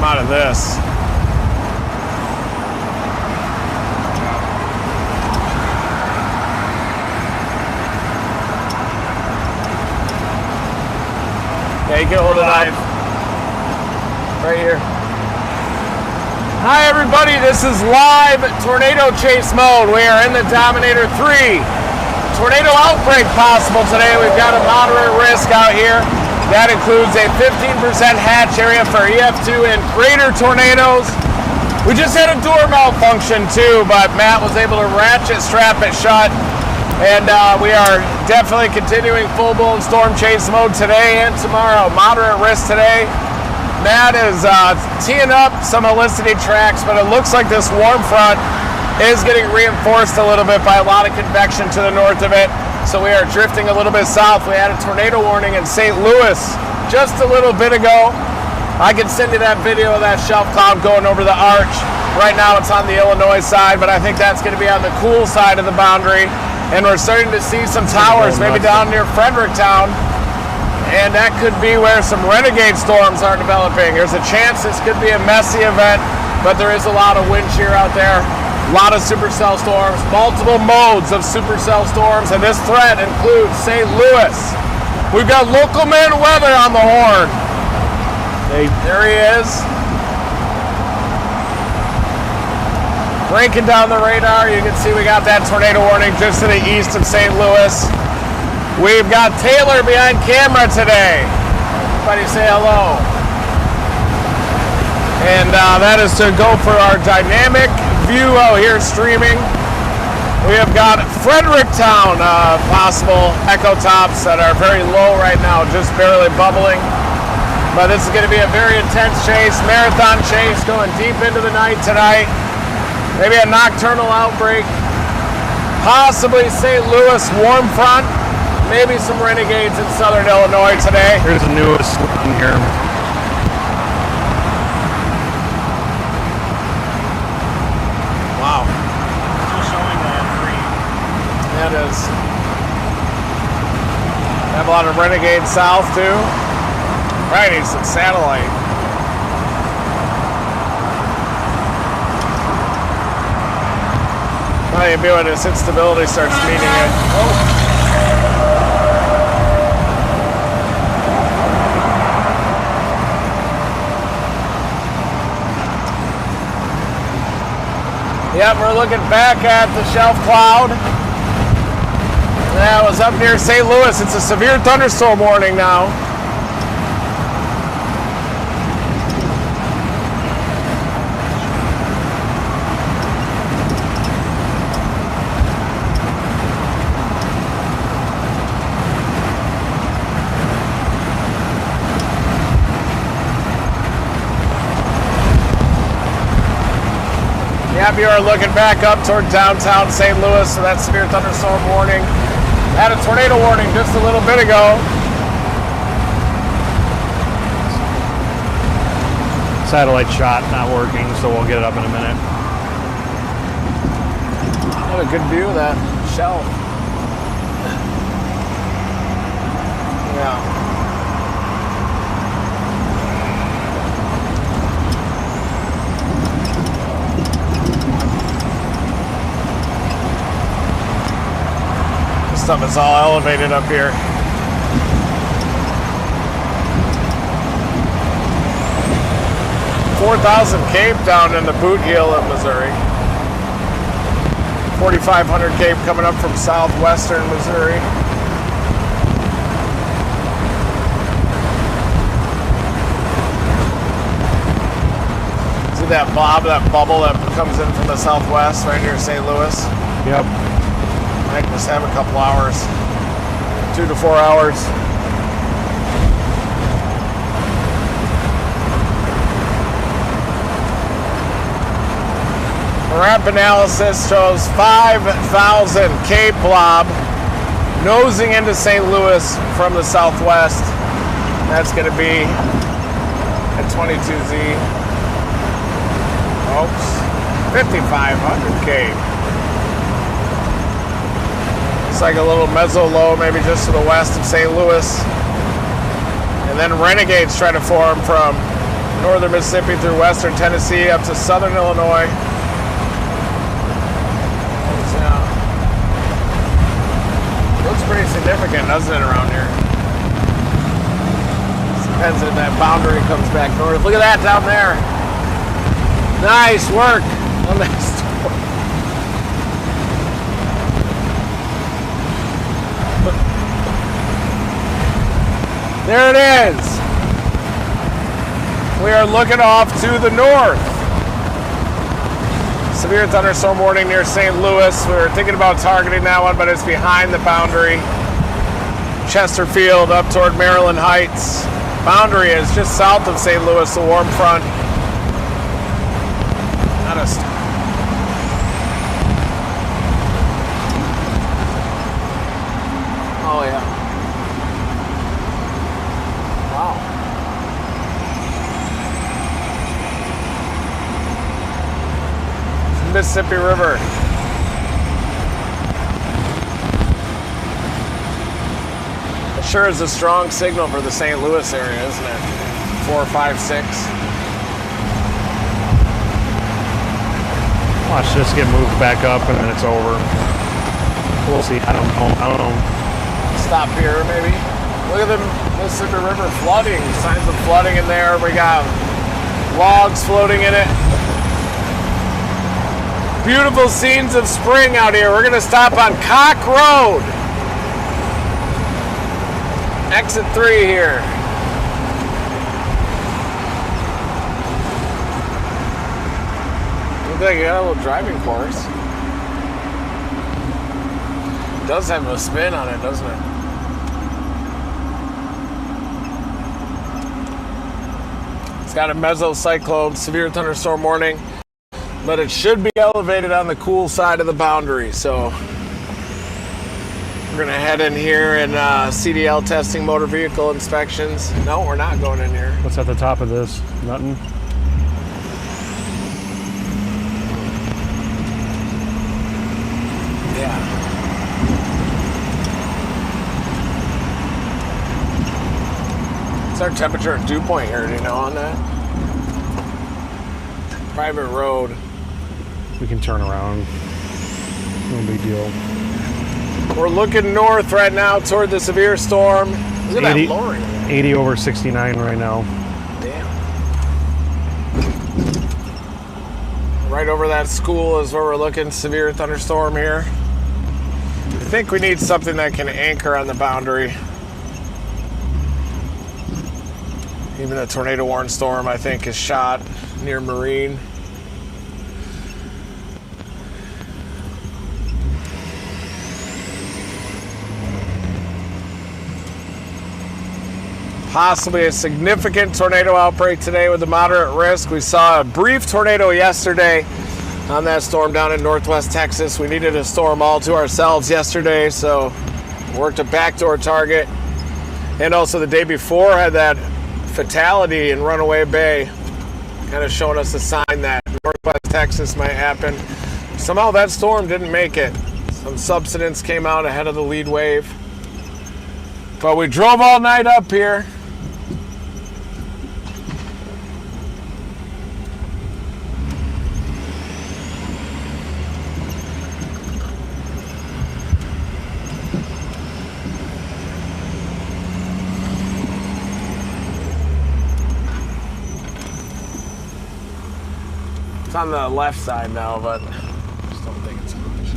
Out of this. Yeah, you can hold it up. Right here. Hi everybody, this is live tornado chase mode. We are in the Dominator 3. Tornado outbreak possible today. We've got a moderate risk out here. That includes a 15% hatch area for EF2 and greater tornadoes. We just had a door malfunction too, but Matt was able to ratchet strap it shut. And we are definitely continuing full-blown storm chase mode today and tomorrow. Moderate risk today. Matt is teeing up some helicity tracks, but it looks like this warm front is getting reinforced a little bit by a lot of convection to the north of it. So we are drifting a little bit south. We had a tornado warning in St. Louis just a little bit ago. I can send you that video of that shelf cloud going over the arch. Right now it's on the Illinois side, but I think that's going to be on the cool side of the boundary. And we're starting to see some towers, maybe down near Fredericktown. And that could be where some renegade storms are developing. There's a chance this could be a messy event, but there is a lot of wind shear out there. A lot of supercell storms, multiple modes of supercell storms, and this threat includes St. Louis. We've got local man weather on the horn. There he is. Breaking down the radar, you can see we got that tornado warning just to the east of St. Louis. We've got Taylor behind camera today. Everybody say hello. And that is to go for our dynamic view out here streaming. We have got Fredericktown, possible echo tops that are very low right now, just barely bubbling. But this is going to be a very intense chase, marathon chase, going deep into the night tonight. Maybe a nocturnal outbreak. Possibly St. Louis warm front. Maybe some renegades in southern Illinois today. Here's the newest one here. Wow. a lot of Renegade south too. Right, need some satellite. Well, you'll be when this instability starts meeting it. Oh. Yep, we're looking back at the shelf cloud. That was up near St. Louis. It's a severe thunderstorm warning now. Yep, you are looking back up toward downtown St. Louis, so that's severe thunderstorm warning. Had a tornado warning just a little bit ago. Satellite shot not working, so we'll get it up in a minute. What a good view of that shelf. Yeah. Stuff is all elevated up here. $4,000 Cape down in the boot heel of Missouri. 4,500 Cape coming up from southwestern Missouri. See that blob, that bubble that comes in from the southwest right near St. Louis? Yep. Might just have a couple hours, 2 to 4 hours. Ramp analysis shows 5,000 Cape blob nosing into St. Louis from the southwest. That's going to be at 22Z. Oops, 5,500 Cape. Like a little mezzo low, maybe just to the west of St. Louis. And then renegades try to form from northern Mississippi through western Tennessee up to southern Illinois. Looks pretty significant, doesn't it, around here? Depends if that boundary comes back north. Look at that down there. Nice work on that storm. There it is. We are looking off to the north. Severe thunderstorm warning near St. Louis. We were thinking about targeting that one, but it's behind the boundary. Chesterfield up toward Maryland Heights. Boundary is just south of St. Louis, the warm front. Not a oh yeah. Mississippi River. It sure is a strong signal for the St. Louis area, isn't it? 4, 5, 6. Watch this get moved back up and then it's over. We'll see. I don't know. Stop here, maybe. Look at the Mississippi River flooding. Signs of flooding in there. We got logs floating in it. Beautiful scenes of spring out here. We're going to stop on Cock Road. Exit 3 here. Looks like you got a little driving course. It does have a spin on it, doesn't it? It's got a mesocyclone, severe thunderstorm warning. But it should be elevated on the cool side of the boundary. So we're gonna head in here and CDL testing, motor vehicle inspections. No, we're not going in here. What's at the top of this? Nothing? Yeah. What's our temperature and dew point here? Do you know on that? Private road. We can turn around. No big deal. We're looking north right now toward the severe storm. Look at 80, that lowering. 80 over 69 right now. Damn. Right over that school is where we're looking. Severe thunderstorm here. I think we need something that can anchor on the boundary. Even a tornado warning storm, I think, is shot near Marine. Possibly a significant tornado outbreak today with a moderate risk. We saw a brief tornado yesterday on that storm down in northwest Texas. We needed a storm all to ourselves yesterday, so worked a backdoor target. And also the day before had that fatality in Runaway Bay, kind of showing us a sign that northwest Texas might happen. Somehow that storm didn't make it. Some subsidence came out ahead of the lead wave. But we drove all night up here. It's on the left side now, but I just don't think it's much.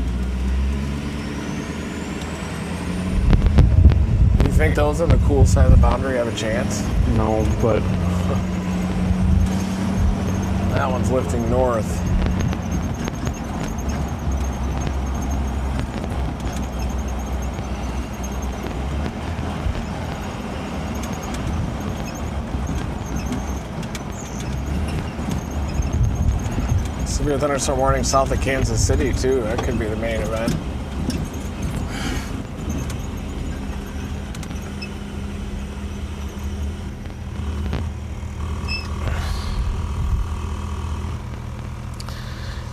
You think those on the cool side of the boundary have a chance? No, but That one's lifting north. Severe thunderstorm warning south of Kansas City too. That could be the main event.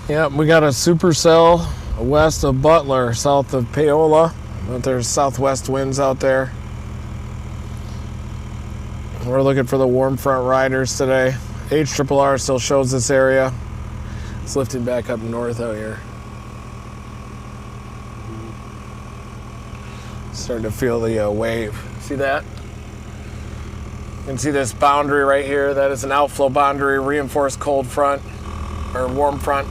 Yep, we got a supercell west of Butler, south of Peoria. But there's southwest winds out there. We're looking for the warm front riders today. HRRR still shows this area. It's lifting back up north out here. Starting to feel the wave. See that? You can see this boundary right here. That is an outflow boundary, reinforced cold front or warm front.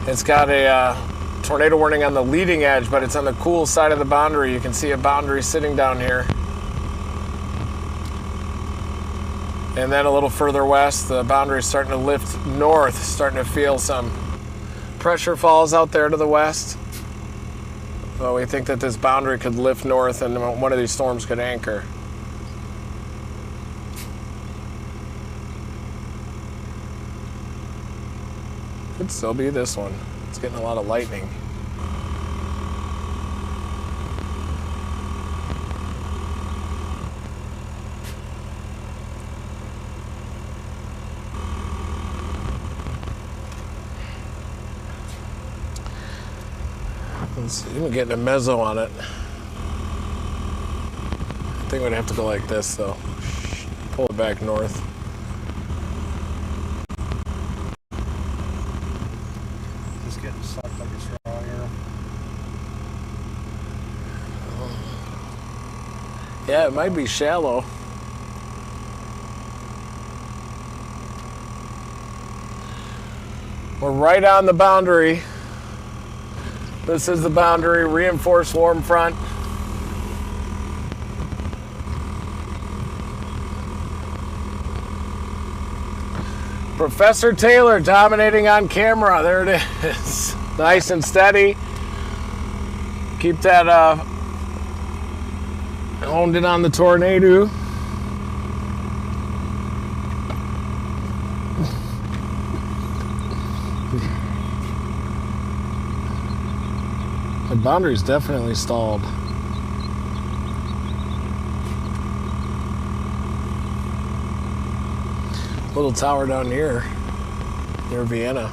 It's got a tornado warning on the leading edge, but it's on the cool side of the boundary. You can see a boundary sitting down here. And then a little further west, the boundary is starting to lift north, starting to feel some pressure falls out there to the west. So we think that this boundary could lift north and one of these storms could anchor. Could still be this one. It's getting a lot of lightning. Let's see, we're getting a mezzo on it. I think we'd have to go like this though. Pull it back north. just getting sucked like a straw here. Yeah, it might be shallow. We're right on the boundary. This is the boundary, reinforced warm front. Professor Taylor dominating on camera. There it is. Nice and steady. Keep that honed in on the tornado. The boundary's definitely stalled. Little tower down here near Vienna.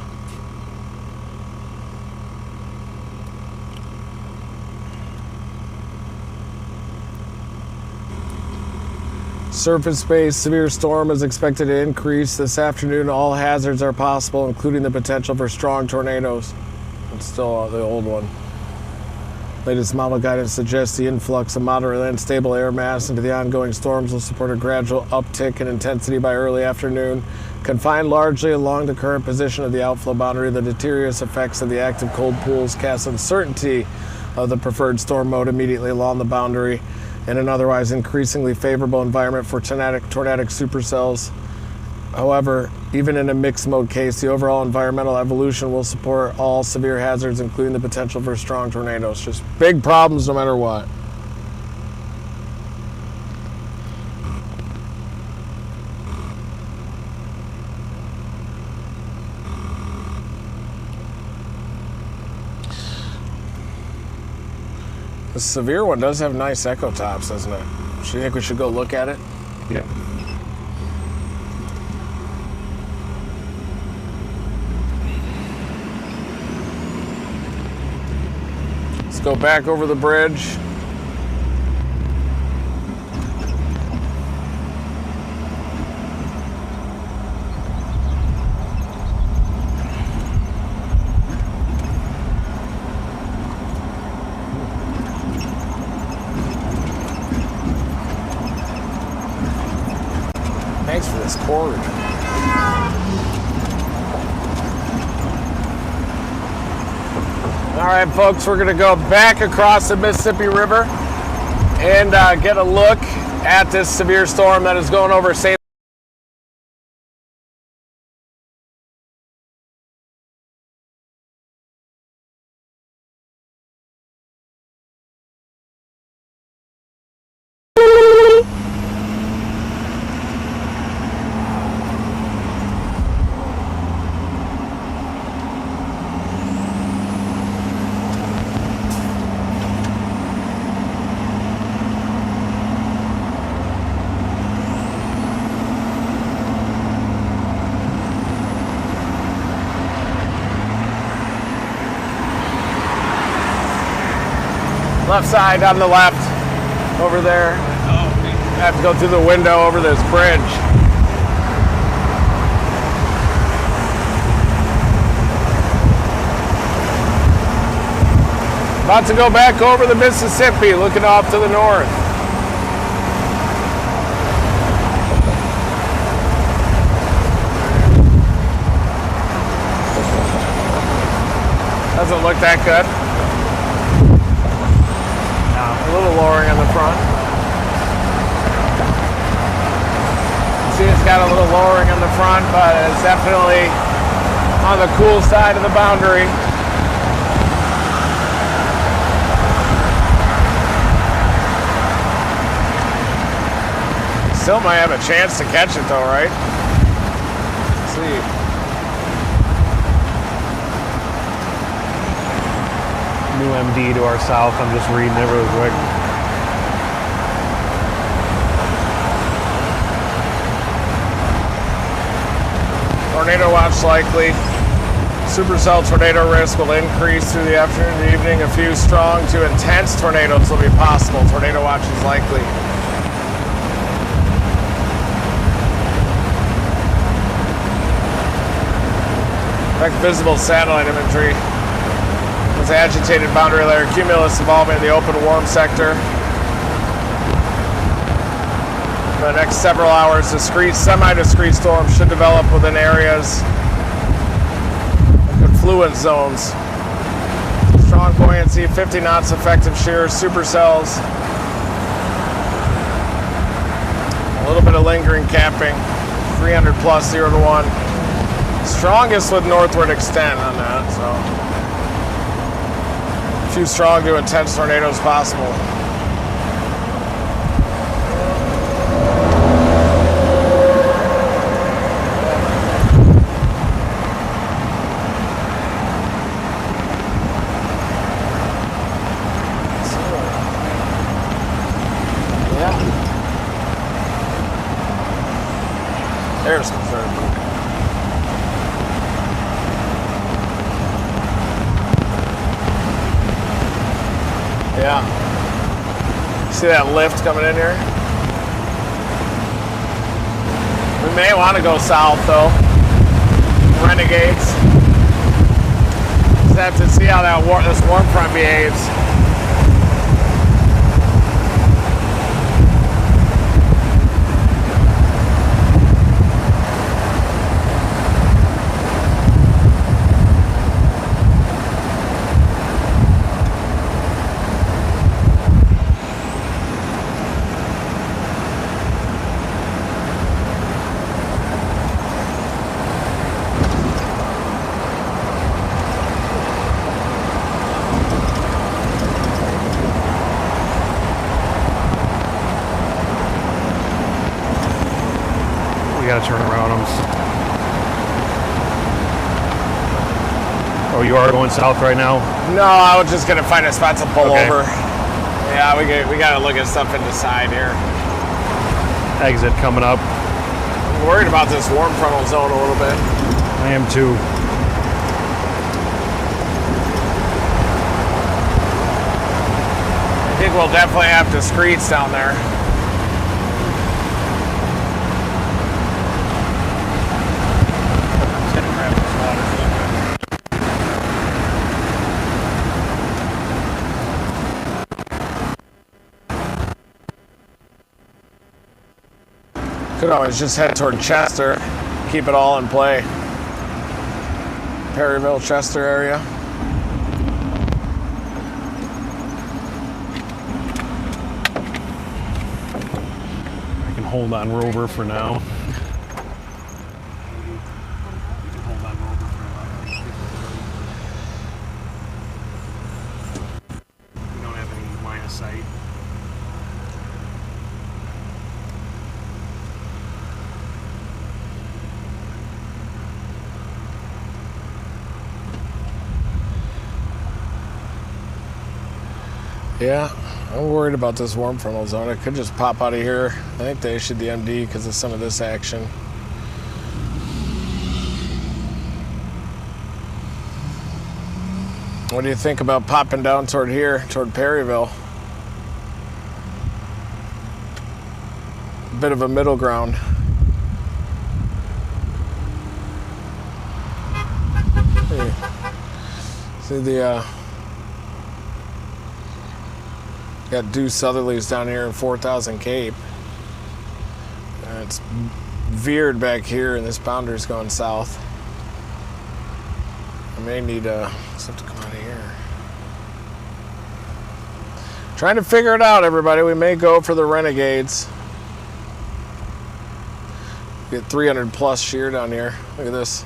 Surface-based severe storm is expected to increase this afternoon. All hazards are possible, including the potential for strong tornadoes. It's still the old one. Latest model guidance suggests the influx of moderately unstable air mass into the ongoing storms will support a gradual uptick in intensity by early afternoon. Confined largely along the current position of the outflow boundary, the deleterious effects of the active cold pools cast uncertainty of the preferred storm mode immediately along the boundary in an otherwise increasingly favorable environment for tornadic supercells. However, even in a mixed mode case, the overall environmental evolution will support all severe hazards, including the potential for strong tornadoes. Just big problems no matter what. The severe one does have nice echo tops, doesn't it? Do you think we should go look at it? Yeah. Let's go back over the bridge. Thanks for this cord. All right, folks, we're going to go back across the Mississippi River and get a look at this severe storm that is going over St. Left side on the left, over there. I have to go through the window over this bridge. About to go back over the Mississippi, looking off to the north. Doesn't look that good. A little lowering on the front. See, it's got a little lowering on the front, but it's definitely on the cool side of the boundary. Still might have a chance to catch it though, right? Let's see. New MD to our south. I'm just reading it real quick. Tornado watch likely. Supercell tornado risk will increase through the afternoon and evening. A few strong to intense tornadoes will be possible. Tornado watch is likely. Direct visible satellite imagery. Agitated boundary layer cumulus evolving in the open warm sector. For the next several hours, discrete, semi-discrete storms should develop within areas of confluence zones. Strong buoyancy, 50 knots effective shear, supercells. A little bit of lingering capping, 300 plus 0 to 1. Strongest with northward extent on that, so. Few strong to intense tornadoes possible. Yeah. There's the third one. Yeah. See that lift coming in here? may want to go south though. Renegades. Just have to see how this warm front behaves. We gotta turn around them. Oh, you are going south right now? No, I was just gonna find a spot to pull Okay. over. Yeah, we gotta look at stuff in the side here. Exit coming up. I'm worried about this warm frontal zone a little bit. I am too. I think we'll definitely have discretes down there. Could always just head toward Chester, keep it all in play. Perryville, Chester area. I can hold on Rover for now. We don't have any line of sight. Yeah, I'm worried about this warm frontal zone. It could just pop out of here. I think they issued the MD because of some of this action. What do you think about popping down toward here, toward Perryville? A bit of a middle ground. Hey. See the got due southerlies down here in 4,000 Cape. And it's veered back here and this boundary's going south. I may need something to come out of here. Trying to figure it out, everybody. We may go for the Renegades. Get 300 plus shear down here. Look at this.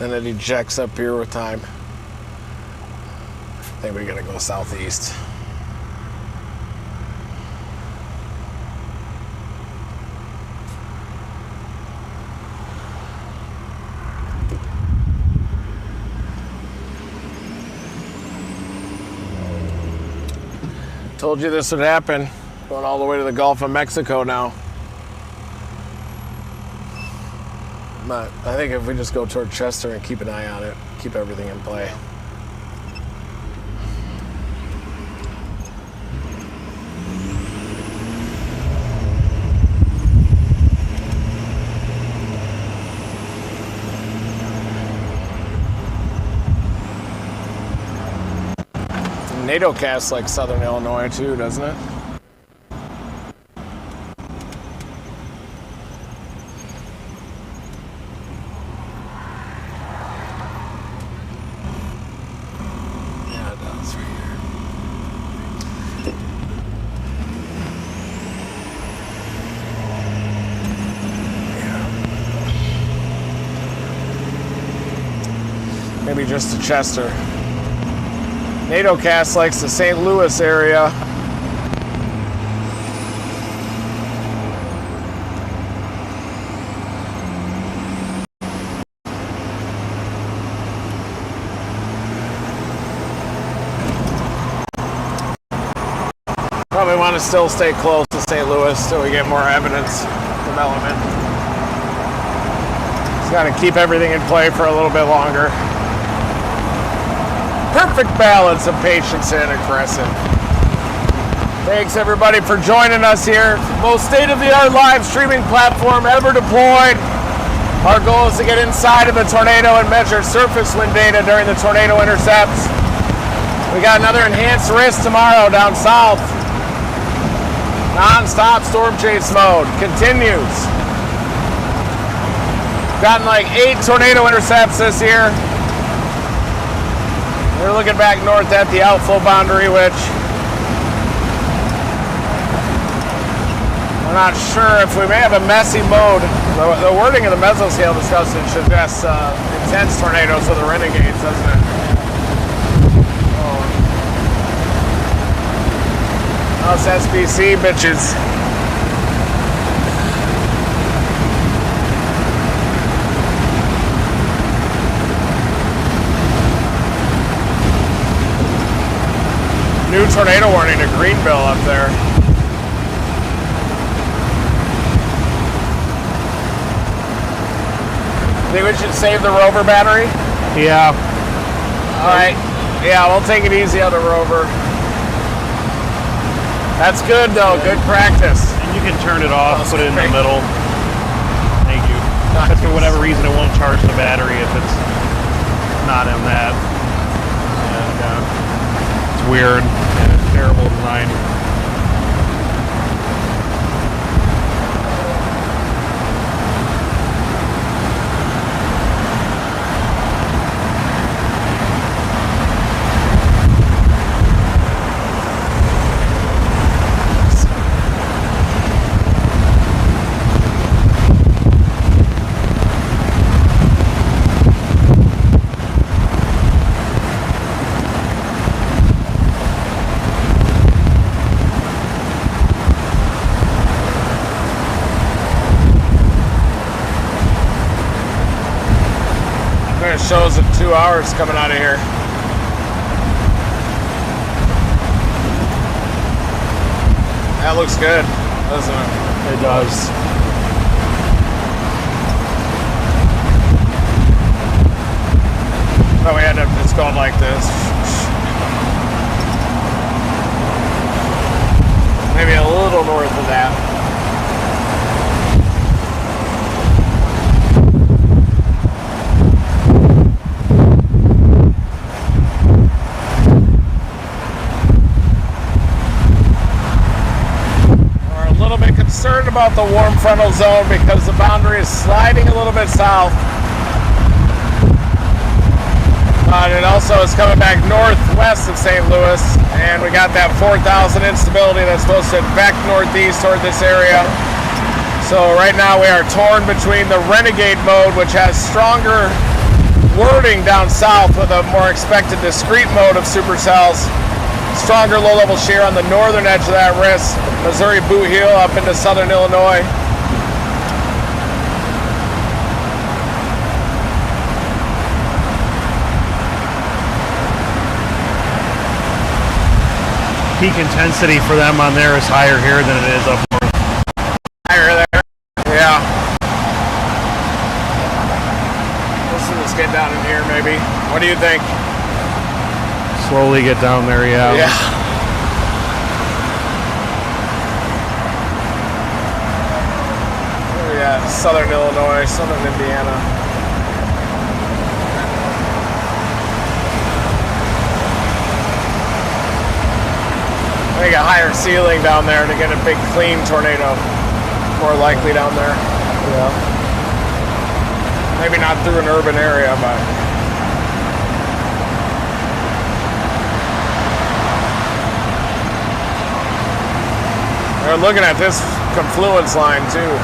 Then it ejects up here with time. I think we gotta go southeast. Told you this would happen. Going all the way to the Gulf of Mexico now. But I think if we just go toward Chester and keep an eye on it, keep everything in play. NATO casts like Southern Illinois too, doesn't it? Yeah, it does right here. Yeah. Maybe just to Chester. NATO cast likes the St. Louis area. Probably want to still stay close to St. Louis till we get more evidence development. Just got to keep everything in play for a little bit longer. Perfect balance of patience and aggressive. Thanks everybody for joining us here. Most state-of-the-art live streaming platform ever deployed. Our goal is to get inside of the tornado and measure surface wind data during the tornado intercepts. We got another enhanced risk tomorrow down south. Non-stop storm chase mode continues. Gotten like 8 tornado intercepts this year. We're looking back north at the outflow boundary, which we're not sure if we may have a messy mode. The wording of the mesoscale discussion suggests intense tornadoes with the renegades, doesn't it? Us SBC bitches. New tornado warning to Greenville up there. Think we should save the rover battery? Yeah. Alright. Yeah, we'll take it easy on the rover. That's good though, good practice. And you can turn it off, put it in the great. middle. Thank you. Because for whatever reason it won't charge the battery if it's not in that. And, it's weird and it's terrible design. It shows in 2 hours coming out of here. That looks good, doesn't it? It does. Oh, we end up just going like this. Maybe a little north of that. Concerned about the warm frontal zone because the boundary is sliding a little bit south. It also is coming back northwest of St. Louis, and we got that 4,000 instability that's supposed to back northeast toward this area. So right now we are torn between the renegade mode, which has stronger wording down south with a more expected discrete mode of supercells. Stronger low-level shear on the northern edge of that risk, Missouri boot heel up into southern Illinois. Peak intensity for them on there is higher here than it is up north. Higher there, yeah. Let's get down in here maybe. What do you think? Slowly get down there, yeah. Yeah. Yeah, southern Illinois, southern Indiana. I think a higher ceiling down there to get a big clean tornado. More likely down there. Yeah. Maybe not through an urban area, but we're looking at this confluence line too.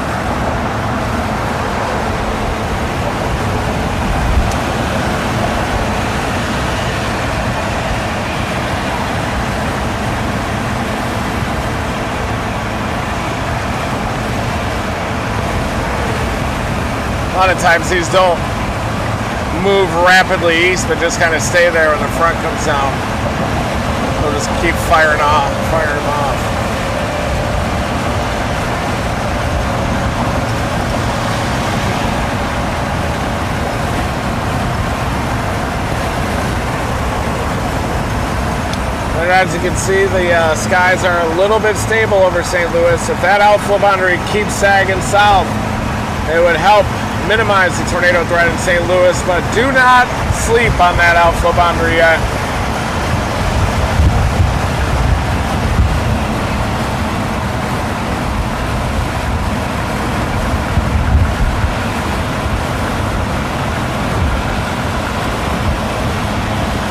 A lot of times these don't move rapidly east, but just kind of stay there when the front comes down. They'll just keep firing them off. as you can see, the skies are a little bit stable over St. Louis. If that outflow boundary keeps sagging south, it would help minimize the tornado threat in St. Louis, but do not sleep on that outflow boundary yet.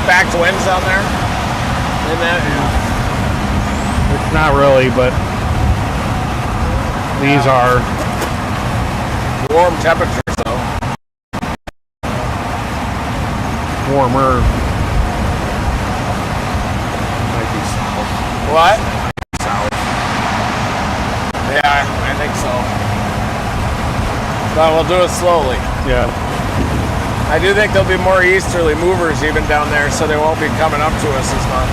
Backed winds down there? In that? It's not really, but these are warm temperatures, though. Warmer. Might be south. What? South. Yeah, I think so. But we'll do it slowly. Yeah. I do think there'll be more easterly movers even down there, so they won't be coming up to us as much.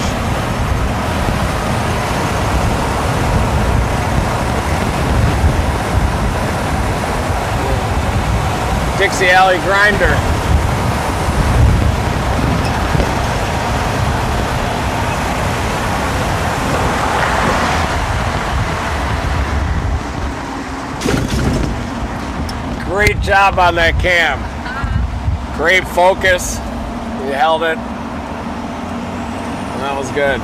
Dixie Alley grinder. Great job on that cam. Great focus. You held it. And that was good.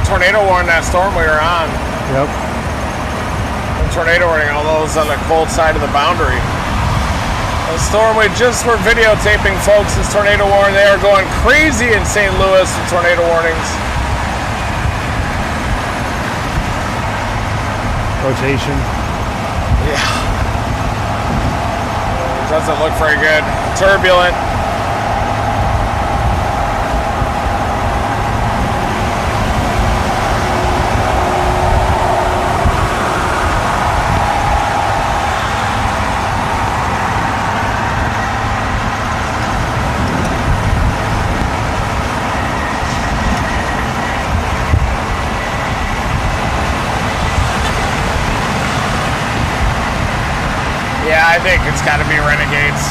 Tornado warning that storm we were on. Yep. Tornado warning, all those on the cold side of the boundary. The storm we just were videotaping, folks, is tornado warning. They are going crazy in St. Louis with tornado warnings. Rotation. Yeah. It doesn't look very good. Turbulent. Yeah, I think it's got to be Renegades.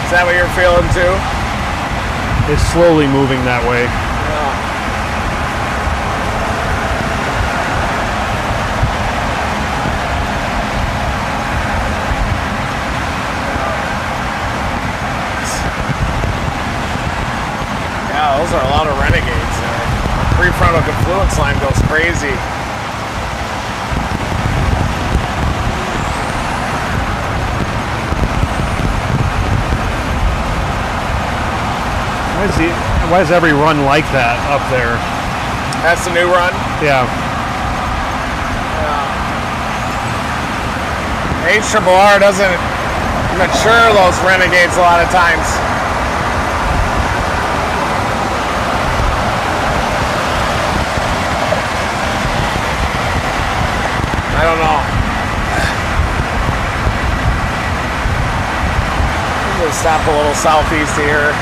Is that what you're feeling too? It's slowly moving that way. Yeah. Yeah, those are a lot of Renegades there. The prefrontal confluence line goes crazy. Why is every run like that up there? That's the new run? Yeah. HRRR doesn't mature those Renegades a lot of times. I don't know. I'm gonna stop a little southeast here.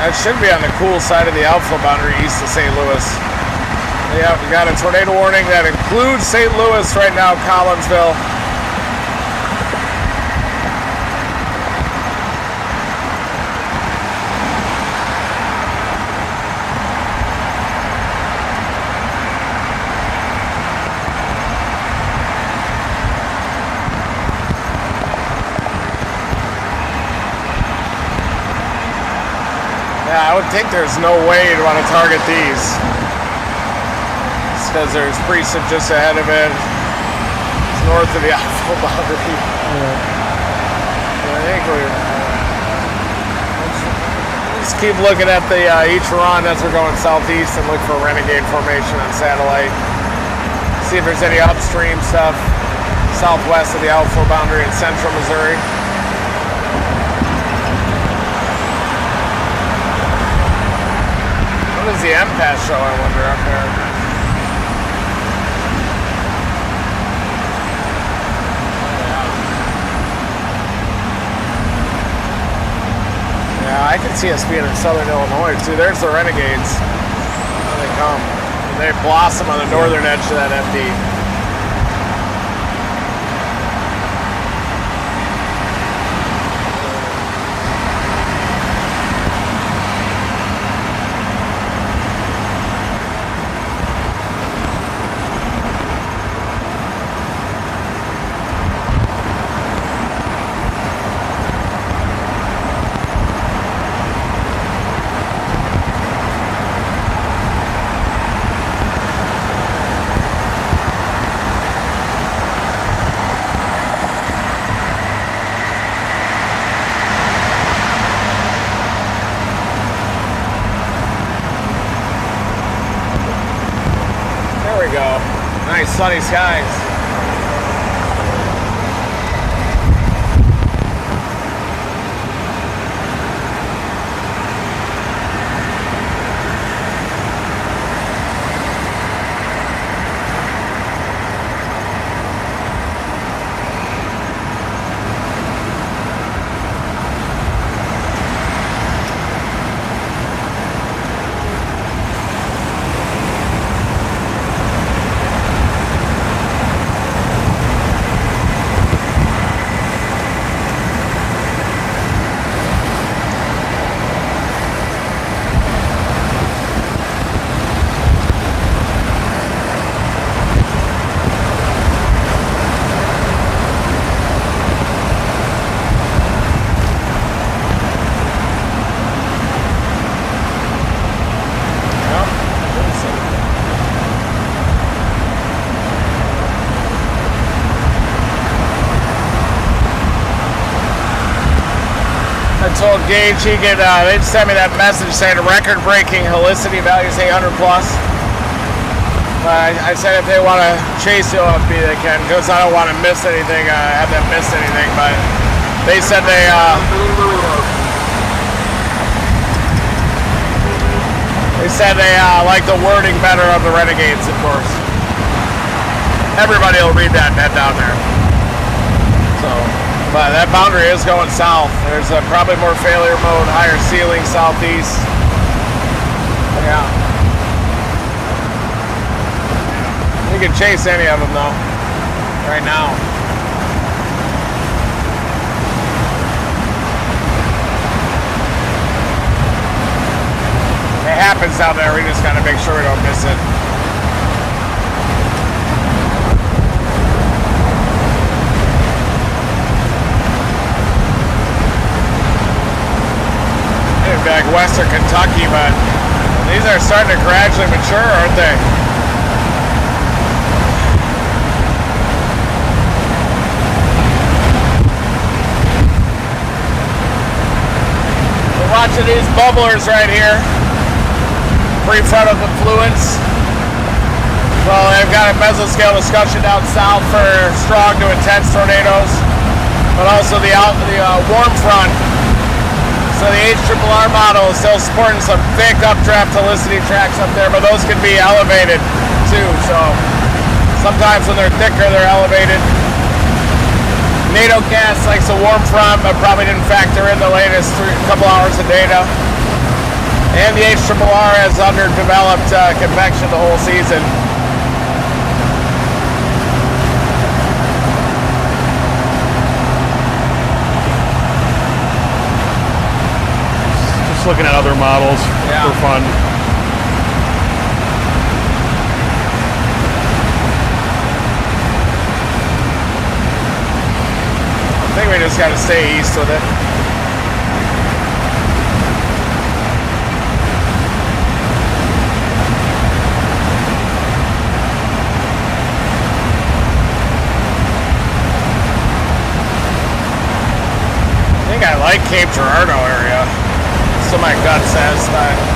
That should be on the cool side of the outflow boundary east of St. Louis. Yeah, we got a tornado warning that includes St. Louis right now, Collinsville. think there's no way you'd want to target these. It's because there's precip just ahead of it. It's north of the outfield boundary. I think let's keep looking at the each run as we're going southeast and look for renegade formation on satellite. See if there's any upstream stuff southwest of the outfield boundary in central Missouri. What does the MPAS show, I wonder, up there? Yeah, I can see us being in southern Illinois, too. There's the renegades. There they come. They blossom on the northern edge of that FD. Nice sunny skies. Told Gage he could, they just sent me that message saying record-breaking helicity values 800 plus. I said if they want to chase OFB they can, because I don't want to miss anything, have them miss anything, but they said they like the wording better of the Renegades, of course. Everybody will read that and head down there. So. But that boundary is going south. There's probably more failure mode, higher ceiling southeast. Yeah. You can chase any of them though, right now. It happens out there, we just gotta make sure we don't miss it. Like Western Kentucky, but these are starting to gradually mature, aren't they? We're watching these bubblers right here. Prefrontal confluence. Well, they've got a mesoscale discussion down south for strong to intense tornadoes, but also the warm front. So the HRRR model is still supporting some thick updraft helicity tracks up there, but those can be elevated too. So sometimes when they're thicker, they're elevated. NATOcast likes a warm front, but probably didn't factor in the latest couple hours of data. And the HRRR has underdeveloped convection the whole season. Looking at other models for fun. I think we just got to stay east with it. Cape Girardeau area. So my gut says that.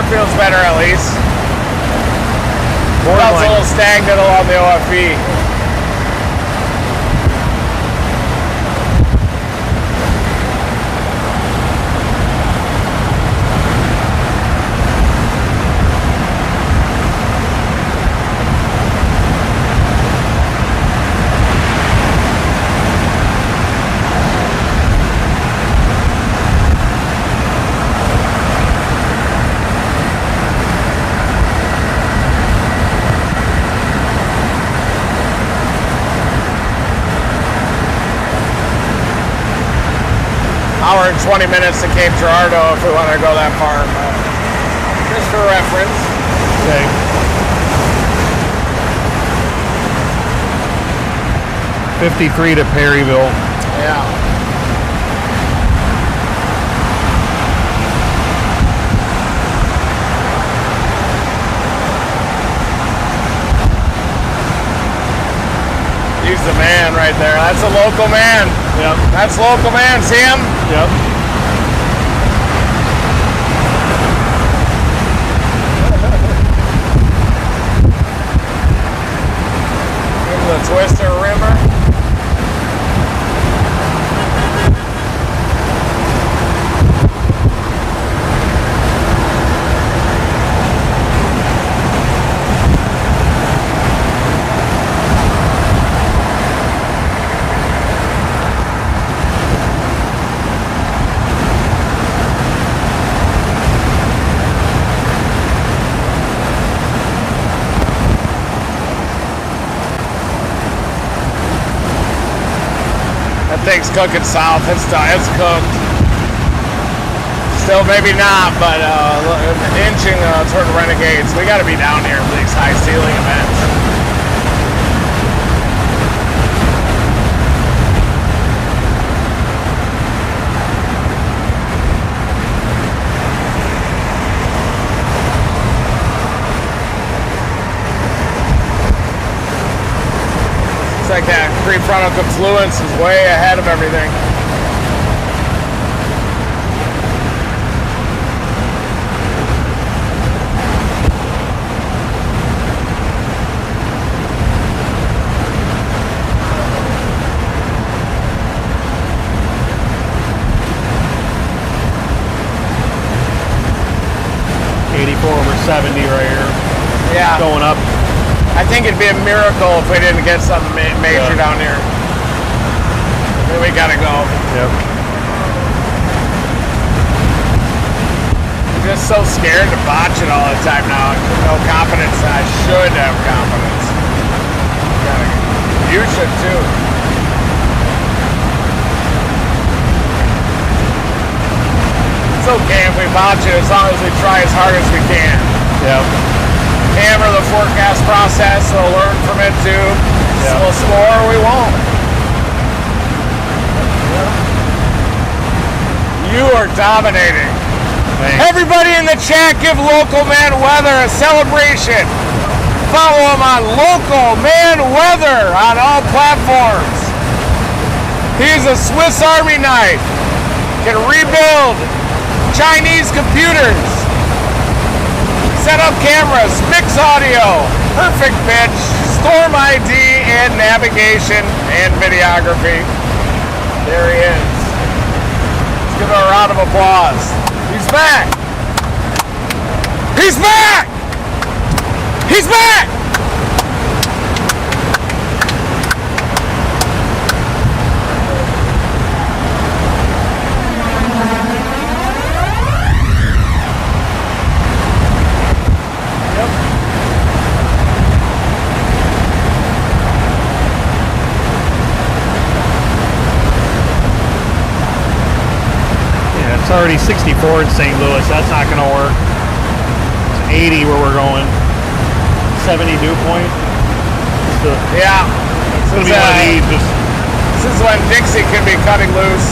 Feels better at least. Felt a little stagnant along the OFE. Hour and 20 minutes to Cape Girardeau if we want to go that far. Just for reference. Okay. $53 to Perryville. Yeah. He's the man right there. That's a local man. Yep. That's local man. See him? Yep. Give the twister rimmer. Thing's cooking south. It's done. It's cooked. Still maybe not, but inching toward Renegades. We got to be down here for these high ceiling events. Like that prefrontal confluence is way ahead of everything. $84/70 right here. Yeah. Going up. I think it'd be a miracle if we didn't get something major down here. Then we gotta go. Yep. I'm just so scared to botch it all the time now. No confidence. I should have confidence. You should too. It's okay if we botch it as long as we try as hard as we can. Yep. Hammer the forecast process, we'll learn from it too. Yep. We'll score or we won't. You are dominating. Thanks. Everybody in the chat, give Local Man Weather a celebration. Follow him on Local Man Weather on all platforms. He's a Swiss Army knife. Can rebuild Chinese computers. Set up cameras, mix audio, perfect pitch, storm ID and navigation and videography. There he is. Let's give him a round of applause. He's back. He's back. He's back. It's already 64 in St. Louis. That's not going to work. It's 80 where we're going. 70 dew point. Yeah. It's going to be one of these. This is when Dixie could be cutting loose.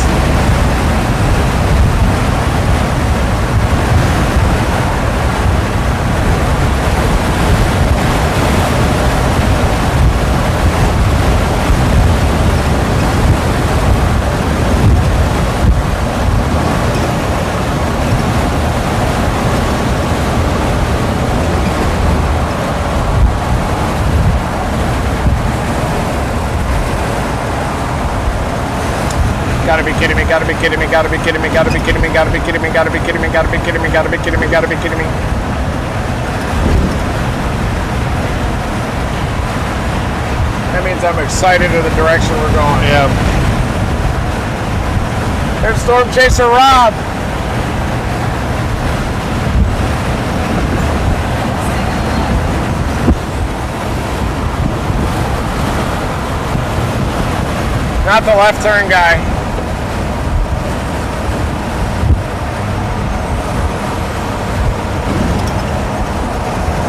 Gotta be kidding me, gotta be kidding me, gotta be kidding me, gotta be kidding me, gotta be kidding me, gotta be kidding me, gotta be kidding me, gotta be kidding me, gotta be kidding me. That means I'm excited in the direction we're going. Yeah. There's Storm Chaser Rob. Not the left turn guy.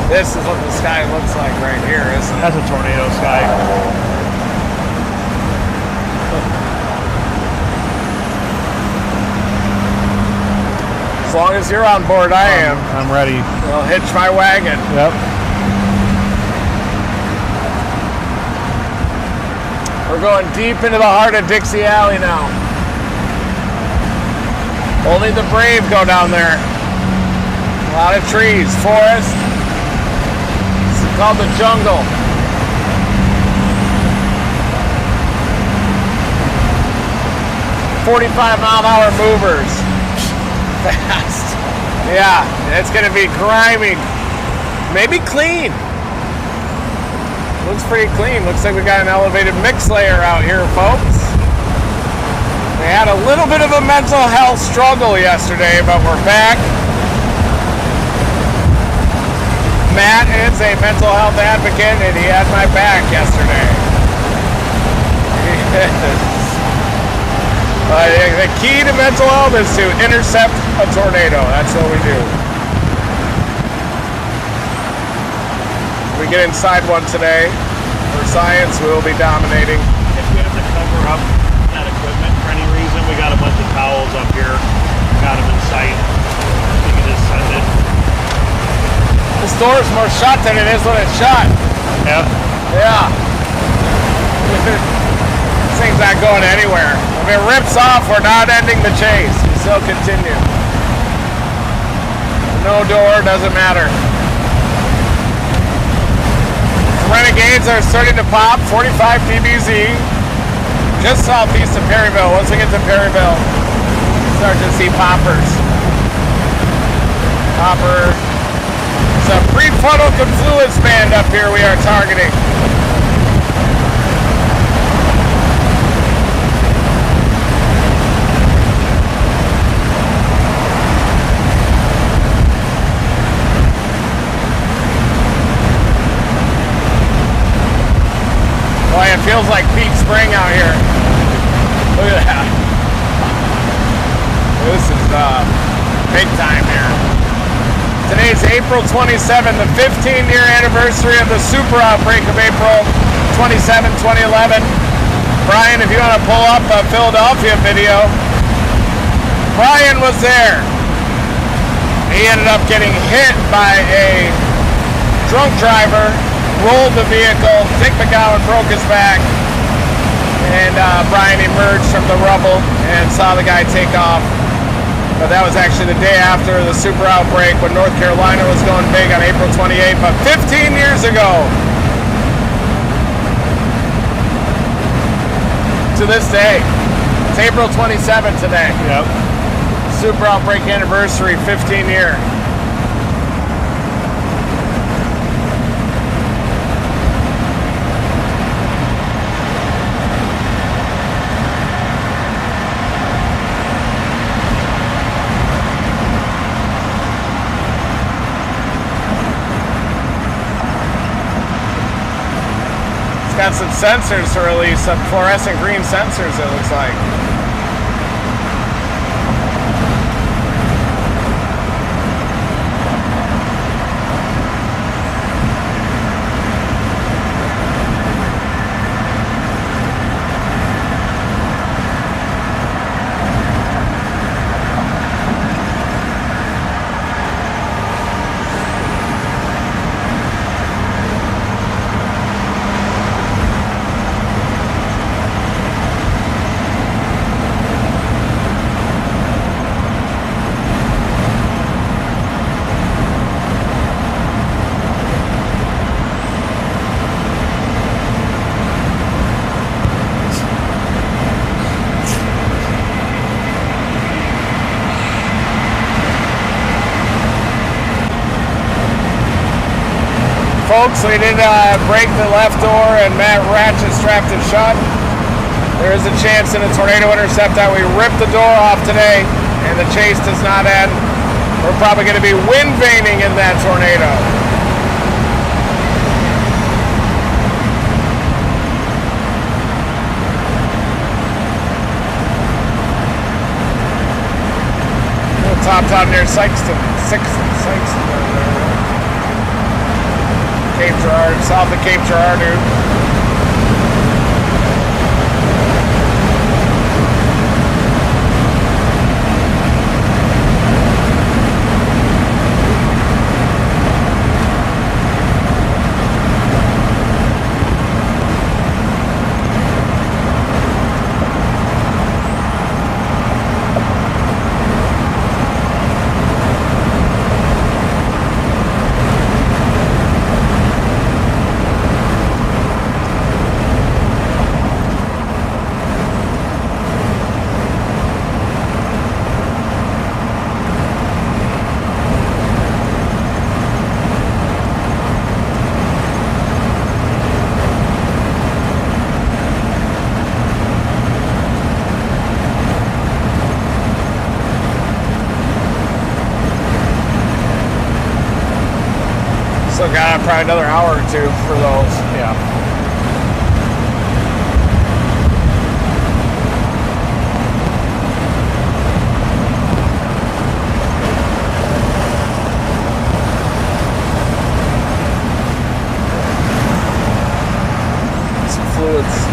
This is what the sky looks like right here, isn't it? That's a tornado sky. As long as you're on board, I am. I'm ready. I'll hitch my wagon. Yep. We're going deep into the heart of Dixie Alley now. Only the brave go down there. A lot of trees, forest. It's called the jungle. "45-mile-an-hour movers." Fast. Yeah, it's gonna be grimy. Maybe clean. Looks pretty clean. Looks like we got an elevated mix layer out here, folks. We had a little bit of a mental health struggle yesterday, but we're back. Matt is a mental health advocate, and he had my back yesterday. The key to mental health is to intercept a tornado. That's what we do. We get inside one today. For science, we will be dominating. If we have to cover up that equipment for any reason, we got a bunch of towels up here. Got them in sight. We can just send it. This door is more shut than it is when it's shut. Yeah. Yeah. This thing's not going anywhere. If it rips off, we're not ending the chase. We still continue. No door, doesn't matter. Renegades are starting to pop, 45 dBz, just southeast of Perryville. Once we get to Perryville, start to see poppers. Popper. It's a prefrontal confluence band up here we are targeting. Boy, it feels like peak spring out here. Look at that. This is big time here. Today's April 27, the 15-year anniversary of the super outbreak of April 27, 2011. Brian, if you want to pull up a Philadelphia video, Brian was there. He ended up getting hit by a drunk driver, rolled the vehicle. Dick McGowan broke his back, and Brian emerged from the rubble and saw the guy take off. But that was actually the day after the super outbreak when North Carolina was going big on April 28th, but 15 years ago. To this day. It's April 27th today. Yep. Super outbreak anniversary, 15 year. Got some sensors to release, some fluorescent green sensors, it looks like. folks, we did break the left door and Matt ratchet strapped it shut. There is a chance in a tornado intercept that we rip the door off today and the chase does not end. We're probably going to be wind vaning in that tornado. Top down near Sykeston, Cape Girardeau, south of Cape Girardeau. So got probably another hour or two for those. Yeah. Some fluids.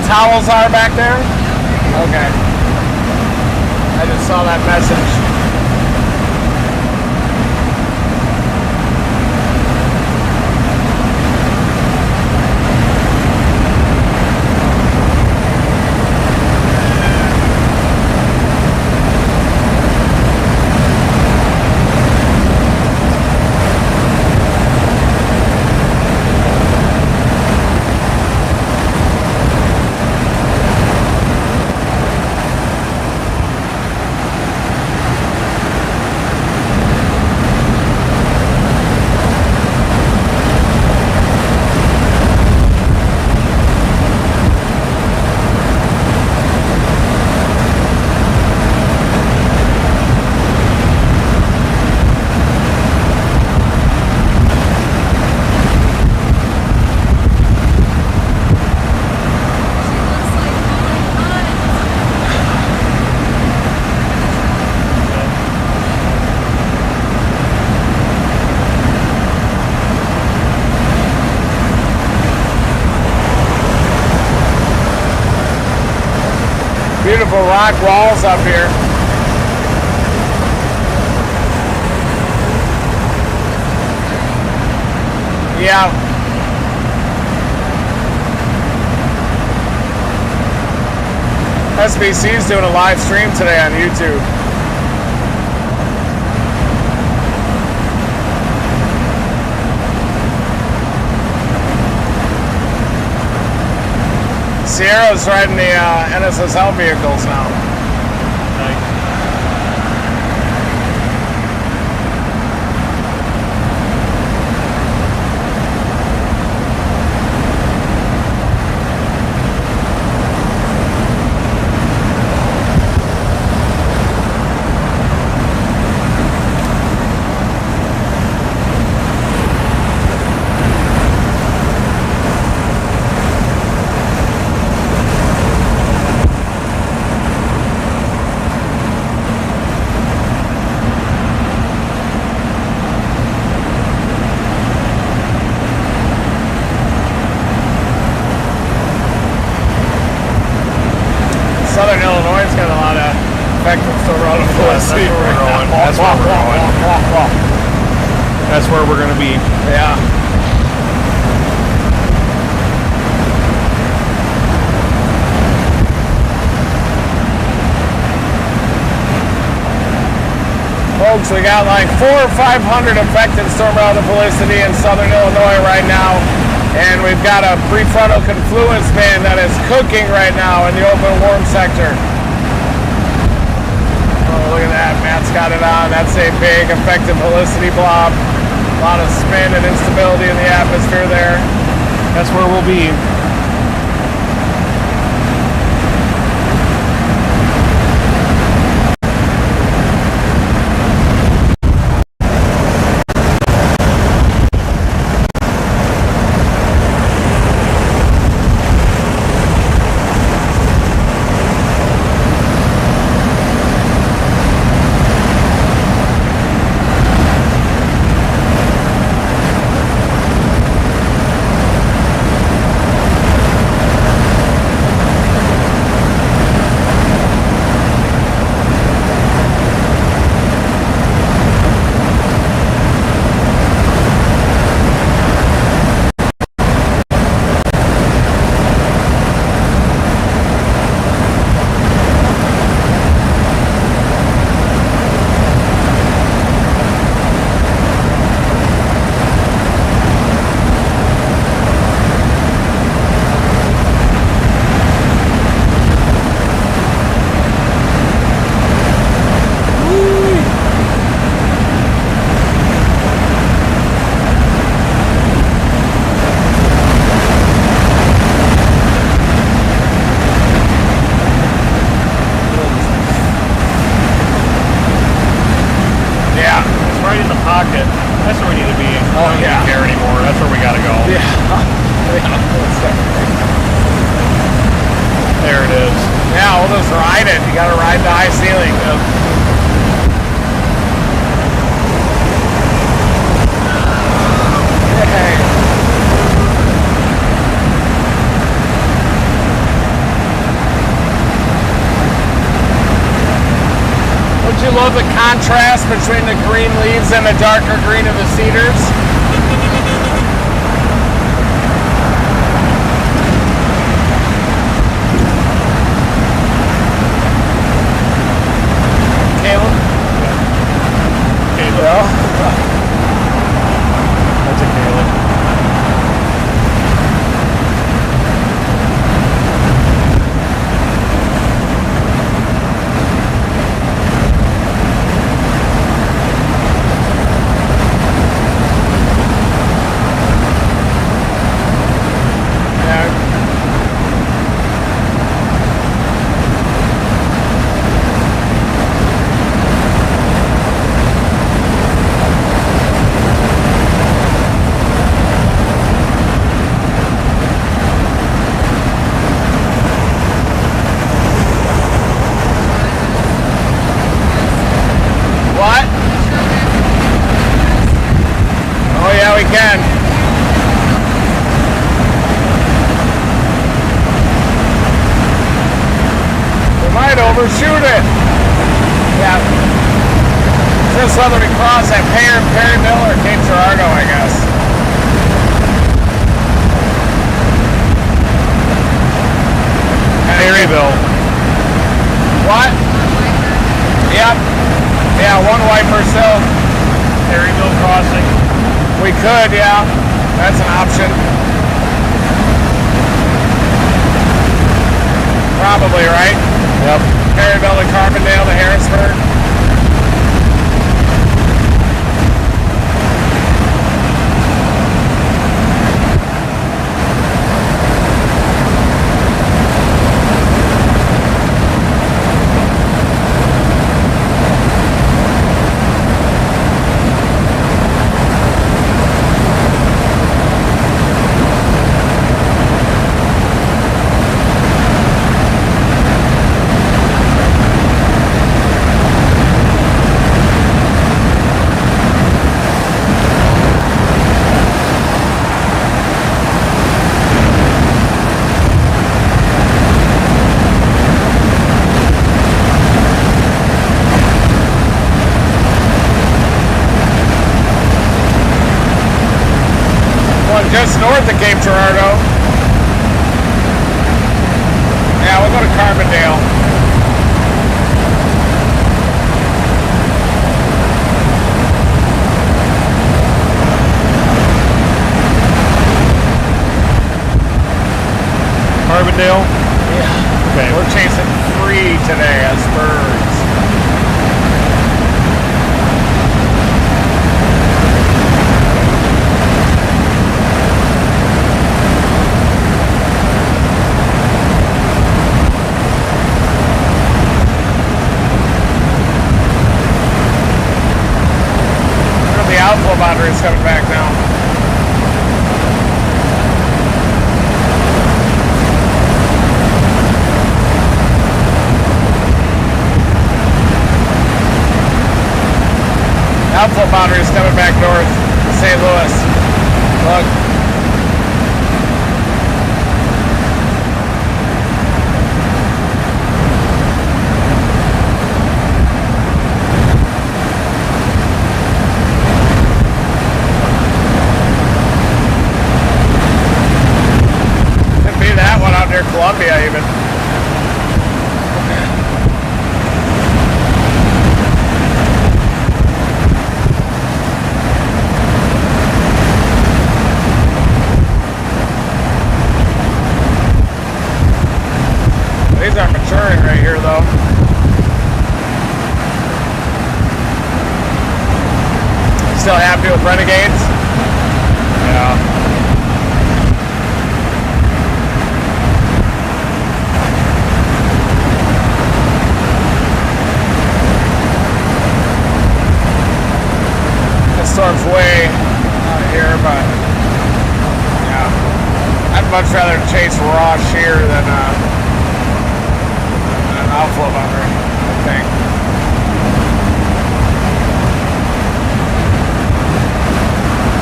Towels are back there? Okay. I just saw that message. Beautiful rock walls up here. Yeah. SBC's doing a live stream today on YouTube. Sierra's riding the NSSL vehicles now. Nice. Southern Illinois got a lot of effective still around the That's where we're going. That's where we're going. That's where we're going to be. Yeah. Folks, we got like 400 or 500 affected storm relative velocity in Southern Illinois right now. And we've got a prefrontal confluence band that is cooking right now in the open warm sector. Oh, look at that. Matt's got it on. That's a big effective helicity blob. A lot of spin and instability in the atmosphere there. That's where we'll be. Love the contrast between the green leaves and the darker green of the cedars. Caleb? Caleb. Yeah. That's a Caleb. Overshoot it. Yeah. Just whether we cross at Perryville or Cape Girardeau, I guess. Perryville. What? Yep. Yeah, one wiper still. Perryville crossing. We could, yeah. That's an option. probably, right? Yep. Perryville to Carbondale to Harrisburg. Just north of Cape Girardeau. Yeah, we'll go to Carbondale. Carbondale? Yeah. Okay. We're chasing 3 today as birds. Outflow boundary is coming back now. Outflow boundary is coming back north to St. Louis. Look. Columbia even. These aren't maturing right here though. Still happy with Renegades? Yeah. Storm's way out here, but yeah, I'd much rather chase raw shear than an outflow boundary, I think.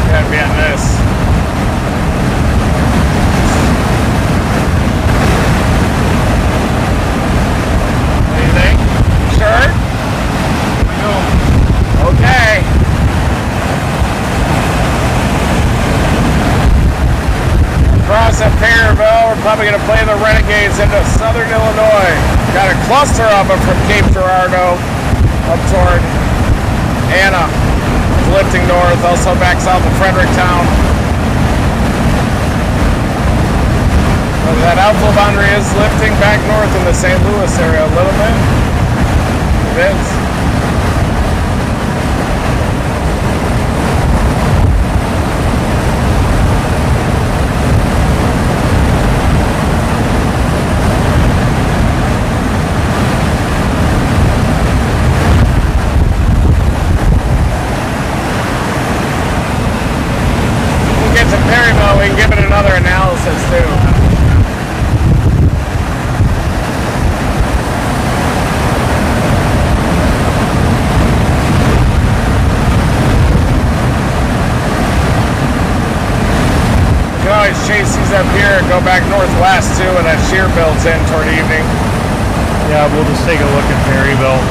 Gotta be on this. What do you think? Sure? No. Okay. Across at Perryville, we're probably going to play the Renegades into southern Illinois. Got a cluster of them from Cape Girardeau up toward Anna, lifting north, also back south of Fredericktown. But that outflow boundary is lifting back north in the St. Louis area a little bit. It is. Perryville, we can give it another analysis too. You can always chase these up here and go back northwest too, and that shear builds in toward evening. Yeah, we'll just take a look at Perryville.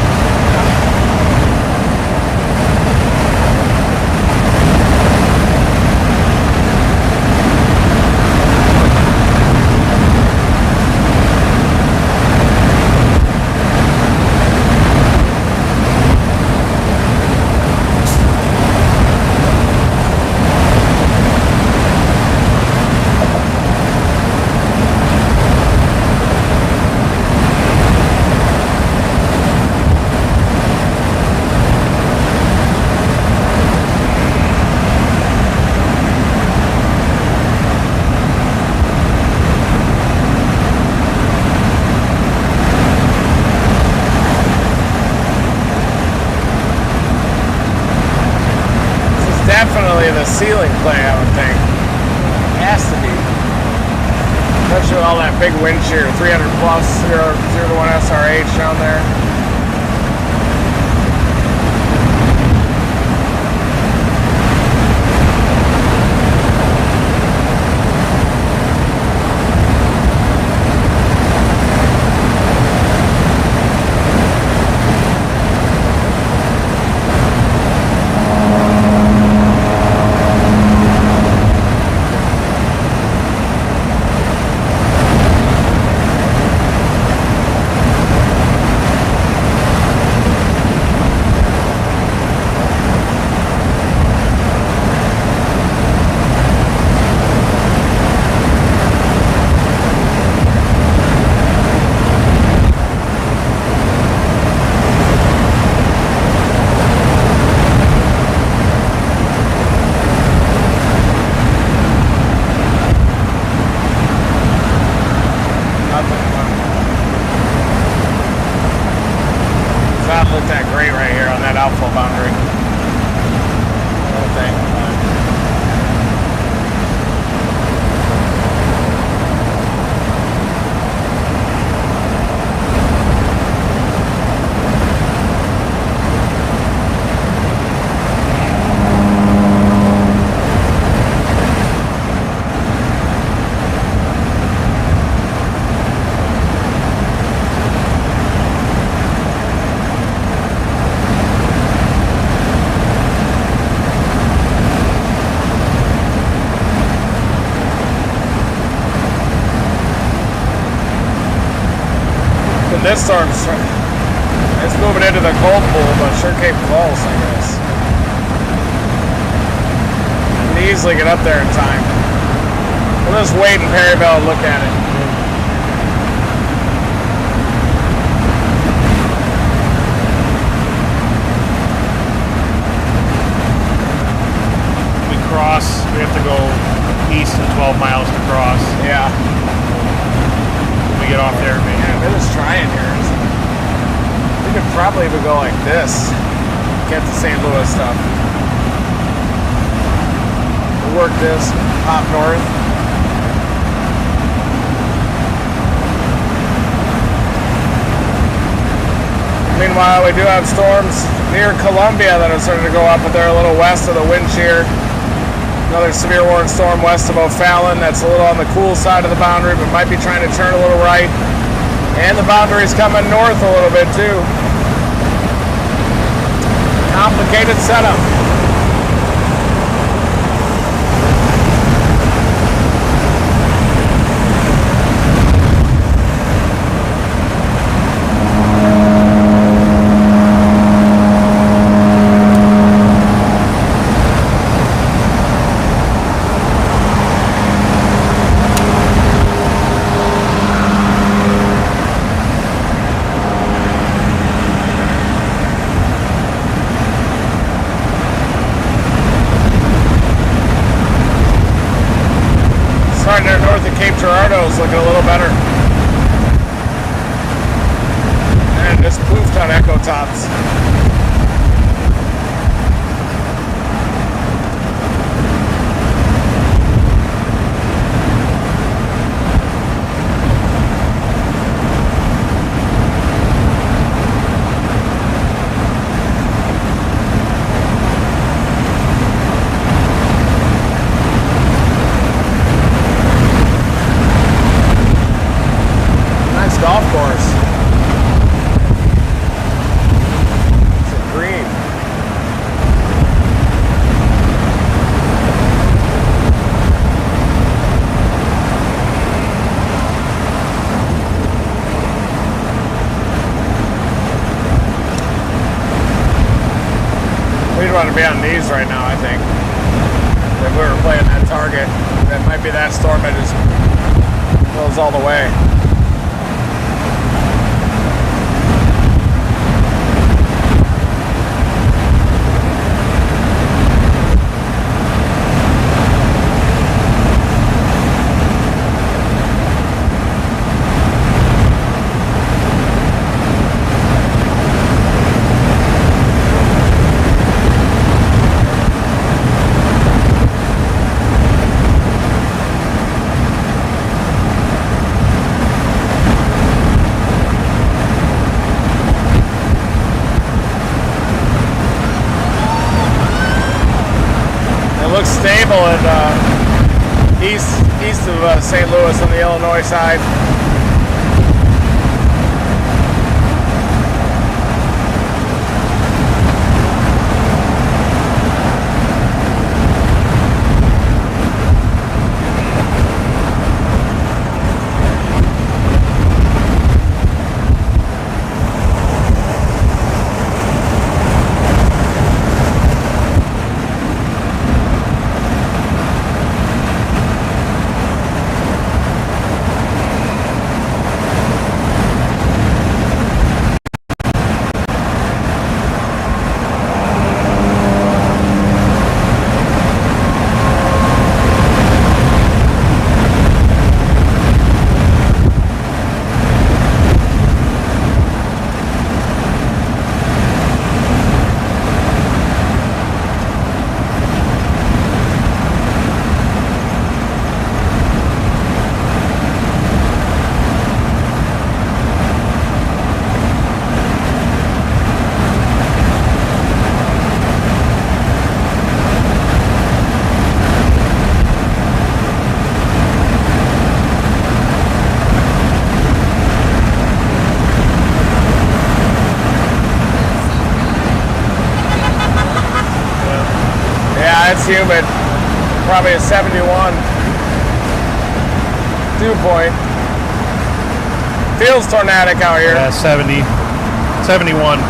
definitely the ceiling play, I would think. Has to be. Especially with all that big wind shear, 300 plus 001 SRH down there. This storm's it's moving into the cold pool, but sure came close, I guess. Can easily get up there in time. We'll just wait in Perryville and look at it. We cross, we have to go east of 12 miles to cross. Yeah. We get off there, maybe. Yeah, they're just trying here. We could probably even go like this. Get to St. Louis stuff. We'll work this, hop north. Meanwhile, we do have storms near Columbia that are starting to go up, but they're a little west of the wind shear. Another severe warning storm west of O'Fallon that's a little on the cool side of the boundary, but might be trying to turn a little right. And the boundary's coming north a little bit too. Complicated setup. Starting there north of Cape Girardeau is looking a little better. And just poofed on Echo Tops. Golf course. It's a green. We'd want to be on these right now, I think. If we were playing that target, that might be that storm that just goes all the way. Looks stable at east of St. Louis on the Illinois side. It's humid. Probably a 71 dew point. Feels tornadic out here. Yeah, 70, 71.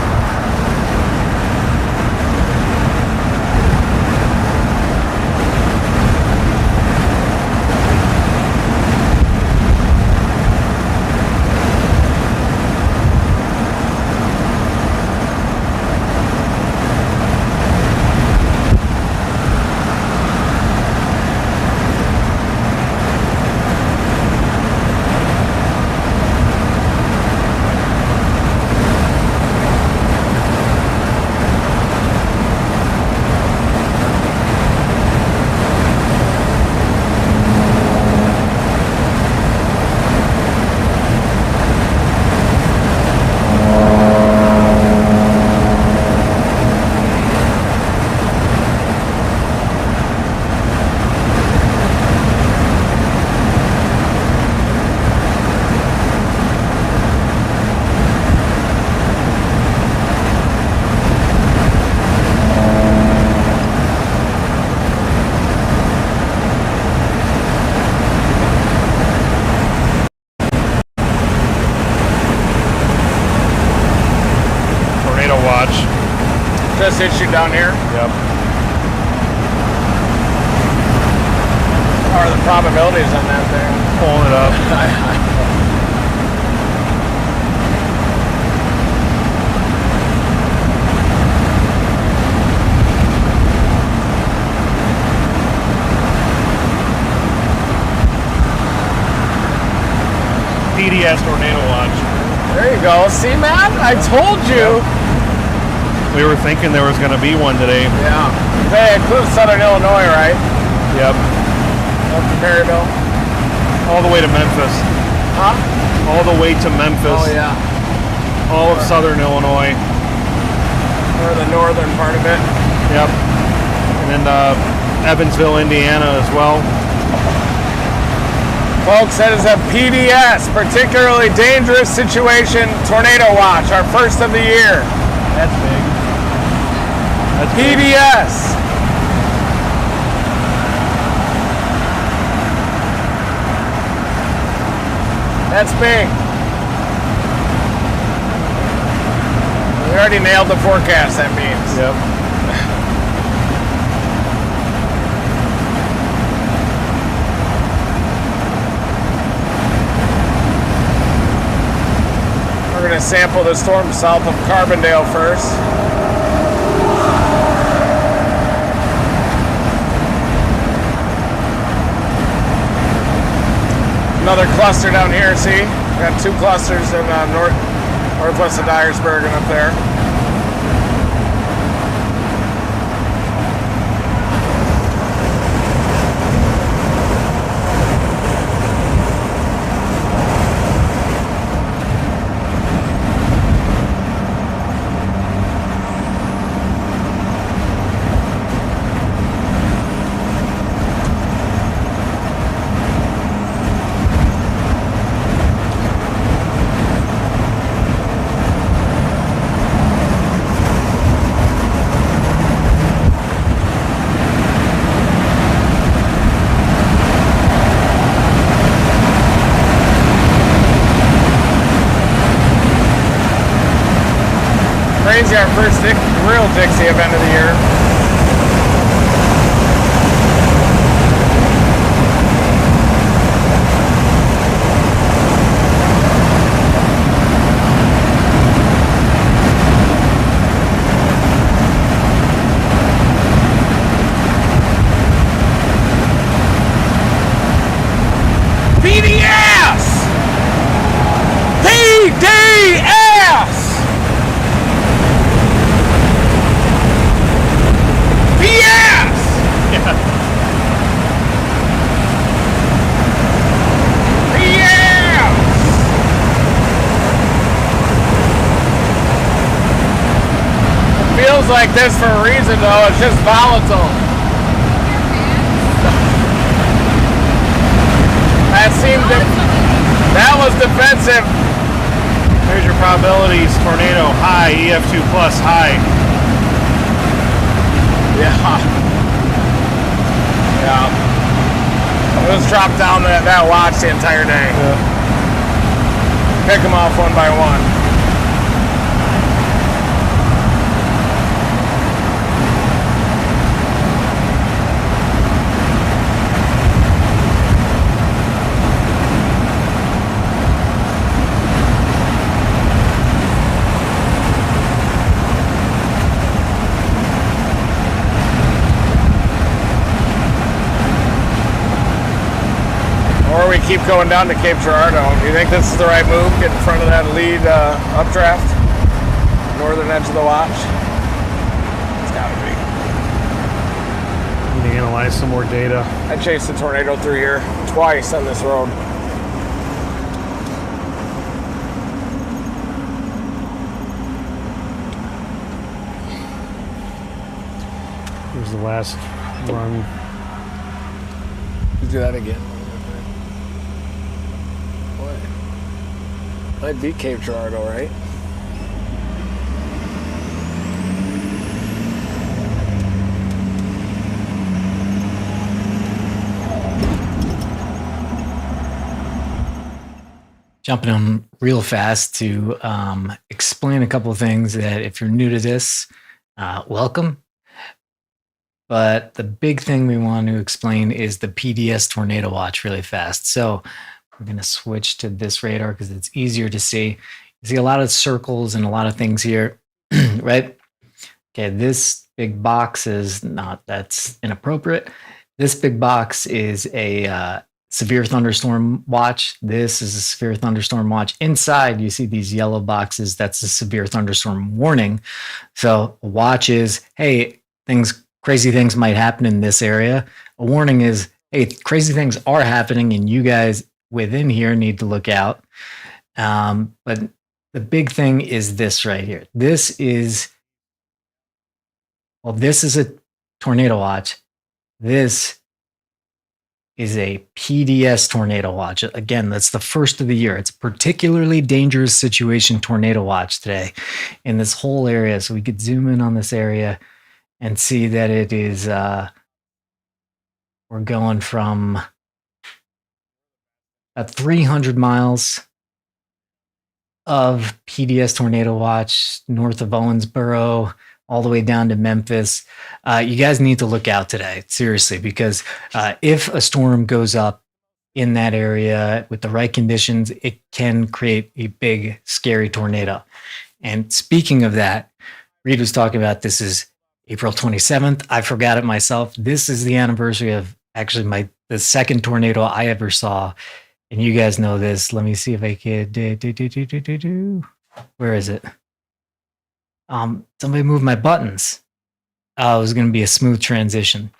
Just issued down here. Yep. What are the probabilities on that thing? Pulling it up. PDS tornado watch. There you go. See, Matt? I told you. Yep. We were thinking there was going to be one today. Yeah. They include Southern Illinois, right? Yep. Up to Perryville. All the way to Memphis. Huh? All the way to Memphis. Oh, yeah. All of Southern Illinois. Or the northern part of it. Yep. And then Evansville, Indiana as well. Folks, that is a PDS, particularly dangerous situation tornado watch, our first of the year. That's big. That's PDS. That's big. We already nailed the forecast, that means. Yep. We're going to sample the storm south of Carbondale first. Another cluster down here, see? Got two clusters in northwest of Dyersburg and up there. Dixie, our first real Dixie event of the year. Like this for a reason though, it's just volatile. That was defensive. Here's your probabilities. Tornado high, EF2 plus high. Yeah. It was dropped down that watch the entire day. Yeah. Pick them off one by one. Keep going down to Cape Girardeau. Do you think this is the right move? Get in front of that lead updraft, northern edge of the watch. It's gotta be. Need to analyze some more data. I chased a tornado through here twice on this road. Here's the last run. Let's do that again. Might be Cape Girardeau, right? Jumping on real fast to explain a couple of things that if you're new to this, welcome. But the big thing we want to explain is the PDS tornado watch really fast. So we're going to switch to this radar because it's easier to see. You see a lot of circles and a lot of things here, right? Okay, this big box is not, that's inappropriate. This big box is a severe thunderstorm watch. This is a severe thunderstorm watch. Inside, you see these yellow boxes. That's a severe thunderstorm warning. So a watch is, hey, crazy things might happen in this area. A warning is, hey, crazy things are happening and you guys within here need to look out. But the big thing is this right here. This is a tornado watch. This is a PDS tornado watch. Again, that's the first of the year. It's a particularly dangerous situation tornado watch today in this whole area. So we could zoom in on this area and see that it is, we're going from about 300 miles of PDS tornado watch north of Owensboro, all the way down to Memphis. You guys need to look out today, seriously, because if a storm goes up in that area with the right conditions, it can create a big, scary tornado. And speaking of that, Reed was talking about this is April 27th. I forgot it myself. This is the anniversary of actually the second tornado I ever saw. And you guys know this. Let me see if I can. Where is it? Somebody moved my buttons. It was going to be a smooth transition.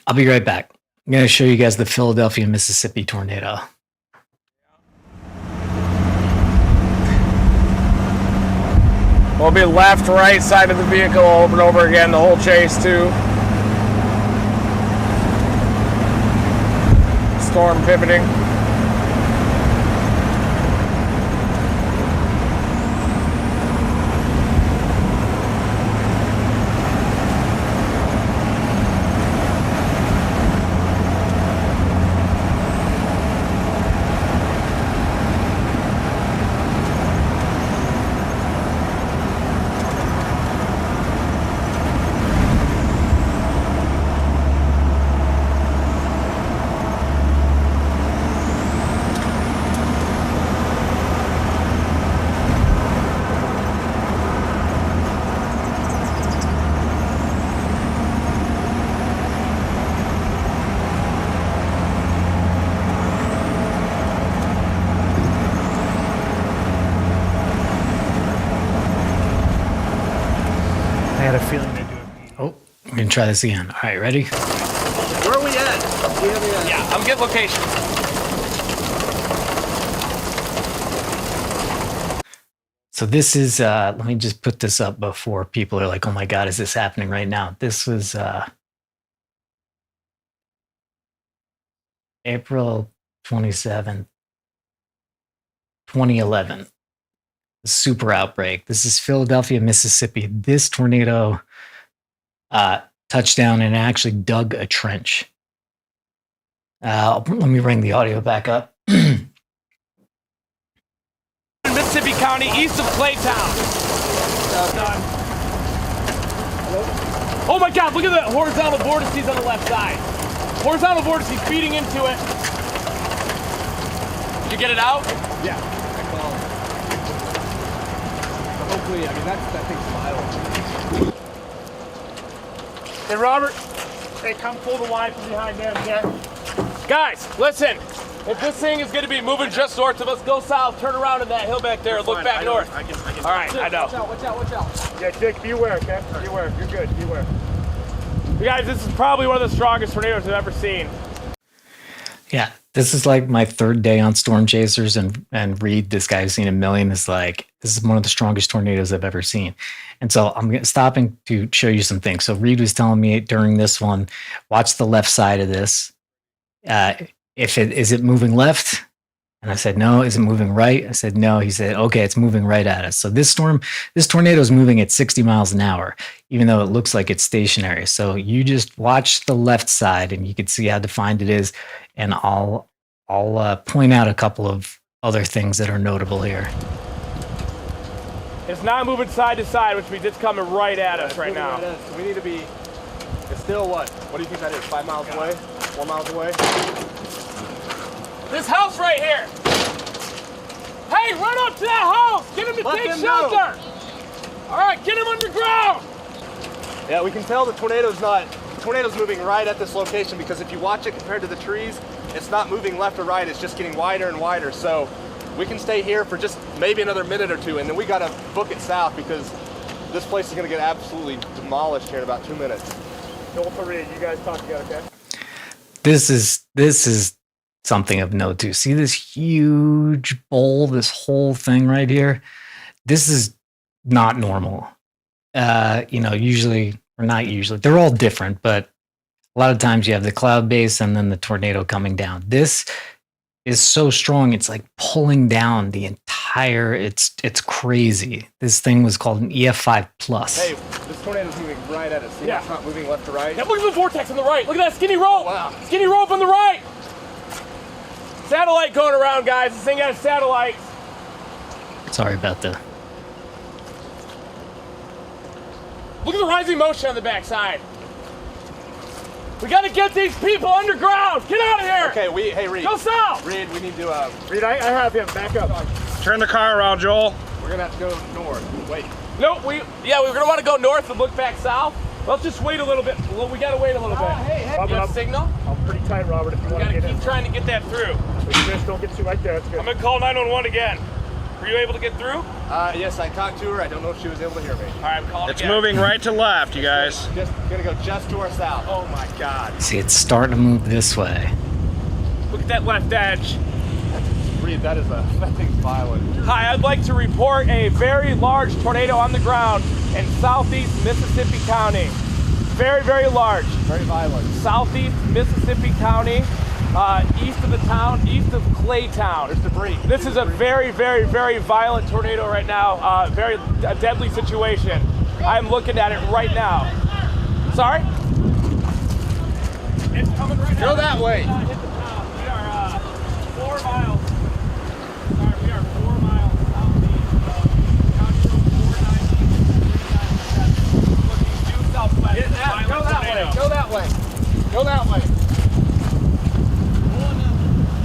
I'll be right back. I'm going to show you guys the Philadelphia, Mississippi tornado. We'll be left, right side of the vehicle over and over again, the whole chase too. Storm pivoting. we're gonna try this again. All right, ready? Where are we at? Yeah, I'm getting location. So this is, let me just put this up before people are like, oh my God, is this happening right now? This was April 27th, 2011. The super outbreak. This is Philadelphia, Mississippi. This tornado touched down and actually dug a trench. Let me bring the audio back up. Mississippi County, east of Claytown. Oh my God, look at that horizontal vortices on the left side. Horizontal vortices feeding into it. Did you get it out? Yeah. Hopefully, I mean, that thing's violent. Hey, Robert. Hey, come pull the line from behind them, yeah? Guys, listen. If this thing is going to be moving just north of us, go south, turn around in that hill back there, and look back north. I can All right, I know. Watch out. Yeah, Dick, beware, okay? Beware. You're good. Beware. You guys, this is probably one of the strongest tornadoes I've ever seen. Yeah, this is like my third day on Storm Chasers, and Reed, this guy who's seen a million, is like, this is one of the strongest tornadoes I've ever seen. And so I'm stopping to show you some things. So Reed was telling me during this one, watch the left side of this. Is it moving left? And I said, no. Is it moving right? I said, no. He said, okay, it's moving right at us. So this tornado is moving at 60 miles an hour, even though it looks like it's stationary. So you just watch the left side and you can see how defined it is. And I'll point out a couple of other things that are notable here. It's not moving side to side, which means it's coming right at us right now. So we need to be, it's still what? What do you think that is? 5 miles away? 4 miles away? This house right here. Hey, run up to that house. Get him to take shelter. All right, get him underground. Yeah, we can tell the tornado's moving right at this location, because if you watch it compared to the trees, it's not moving left or right, it's just getting wider and wider. So we can stay here for just maybe another minute or two, and then we gotta book it south, because this place is gonna get absolutely demolished here in about 2 minutes. Joel, Reed, you guys talk together, okay? This is something of note too. See this huge bowl, this whole thing right here? This is not normal. Usually, or not usually, they're all different, but a lot of times you have the cloud base and then the tornado coming down. This is so strong, it's like pulling down the entire, it's crazy. This thing was called an EF5 plus. Hey, this tornado's moving right at us. See, Yeah. it's not moving left to right. Yeah, look at the vortex on the right. Look at that skinny rope. Wow. Skinny rope on the right. Satellite going around, guys. This thing has satellites. Sorry about that. Look at the rising motion on the backside. We got to get these people underground. Get out of here. Okay, hey, Reed. Go south. Reed, we need to, Reed, I have him. Back up. Turn the car around, Joel. we're gonna have to go north. Wait. No, we're gonna want to go north and look back south. Let's just wait a little bit. Well, we gotta wait a little bit. Hey, You have a signal? I'm pretty tight, Robert, if you We want to gotta get in. keep trying to get that through. Just don't get too right there. That's good. I'm gonna call 911 again. Were you able to get through? Yes, I talked to her. I don't know if she was able to hear me. All right, I'm calling It's again. moving right to left, you guys. Just gonna go just to our south. Oh my God. See, it's starting to move this way. Look at that left edge. Reed, that thing's violent. Hi, I'd like to report a very large tornado on the ground in southeast Mississippi County. Very, very large. Very violent. Southeast Mississippi County, east of the town, east of Claytown. There's debris. This is a very, very, very violent tornado right now. Very deadly situation. I'm looking at it right now. Sorry? It's coming right now. Go that way. Hit the town. We are 4 miles. Sorry, we are 4 miles southeast of County Road 490. Looking due southwest. Go that way. Go that way. Go that way.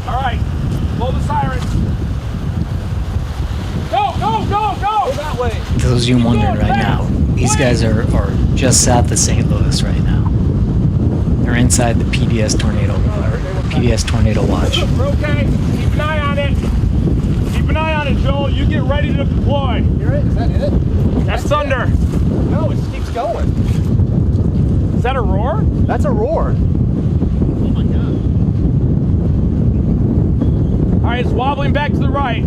All right, blow the sirens. Go, go, go, go! Go that way. For those of you wondering right now, these guys are just south of St. Louis right now. They're inside the PDS tornado, or PDS tornado watch. We're okay. Keep an eye on it. Keep an eye on it, Joel. You get ready to deploy. Hear it? Is that it? That's thunder. No, it just keeps going. Is that a roar? That's a roar. Oh my god. All right, it's wobbling back to the right.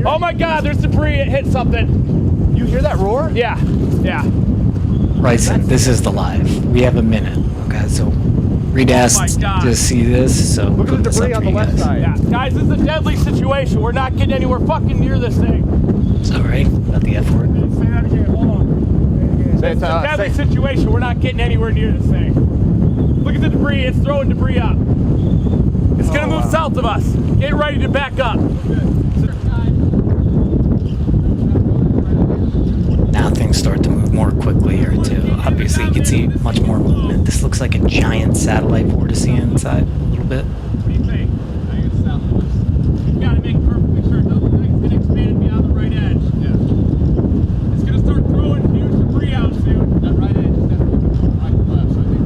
Oh my god, there's debris. It hit something. You hear that roar? Yeah, yeah. Bryson, this is the live. We have a minute. Okay, so Reed asked to see this, so Look at the this debris up on for the you left guys. side. Yeah, guys, this is a deadly situation. We're not getting anywhere fucking near this thing. Sorry about the F word. Say that again. Hold on. Say It's it, a deadly say- situation. We're not getting anywhere near this thing. Look at the debris. It's throwing debris up. It's gonna move south of us. Get ready to back up. Now things start to move more quickly here too. Obviously you can see much more movement. This looks like a giant satellite vortice inside a little bit. What do you think? I think it's south of us. You gotta make perfectly sure it doesn't look like it's been expanded beyond the right edge. Yeah. It's gonna start throwing huge debris out soon. That right edge is definitely right to left, so I think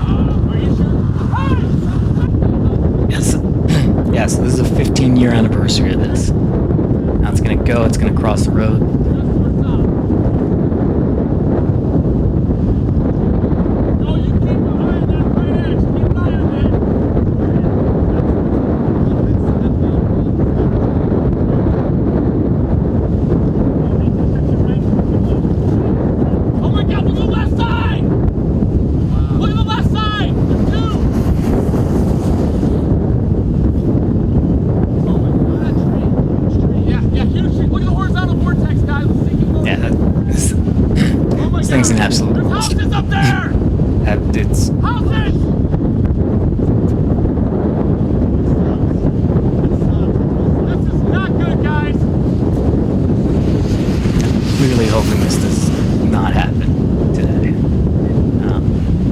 probably. Are you sure? Yes. Yes, this is a 15-year anniversary of this. Now it's gonna go, it's gonna cross the road. No, you keep an eye on that right edge. Keep an eye on that. Oh my god, look at the left side! Look at the left side! There's two! Yeah, huge tree. Look at the horizontal vortex, guys. It's sinking over. Yeah, this Oh my thing's an God. absolute There's monster. houses up there! It's Houses! This is not good, guys. really hoping this does not happen today.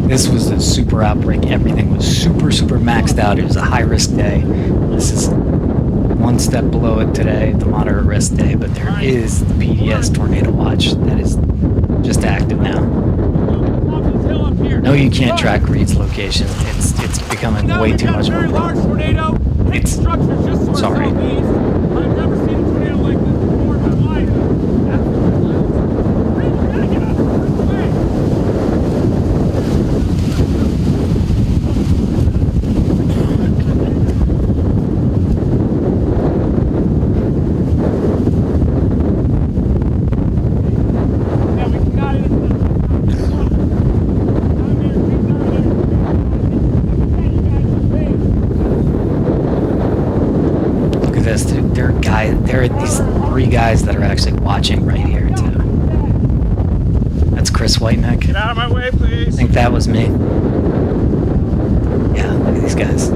This was a super outbreak. Everything was super maxed out. It was a high-risk day. This is one step below it today, the moderate risk day, but there is the PDS tornado watch that is just active now. Top of this hill up here. No, you can't track Reed's location. It's becoming Now way we've too got much a of a very large problem. tornado. Hit It's- structures just sort of sorry. southeast. I've never seen a tornado like this before in my life. Reed, you gotta get out of the way. Yeah, we cannot intercept. Look at this. There are these three guys that are actually watching right here, too. That's Chris Whiteneck. Get out of my way, I please. think that was me. Yeah, look at these guys.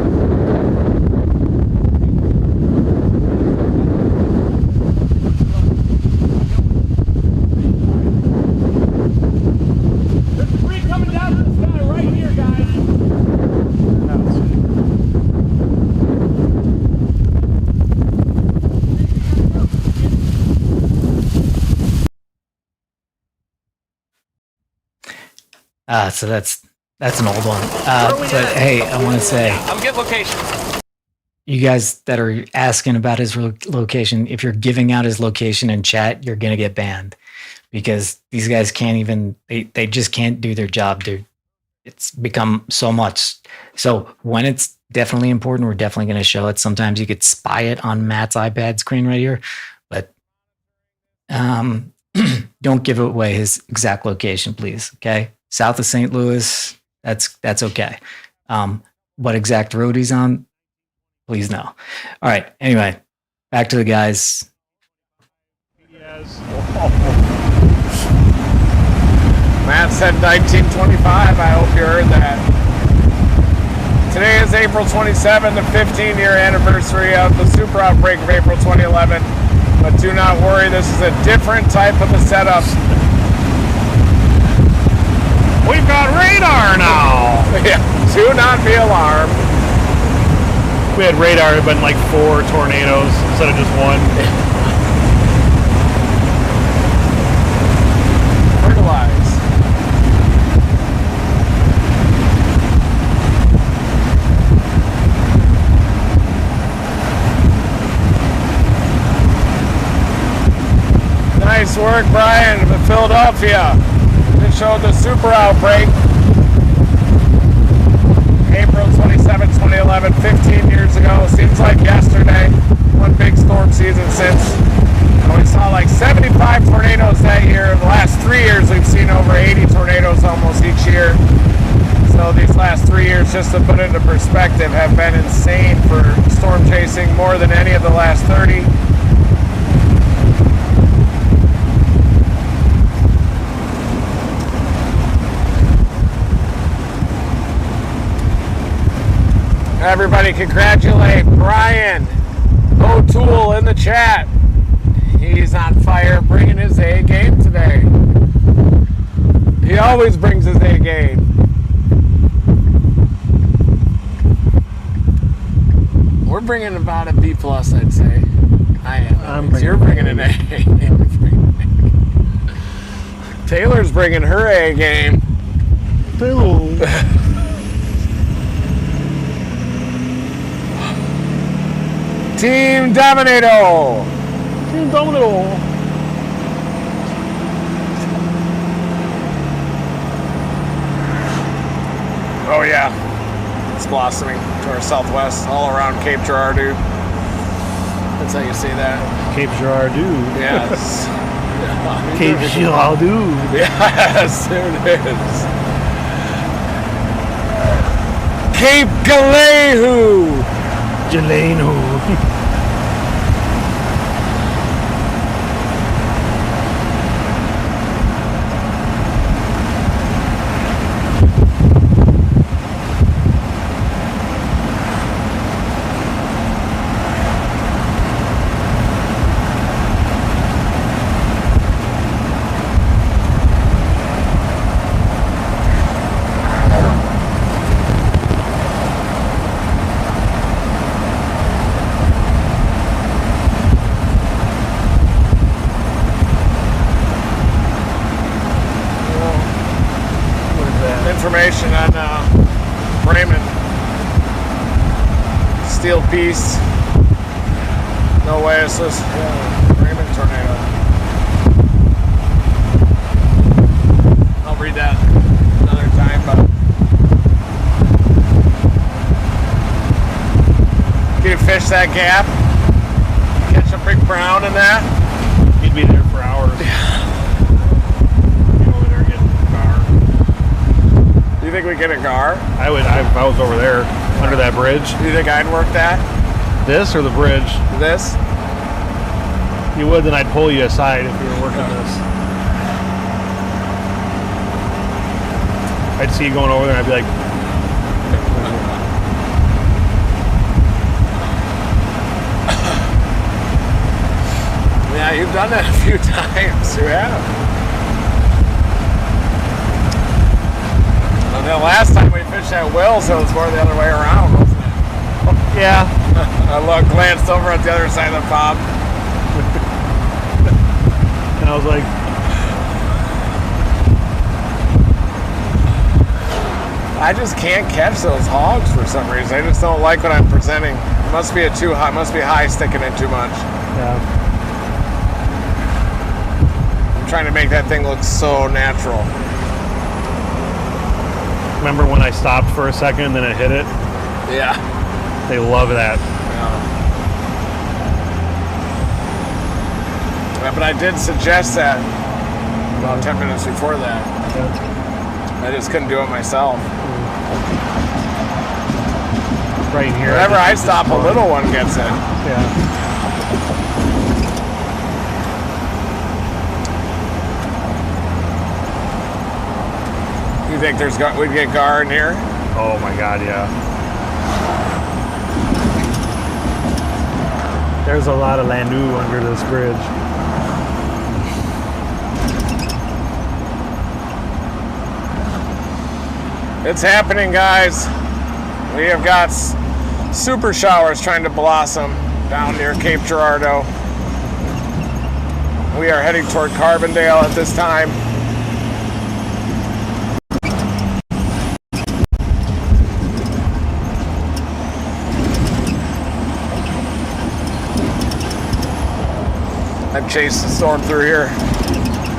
There's debris coming down from the sky right here, guys. So that's an old one. But hey, I want to say, I'm getting location. you guys that are asking about his location, if you're giving out his location in chat, you're gonna get banned because these guys can't even. They just can't do their job, dude. It's become so much. So when it's definitely important, we're definitely gonna show it. Sometimes you could spy it on Matt's iPad screen right here, but don't give away his exact location, please. Okay, south of St. Louis. That's okay. What exact road he's on? Please no. All right. Anyway, back to the guys. Yes. Matt said 1925. I hope you heard that. Today is April 27, the 15-year anniversary of the super outbreak of April 2011. But do not worry, this is a different type of a setup. We've got radar now. Yeah, do not be alarmed. We had radar, but like 4 tornadoes instead of just one. Fertilize. Nice work, Brian, from Philadelphia. Good showed the super outbreak. April 27, 2011, 15 years ago. Seems like yesterday. One big storm season since. And we saw like 75 tornadoes that year. In the last 3 years, we've seen over 80 tornadoes almost each year. So these last 3 years, just to put it into perspective, have been insane for storm chasing, more than any of the last 30. Everybody congratulate Brian O'Toole in the chat. He's on fire, bringing his A game today. He always brings his A game. We're bringing about a B plus, I'd say. I am. You're bringing an A. Taylor's bringing her A game. Team Dominato. Team Domino. Oh yeah, it's blossoming to our southwest, all around Cape Girardeau. That's how you say that. Cape Girardeau. Yes. Cape Girardeau. Yes, there it is. Cape Galehu. Jeleno. Information on Bremen. Steel piece. No way it's this Bremen tornado. I'll read that another time, but can you fish that gap? Catch a big brown in that? He'd be there for hours. Do you think we get a gar? I would. If I was over there under that bridge. Do you think I'd work that? This or the bridge? This? You would, then I'd pull you aside if you were working this. I'd see you going over there and I'd be like, yeah, you've done that a few times. You have. The last time we fished at Wills, it was more the other way around, wasn't it? yeah. I glanced over at the other side of the pond. And I was like, I just can't catch those hogs for some reason. I just don't like what I'm presenting. It must be too high. Must be high sticking in too much. yeah. I'm trying to make that thing look so natural. Remember when I stopped for a second and then it hit it? Yeah. They love that. Yeah, but I did suggest that about 10 minutes before that. Yeah. I just couldn't do it myself. Right here. Whenever I stop, a little one gets it. Yeah. You think we'd get gar in here? Oh my God, yeah. There's a lot of Landu under this bridge. It's happening, guys. We have got super showers trying to blossom down near Cape Girardeau. We are heading toward Carbondale at this time. I've chased the storm through here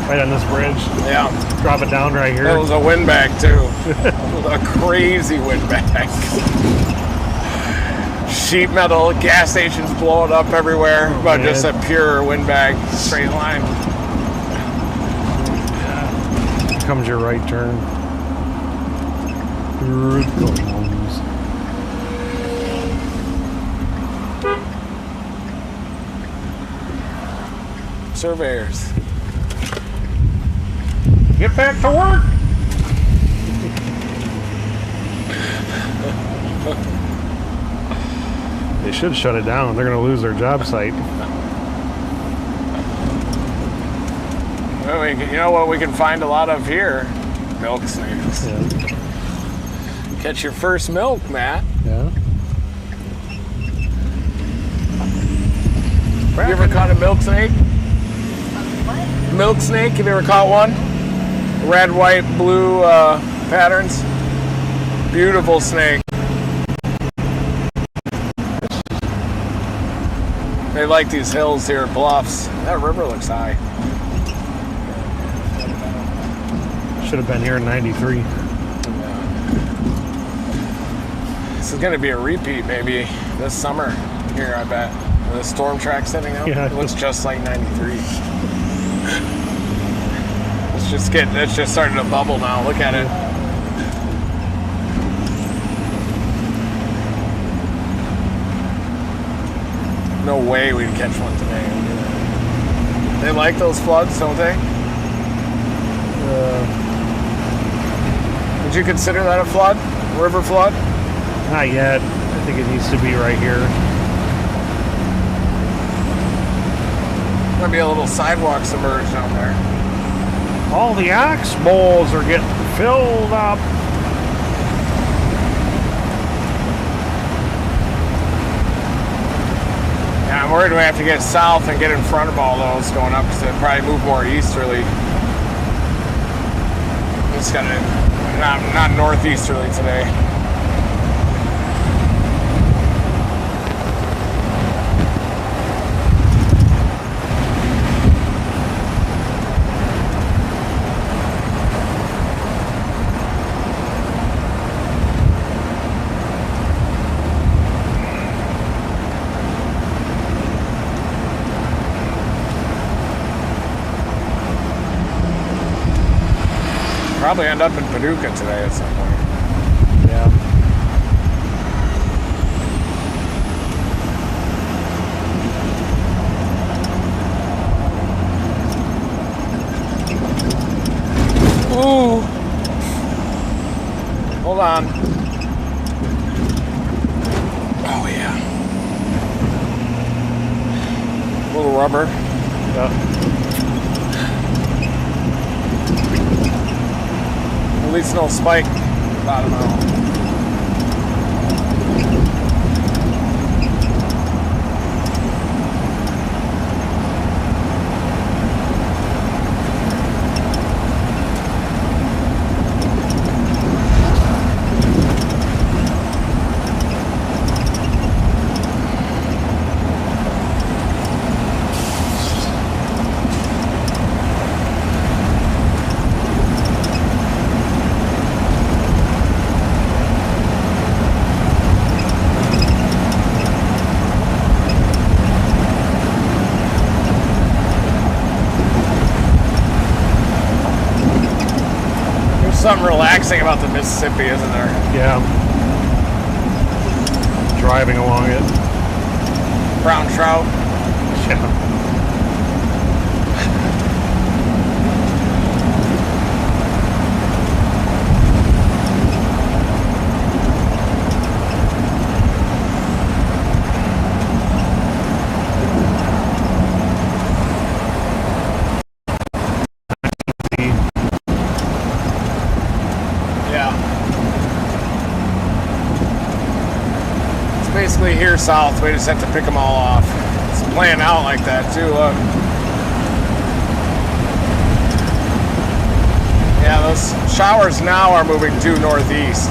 right on this bridge. Yeah. Drop it down right here. That was a windbag too. A crazy windbag. Sheet metal, gas stations blowing up everywhere, but just a pure windbag, straight line. Comes your right turn. Surveyors. Get back to work. They should shut it down. They're going to lose their job site. Well, you know what we can find a lot of here? Milk snakes. Yeah. Catch your first milk, Matt. Yeah. You ever caught a milk snake? Milk snake, have you ever caught one? Red, white, blue patterns. Beautiful snake. They like these hills here, bluffs. That river looks high. Should have been here in 93. This is going to be a repeat maybe this summer here, I bet. The storm track setting up. Yeah. It looks just like 93. It's just starting to bubble now. Look at it. No way we'd catch one today. They like those floods, don't they? Would you consider that a flood? River flood? Not yet. I think it needs to be right here. Might be a little sidewalk submerged down there. All the ox bowls are getting filled up. Yeah, I'm worried we have to get south and get in front of all those going up because they'll probably move more easterly. Just gotta not northeasterly today. Probably end up in Paducah today at some point. Yeah. Ooh. Hold on. Oh yeah. Little rubber. Yeah. At least no spike. Bottom out. Something relaxing about the Mississippi, isn't there? Yeah. Driving along it. Brown trout. Yeah. Basically here south, we just have to pick them all off. It's playing out like that too, look. Yeah, those showers now are moving due northeast.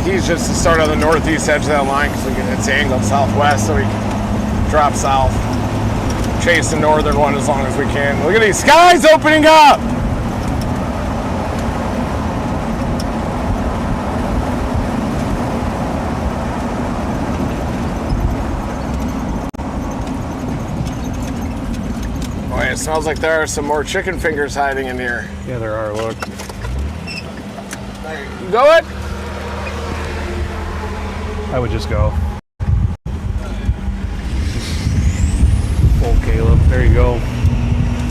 He's just to start on the northeast edge of that line because it's angled southwest, so we can drop south. chase the northern one as long as we can. Look at these skies opening up. Oh, yeah, it smells like there are some more chicken fingers hiding in here. Yeah, there are. Look. You go it? I would just go. Full Caleb. There you go.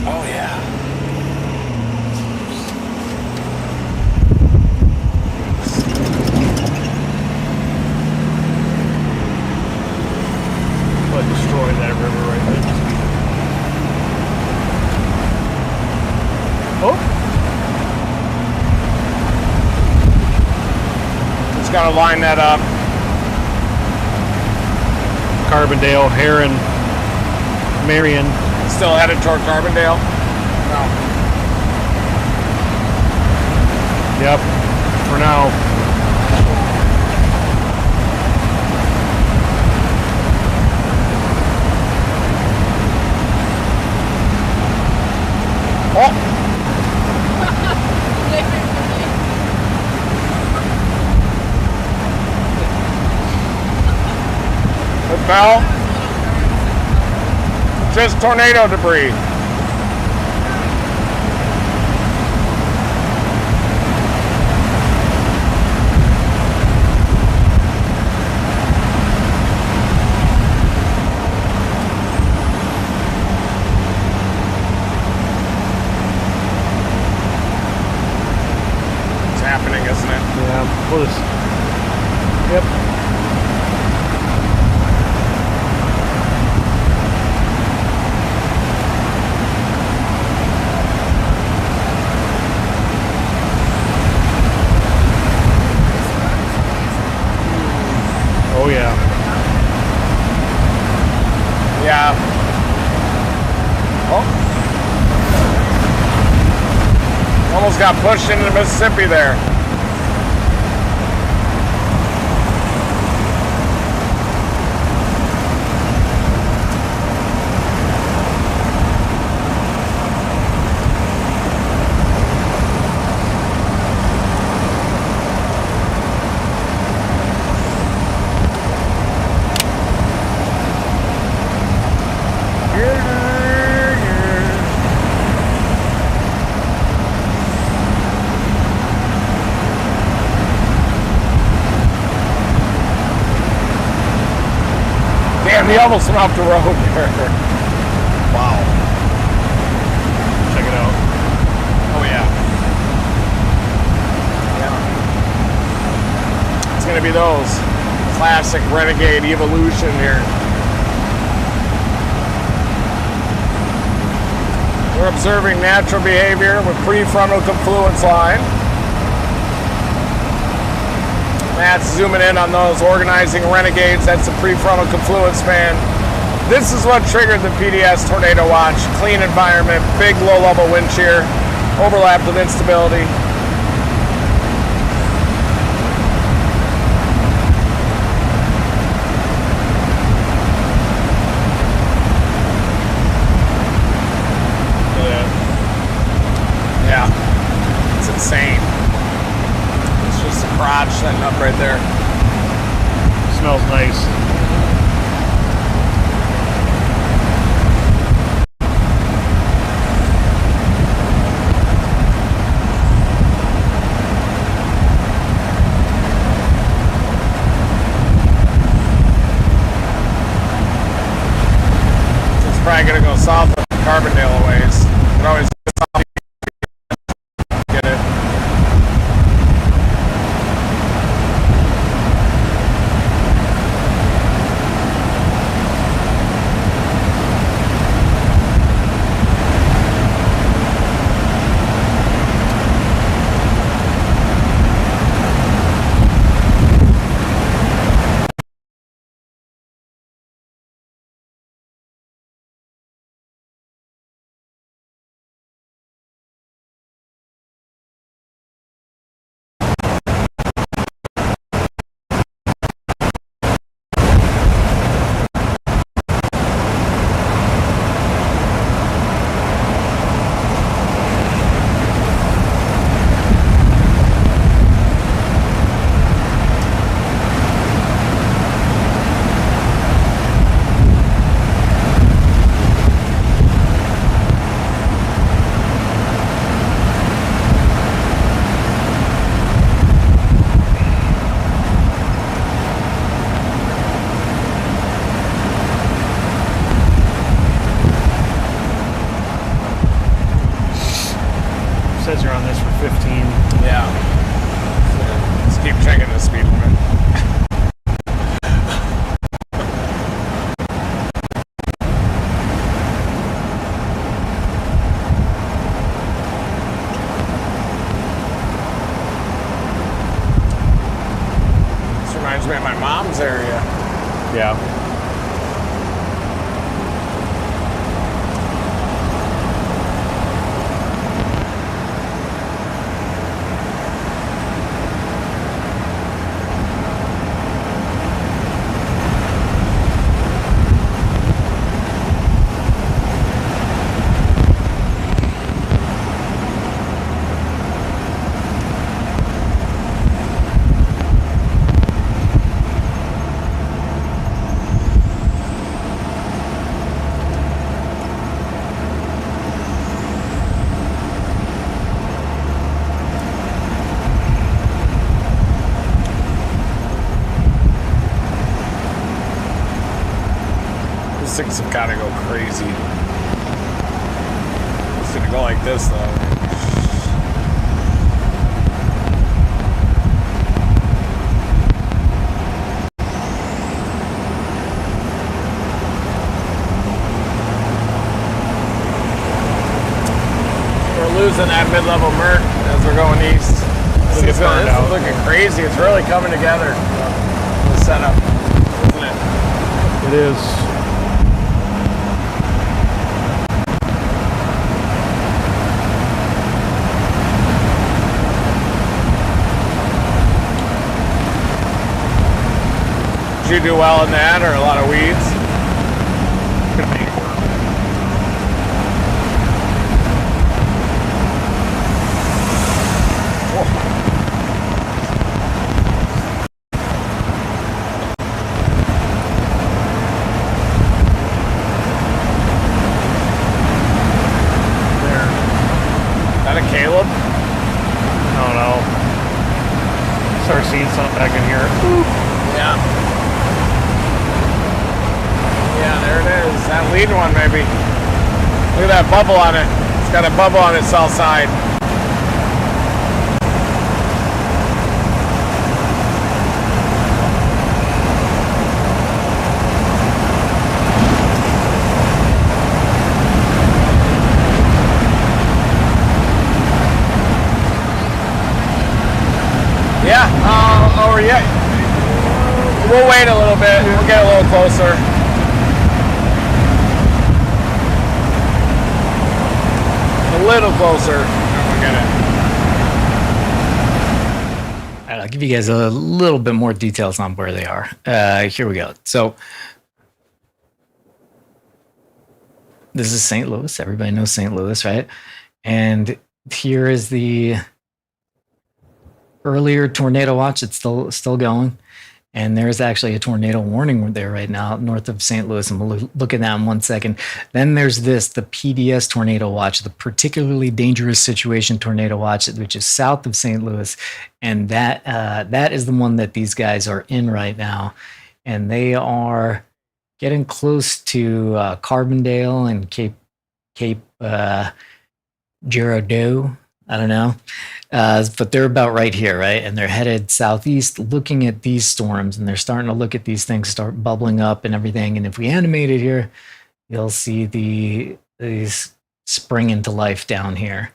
Oh, yeah. But destroy that river right there. Oh. Just got to line that up. Carbondale, Heron, Marion. Still headed toward Carbondale? No. Yep. For now. Oh! It fell. Just tornado debris. It's happening, isn't it? Yeah. We'll just. Yep. Oh yeah. Yeah. Oh. Almost got pushed into the Mississippi there. Damn, he almost went off the road there. Wow. Check it out. Oh, yeah. Yeah. It's going to be those classic Renegade Evolution here. We're observing natural behavior with prefrontal confluence line. Matt's zooming in on those organizing renegades. That's the prefrontal confluence span. This is what triggered the PDS tornado watch. Clean environment, big low-level wind shear, overlapped with instability. Yeah, it's insane. It's just a crotch setting up right there. Smells nice. It's probably gonna go south of Carbondale a ways. It always says you're on this for 15. Yeah. Let's keep checking the speed limit. This reminds me of my mom's area. Yeah. These things have got to go crazy. It's going to go like this, though. We're losing that mid-level Merc as we're going east. See, It's burned this is out. looking crazy. It's really coming together. The setup, isn't it? It is. Did you do well in that, or a lot of weeds? Could make it work. There. Is that a Caleb? I don't know. Start seeing something back in here. Yeah. Yeah, there it is. That lead one, maybe. Look at that bubble on it. It's got a bubble on its south side. Yeah, yeah. We'll wait a little bit. We'll get a little closer. A little closer. And we'll get it. All right, I'll give you guys a little bit more details on where they are. Here we go. So this is St. Louis. Everybody knows St. Louis, right? And here is the earlier tornado watch. It's still going. And there's actually a tornado warning there right now north of St. Louis, and we'll look at that in 1 second. Then there's the PDS tornado watch, the particularly dangerous situation tornado watch, which is south of St. Louis, and that is the one that these guys are in right now, and they are getting close to Carbondale and Cape Girardeau. I don't know. But they're about right here, right? And they're headed southeast looking at these storms, and they're starting to look at these things start bubbling up and everything. And if we animate it here, you'll see these spring into life down here.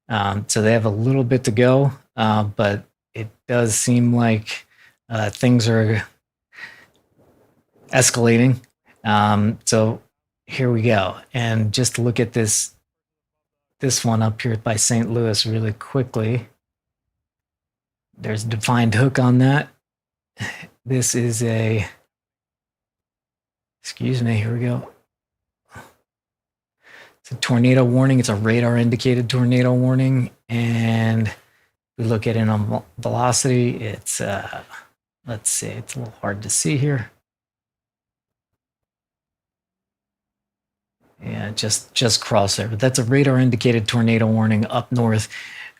So they have a little bit to go, but it does seem like things are escalating. So here we go. And just look at this one up here by St. Louis really quickly. There's a defined hook on that. This is excuse me, here we go. It's a tornado warning. It's a radar indicated tornado warning. And we look at it on velocity. It's, let's see, it's a little hard to see here. Yeah, just cross there. But that's a radar indicated tornado warning up north.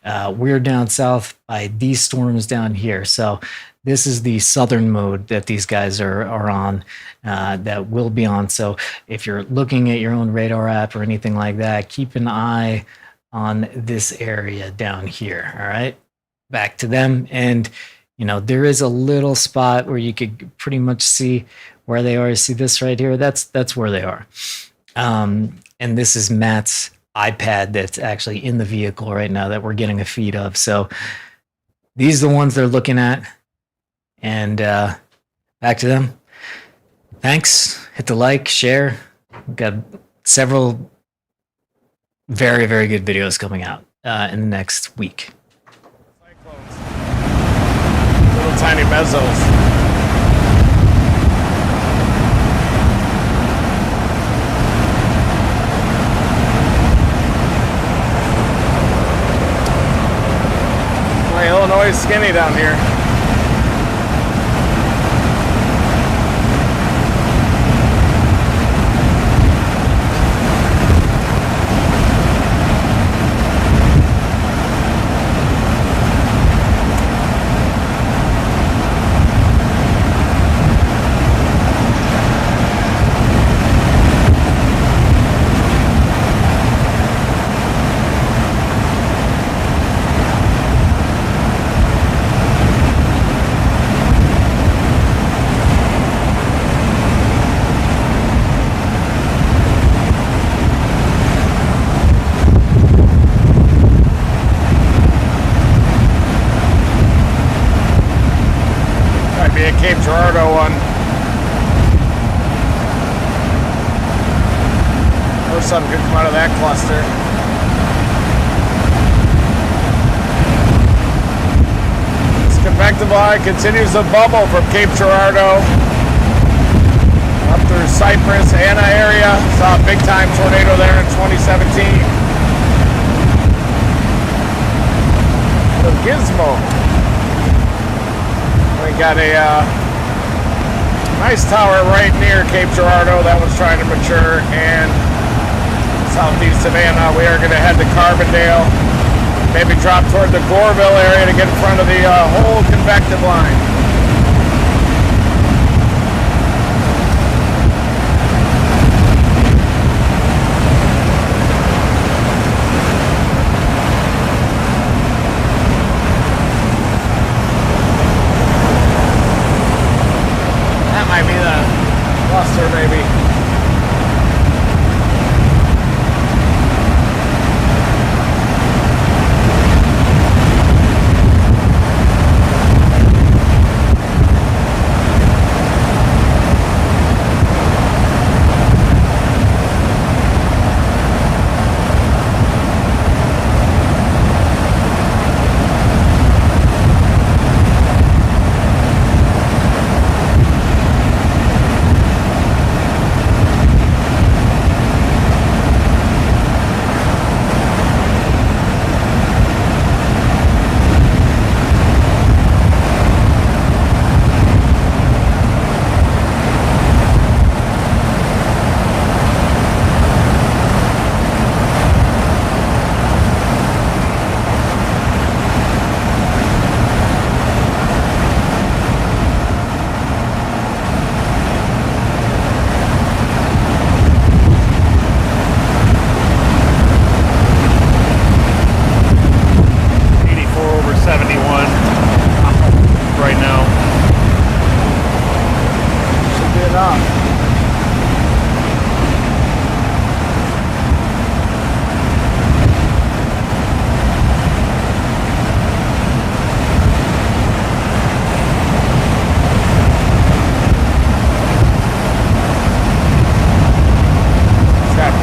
We're down south by these storms down here. So this is the southern mode that these guys are on, that will be on. So if you're looking at your own radar app or anything like that, keep an eye on this area down here. All right, back to them. And, you know, there is a little spot where you could pretty much see where they are. See this right here? That's where they are. And this is Matt's iPad that's actually in the vehicle right now that we're getting a feed of. So these are the ones they're looking at. And back to them. Thanks. Hit the like, share. We've got several very, very good videos coming out in the next week. Little tiny mesos. Illinois is skinny down here. Cape Girardeau one. Or something could come out of that cluster. This convective eye continues to bubble from Cape Girardeau up through Cypress, Anna area. Saw a big time tornado there in 2017. The Gizmo. We got a nice tower right near Cape Girardeau that was trying to mature, and southeast of Anna. We are going to head to Carbondale, maybe drop toward the Goreville area to get in front of the whole convective line. Cluster, maybe.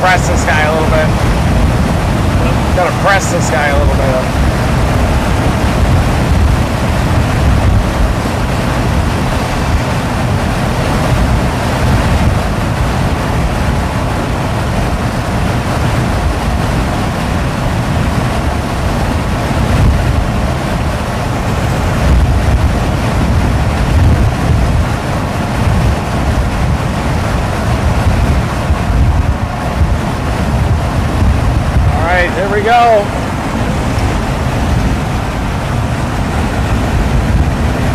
Press this guy a little bit. Gotta press this guy a little bit. Here we go.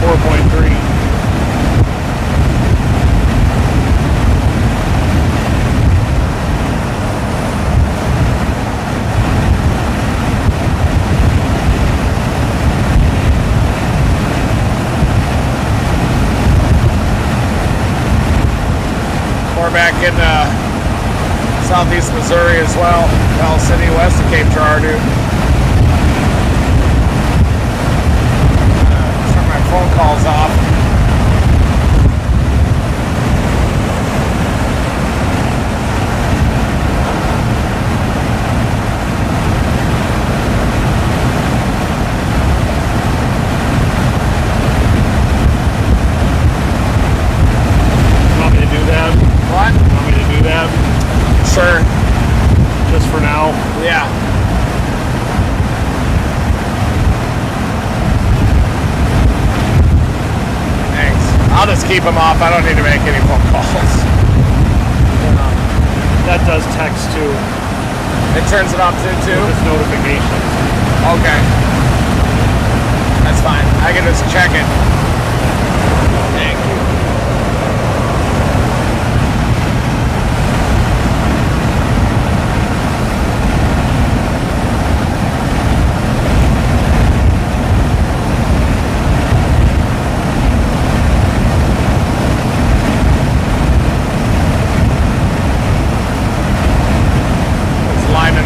4.3. in southeast Missouri as well. Bell City, west of Cape Girardeau. Turn my phone calls off. Want me to do that? What? Want me to do that? Sure. Just for now? Yeah. Thanks. I'll just keep them off. I don't need to make any phone calls. That does text too. It turns it off too? Just notifications. Okay. That's fine. I can just check it. Thank you.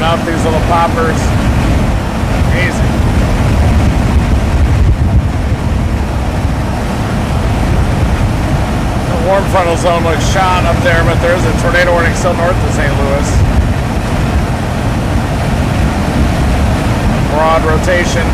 Up these little poppers. Amazing. The warm frontal zone looks shot up there, but there's a tornado warning still north of St. Louis. Broad rotation.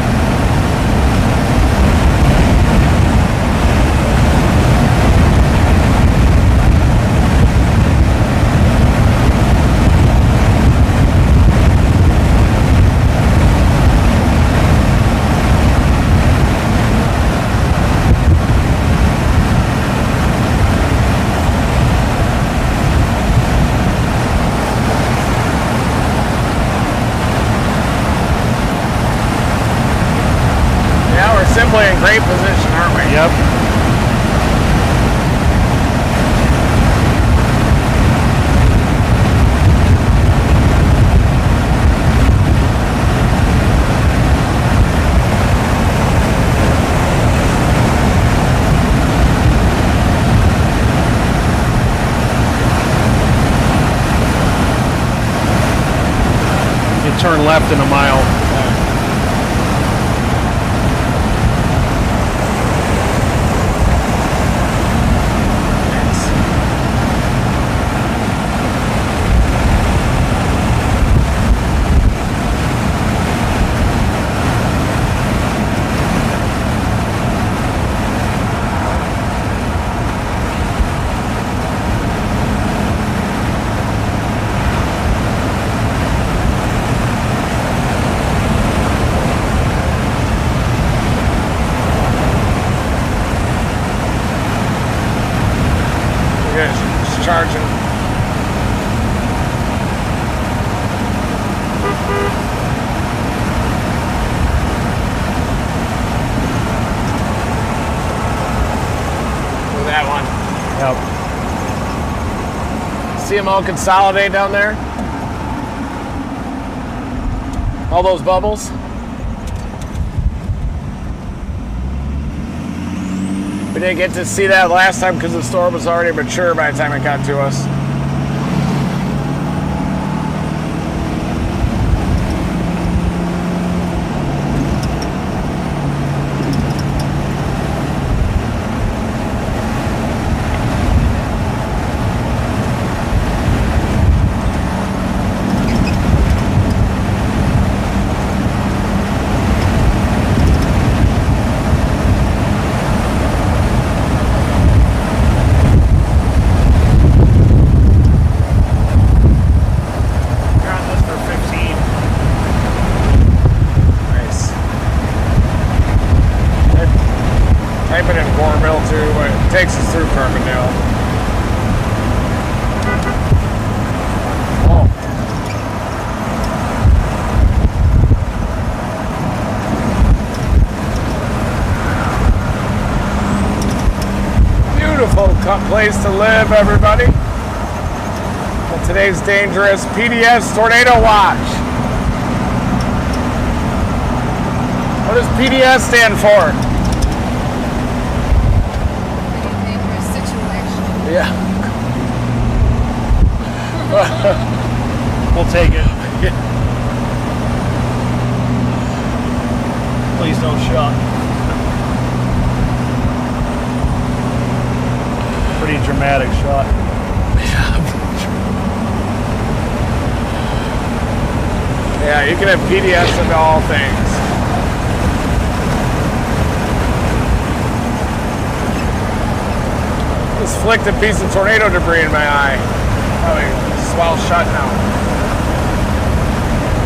Simply in great position, aren't we? Yep. You turn left in a mile. Charging. With that one. Yep. See them all consolidate down there? All those bubbles? We didn't get to see that last time because the storm was already mature by the time it got to us. Takes us through Carbondale. Oh. Beautiful place to live, everybody. Well, today's dangerous PDS tornado watch. What does PDS stand for? Dangerous situation. Yeah. We'll take it. Please don't shock. Pretty dramatic shot. Yeah, you can have PDS into all things. Just flicked a piece of tornado debris in my eye. Probably swell shut now.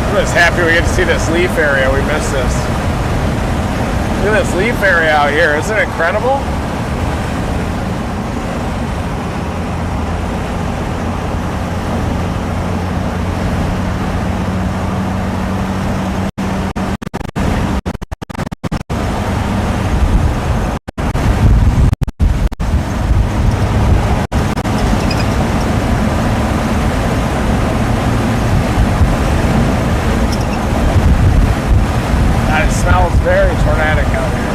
I'm just happy we get to see this leaf area. We missed this. Look at this leaf area out here. Isn't it incredible? Very tornadic out here.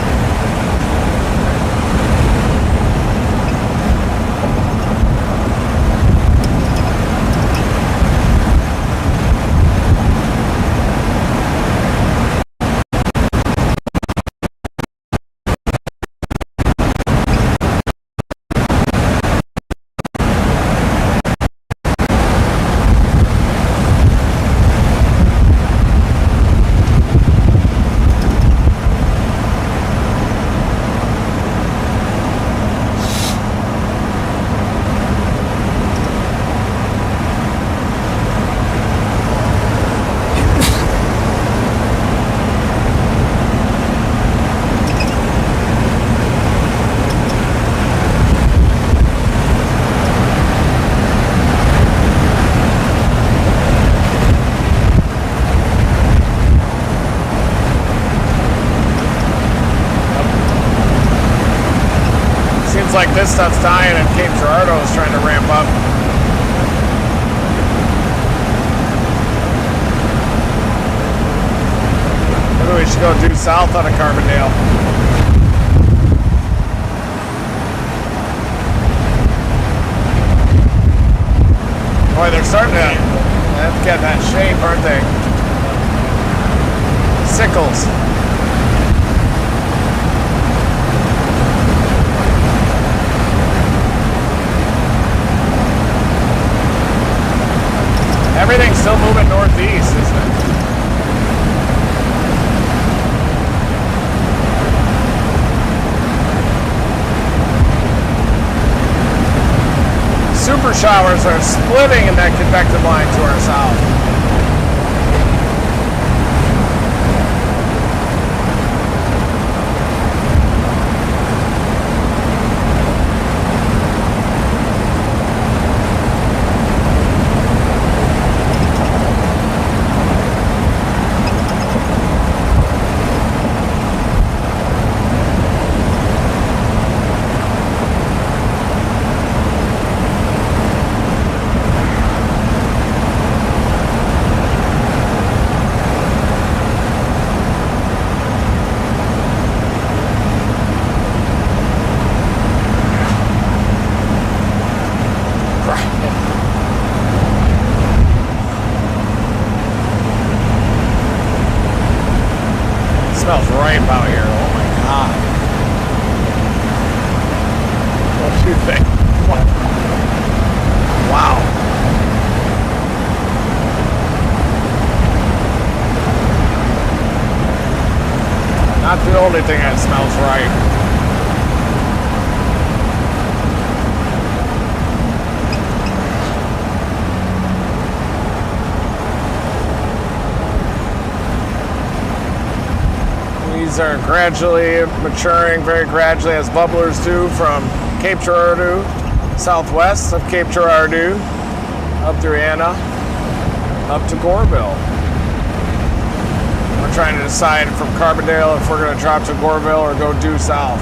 Like this stuff's dying and Cape Girardeau is trying to ramp up. Maybe we should go due south out of Carbondale. Boy, they're starting to get that shape, aren't they? Sickles. Everything's still moving northeast, isn't it? Super showers are splitting in that convective line to our south. Smells ripe out here. Oh my god. What do you think? Wow. Not the only thing that smells ripe. These are gradually maturing, very gradually, as bubblers do, from Cape Girardeau, southwest of Cape Girardeau, up through Anna, up to Goreville. We're trying to decide from Carbondale if we're going to drop to Goreville or go due south.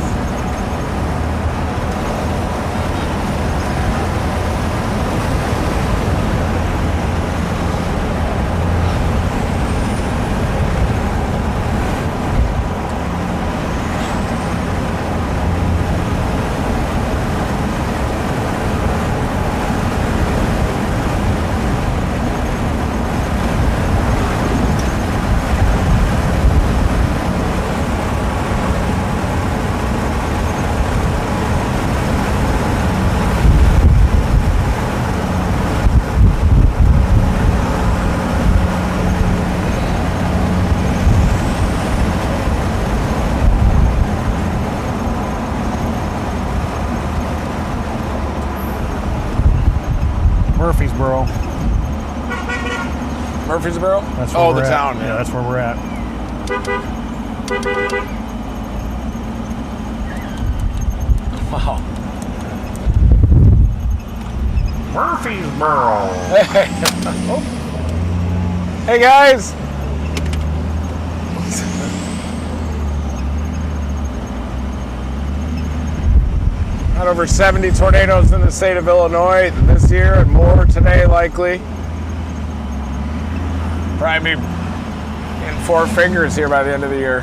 Murfreesboro. Murfreesboro? That's where oh, we're the at. town. Yeah, that's where we're at. Wow. Murfreesboro. Hey. Oh. Hey guys. Got over 70 tornadoes in the state of Illinois this year, and more today likely. Probably be in 4 fingers here by the end of the year.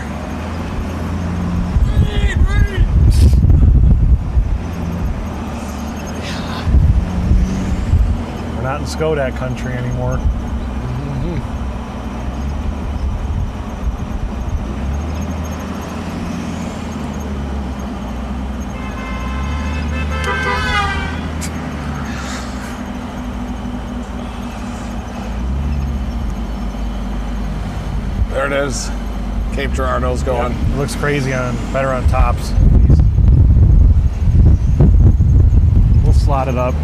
We're not in Skodak country anymore. There it is. Cape Girardeau's going. Yep. It looks crazy better on tops. We'll slot it up.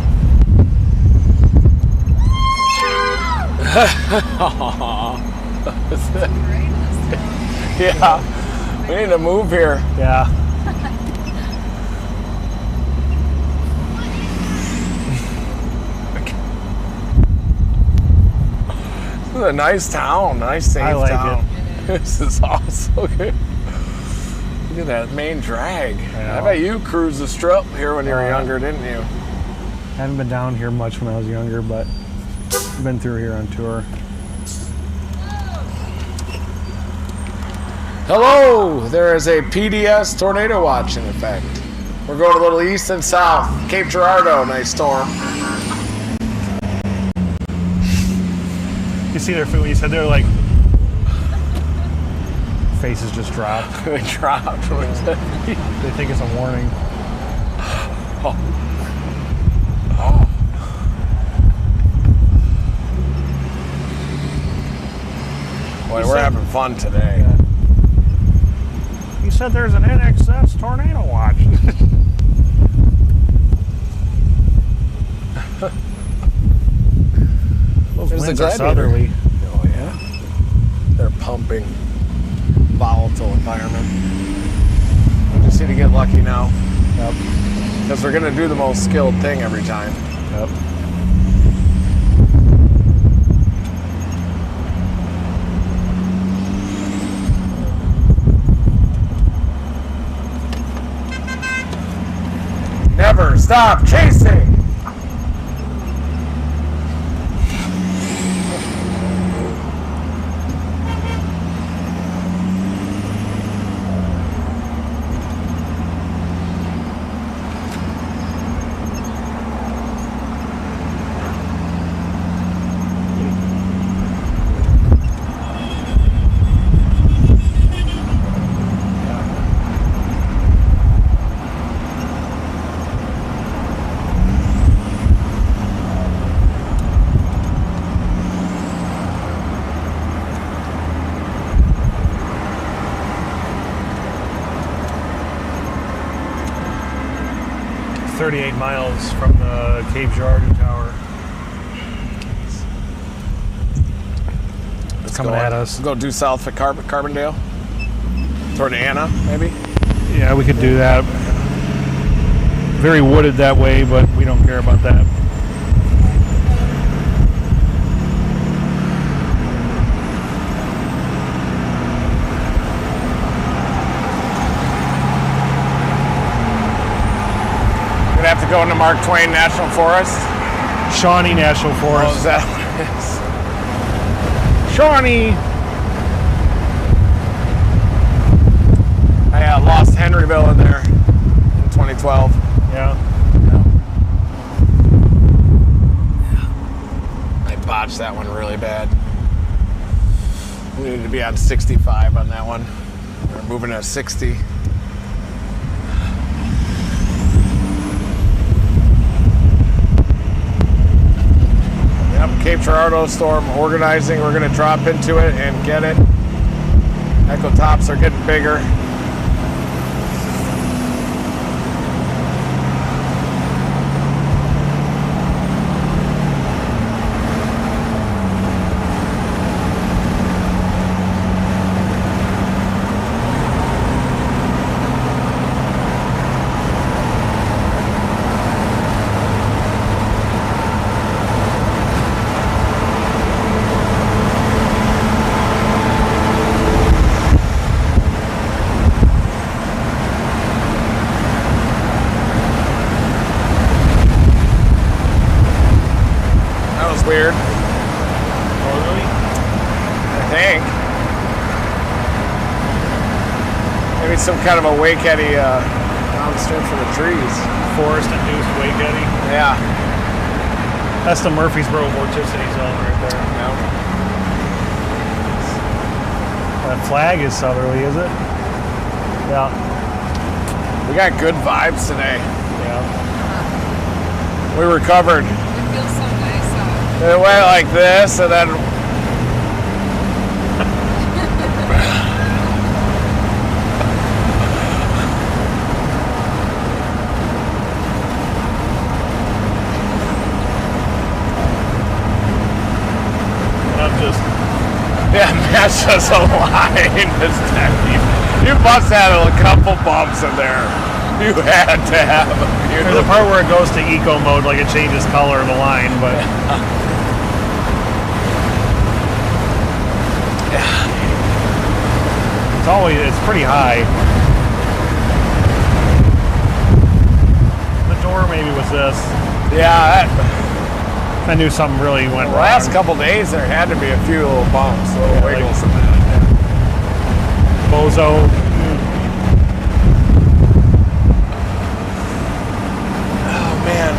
Yeah, we need to move here. Yeah. This is a nice town, nice safe I like town. This is awesome. Look at that main drag. I bet you cruised the strip here when you were younger, didn't you? Hadn't been down here much when I was younger, but I've been through here on tour. Hello, there is a PDS tornado watch in effect. We're going a little east and south. Cape Girardeau, nice storm. You see their food when you said they're like, faces just dropped. They dropped. They think it's a warning. Oh. Boy, we're having fun today. Yeah. You said there's an NXS tornado watch. Those There's winds the are Gladiator. southerly. Oh yeah? They're pumping. Volatile environment. We just need to get lucky now. Yep. Because we're going to do the most skilled thing every time. Yep. Never stop chasing! .38 miles from the Cape Girardeau Tower. It's coming at us. Let's go due south at Carbondale. Toward Anna, maybe? Yeah, we could do that. Very wooded that way, but we don't care about that. Gonna have to go into Mark Twain National Forest. Shawnee National Oh, Forest. is that what it is? Shawnee! I lost Henryville in there in 2012. Yeah. I botched that one really bad. We needed to be on 65 on that one. We're moving to 60. Yep, Cape Girardeau storm organizing. We're going to drop into it and get it. Echo tops are getting bigger. Maybe some kind of a wake eddy downstream from the trees. Forest-induced wake eddy. Yeah. That's the Murfreesboro vorticity zone right there. Yeah. That flag is southerly, is it? Yeah. We got good vibes today. Yeah. We recovered. It feels so nice out. It went like this, and then yeah, Matt's just a line. You must have a couple bumps in there. You had to have a few. There's a part where it goes to eco mode, like it changes color of the line, but it's pretty high. The door maybe was this. Yeah, I knew something really went the wrong. last couple days there had to be a few little bumps, little wiggles in that. Bozo. Oh man.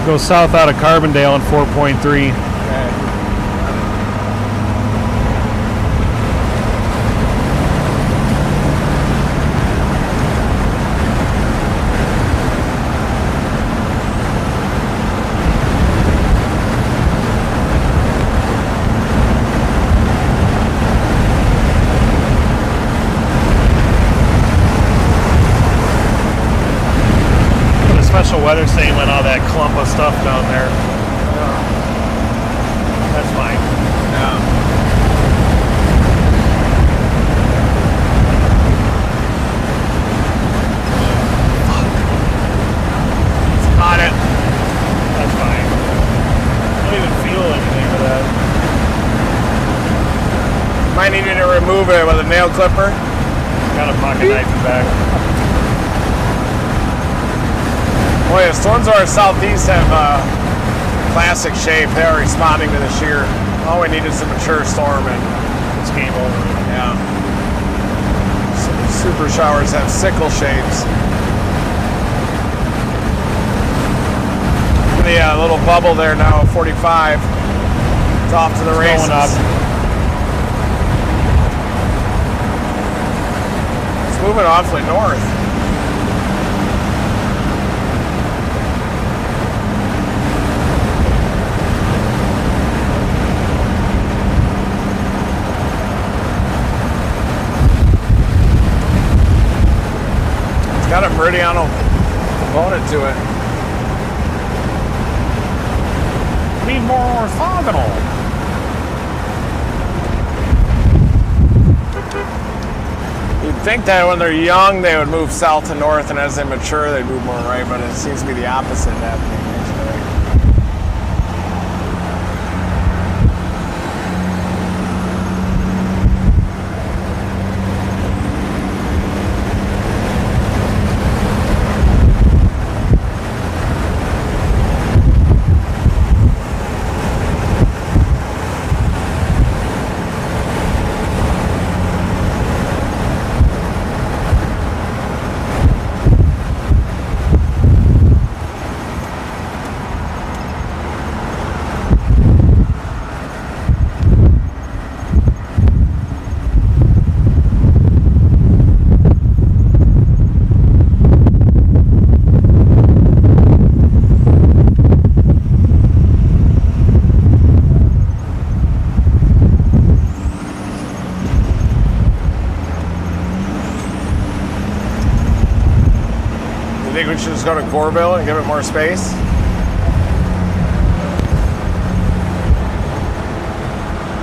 Go south out of Carbondale in 4.3. Special weather stain went all that clump of stuff down there. That's fine. Yeah. Got it. That's fine. I don't even feel anything with that. Might need to remove it with a nail clipper. Got a pocket knife in back. Boy, the storms of our southeast have classic shape. They are responding to the shear. All we need is a mature storm and It's game over. yeah. Super showers have sickle shapes. The little bubble there now at 45. It's off to the races. Going up. It's moving awfully north. Got a meridional component to it. Need more orthogonal. You'd think that when they're young, they would move south to north, and as they mature, they move more right, but it seems to be the opposite happening actually. You think we should just go to Coreville and give it more space?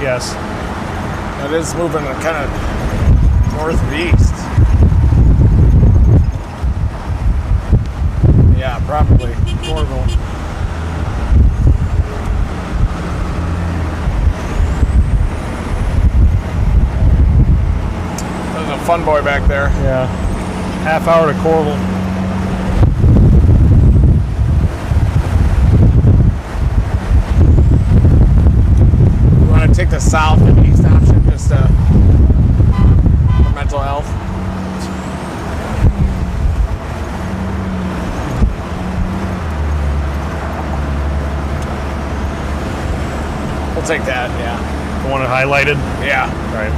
Yes. It is moving kind of north and east. Yeah, probably. Coreville. There's a fun boy back there. Yeah. Half hour to Corville. south and east option, just for mental health. We'll take that, yeah. The one highlighted? Yeah. Right.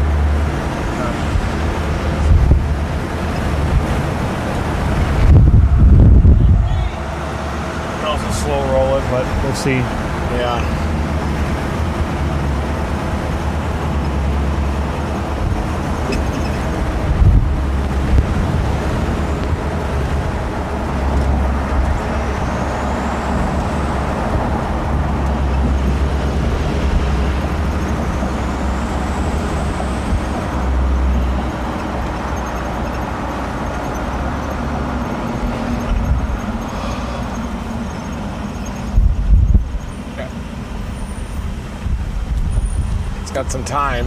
You can also slow roll it, but we'll see. Yeah. Got some time.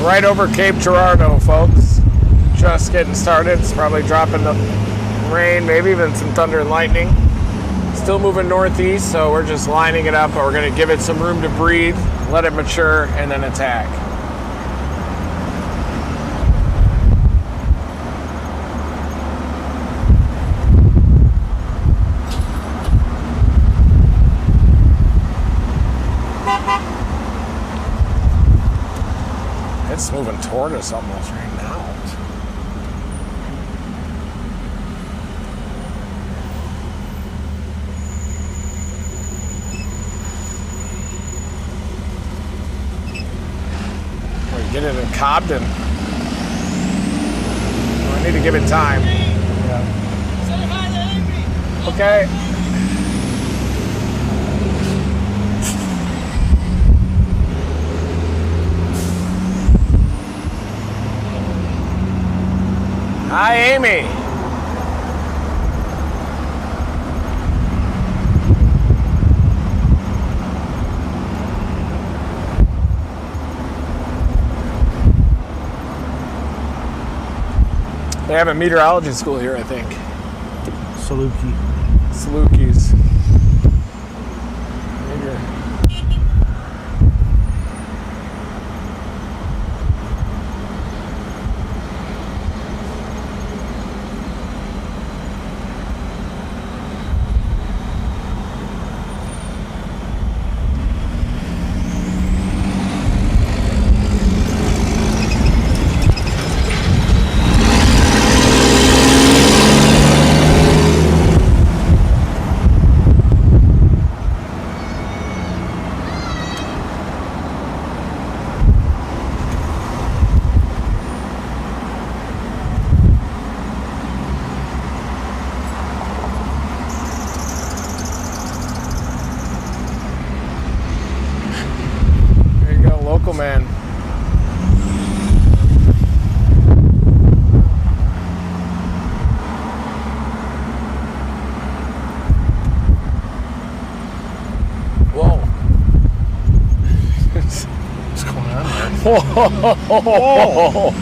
Right over Cape Girardeau, folks. Just getting started. It's probably dropping the rain, maybe even some thunder and lightning. Still moving northeast, so we're just lining it up, but we're going to give it some room to breathe, let it mature, and then attack. It's moving toward us almost right now. We get it in Cobden. We need to give it time. Yeah. Okay. Hi, Amy. They have a meteorology school here, I think. Saluki. Salukis. Man. Whoa. What's going on there? Whoa.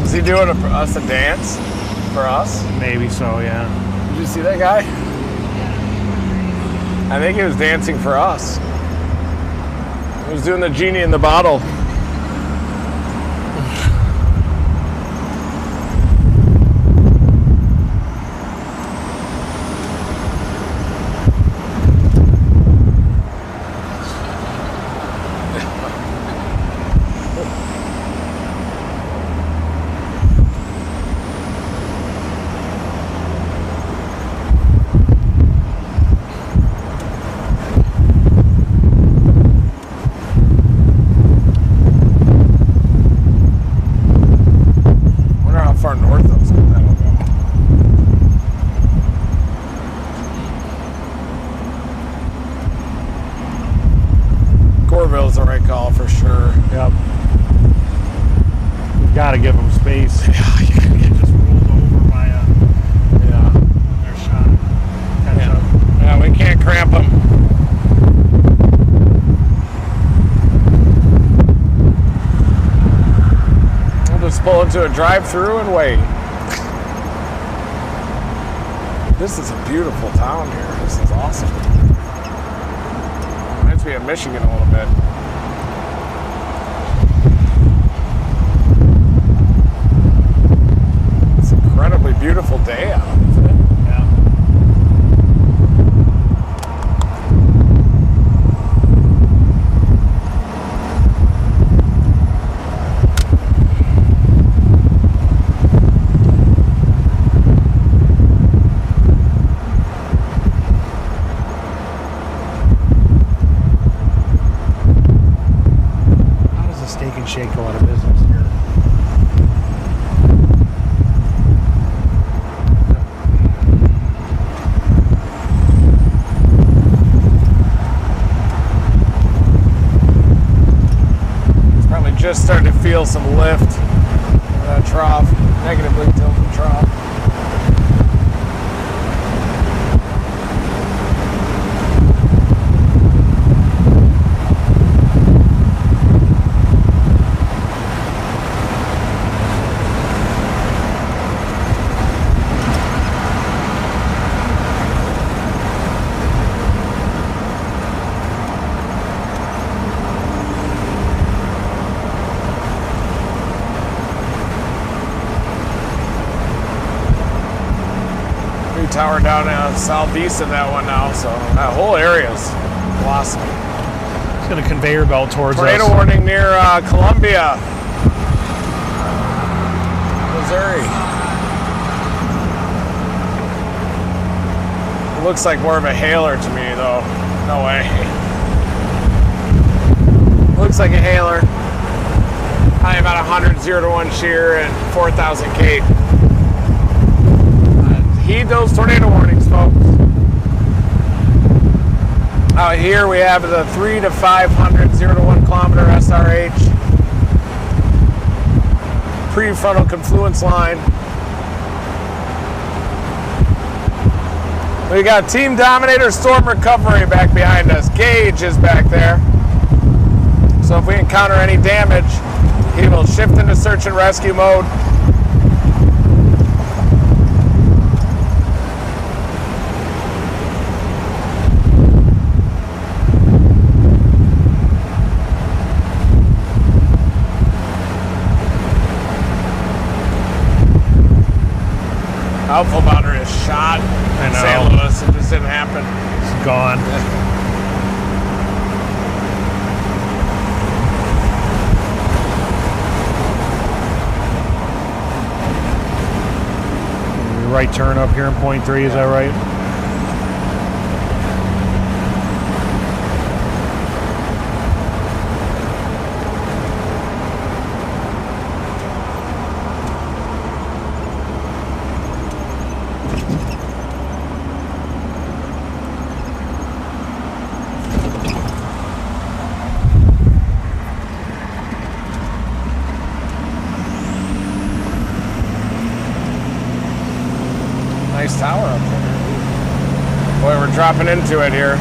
Is he doing us a dance for us? Maybe so, yeah. Did you see that guy? I think he was dancing for us. He was doing the genie in the bottle. Goreville's the right call for sure. Yep. We've got to give them space. Yeah, you just rolled over by their shot. Catch up. Yeah, we can't cramp them. We'll just pull into a drive-through and wait. This is a beautiful town here. This is awesome. Reminds me of Michigan a little bit. It's an incredibly beautiful day out, isn't it? Yeah. How does a Steak and Shake go out of business here? It's probably just starting to feel some lift. Trough, negatively tilted trough. Tower down southeast of that one now, so that whole area's blossoming. It's got a conveyor belt towards Tornado us. warning near Columbia, Missouri. It looks like more of a hailer to me, though. No way. Looks like a hailer. Probably about 100 0-to-1 shear and 4,000 Cape. Heed those tornado warnings, folks. Out here we have the 3 to 500 0-to-1 kilometer SRH prefrontal confluence line. We got Team Dominator Storm Recovery back behind us. Gage is back there. So if we encounter any damage, he will shift into search and rescue mode. Outflow boundary is shot in St. Louis. It just didn't happen. It's gone. Right turn up here in point 3, is that right? Nice tower up there. Boy, we're dropping into it here.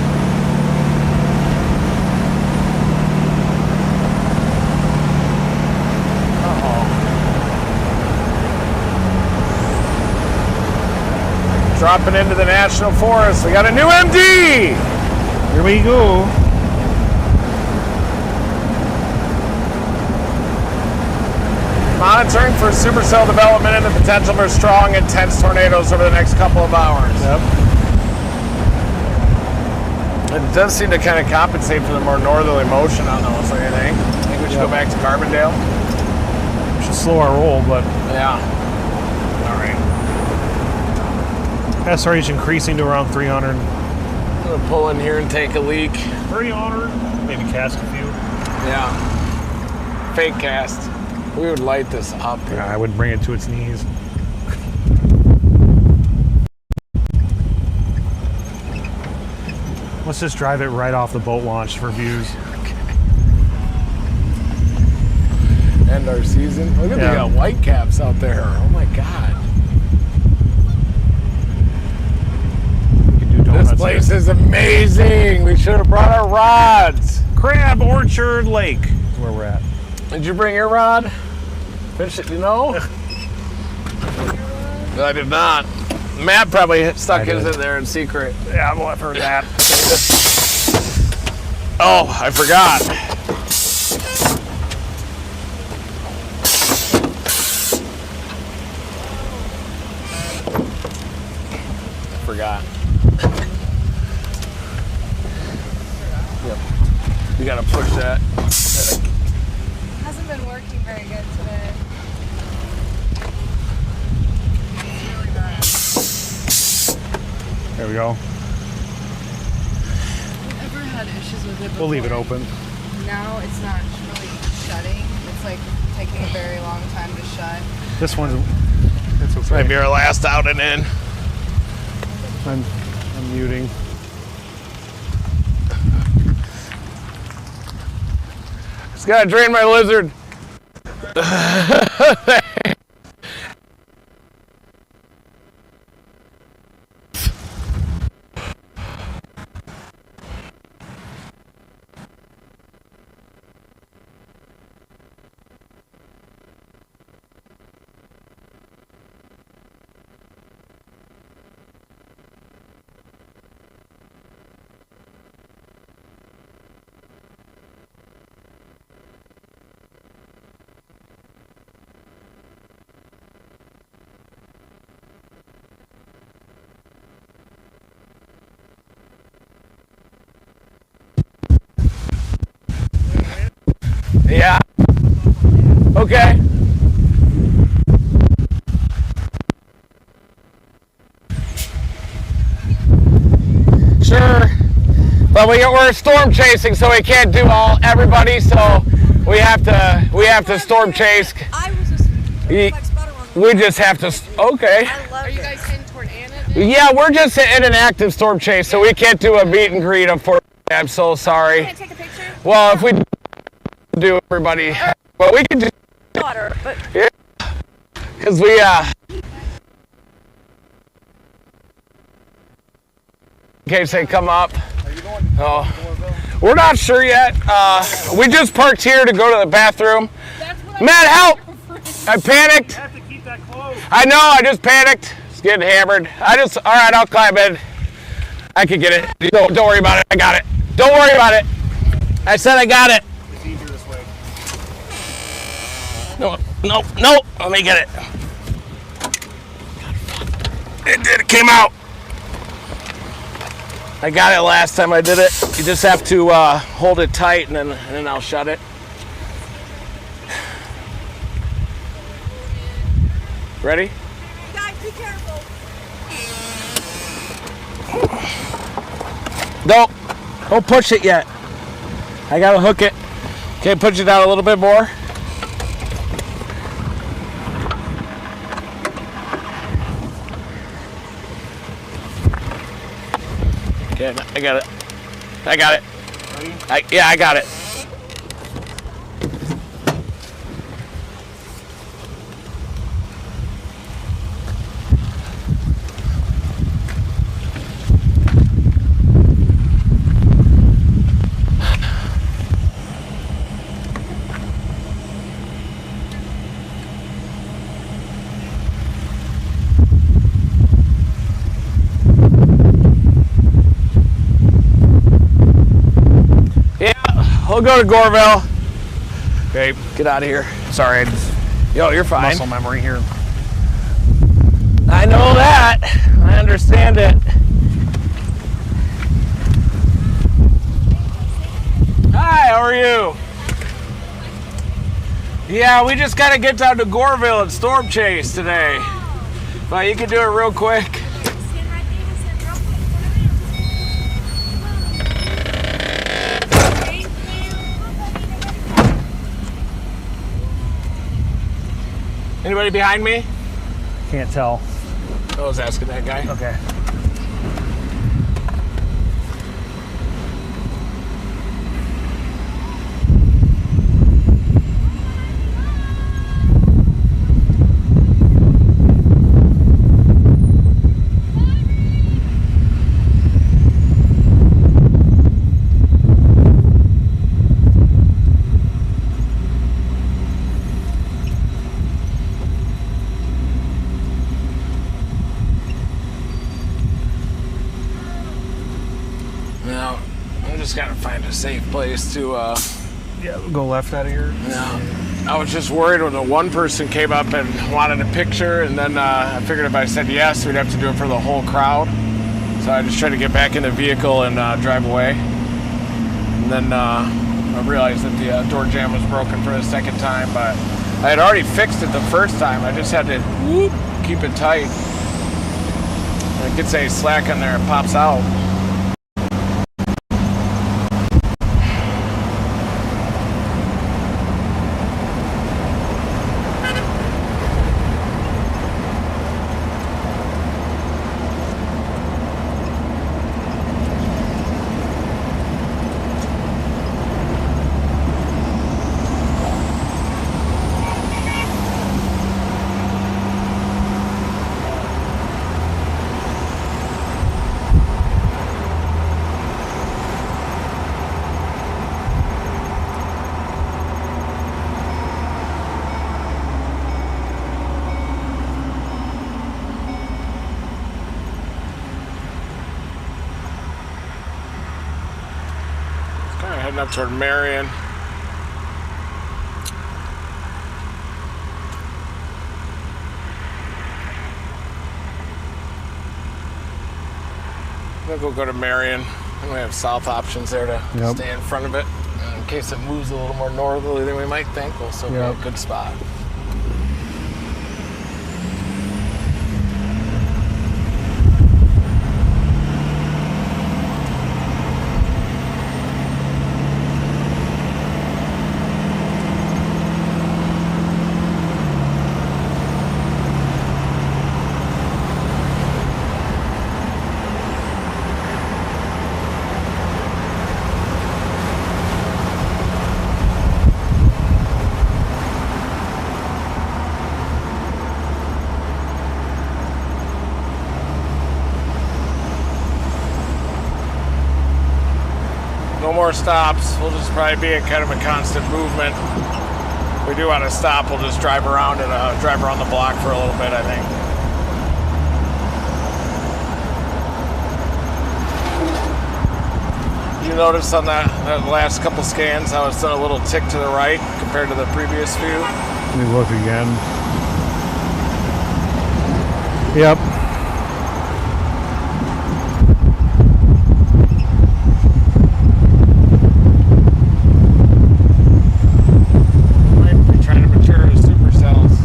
Dropping into the National Forest. We got a new MD! Here we go. Monitoring for supercell development and the potential for strong, intense tornadoes over the next couple of hours. Yep. It does seem to kind of compensate for the more northerly motion on those, what do you think? I think we should go back to Carbondale? We should slow our roll, but Yeah. All right. SRH increasing to around 300. I'm going to pull in here and take a leak. 300. Maybe cast a few. Yeah. Fake cast. We would light this up here. Yeah, I would bring it to its knees. Let's just drive it right off the boat launch for views. End our season. Look at the white caps out there. Oh my God. We can do donuts. This place is amazing. We should have brought our rods. Crab Orchard Lake is where we're at. Did you bring your rod? Finish it, you know? I did not. Matt probably stuck his in there in secret. Yeah, well, I've heard that. Oh, I forgot. Forgot. Yep. You gotta push that. Hasn't been working very good today. There we go. I've never had issues with it before. We'll leave it open. Now it's not really shutting. It's like taking a very long time to shut. This one's, it's okay. Might be our last out and in. I'm muting. Just gotta drain my lizard. Yeah. Okay. Sure. But we're storm chasing, so we can't do everybody. So we have to storm chase. I was just We just have to. Okay. Are you guys heading toward Anna? Yeah, we're just in an active storm chase, so we can't do a meet and greet. Unfortunately, I'm so sorry. Can I take a picture? Well, if we do everybody, well, we can do. Water, but Yeah. Because we in case they come up. Are you going? Oh, we're not sure yet. We just parked here to go to the bathroom. Matt, help! I panicked. You have to keep that closed. I know. I just panicked. It's getting hammered. All right, I'll climb in. I can get it. Don't worry about it. I got it. Don't worry about it. I said I got it. It's easier this way. No. Let me get it. It came out. I got it last time I did it. You just have to hold it tight, and then I'll shut it. Ready? guys, be careful. Don't push it yet. I gotta hook it. Okay, push it out a little bit more. Okay, I got it. I got it. Yeah, I got it. We'll go to Goreville. Okay, get out of here. Sorry. Yo, you're fine. Muscle memory here. I know that. I understand it. Hi, how are you? Yeah, we just got to get down to Goreville and storm chase today. But you can do it real quick. Anybody behind me? Can't tell. I was asking that guy. Okay. a safe place to. Yeah, go left out of here. I was just worried when the one person came up and wanted a picture, and then I figured if I said yes, we'd have to do it for the whole crowd. So I just tried to get back in the vehicle and drive away. And then I realized that the door jamb was broken for the second time, but I had already fixed it the first time. I just had to keep it tight. When it gets any slack in there, it pops out. Heading up toward Marion. We'll go to Marion. And we have south options there to stay in front of it. And in case it moves a little more northerly than we might think, we'll still be in a good spot. No more stops. We'll just probably be in kind of a constant movement. If we do want to stop, we'll just drive around and drive around the block for a little bit, I think. You notice on that last couple scans how it's done a little tick to the right compared to the previous few? Let me look again. Yep. Might be trying to mature as supercells.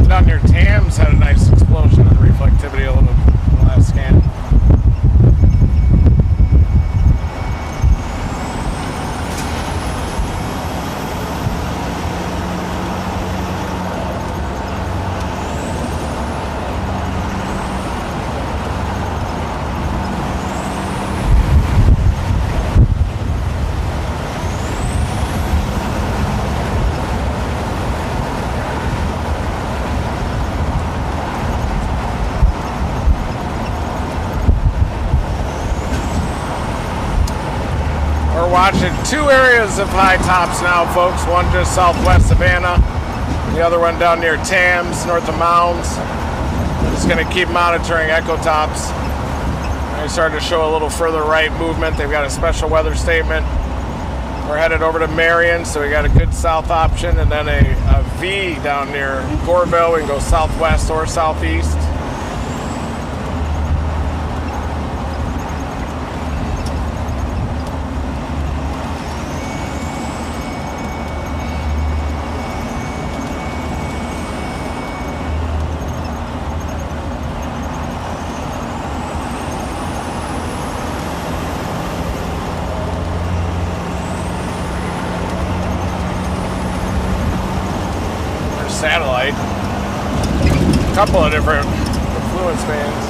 Down near Tams had a nice explosion of reflectivity a little bit in the last scan. We're watching two areas of high tops now, folks. One just southwest Savannah, the other one down near Tams, north of Mounds. We're just going to keep monitoring echo tops. They started to show a little further right movement. They've got a special weather statement. We're headed over to Marion, so we got a good south option, and then a V down near Goreville. We can go southwest or southeast. Satellite. A couple of different influence bands.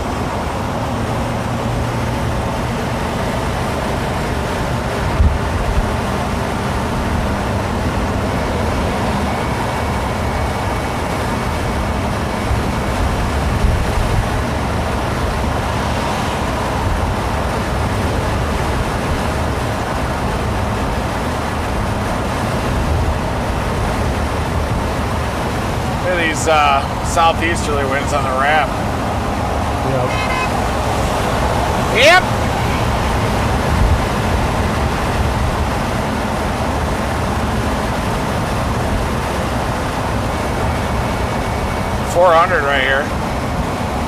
These southeasterly winds on the ramp. Yep. Yep. $400 right here.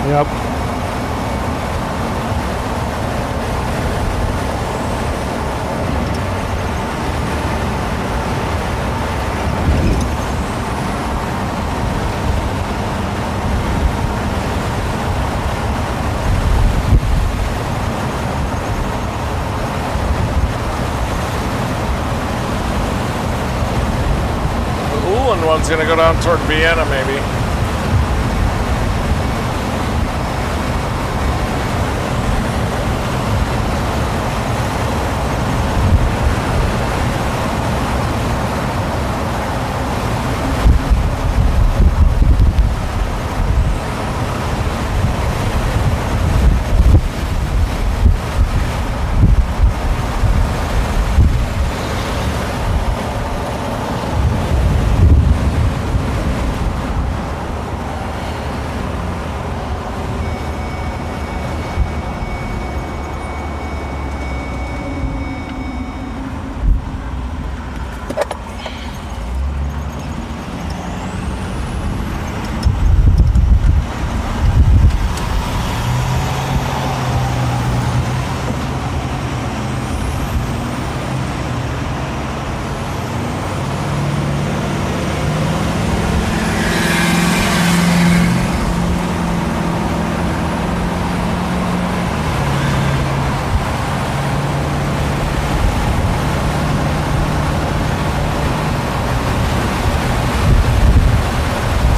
Yep. The Ulan one's gonna go down toward Vienna, maybe.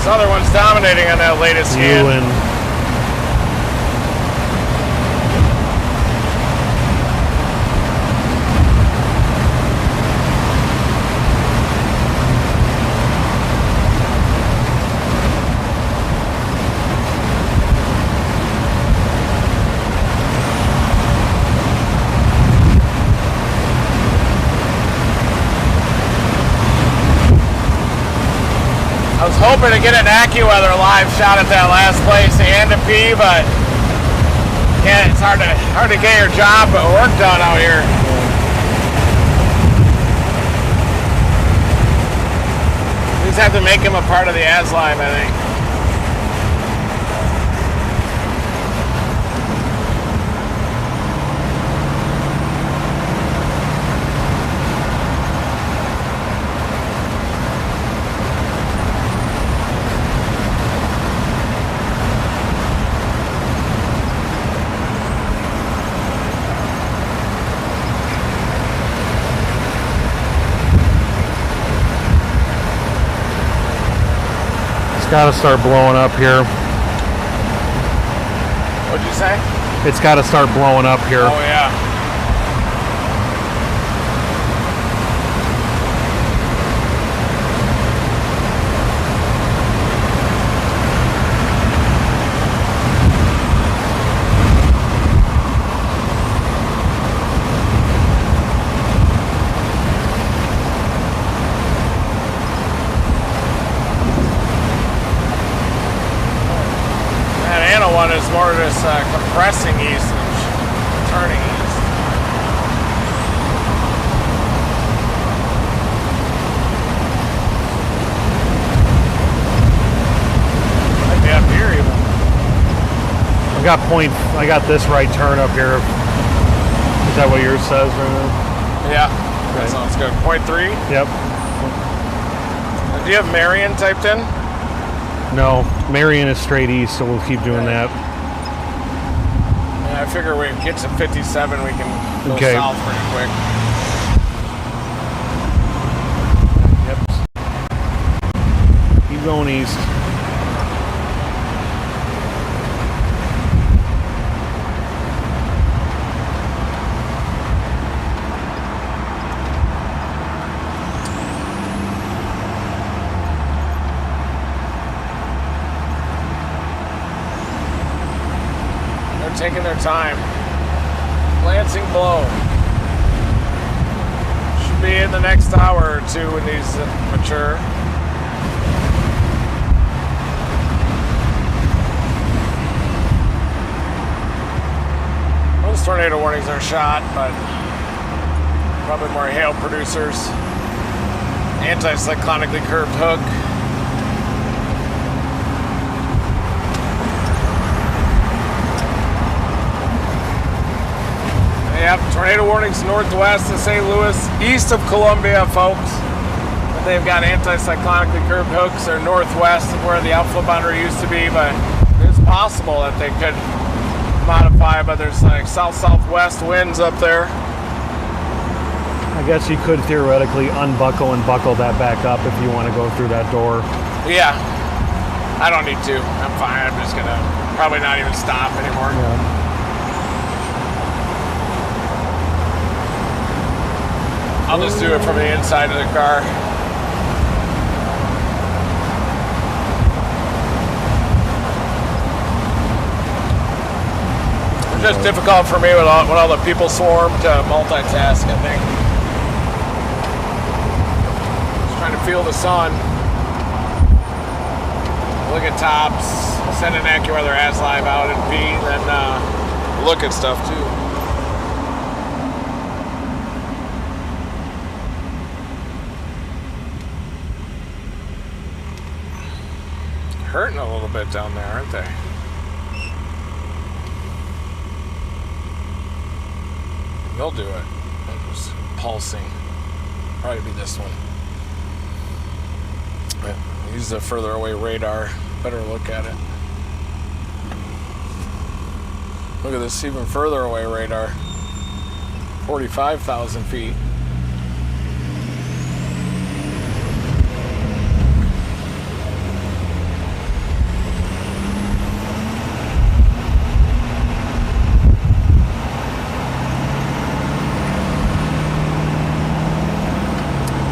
This other one's dominating on that latest scan. Ulan. I was hoping to get an AccuWeather live shot at that last place and a P, but yeah, it's hard to get your job but work done out here. We just have to make him a part of the AS live, I think. Got to start blowing up here. What'd you say? It's got to start blowing up here. Oh yeah. One is more just compressing east and turning east. Might be up here even. I got this right turn up here. Is that what yours says right now? Yeah, that sounds good. 0.3? Yep. Do you have Marion typed in? No, Marion is straight east, so we'll keep doing that. Yeah, I figure we get to 57, we can go Okay. south pretty quick. Yep. Keep going east. Taking their time. Lansing blow. Should be in the next hour or two when these mature. Most tornado warnings are shot, but probably more hail producers. Anticyclonically curved hook. Yep, tornado warnings northwest of St. Louis, east of Columbia, folks. But they've got anticyclonically curved hooks. They're northwest of where the outflow boundary used to be, but it's possible that they could modify, but there's like south-southwest winds up there. I guess you could theoretically unbuckle and buckle that back up if you want to go through that door. Yeah, I don't need to. I'm fine. I'm just gonna probably not even stop anymore. Yeah. I'll just do it from the inside of the car. It's just difficult for me with all the people swarm to multitask, I think. Just trying to feel the sun. Look at tops, send an AccuWeather AsLive out and P, then look at stuff too. Hurting a little bit down there, aren't they? They'll do it. It was pulsing. Probably be this one. But use the further away radar. Better look at it. Look at this even further away radar. 45,000 feet.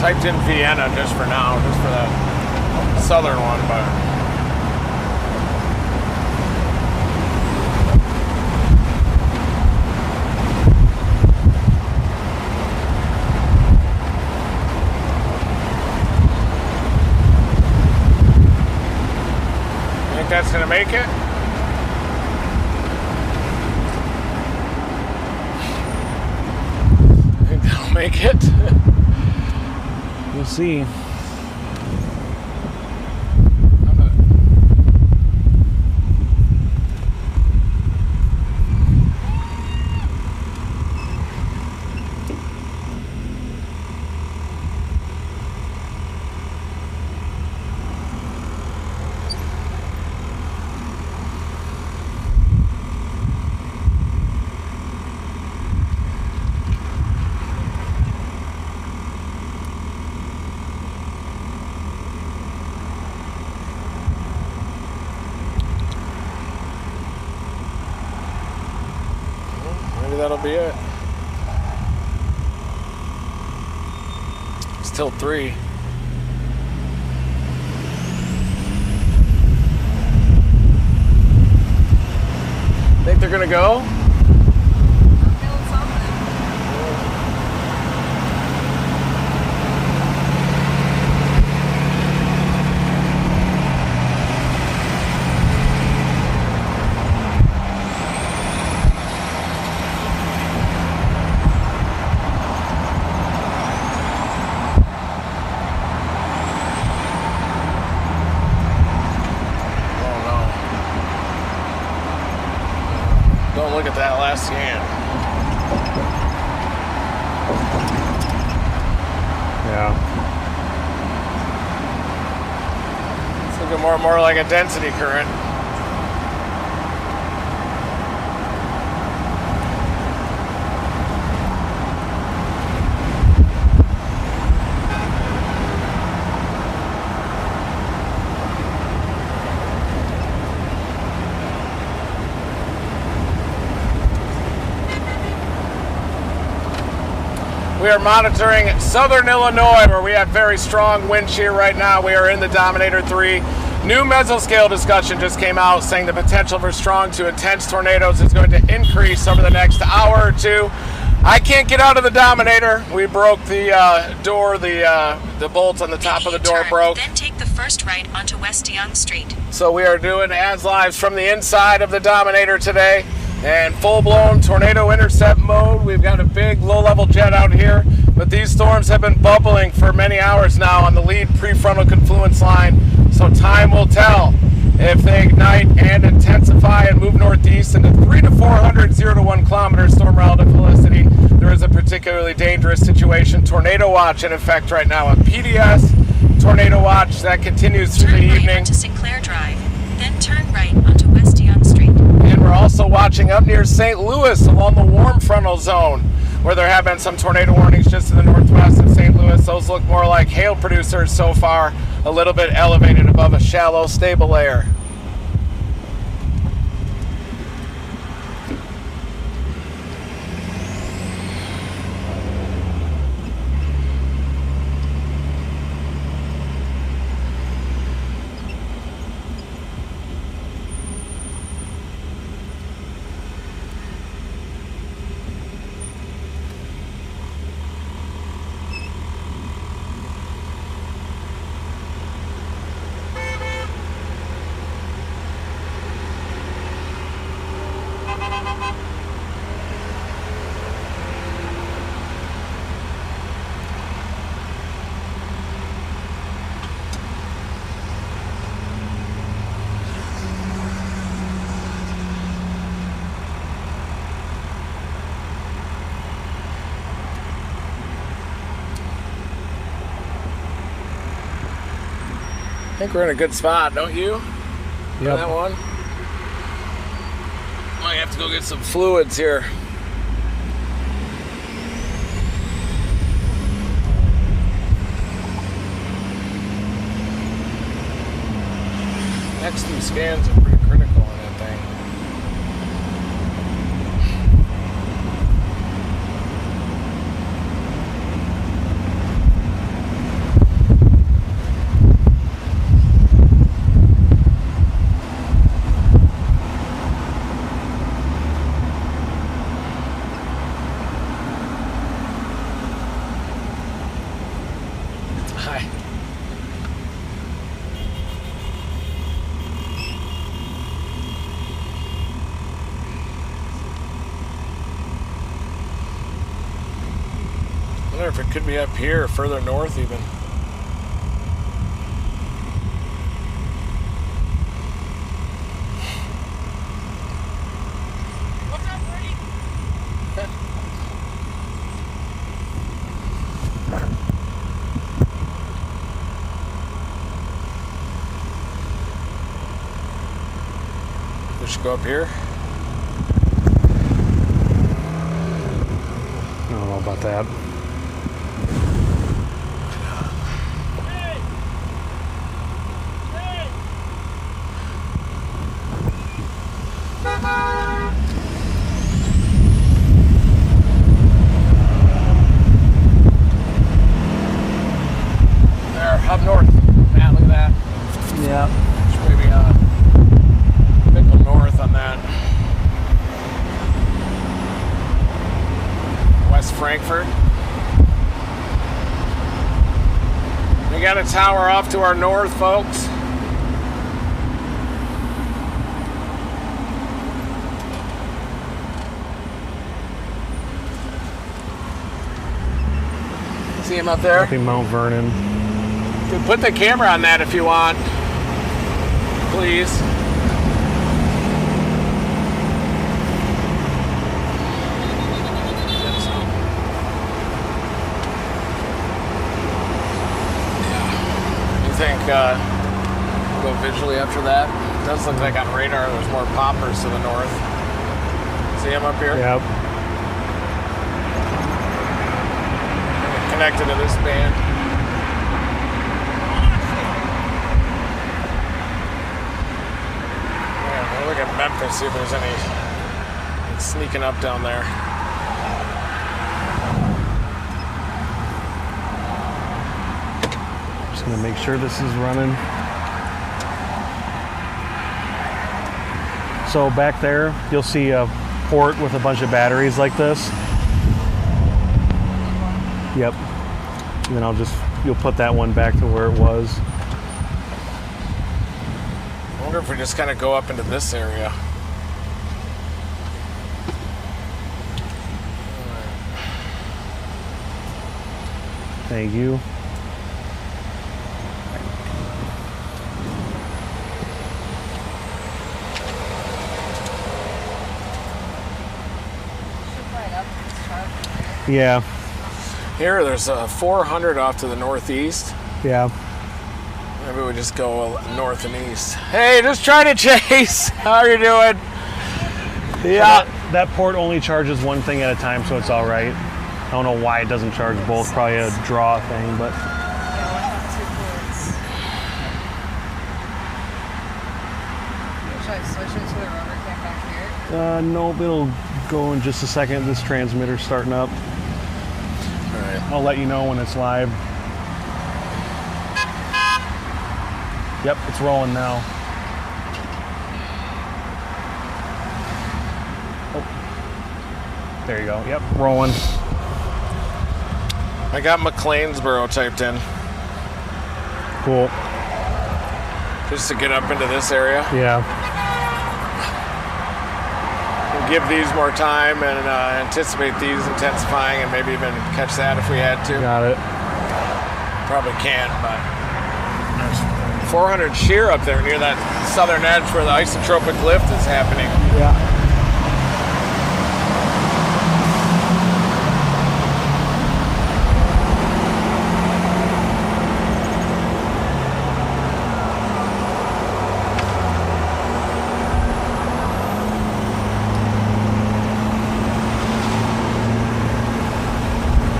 Typed in Vienna just for now, just for the southern one, but you think that's gonna make it? You think that'll make it? We'll see. That'll be it. It's till 3. Think they're gonna go? Look at that last scan. Yeah. It's looking more and more like a density current. We are monitoring southern Illinois, where we have very strong wind shear right now. We are in the Dominator 3. New mesoscale discussion just came out saying the potential for strong to intense tornadoes is going to increase over the next hour or two. I can't get out of the Dominator. We broke the door, the bolt on the top of the door broke. Then take the first right onto West Young Street. So we are doing AsLives from the inside of the Dominator today. and full-blown tornado intercept mode. We've got a big low-level jet out here, but these storms have been bubbling for many hours now on the lead prefrontal confluence line, so time will tell if they ignite and intensify and move northeast into 3 to 400, 0 to 1 kilometers storm relative velocity. There is a particularly dangerous situation. Tornado watch in effect right now. A PDS tornado watch that continues through the Turn right evening. onto Sinclair Drive, then turn right onto West Dion Street. And we're also watching up near St. Louis along the warm frontal zone, where there have been some tornado warnings just to the northwest of St. Louis. Those look more like hail producers so far, a little bit elevated above a shallow, stable layer. I think we're in a good spot, don't you? Yep. That one? Might have to go get some fluids here. Next two scans are pretty critical on that thing. Hi. I wonder if it could be up here, further north even. What's up, Brady? We should go up here. I don't know about that. Hey! Hey! There, up north. Matt, look at that. Yeah. Should maybe go north on that. West Frankfort. We got a tower off to our north, folks. See him up there? Up in Mount Vernon. Dude, put the camera on that if you want, please. You think we'll go visually after that? It does look like on radar there's more poppers to the north. See him up here? Yep. Connected to this band. Yeah, we'll look at Memphis, see if there's any sneaking up down there. Just gonna make sure this is running. So back there, you'll see a port with a bunch of batteries like this. Yep. And then you'll put that one back to where it was. I wonder if we just kind of go up into this area. Thank you. Right up this truck. Yeah. Here, there's a 400 off to the northeast. Yeah. Maybe we just go north and east. Hey, just trying to chase. How are you doing? Yeah. That port only charges one thing at a time, so it's all right. I don't know why it doesn't charge both. Probably a draw thing, but. Yeah, one has 2 ports. Should I switch it to the rubber cam back here? Nope, it'll go in just a second. This transmitter's starting up. All right. I'll let you know when it's live. Yep, it's rolling now. Oh. There you go. Yep, rolling. I got McLeansboro typed in Cool. just to get up into this area. Yeah. We'll give these more time and anticipate these intensifying and maybe even catch that if we had to. Got it. Probably can't, but there's 400 shear up there near that southern edge where the isotropic lift is happening. Yeah.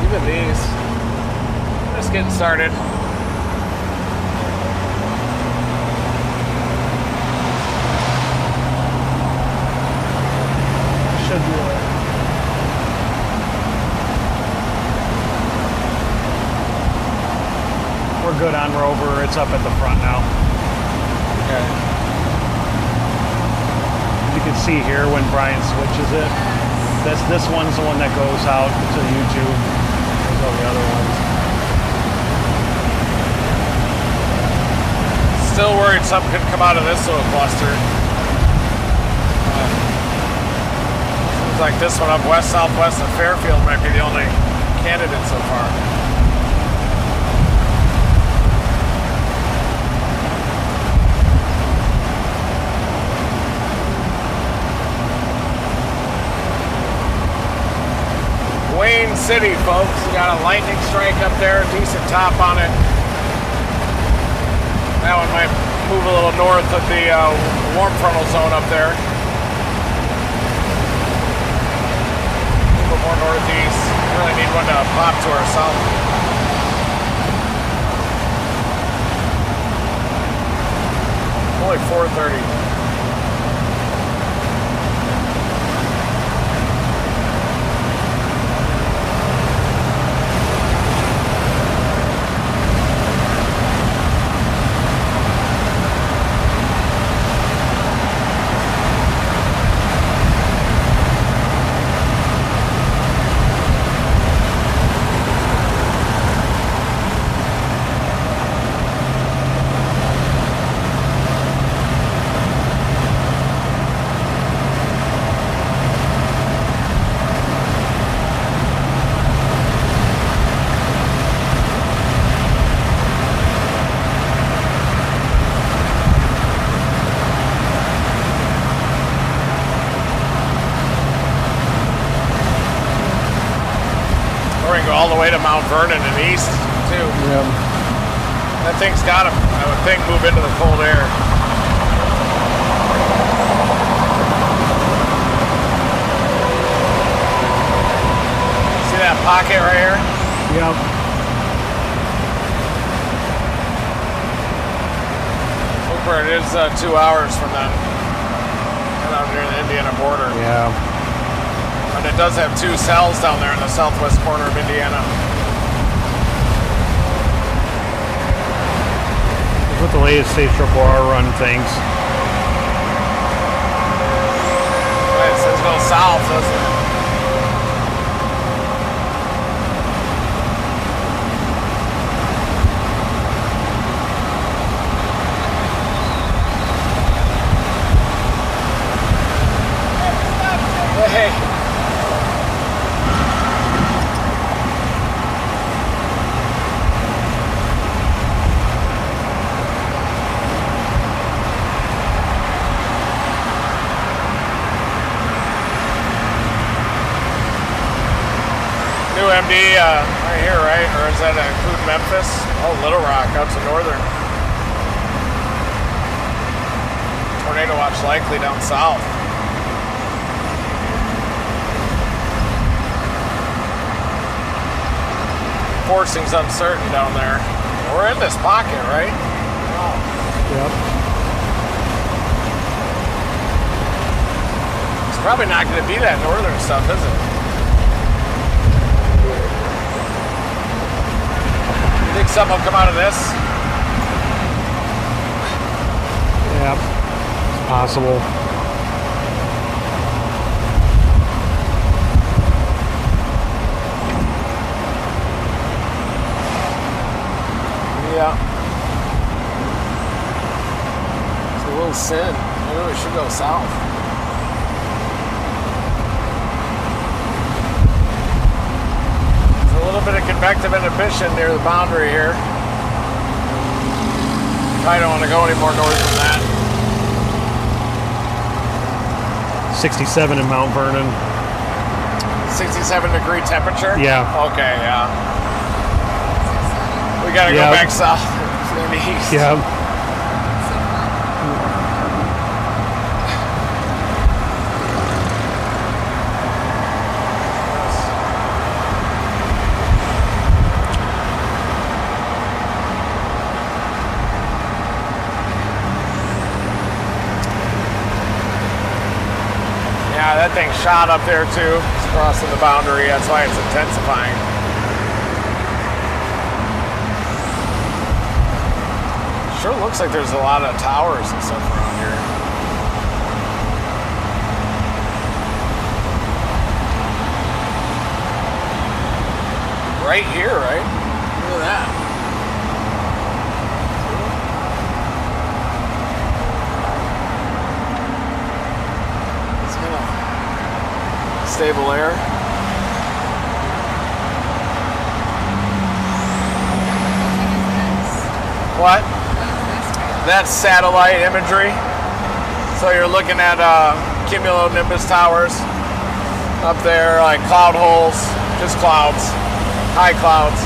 Even these, just getting started. Should do it. We're good on Rover. It's up at the front now. Okay. You can see here when Brian switches it. This one's the one that goes out to YouTube. Those are the other ones. Still worried something could come out of this little cluster. Seems like this one up west, southwest of Fairfield might be the only candidate so far. Wayne City, folks. We got a lightning strike up there, decent top on it. That one might move a little north of the warm frontal zone up there. A little more northeast. Really need one to pop to our south. Only 4:30. All the way to Mount Vernon and east, too. Yep. That thing's got to, I would think, move into the cold air. See that pocket right here? Yep. Look where it is 2 hours from them. Right out near the Indiana border. Yeah. And it does have 2 cells down there in the southwest corner of Indiana. With the latest A4R run things. Right, it says go south, doesn't it? Hey. New MD right here, right? Or does that include Memphis? Oh, Little Rock out to northern. Tornado watch likely down south. Forcing's uncertain down there. We're in this pocket, right? Yep. It's probably not going to be that northern stuff, is it? You think something will come out of this? Yep. It's possible. Yeah. It's a little sin. Maybe we should go south. There's a little bit of convective inhibition near the boundary here. Probably don't want to go any more north than that. 67 in Mount Vernon. 67-degree temperature? Yeah. Okay, yeah. We gotta go back south to the east. Yeah. Yeah, that thing shot up there too. It's crossing the boundary. That's why it's intensifying. Sure looks like there's a lot of towers and stuff around here. Right here, right? Look at that. It's kind of stable air. What? That's satellite imagery. So you're looking at cumulonimbus towers up there, like cloud holes, just clouds, high clouds.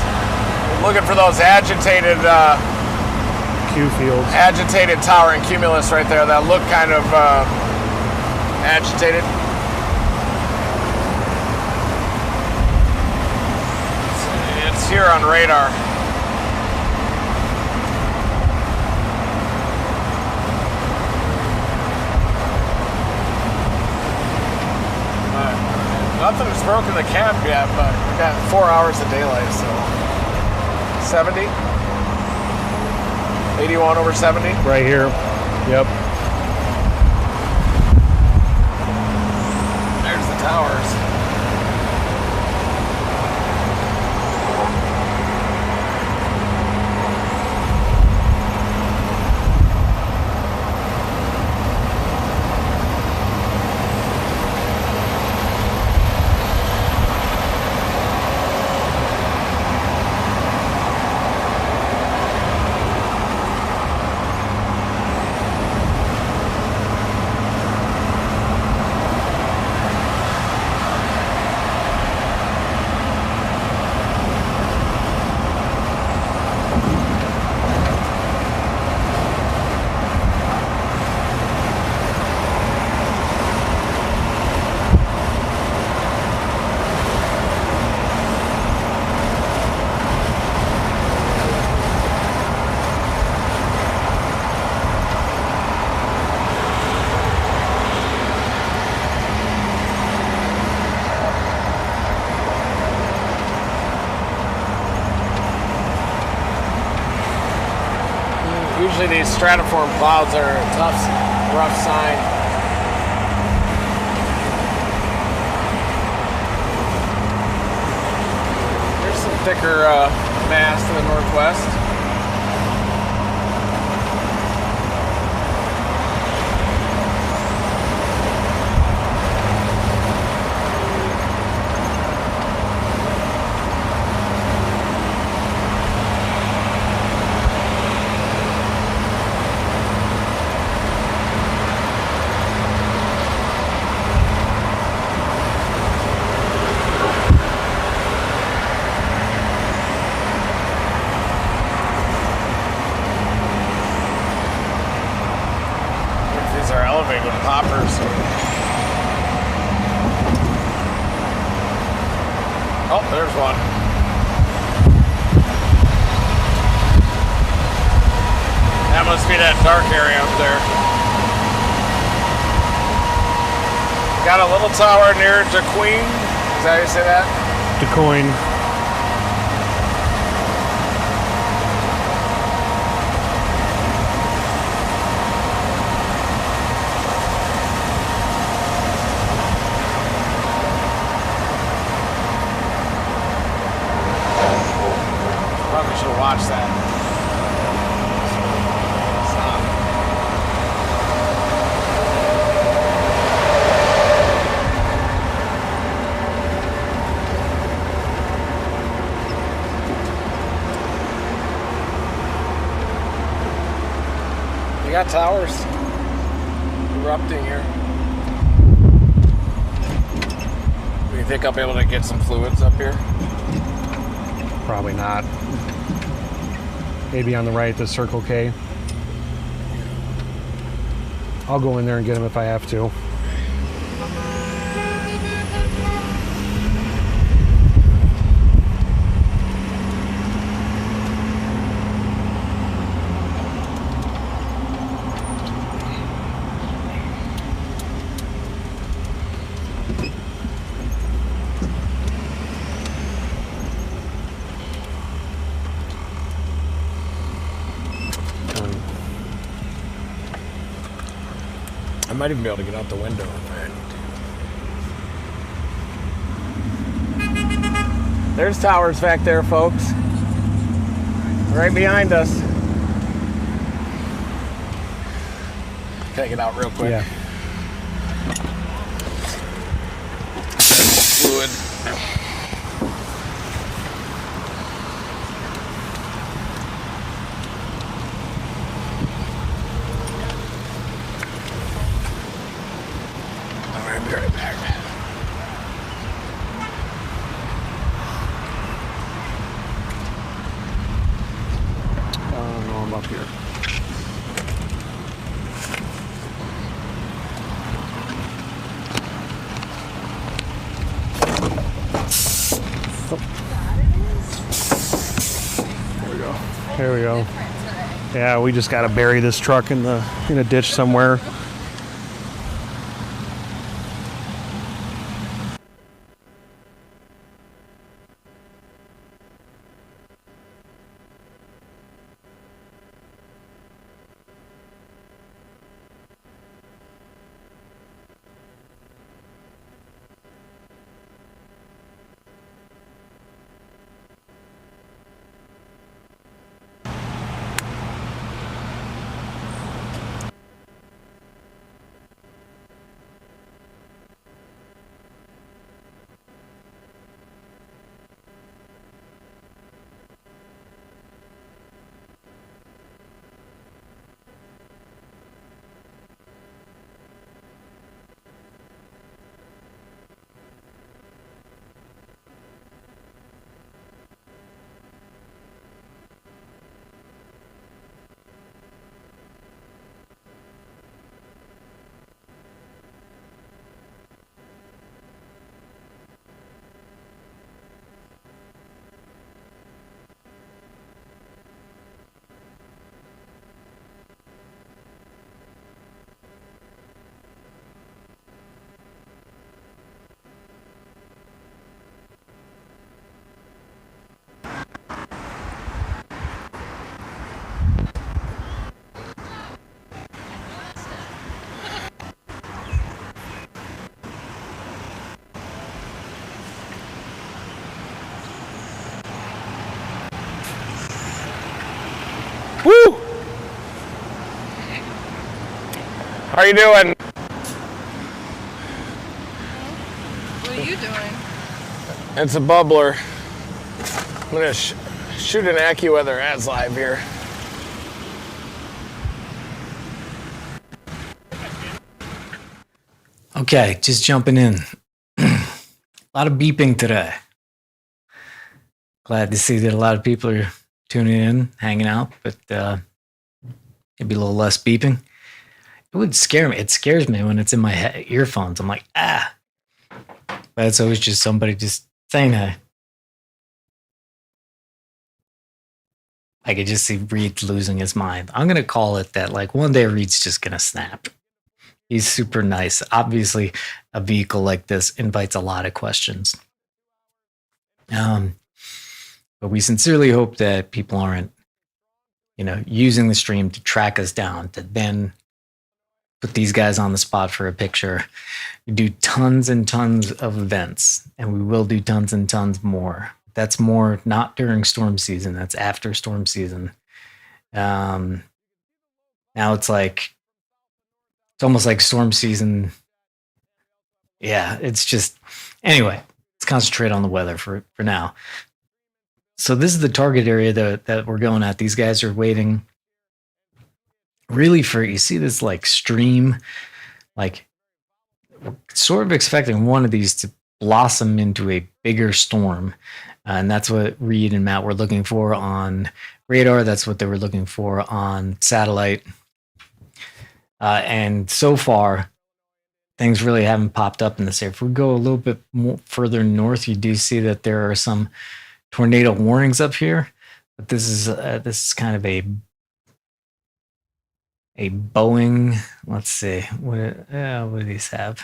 You're looking for those agitated Q fields. agitated tower and cumulus right there that look kind of agitated. It's here on radar. Nothing's broken the cap yet, but we got 4 hours of daylight, so 70? 81 over 70? Right here. Yep. There's the towers. Usually these stratiform clouds are a tough, rough sign. There's some thicker mass to the northwest. Oh, there's one. That must be that dark area up there. Got a little tower near DeQueen. Is that how you say that? DeCoin. Probably should have watched that. You got towers erupting here. Do you think I'll be able to get some fluids up here? Probably not. Maybe on the right, the Circle K. I'll go in there and get them if I have to. I might even be able to get out the window if I had to. There's towers back there, folks. Right behind us. Take it out real quick. Yeah. Fluid. I'll be right back. No, I'm up here. There we go. Yeah, we just got to bury this truck in a ditch somewhere. Woo! How are you doing? What are you doing? It's a bubbler. I'm gonna shoot an AccuWeather ads live here. Okay, just jumping in. A lot of beeping today. Glad to see that a lot of people are tuning in, hanging out, but maybe a little less beeping. It would scare me. It scares me when it's in my earphones. I'm like, ah. But it's always just somebody just saying hey. I could just see Reed losing his mind. I'm going to call it that. Like one day Reed's just going to snap. He's super nice. Obviously, a vehicle like this invites a lot of questions. But we sincerely hope that people aren't, using the stream to track us down, to then put these guys on the spot for a picture. We do tons and tons of events, and we will do tons and tons more. That's more not during storm season. That's after storm season. Now it's almost like storm season. Yeah, it's just, anyway, let's concentrate on the weather for now. So this is the target area that we're going at. These guys are waiting really for, you see this like stream, like sort of expecting one of these to blossom into a bigger storm. And that's what Reed and Matt were looking for on radar. That's what they were looking for on satellite. And so far, things really haven't popped up in this area. If we go a little bit more further north, you do see that there are some tornado warnings up here. But this is kind of a Boeing. Let's see, what do these have?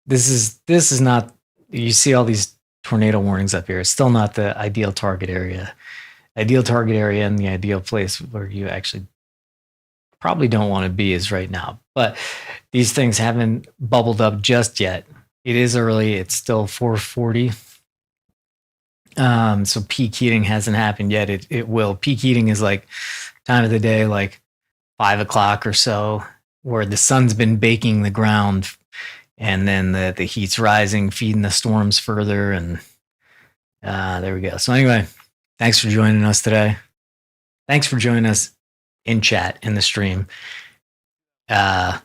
This is not. You see all these tornado warnings up here. It's still not the ideal target area. Ideal target area and the ideal place where you actually probably don't want to be is right now. But these things haven't bubbled up just yet. It is early. It's still 4:40. So peak heating hasn't happened yet. It will. Peak heating is like time of the day, like 5 o'clock or so, where the sun's been baking the ground, and then the heat's rising, feeding the storms further. And there we go. So anyway, thanks for joining us today. Thanks for joining us in chat, in the stream, and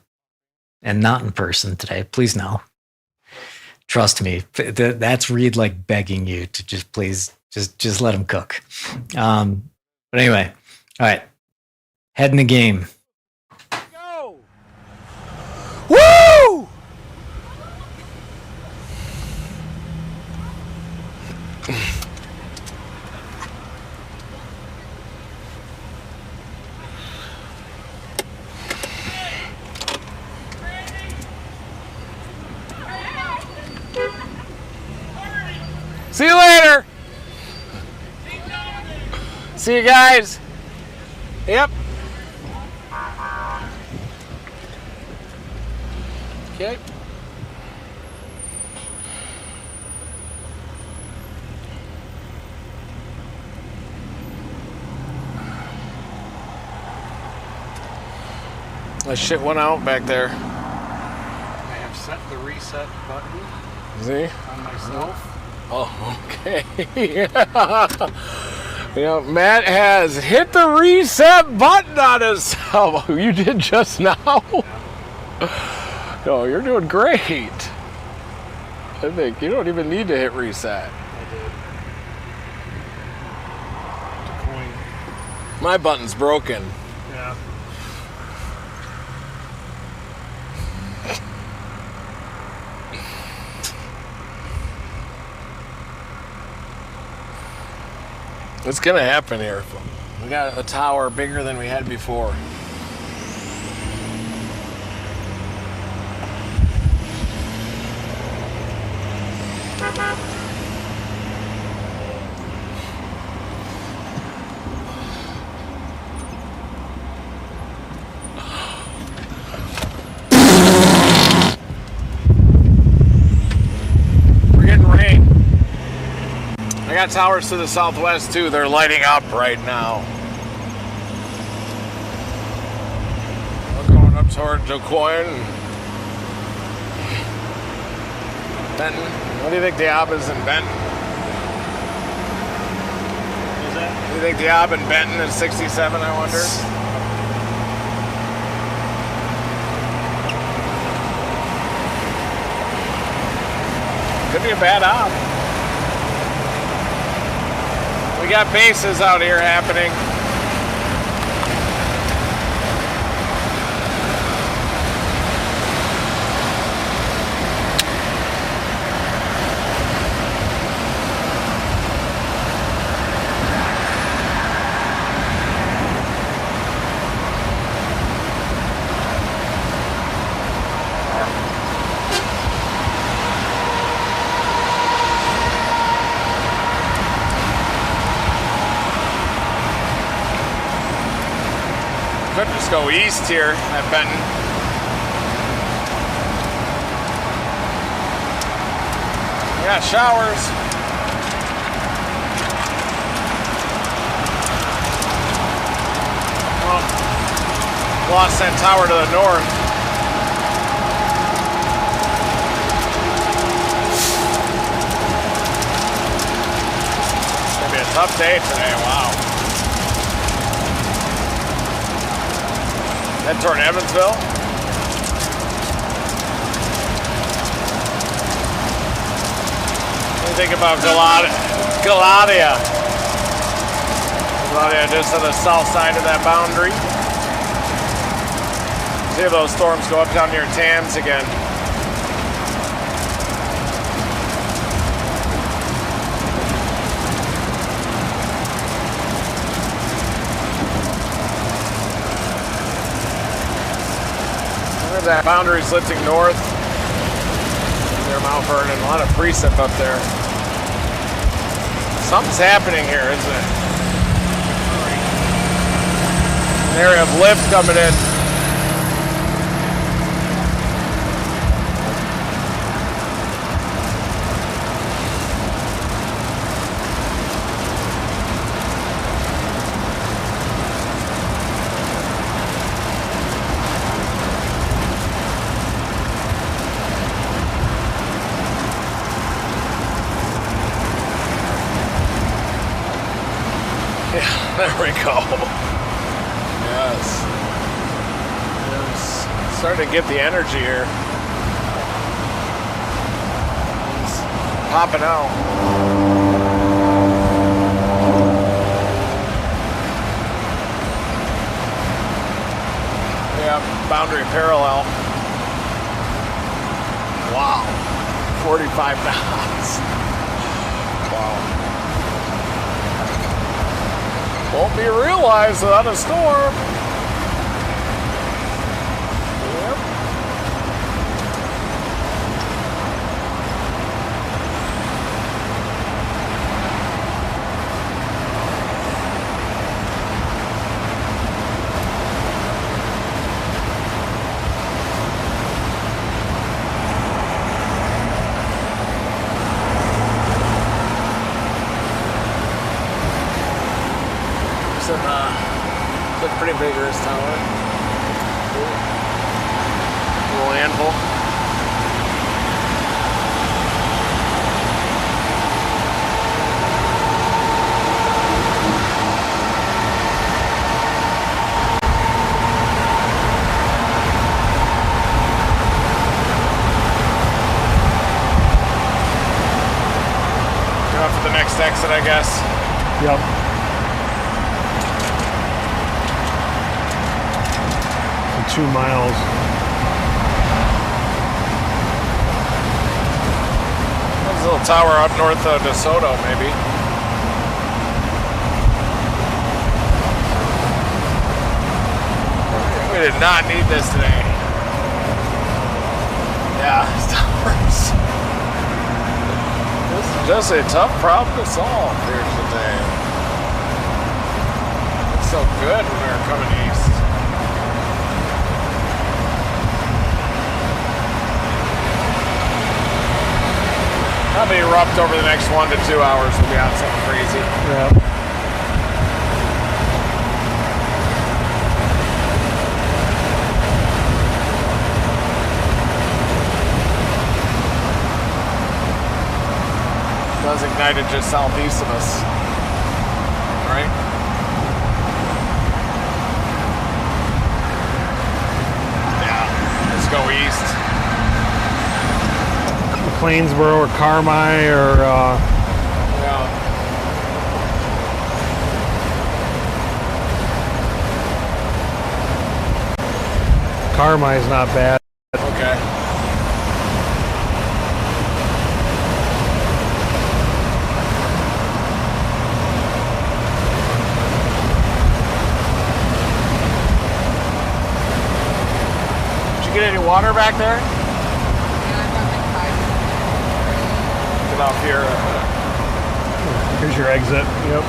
not in person today. Please no. Trust me, that's Reed like begging you to just please just let him cook. But anyway, all right, head in the game. Go! Woo! See you later. See you guys. Yep. Okay. That shit went out back there. I have set the reset button See? on myself. Oh, okay. Matt has hit the reset button on himself. You did just now? No, you're doing great. I think you don't even need to hit reset. I did. Coin. My button's broken. Yeah. It's gonna happen here. We got a tower bigger than we had before. We're getting rain. I got towers to the southwest too. They're lighting up right now. We're going up toward DuQuoin. Benton. What do you think the Ob is in Benton? Is that? Do you think the Ob in Benton is 67, I wonder? Could be a bad Ob. We got bases out here happening. Could just go east here at Benton. We got showers. Well, lost that tower to the north. It's gonna be a tough day today. Wow. Head toward Evansville. What do you think about Girardeau? Girardeau just on the south side of that boundary. See if those storms go up down near Tams again. That boundary's lifting north near Mount Vernon. A lot of precip up there. Something's happening here, isn't it? An area of lift coming in. There we go. Yes. It's starting to get the energy here. It's popping out. Yeah, boundary parallel. Wow. 45 knots. Wow. Won't be realized without a storm. Yep. It's a pretty vigorous tower. Little anvil. Go for the next exit, I guess. Yep. 2 miles. There's a little tower up north of DeSoto, maybe. We did not need this today. Yeah, these towers. This is just a tough problem to solve here today. It's so good when we were coming east. Probably erupt over the next 1 to 2 hours. We'll be on something crazy. Yeah. Does ignited just southeast of us, right? Yeah. Let's go east. Plainsboro or Carmi or Yeah. Carmi is not bad. Okay. Did you get any water back there? Get off here. Here's your exit. Yep.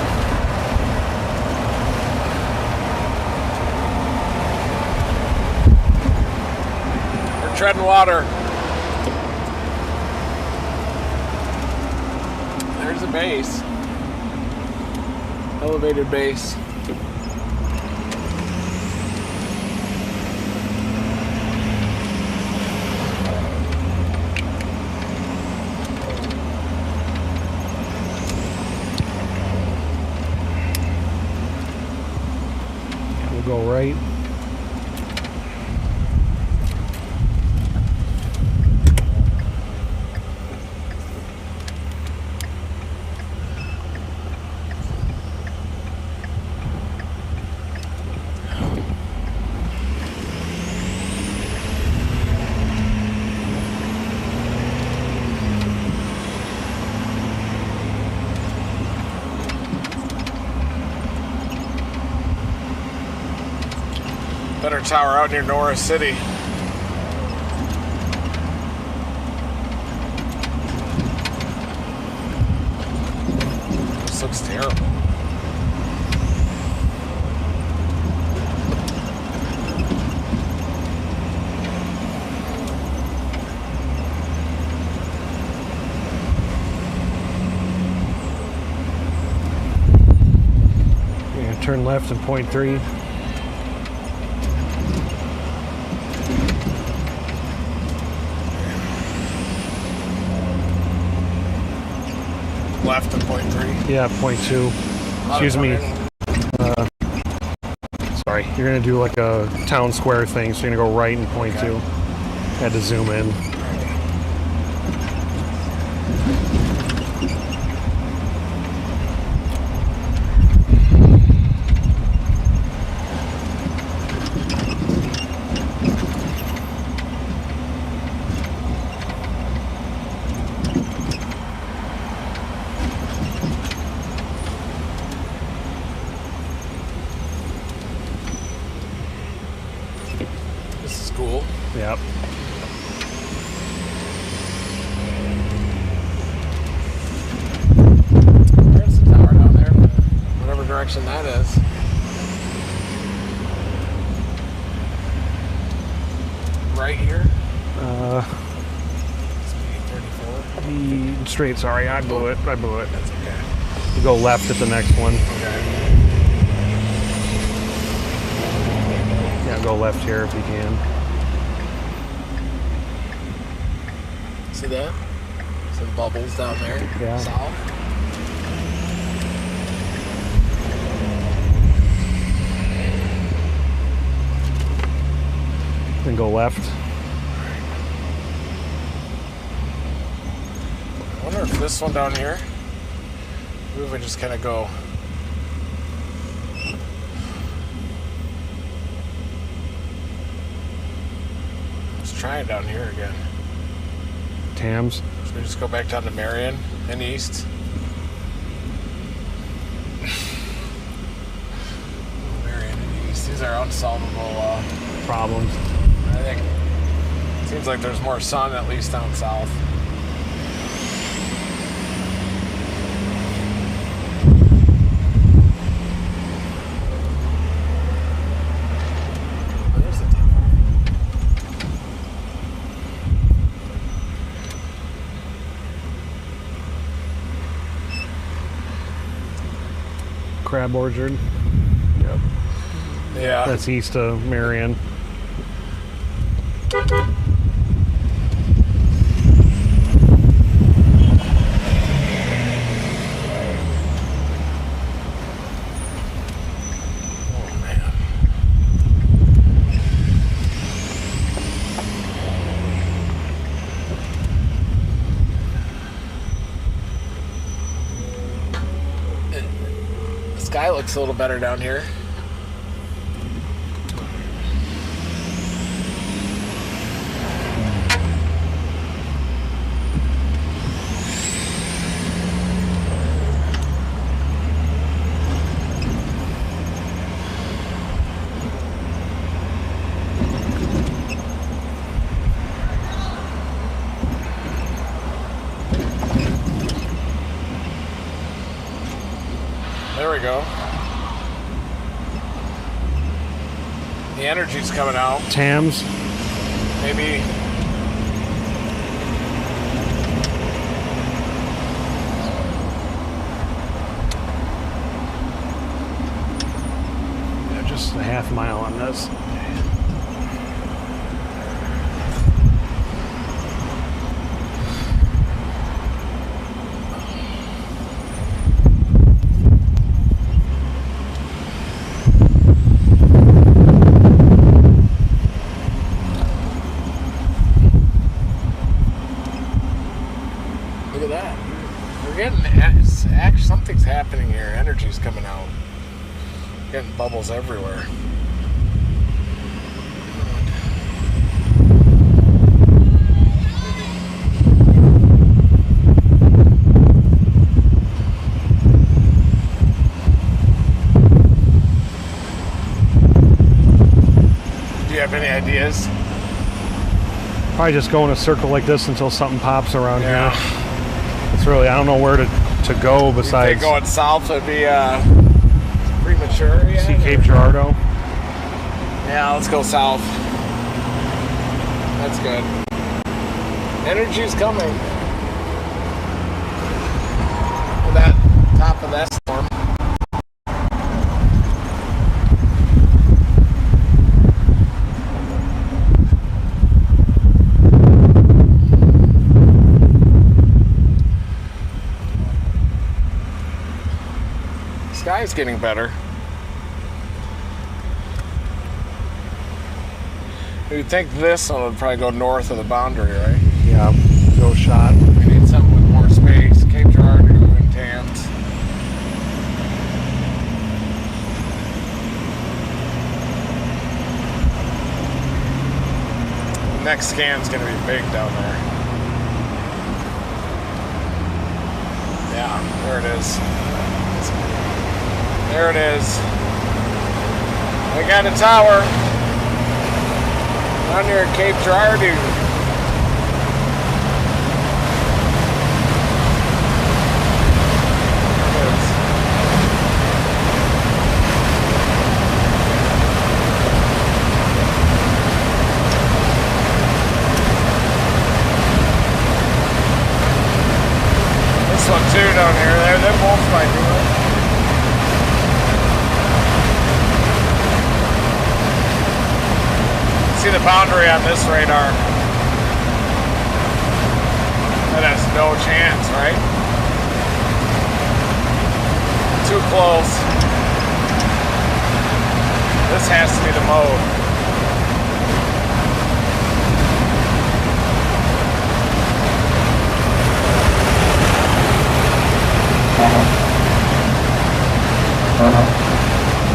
treading water. There's a base. Elevated base. We'll go right. Better tower out near Norris City. This looks terrible. Yeah, turn left in point 3. Left in point 3. Yeah, point 2. Excuse me. Sorry, you're gonna do like a town square thing, so you're gonna go right in point 2. Had to zoom in. This is cool. Yep. There's the tower down there. Whatever direction that is. Right here. Speed 34. Straight. Sorry, I blew it. That's okay. You go left at the next one. Okay. Yeah, go left here if you can. See that? Some bubbles down there. Yeah. South. Then go left. I wonder if this one down here, maybe if we just kind of go. Let's try it down here again. Tams. Should we just go back down to Marion and east? Marion and east. These are unsolvable Problems. I think it seems like there's more sun at least down south. There's the tower. Crab Orchard. Yep. Yeah. That's east of Marion. Oh man. The sky looks a little better down here. There we go. The energy's coming out. Tams. Maybe half mile on this. Look at that. We're getting, actually, something's happening here. Energy's coming out. Getting bubbles everywhere. Do you have any ideas? Probably just go in a circle like this until something pops around Yeah. here. It's really, I don't know where to go besides. You think going south would be premature? Yeah. See Cape Girardeau. Yeah, let's go south. That's good. Energy's coming. To that top of that storm. Sky's getting better. You'd think this one would probably go north of the boundary, right? Yeah, go shot. We need something with more space. Cape Girardeau and Tans. The next scan's gonna be big down there. Yeah, there it is. There it is. We got a tower down here at Cape Girardeau. This one too down here. They're both might do it. See the boundary on this radar. That has no chance, right? Too close. This has to be the mode.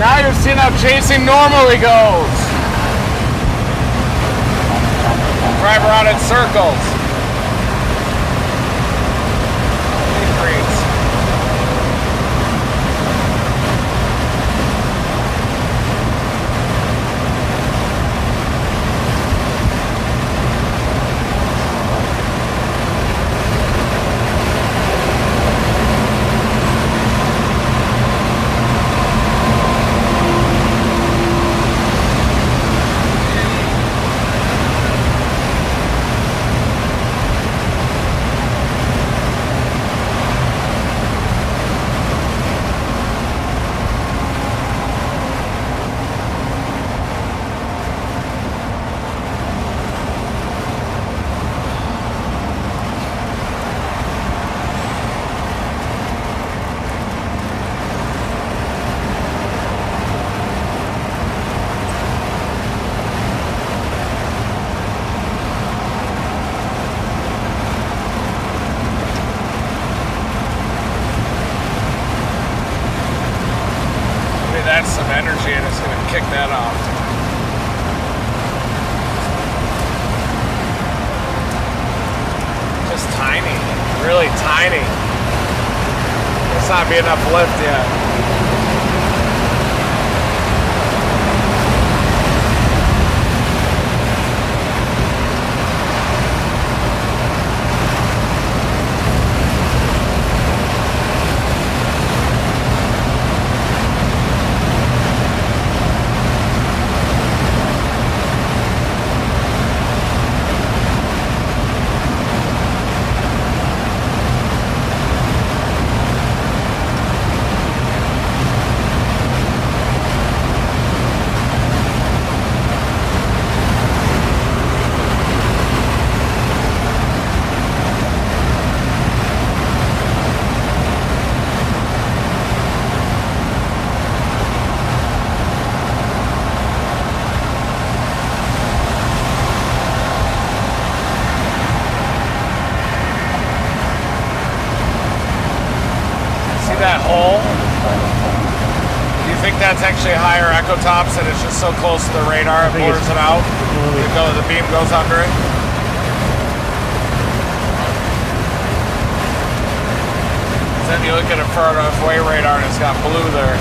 Now you're seeing how chasing normally goes. Drive around in circles. Increase. That's some energy and it's going to kick that off. Just tiny, really tiny. It's not be enough lift yet. that hole? Do you think that's actually higher ecotops and it's just so close to the radar it think blurs it out? The beam goes under it? Then you look at a far enough away radar and it's got blue there.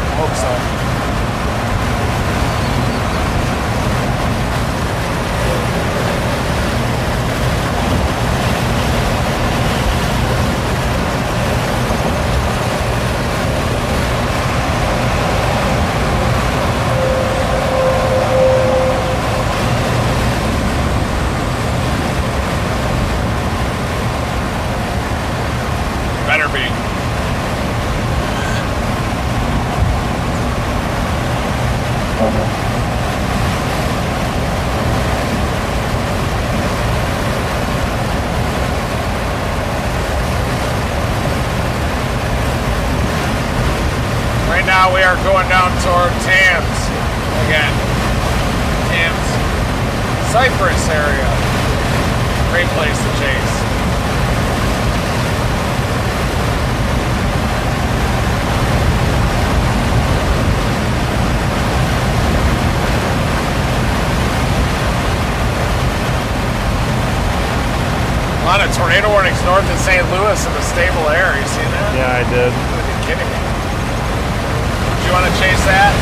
I hope so. Better be. Right now we are going down toward Tams again. Tams. Cypress area. Great place to chase. A lot of tornado warnings north of St. Louis in the stable air. You seen that? Yeah, I did. Are you kidding me? Do you want to chase that?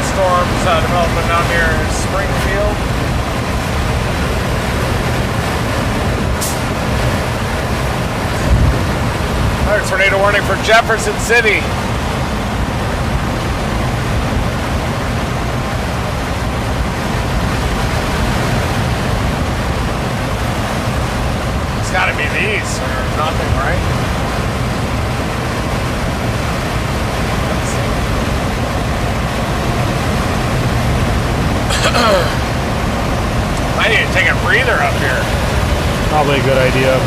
Storms developing down near Springfield. Another tornado warning for Jefferson City. It's got to be these or nothing, right? I need to take a breather up here. Probably a good idea.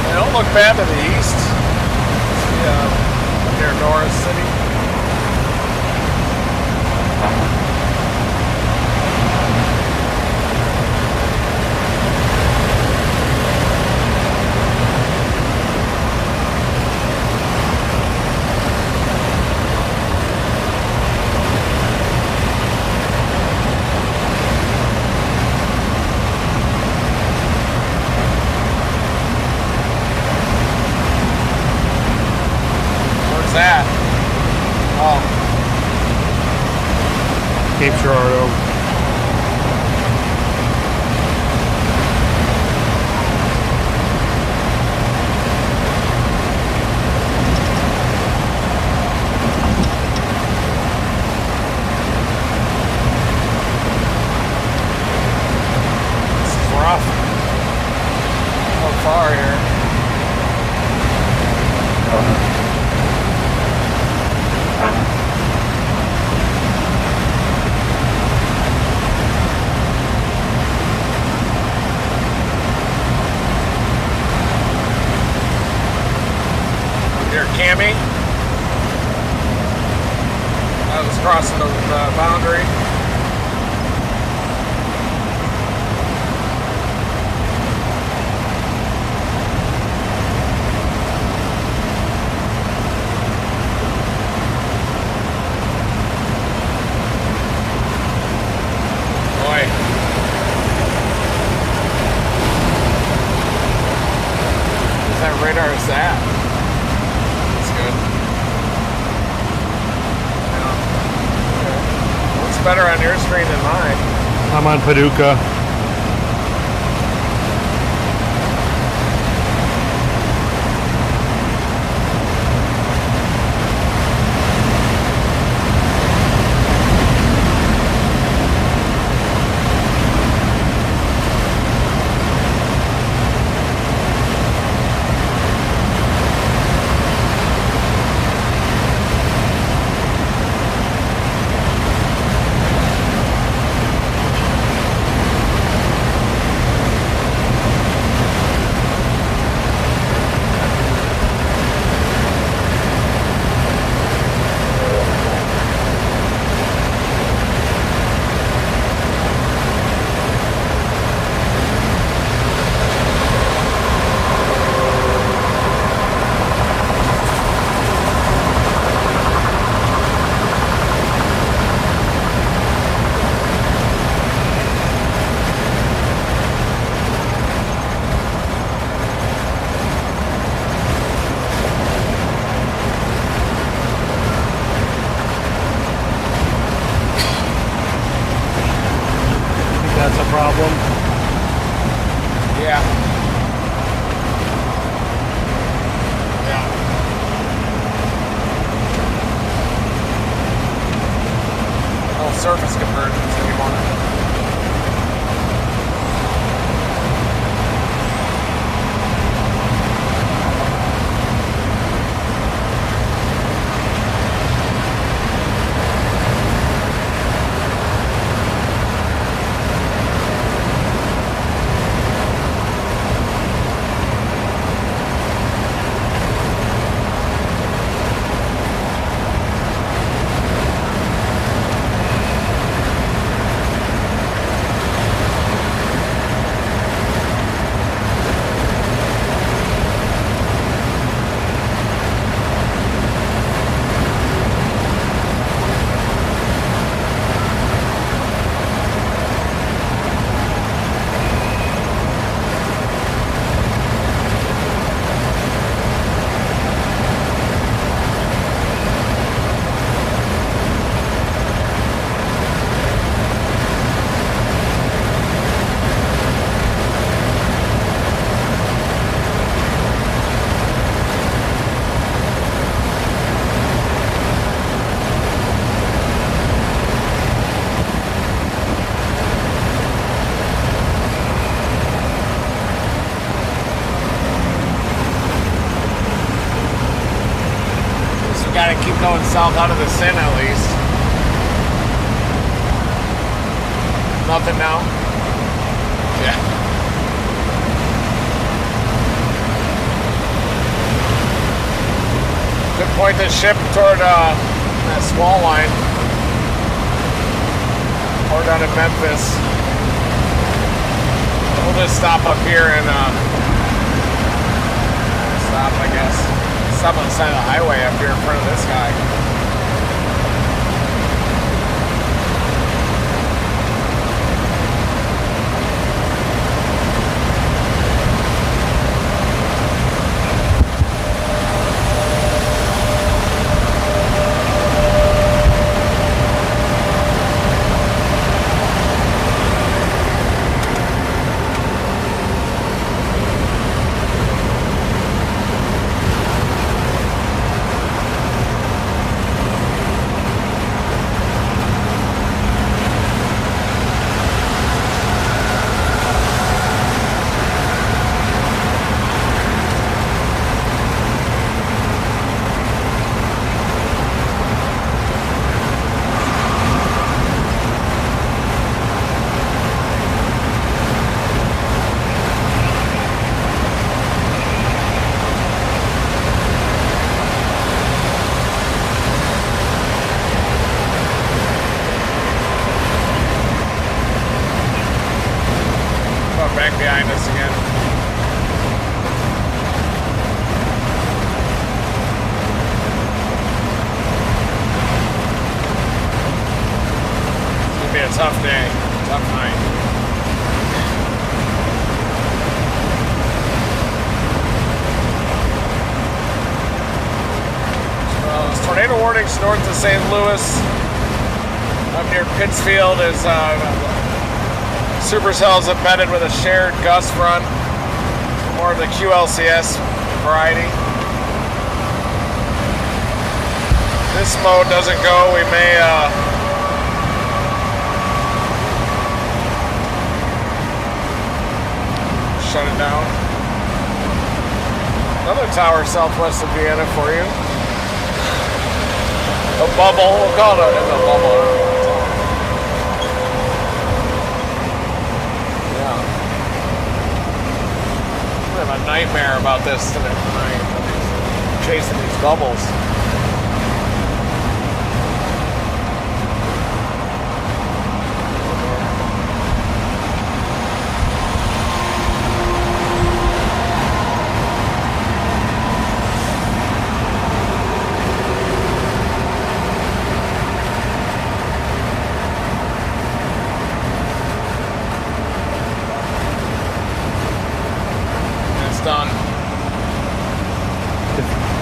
They don't look bad to the east. See, near Norris City. That? Oh. Cape Girardeau. This is rough. So far here. Cammy. That was crossing the boundary. Boy. Where's that radar is at? Better on your screen than mine. I'm on Paducah. We gotta keep going south out of the sin at least. Nothing now? Yeah. Good point to ship toward that small line. Or down in Memphis. We'll just stop up here and stop, I guess. Stop on the side of the highway up here in front of this guy. Back behind us again. It's gonna be a tough day, tough night. There's tornado warnings north of St. Louis. Up near Pittsfield is supercells embedded with a shared gust front, more of the QLCS variety. This mode doesn't go, we may shut it down. Another tower southwest of Vienna for you. A bubble, we'll call it a bubble. I have a nightmare about this tonight. Chasing these bubbles. Done.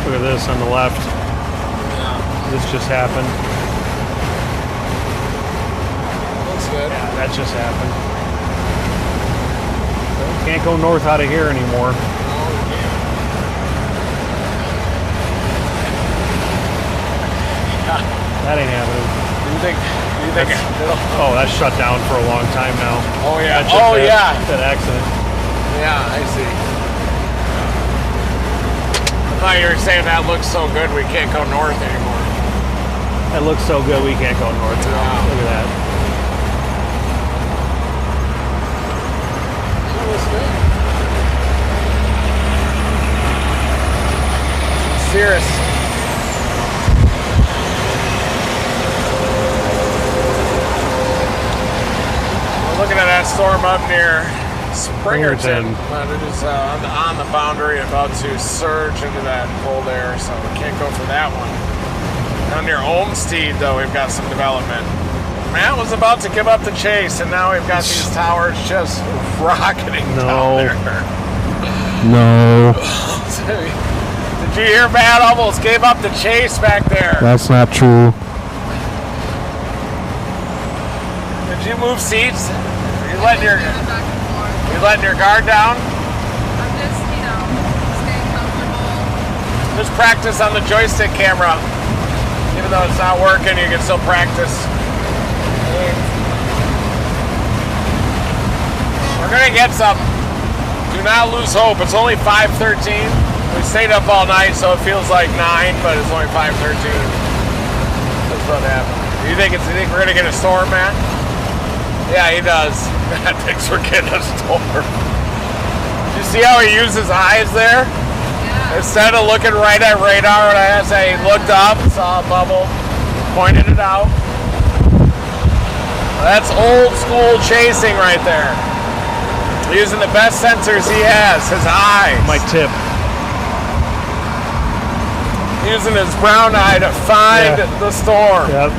Look at this on the left. Yeah. This just happened. Looks good. Yeah, that just happened. Can't go north out of here anymore. That ain't happening. Do you think Oh, that's shut down for a long time now. Oh yeah. That's Oh that, yeah. That accident. Yeah, I see. I thought you were saying that looks so good we can't go north anymore. That looks so good we can't go north now. Wow. Look at that. That looks good. Cirrus. We're looking at that storm up near Springfield, but it is on the boundary, about to surge into that cold air, so we can't go for that one. Down near Olmsted, though, we've got some development. Matt was about to give up the chase, and now we've got these towers just rocketing down there. No. Did you hear Matt almost gave up the chase back there? That's not true. Did you move seats? You letting your Back and forth. you letting your guard down? I'm just, staying comfortable. Just practice on the joystick camera. Even though it's not working, you can still practice. We're gonna get some. Do not lose hope. It's only 5:13. We stayed up all night, so it feels like 9, but it's only 5:13. That's what happened. You think we're gonna get a storm, Matt? Yeah, he does. Matt thinks we're getting a storm. You see how he used his eyes there? Yeah. Instead of looking right at radar, he looked up, saw a bubble, pointed it out. That's old school chasing right there. Using the best sensors he has, his eyes. My tip. Using his brown eye to find the storm. Yep.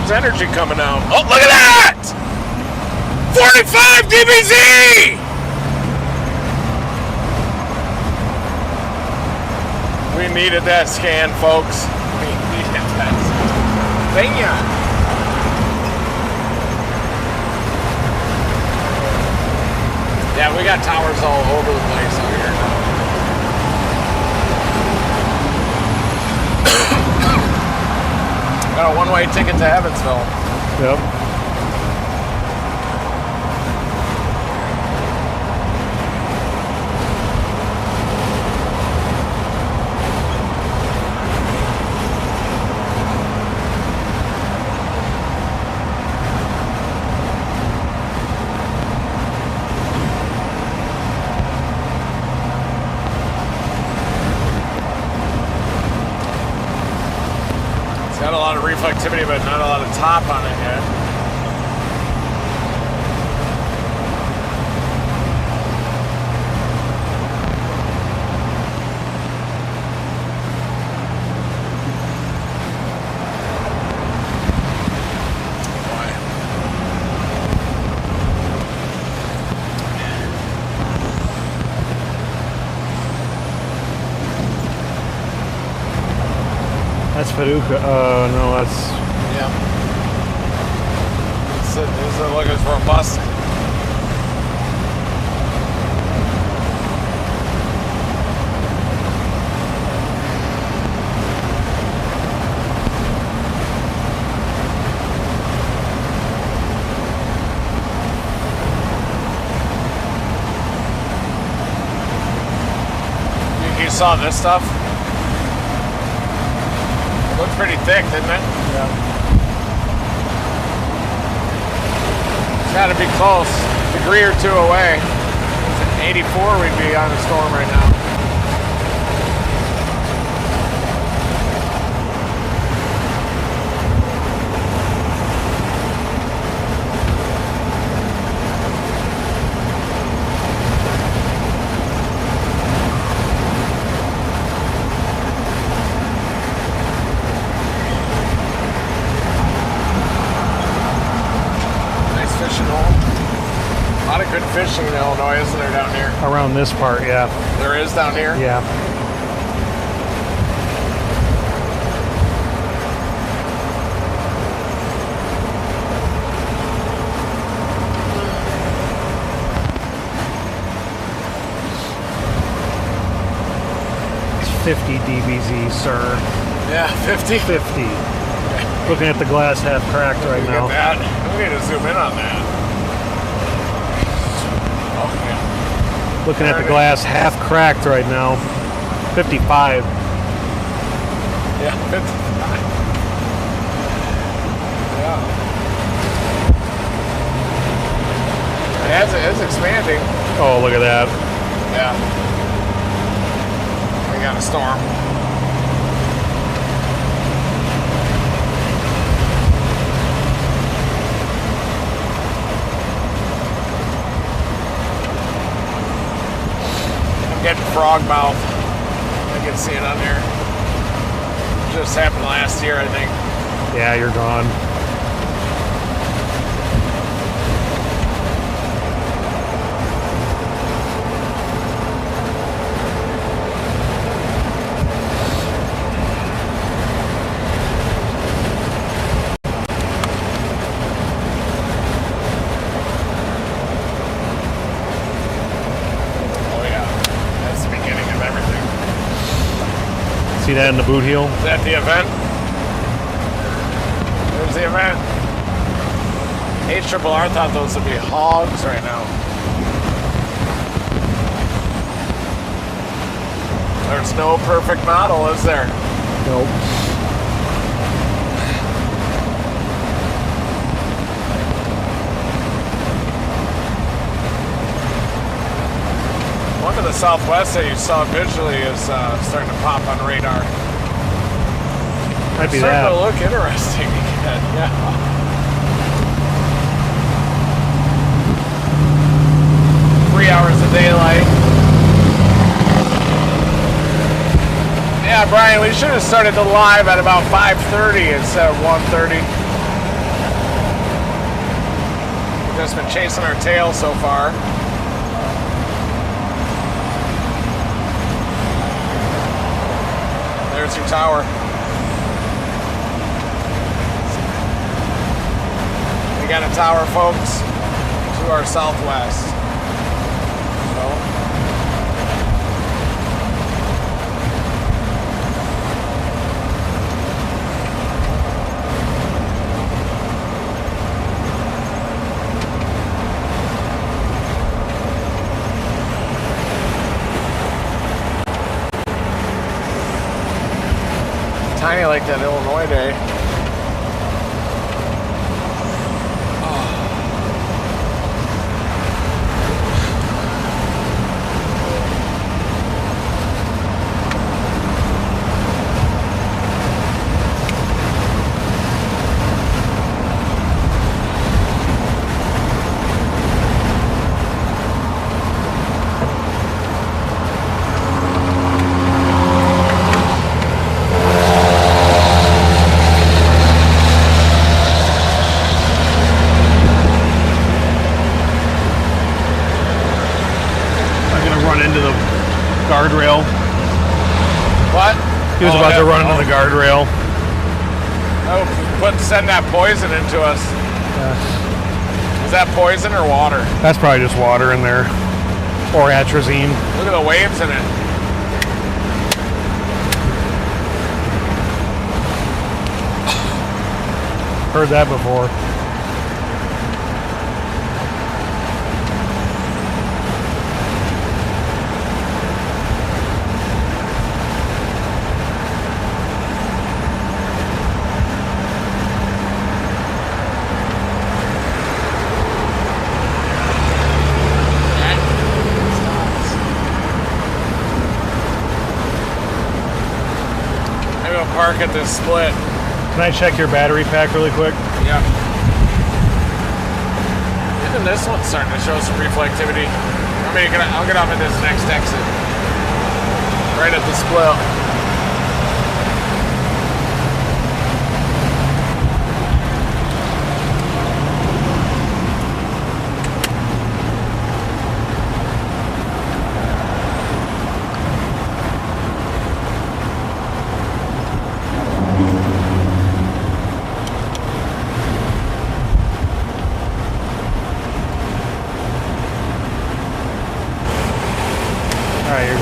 There's energy coming out. Oh, look at that! 45 dBz! We needed that scan, folks. We needed that scan. Thank you. Yeah, we got towers all over the place out here. Got a one-way ticket to Evansville. Yep. Got a lot of reflectivity, but not a lot of top on it yet. That's Paducah. No, that's. Yeah. It's looking as robust. You saw this stuff? Looks pretty thick, didn't it? Yeah. It's got to be close. A degree or two away. It's at 84, we'd be on a storm right now. A lot of good fishing in Illinois, isn't there, down here? Around this part, yeah. There is down here? Yeah. It's 50 dBz, sir. Yeah, 50? 50. Looking at the glass half cracked right Look now. at that. We need to zoom in on that. Oh, yeah. Looking at the glass half cracked right now. 55. Yeah, 55. Yeah. It's expanding. Oh, look at that. Yeah. We got a storm. Getting frog mouth. I can see it on there. Just happened last year, I think. Yeah, you're gone. Oh, See that in the boot heel? Is that the event? There's the event. HRRR thought those would be hogs right now. There's no perfect model, is there? Nope. One to the southwest that you saw visually is starting to pop on radar. Might be Starting that. to look interesting again, yeah. Hours of daylight. Yeah, Brian, we should have started the live at about 5:30 instead of 1:30. We've just been chasing our tail so far. There's your tower. We got a tower, folks, to our southwest. Tiny like that Illinois day. Guardrail. What? He was about to run into the guardrail. Oh, send that poison into us. Is that poison or water? That's probably just water in there. Or atrazine. Look at the waves in it. Heard that before. Park at this split. Can I check your battery pack really quick? Yeah. Even this one's starting to show some reflectivity. I'll get off at this next exit. Right at the split.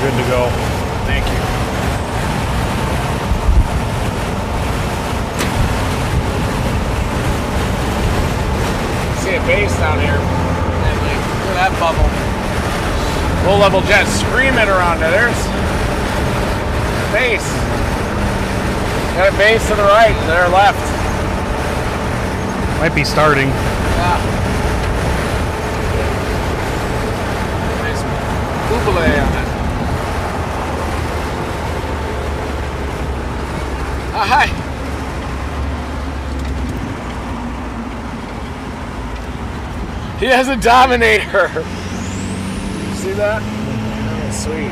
Good to go. Thank you. See a base down here. Look at that bubble. Low level jet screaming around there. There's base. Got a base to the right, to their left. Might be starting. Yeah. Nice bubbly on it. Hi. He has a Dominator. See that? Oh, sweet.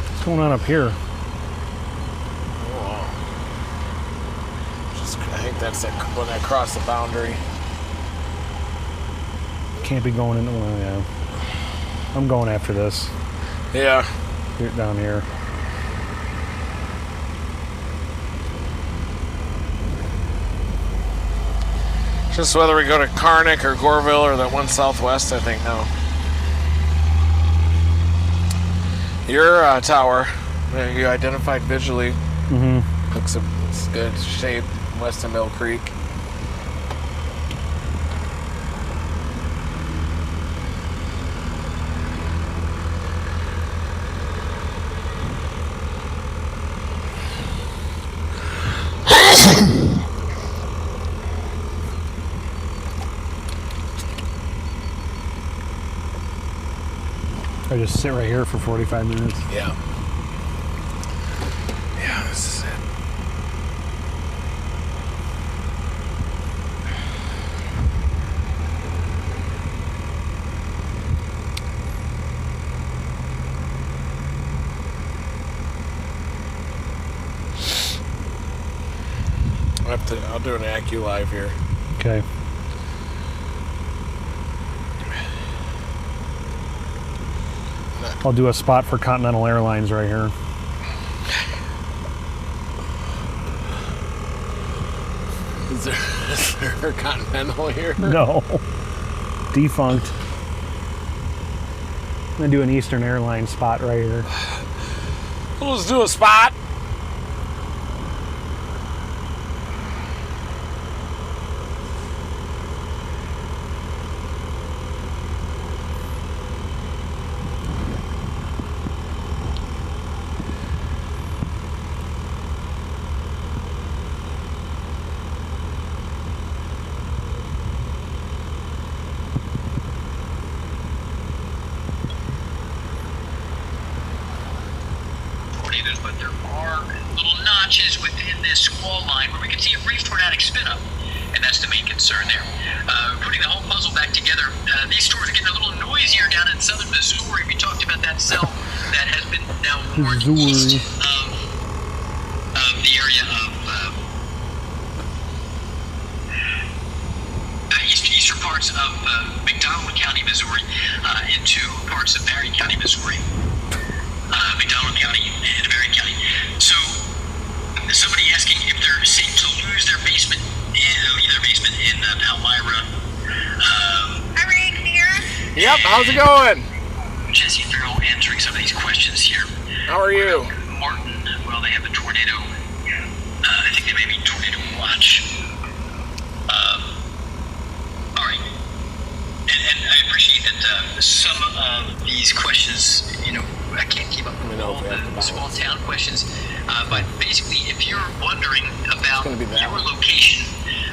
What's going on up here? I think that's when I cross the boundary. Can't be going into one. Yeah. I'm going after this. Yeah. Get down here. Just whether we go to Carnick or Goreville or that one southwest, I think now. Your tower, you identified visually. Mm-hmm. Looks good shape west of Mill Creek. I just sit right here for 45 minutes. Yeah. Yeah, this is it. I'll do an Accu Live here. Okay. I'll do a spot for Continental Airlines right here. Is there a Continental here? No. Defunct. I'm going to do an Eastern Airlines spot right here. Let's do a spot. But there are little notches within this squall line where we can see a brief tornadic spin up, and that's the main concern there. Putting the whole puzzle back together, these storms are getting a little noisier down in southern Missouri. We talked about that cell that has been now northeast of the area of eastern parts of McDonald County, Missouri, into parts of Barry County, Missouri. McDonald County and Marion County. So, somebody asking if they're safe to lose their basement in Palmyra. Hi, Ray, can you hear us? Yep, how's it going? Jesse and Farrell answering some of these questions here. How are you? Martin, well, they have a tornado. I think they may be tornado watch. All right. And I appreciate that some of these questions, I can't keep up with all the small town questions, but basically, if you're wondering about your location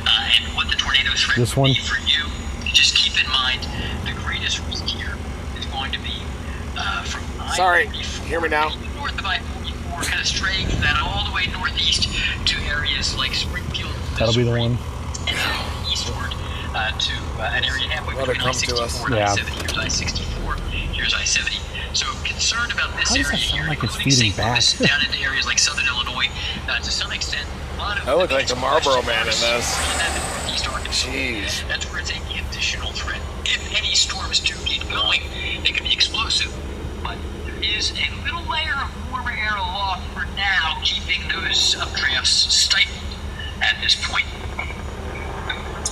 and what the tornado threat would be for you, just keep in mind the greatest risk here is going to be from I-44, hear me now? north of I-44, kind of straying that all the way northeast to areas like Springfield, That'll be the one. and then eastward to an area halfway Let it between come to us. I-64 and Yeah. I-70. Here's I-64, here's I-70. So concerned about this How does area that sound here, like it's including feeding St. Louis, back? down into areas like southern Illinois, to some extent, a lot of I look the like the biggest Marlboro question Man in marks this. are in that northeast Arkansas. Jeez. That's where it's a conditional threat. If any storms do get going, they can be explosive, but there is a little layer of warmer air aloft for now, keeping those updrafts stifled at this point.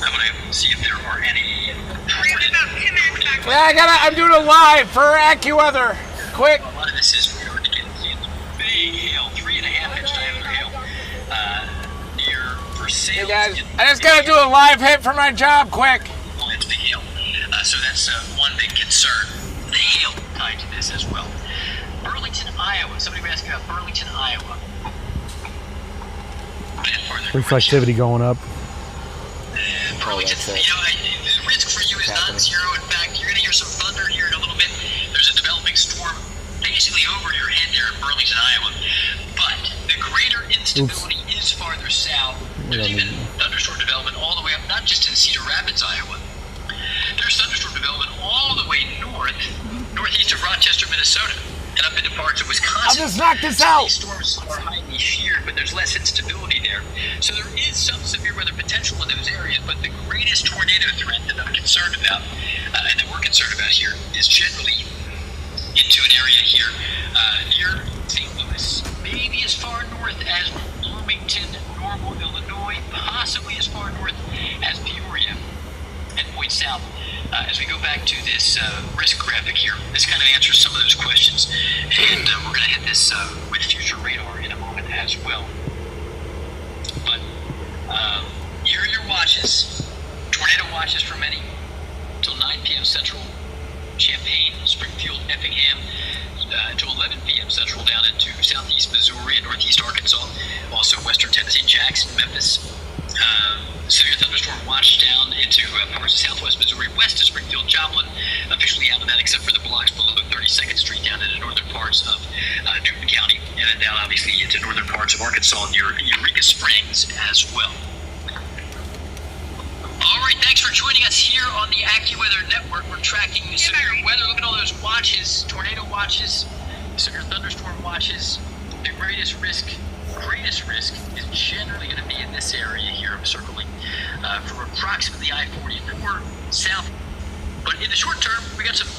I'm going to see if there are any reported. Yeah, I'm doing a live for AccuWeather. Quick. A lot of this is we're going to get big hail, 3.5-inch diameter hail near Versailles. Hey guys, I just gotta do a live hit for my job, quick. It's big hail. So that's one big concern. The hail tied to this as well. Burlington, Iowa. Somebody was asking about Burlington, Iowa. Reflectivity going up. Burlington, the risk for you is non-zero. In fact, you're going to hear some thunder here in a little bit. There's a developing storm basically over your head there in Burlington, Iowa. But the greater instability is farther south. There's even thunderstorm development all the way up, not just in Cedar Rapids, Iowa. There's thunderstorm development all the way northeast of Rochester, Minnesota, and up into parts of Wisconsin. I'll just knock this out. These storms are highly sheared, but there's less instability there. So there is some severe weather potential in those areas, but the greatest tornado threat that I'm concerned about, and that we're concerned about here, is generally into an area here near St. Louis, maybe as far north as Bloomington, Normal, Illinois, possibly as far north as Peoria. is tornado watches for many till 9 p.m. Central, Champaign, Springfield, Effingham, until 11 p.m. Central down into southeast Missouri and northeast Arkansas. Also western Tennessee, Jackson, Memphis. Severe thunderstorm watch down into parts of southwest Missouri, west of Springfield, Joplin. Officially out of that except for the blocks below 32nd Street down into northern parts of Newton County, and then down obviously into northern parts of Arkansas near Eureka Springs as well. All right, thanks for joining us here on the AccuWeather Network. We're tracking the severe weather. Look at all those watches, tornado watches, severe thunderstorm watches. The greatest risk is generally going to be in this area here I'm circling from approximately I-44 south. But in the short term, we got some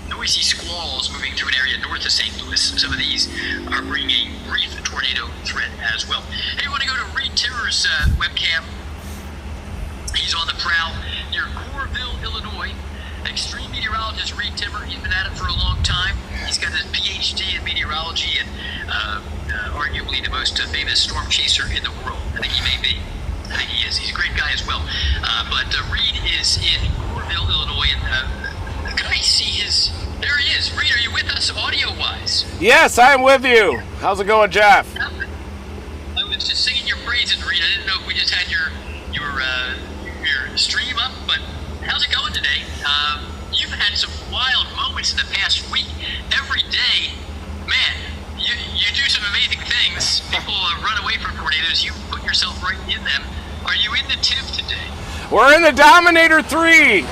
noisy squalls moving through an area north of St. Louis. Some of these are bringing a brief tornado threat as well. Hey, you want to go to Reed Timmer's webcam? He's on the prowl near Coralville, Illinois. Extreme meteorologist Reed Timmer. He's been at it for a long time. He's got his PhD in meteorology and arguably the most famous storm chaser in the world. I think he may be. I think he is. He's a great guy as well. But Reed is in Coralville, Illinois, and can I see his? There he is. Reed, are you with us audio-wise? Yes, I am with you. How's it going, Jeff? I was just singing your praises, Reed. I didn't know if we just had your stream up, but how's it going today? You've had some wild moments in the past week. Every day, man, you do some amazing things. People run away from tornadoes. You put yourself right in them. Are you in the TIV today? We're in the Dominator 3.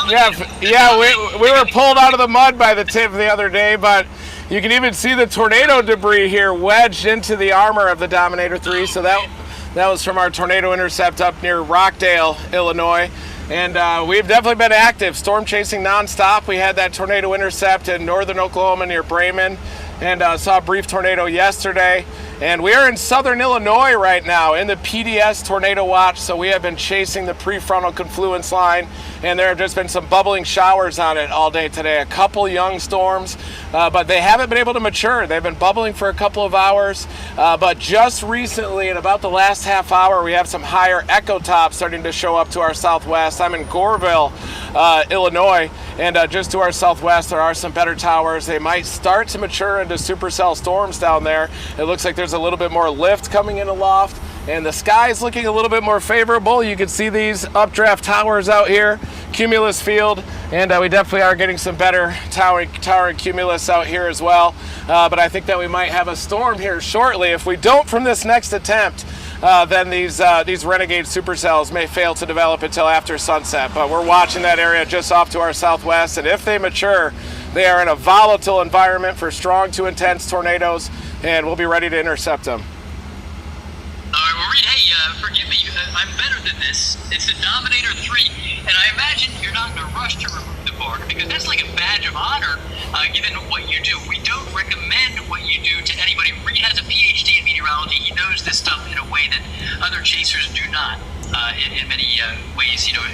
Yeah, we were pulled out of the mud by the TIV the other day, but you can even see the tornado debris here wedged into the armor of the Dominator 3. So that was from our tornado intercept up near Rockdale, Illinois. And we've definitely been active, storm chasing nonstop. We had that tornado intercept in northern Oklahoma near Bremen, and saw a brief tornado yesterday. And we are in southern Illinois right now in the PDS tornado watch, so we have been chasing the prefrontal confluence line, and there have just been some bubbling showers on it all day today. A couple young storms, but they haven't been able to mature. They've been bubbling for a couple of hours, but just recently, in about the last half hour, we have some higher echo tops starting to show up to our southwest. I'm in Goreville, Illinois, and just to our southwest, there are some better towers. They might start to mature into supercell storms down there. It looks like there's a little bit more lift coming in aloft, and the sky is looking a little bit more favorable. You can see these updraft towers out here, cumulus field, and we definitely are getting some better towering cumulus out here as well. But I think that we might have a storm here shortly. If we don't from this next attempt, then these renegade supercells may fail to develop until after sunset. But we're watching that area just off to our southwest, and if they mature, they are in a volatile environment for strong to intense tornadoes, and we'll be ready to intercept them. All right, well, Reed, hey, forgive me, I'm better than this. It's the Dominator 3, and I imagine you're not in a rush to remove the bark, because that's like a badge of honor, given what you do. We don't recommend what you do to anybody. Reed has a PhD in meteorology. He knows this stuff in a way that other chasers do not, in many ways. You know,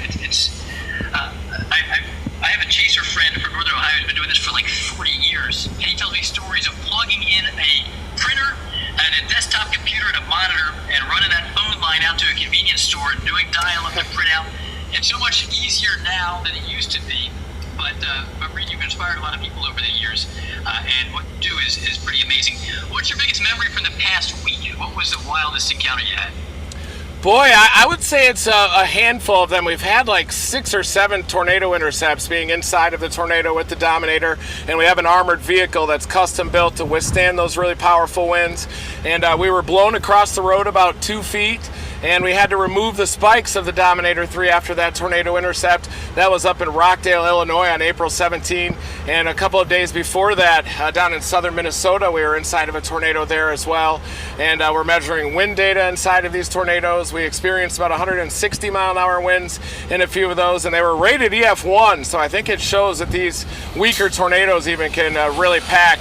I have a chaser friend from Northern Ohio who's been doing this for like 40 years, and he tells me stories of plugging in a printer and a desktop computer and a monitor and running that phone line out to a convenience store and doing dial-up to print out. It's so much easier now than it used to be, but Reed, you've inspired a lot of people over the years, and what you do is pretty amazing. What's your biggest memory from the past week? What was the wildest encounter you had? Boy, I would say it's a handful of them. We've had like 6 or 7 tornado intercepts being inside of the tornado with the Dominator, and we have an armored vehicle that's custom built to withstand those really powerful winds. And we were blown across the road about 2 feet, and we had to remove the spikes of the Dominator 3 after that tornado intercept. That was up in Rockdale, Illinois on April 17, and a couple of days before that, down in southern Minnesota, we were inside of a tornado there as well. And we're measuring wind data inside of these tornadoes. We experienced about 160 mile an hour winds in a few of those, and they were rated EF1, so I think it shows that these weaker tornadoes even can really pack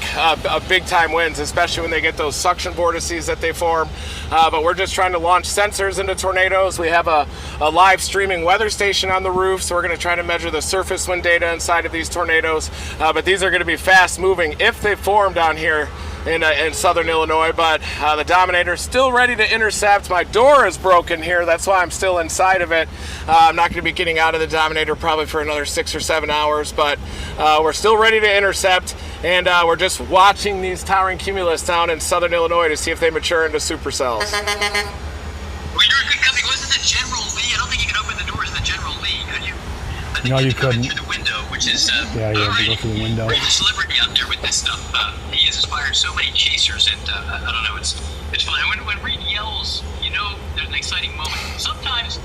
big time winds, especially when they get those suction vortices that they form. But we're just trying to launch sensors into tornadoes. We have a live streaming weather station on the roof, so we're going to try to measure the surface wind data inside of these tornadoes. But these are going to be fast moving if they form down here in southern Illinois, but the Dominator is still ready to intercept. My door is broken here. That's why I'm still inside of it. I'm not going to be getting out of the Dominator probably for another 6 or 7 hours, but we're still ready to intercept, and we're just watching these towering cumulus down in southern Illinois to see if they mature into supercells. Well, you're a good company. Wasn't the General Lee? I don't think you can open the doors of the General Lee, could you? I think No, you have to come in couldn't. through the window, which is Yeah, you have to go alrighty. through the window. He's a celebrity out there with this stuff. He has inspired so many chasers, and I don't know, it's fun. When Reed yells, you know there's an exciting moment. Sometimes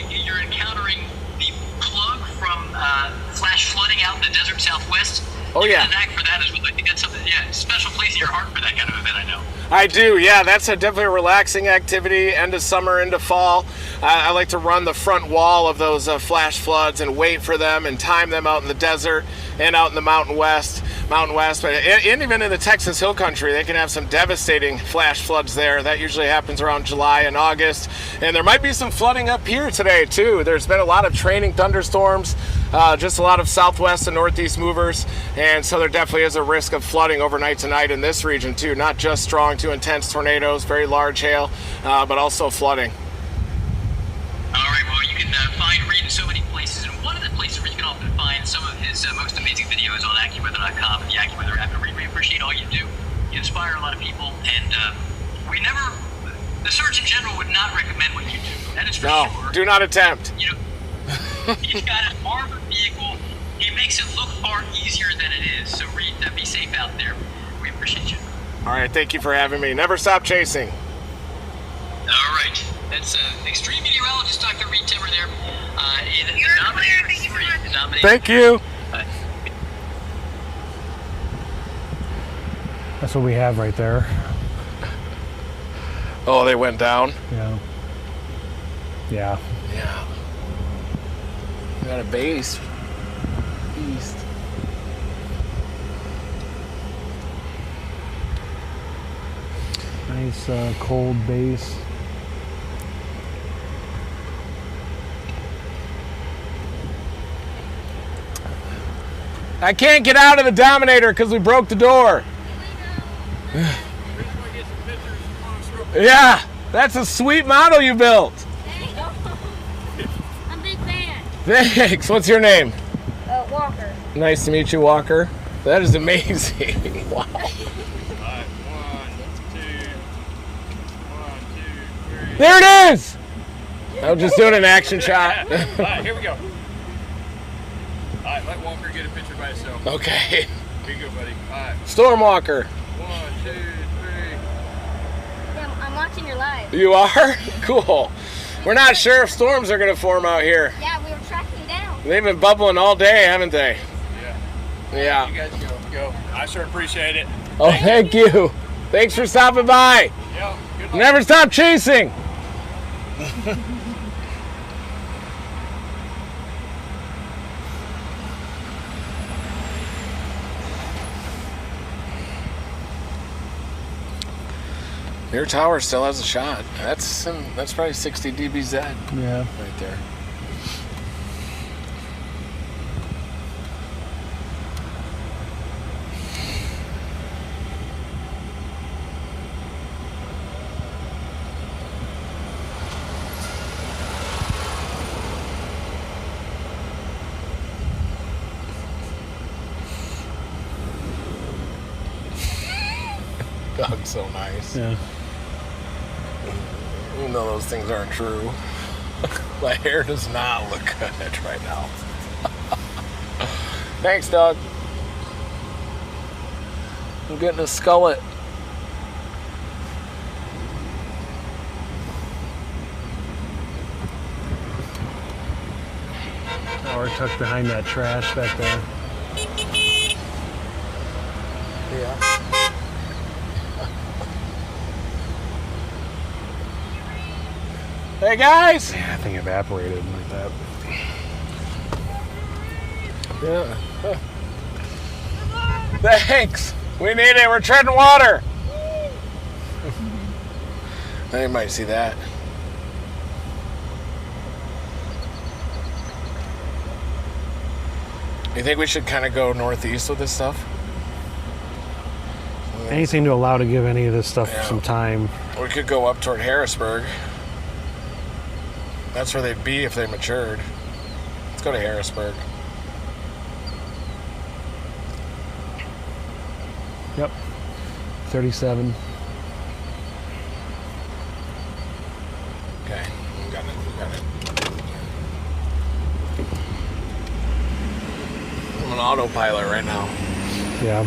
you're encountering the plug from flash flooding out in the desert Southwest. Oh, yeah. You got a knack for that as well. I think that's something, special place in your heart for that kind of event, I know. I do, yeah. That's definitely a relaxing activity. End of summer, into fall. I like to run the front wall of those flash floods and wait for them and time them out in the desert and out in the Mountain West. But and even in the Texas Hill Country, they can have some devastating flash floods there. That usually happens around July and August. And there might be some flooding up here today, too. There's been a lot of training thunderstorms, just a lot of southwest and northeast movers. And so there definitely is a risk of flooding overnight tonight in this region, too. Not just strong to intense tornadoes, very large hail, but also flooding. All right, well, you can find Reed in so many places, and one of the places where you can often find some of his most amazing videos on AccuWeather.com and the AccuWeather app. And Reed, we appreciate all you do. You inspire a lot of people, and the Surgeon General would not recommend what you do. That is for No, sure. do not attempt. You know, he's got an armored vehicle. He makes it look far easier than it is. So, Reed, be safe out there. We appreciate you. All right, thank you for having me. Never stop chasing. All right. That's extreme meteorologist Dr. Reed Timmer there. You're clear. Thank you so much. Thank you. That's what we have right there. Oh, they went down? Yeah. Yeah. Yeah. We got a base east. Nice cold base. I can't get out of the Dominator because we broke the door. Yeah, that's a sweet model you built. I'm a big fan. Thanks. What's your name? Walker. Nice to meet you, Walker. That is amazing. Wow. There it is! I was just doing an action shot. All right, here we go. All right, let Walker get a picture by himself. Okay. Here you go, buddy. All right. Stormwalker. 1, 2, 3. Yeah, I'm watching your live. You are? Cool. We're not sure if storms are going to form out here. Yeah, we were tracking you down. They've been bubbling all day, haven't they? Yeah. Yeah. You guys go. I sure appreciate it. Oh, thank you. Thanks for stopping by. Yeah. Good luck. Never stop chasing. Your tower still has a shot. That's probably 60 dBz Yeah. right there. Doug's so nice. Yeah. Even though those things aren't true. My hair does not look good right now. Thanks, Doug. I'm getting a skullet. Or tucked behind that trash back there. Yeah. Hey guys! Yeah, I think evaporated like that. Yeah. Thanks. We need it. We're treading water. I might see that. You think we should kind of go northeast with this stuff? anything to allow to give any of this stuff some time. We could go up toward Harrisburg. That's where they'd be if they matured. Let's go to Harrisburg. Yep. 37. Okay, we got it. I'm on autopilot right now. Yeah.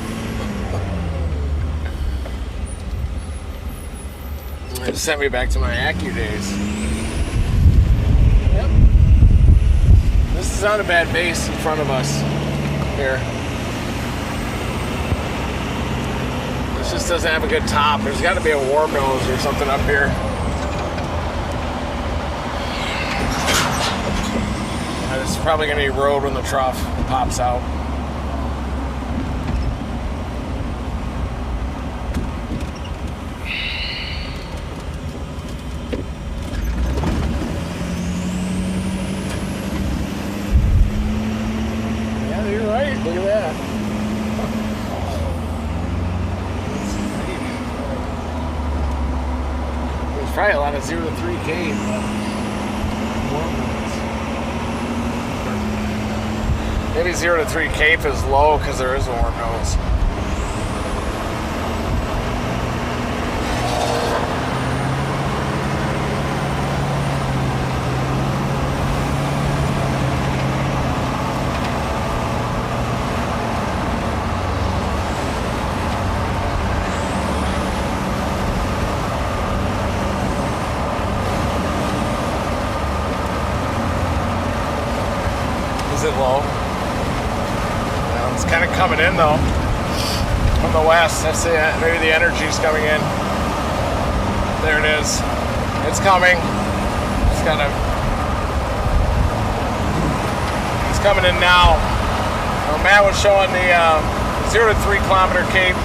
It sent me back to my Acu days. Yep. This is not a bad base in front of us here. This just doesn't have a good top. There's got to be a warm nose or something up here. This is probably going to erode when the trough pops out. Yeah, you're right. Look at that. There's probably a lot of 0 to 3K. Maybe 0 to 3 Cape is low because there is a warm nose. Is it low? It's kind of coming in though from the west. That's the, maybe the energy's coming in. There it is. It's coming. It's coming in now. Matt was showing the 0 to 3 kilometer Cape.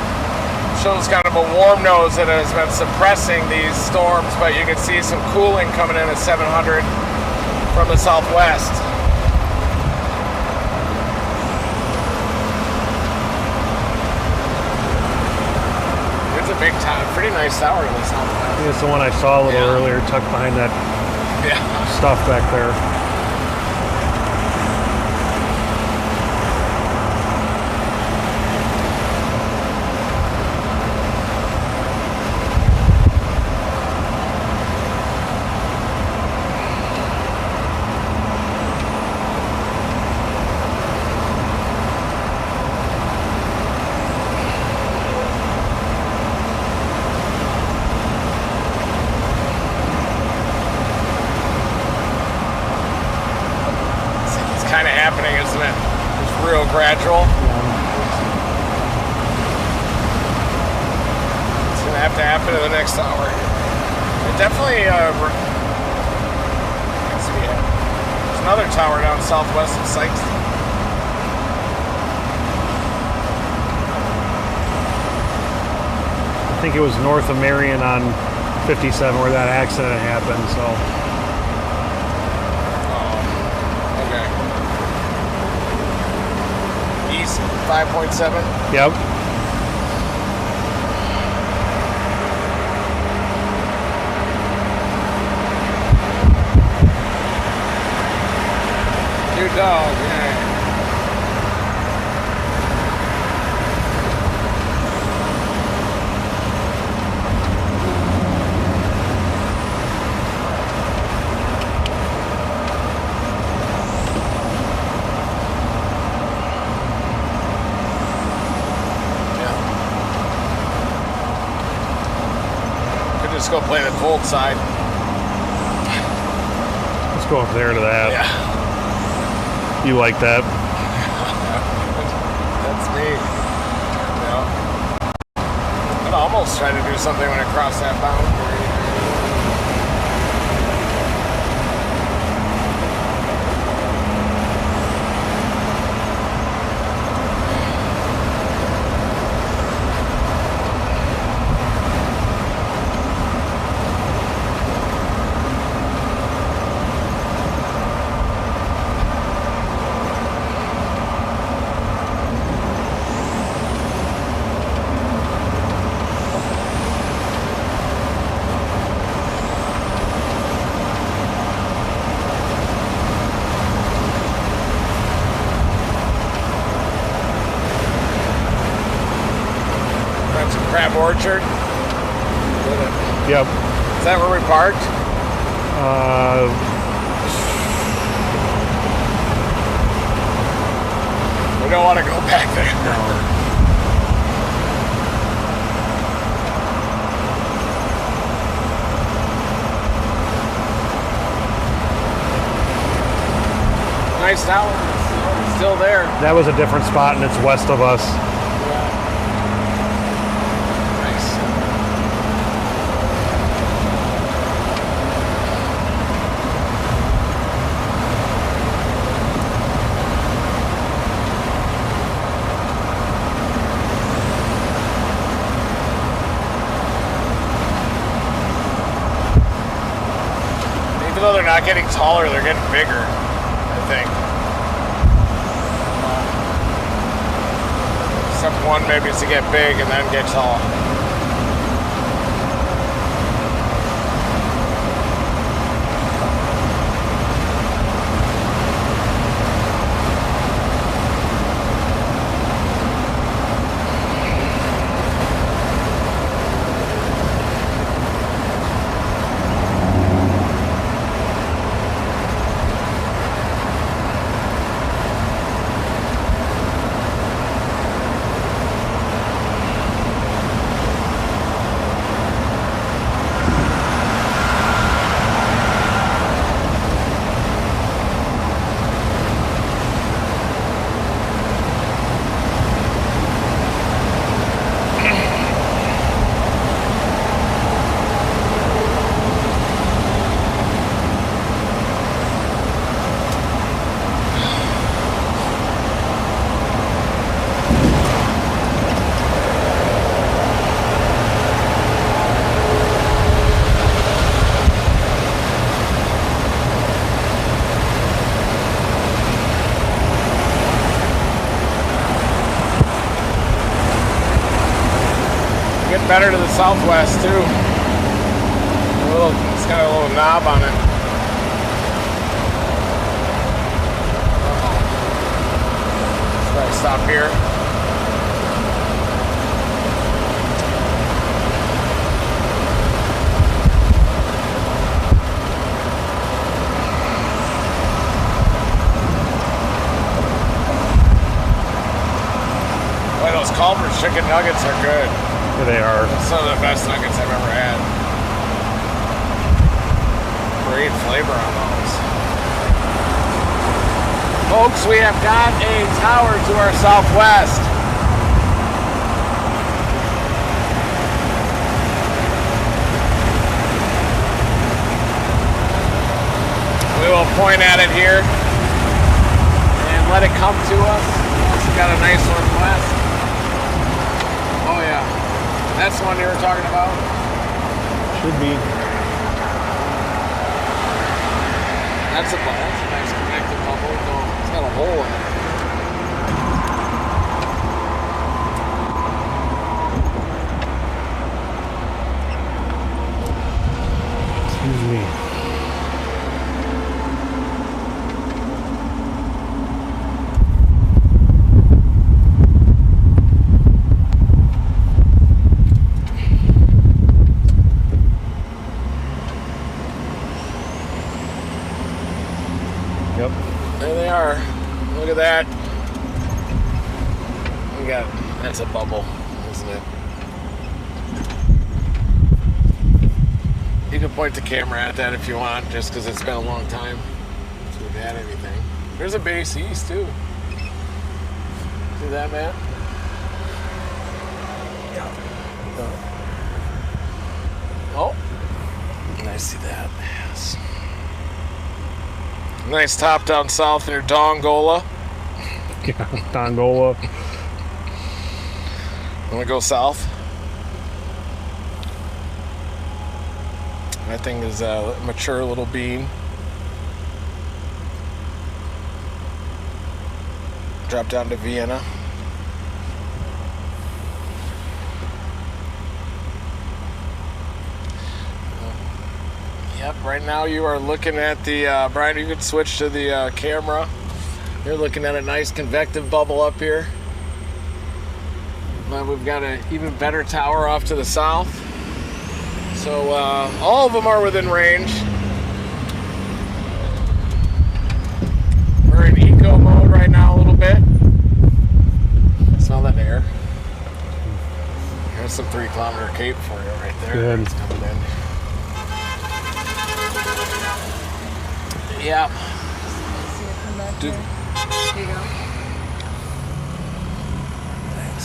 Shows kind of a warm nose that has been suppressing these storms, but you can see some cooling coming in at 700 from the southwest. Big tower, pretty nice tower in the southwest. It's the one I saw a little earlier, tucked behind that stuff back there. Kind of happening, isn't it? It's real gradual. It's gonna have to happen in the next hour. It definitely there's another tower down southwest of Sykes. I think it was north of Marion on 57 where that accident happened, so. 5.7. Yep. Cute dog, yeah. Let's go play the cold side. Let's go up there to that. Yeah. You like that? That's me. I'd almost try to do something when I cross that boundary. orchard? Yep. Is that where we parked? We don't want to go back there. Nice tower. It's still there. That was a different spot, and it's west of us. Nice. Even though they're not getting taller, they're getting bigger, I think. Step one maybe is to get big and then get tall. Better to the southwest too. It's got a little knob on it. Let's probably stop here. Boy, those Culver's chicken nuggets are good. They are. Some of the best nuggets I've ever had. Great flavor on those. Folks, we have got a tower to our southwest. We will point at it here and let it come to us. It's got a nice one west. Oh yeah. That's the one you were talking about? Should be. That's a nice connected bubble. It's got a hole in it. Excuse me. There they are. Look at that. That's a bubble, isn't it? You can point the camera at that if you want, just because it's been a long time since we've had anything. There's a base east too. See that, man? Yeah. Oh, nice to see that. Yes. Nice top down south near Dongola. Yeah, Dongola. Want to go south? That thing is a mature little bean. Drop down to Vienna. Yep, right now you are looking at the, Brian, you can switch to the camera. You're looking at a nice convective bubble up here. But we've got an even better tower off to the south. So all of them are within range. We're in eco mode right now a little bit. Smell that air. Here's some 3-kilometer cape for you right there. Good. It's coming in. Yeah. See it come back Dude. here. Here you go. Thanks.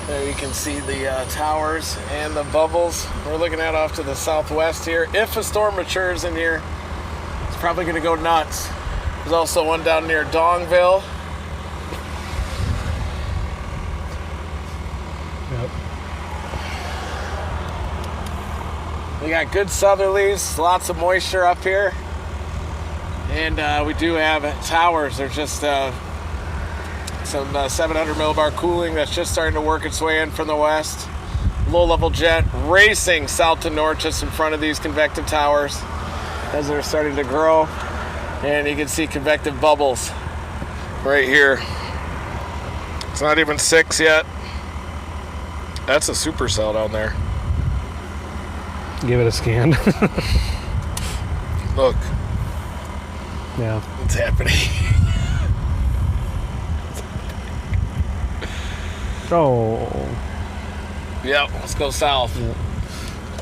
There you can see the towers and the bubbles we're looking at off to the southwest here. If a storm matures in here, it's probably going to go nuts. There's also one down near Dongville. Yep. We got good southerlies, lots of moisture up here. And we do have towers. There's just some 700 millibar cooling that's just starting to work its way in from the west. Low-level jet racing south to north just in front of these convective towers as they're starting to grow. And you can see convective bubbles right here. It's not even 6 yet. That's a supercell down there. Give it a scan. Look, Yeah. what's happening? Oh. Yep, let's go south.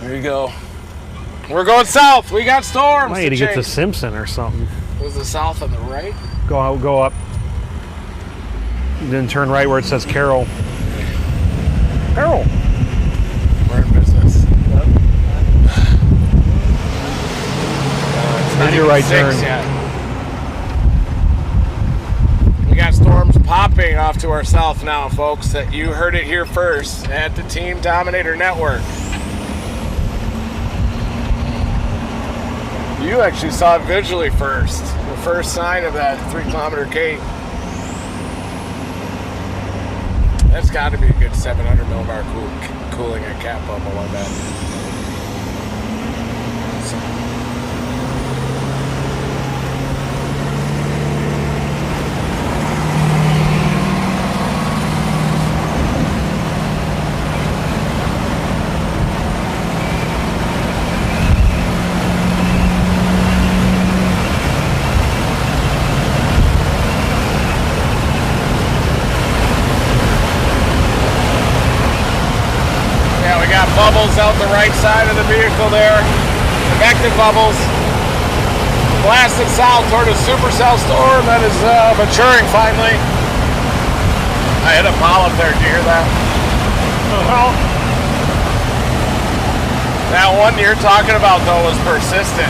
There you go. We're going south. We got storms. I need to get to Simpson or something. Was the south on the right? Go out, go up. Then turn right where it says Carroll. Carroll. We're in business. It's not Make your even right 6 turn. yet. We got storms popping off to our south now, folks. That you heard it here first at the Team Dominator Network. You actually saw it visually first. The first sign of that 3-kilometer cape. That's got to be a good 700 millibar cooling at cap bubble, I bet. Bubbles out the right side of the vehicle there. Convective bubbles. Blasted south toward a supercell storm that is maturing finally. I hit a polyp there. Did you hear that? Oh. That one you're talking about though was persistent.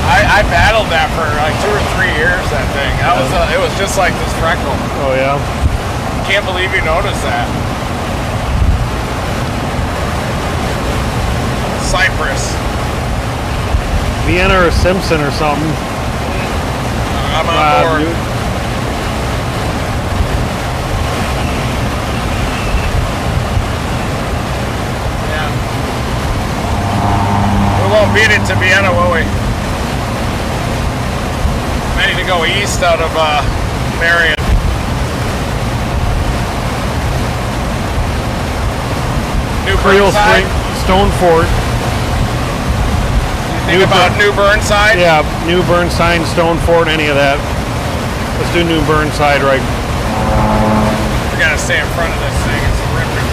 I battled that for like 2 or 3 years. That thing. It was just like this freckle. Oh yeah. Can't believe you noticed that. Cypress. Vienna or Simpson or something. I'm on board. Yeah. We won't beat it to Vienna, will we? I need to go east out of Marion. New Creel Burnside. Stone Fort. Think about New Burnside? Yeah, New Burnside, Stone Fort, any of that. Let's do New Burnside right. We gotta stay in front of this thing. It's ripping.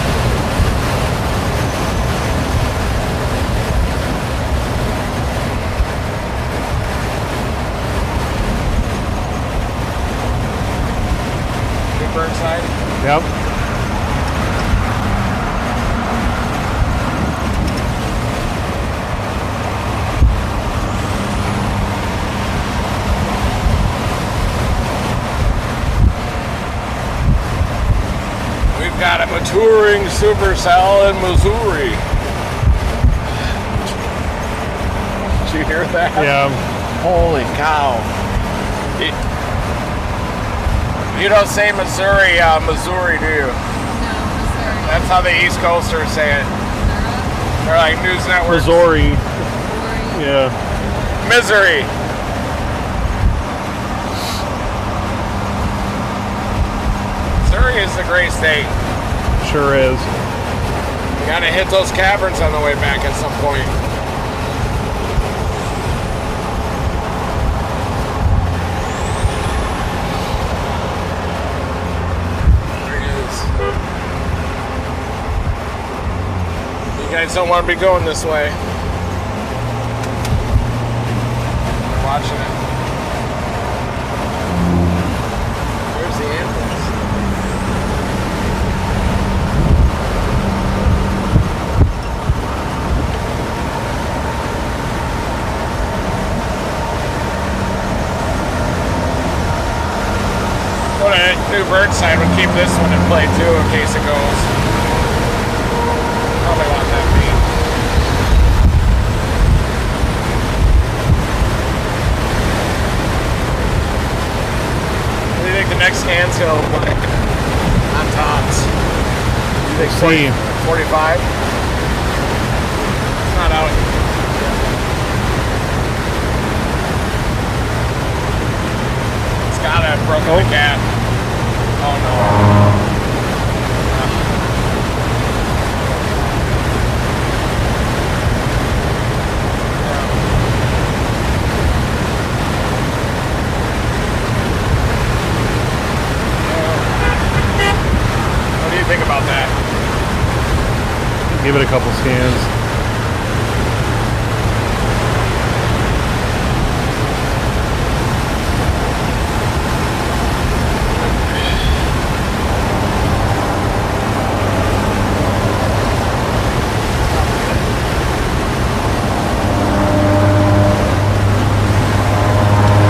New Burnside? Yep. Got a maturing supercell in Missouri. Did you hear that? Yeah. Holy cow. You don't say Missouri, Missouri, do you? No, Missouri. That's how the East Coasters say it. They're like news networks. Missouri. Yeah. Misery. Peoria is a great state. Sure is. You gotta hit those caverns on the way back at some point. There it is. You guys don't want to be going this way. Watching it. Where's the ambulance? What a new bird sign would keep this one in play too in case it goes. Probably want that beat. What do you think the next scan's gonna look like on tops? You think 40, 45? It's not out. It's gotta have broken the cap. Oh no. What do you think about that? Give it a couple scans.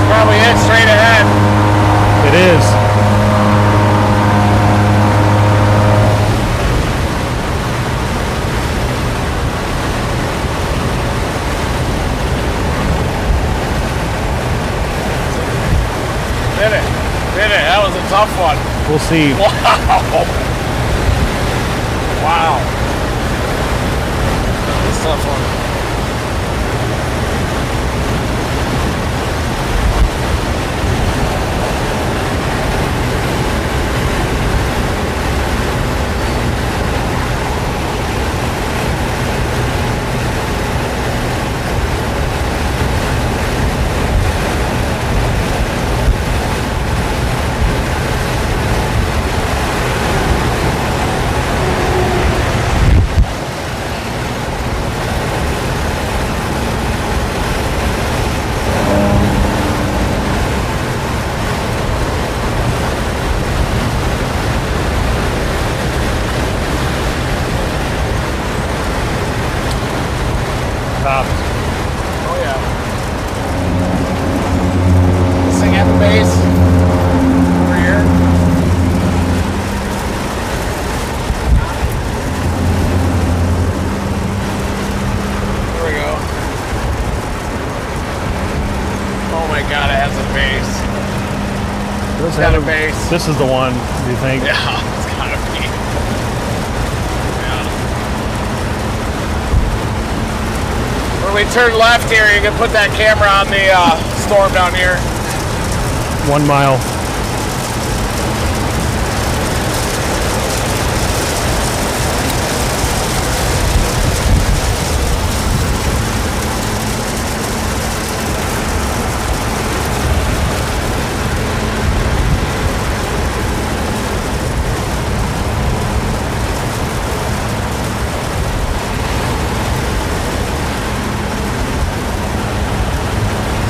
Probably it straight ahead. It is. Did it. Did it. That was a tough one. We'll see. Wow. Wow. That's a tough one. Tops. Oh yeah. This thing at the base. Over here. There we go. Oh my god, it has a base. It's got a base. This is the one, do you think? Yeah, it's gotta be. When we turn left here, you can put that camera on the storm down here. 1 mile.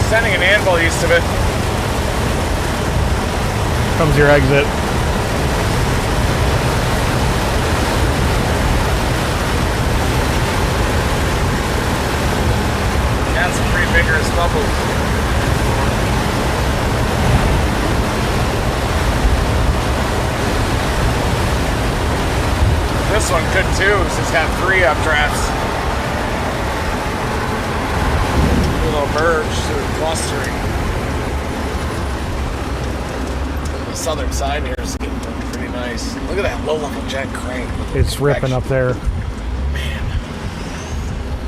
Sending an anvil east of it. Comes your exit. That's some pretty vigorous bubbles. This one could too, so it's got 3 updrafts. Little merge sort of clustering. The southern side here is getting pretty nice. Look at that low-level jet crank. It's ripping up there. Man.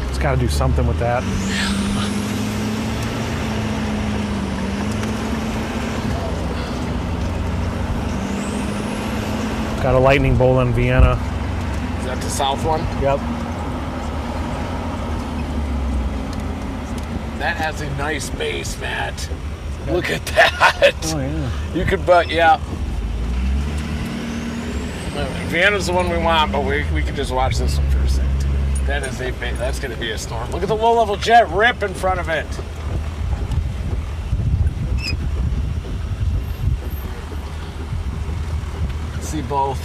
It's got to do something with that. Got a lightning bolt on Vienna. Is that the south one? Yep. That has a nice base, Matt. Look at that. Oh, yeah. You could, but yeah. Vienna's the one we want, but we can just watch this one for a second. That is that's going to be a storm. Look at the low-level jet rip in front of it. See both.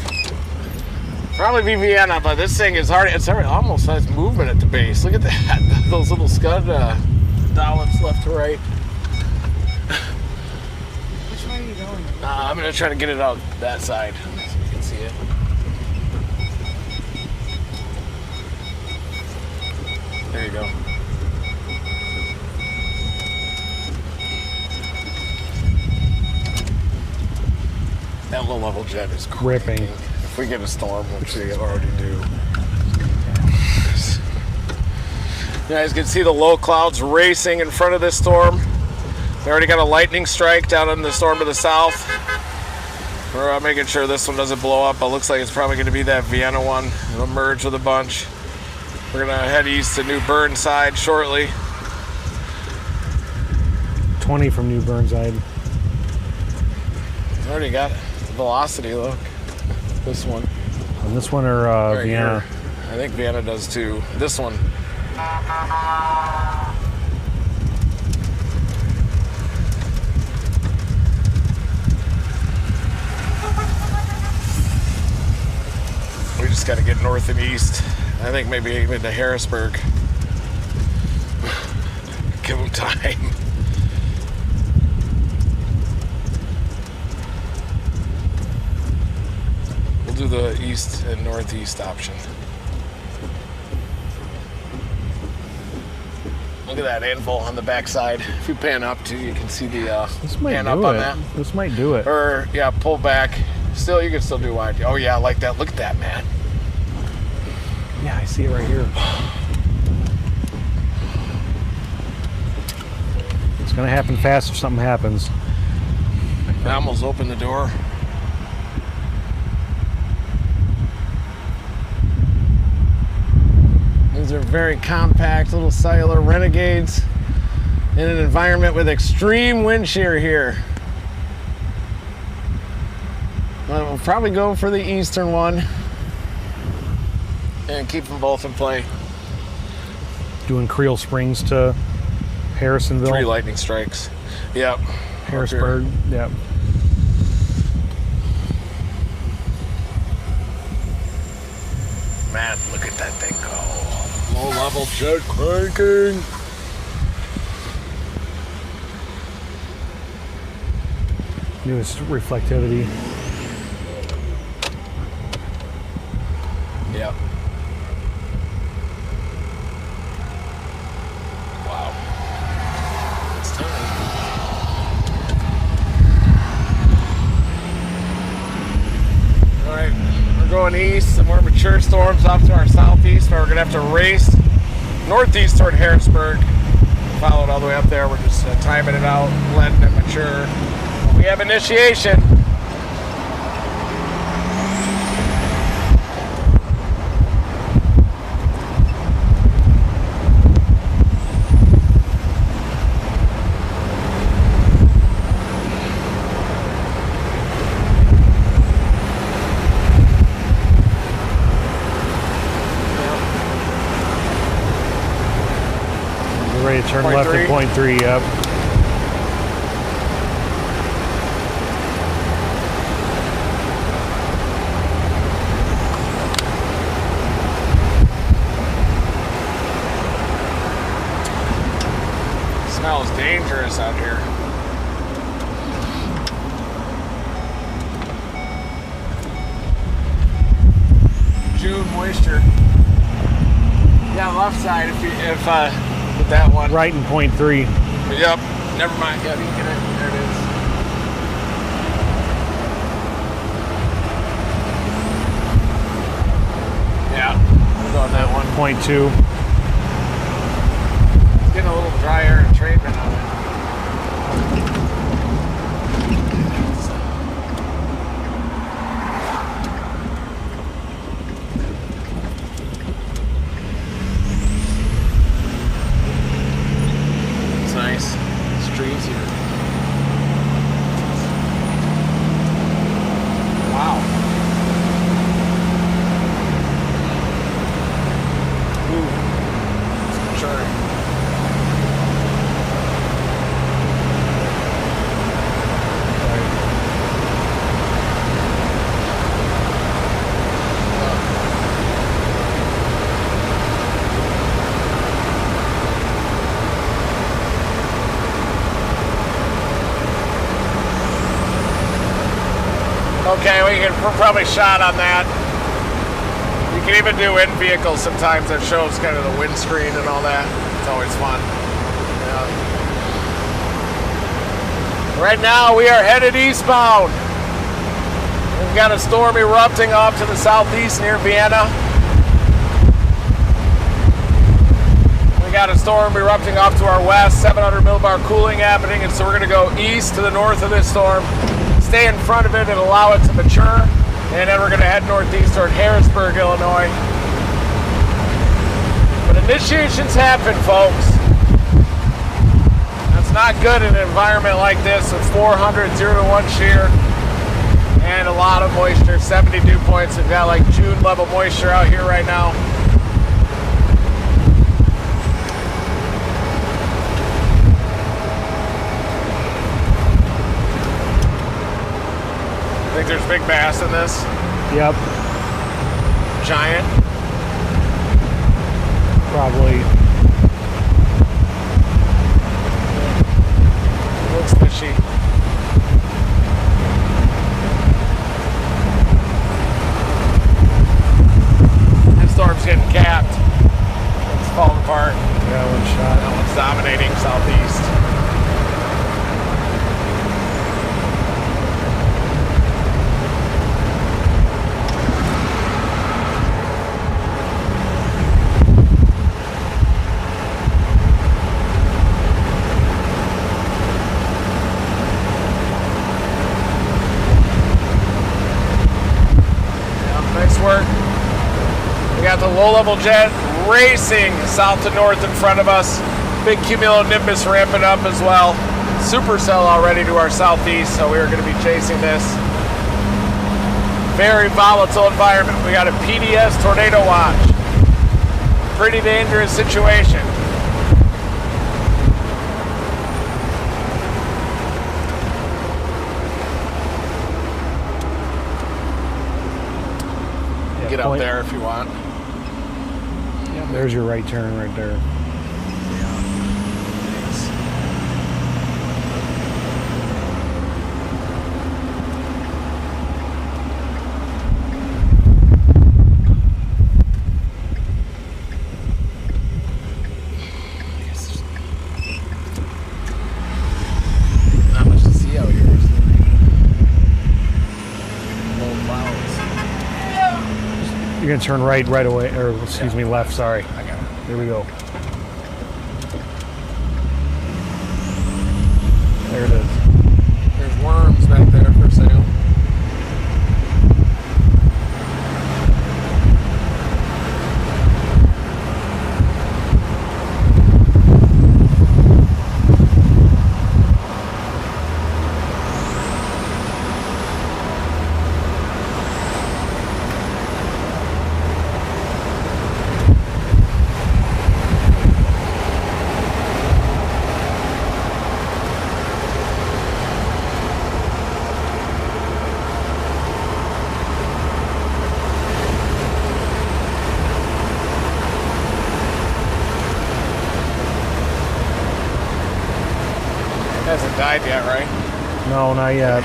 Probably be Vienna, but this thing is already, it's already almost has movement at the base. Look at that. Those little scud dollops left to right. Which way are you going? I'm going to try to get it out that side so you can see it. There you go. That low-level jet is Ripping. If we get a storm, which we already do. You guys can see the low clouds racing in front of this storm. We already got a lightning strike down in the storm to the south. We're making sure this one doesn't blow up, but it looks like it's probably going to be that Vienna one. It'll merge with a bunch. We're going to head east to New Burnside shortly. 20 from New Burnside. It's already got velocity, look. This one. And this one or Right Vienna? here. I think Vienna does too. This one. We just got to get north and east. I think maybe even to Harrisburg. Give them time. We'll do the east and northeast option. Look at that anvil on the backside. If you pan up too, you can see the This might pan do up it. on that. This might do it. Or yeah, pull back. Still, you can still do wide. Oh yeah, I like that. Look at that, man. Yeah, I see it right here. It's gonna happen fast if something happens. I almost opened the door. These are very compact little cellular renegades in an environment with extreme wind shear here. Well, we'll probably go for the eastern one and keep them both in play. Doing Creel Springs to Harrisonville. 3 lightning strikes. Yep. Harrisburg. Yep. Man, look at that thing go. Low level jet cranking. Newest reflectivity. Yep. Wow. It's time. All right, we're going east. Some more mature storms off to our southeast, but we're gonna have to race northeast toward Harrisburg. Follow it all the way up there. We're just timing it out, letting it mature. We have initiation. We're ready to turn left at point 3, yep. Smells dangerous out here. June moisture. Yeah, left side if with that one. Right in point 3. Yep. Never mind. Yeah, you can get it. There it is. Yeah. We'll go on that one. Point 2. It's getting a little drier entrainment on it. Okay, we're probably shot on that. You can even do in vehicles sometimes that shows kind of the windscreen and all that. It's always fun. Yeah. Right now we are headed eastbound. We've got a storm erupting off to the southeast near Vienna. We got a storm erupting off to our west, 700 millibar cooling happening, and so we're going to go east to the north of this storm, stay in front of it and allow it to mature, and then we're going to head northeast toward Harrisburg, Illinois. But initiations happen, folks. That's not good in an environment like this with 400 0-to-1 shear and a lot of moisture, 70 dew points. We've got like June level moisture out here right now. I think there's big bass in this. Yep. Giant. Probably. Looks fishy. This storm's getting capped. It's falling apart. That one shot. That one's dominating southeast. Work. We got the low-level jet racing south to north in front of us. Big cumulonimbus ramping up as well. Supercell already to our southeast, so we are going to be chasing this. Very volatile environment. We got a PDS tornado watch. Pretty dangerous situation. Get up there if you want. Yeah, there's your right turn right there. Not much to see out here. Low clouds. You're gonna turn right away, or excuse me, left. Sorry. I got it. Here we go. There it is. There's worms back there for sale. Hasn't died yet, right? No, not yet.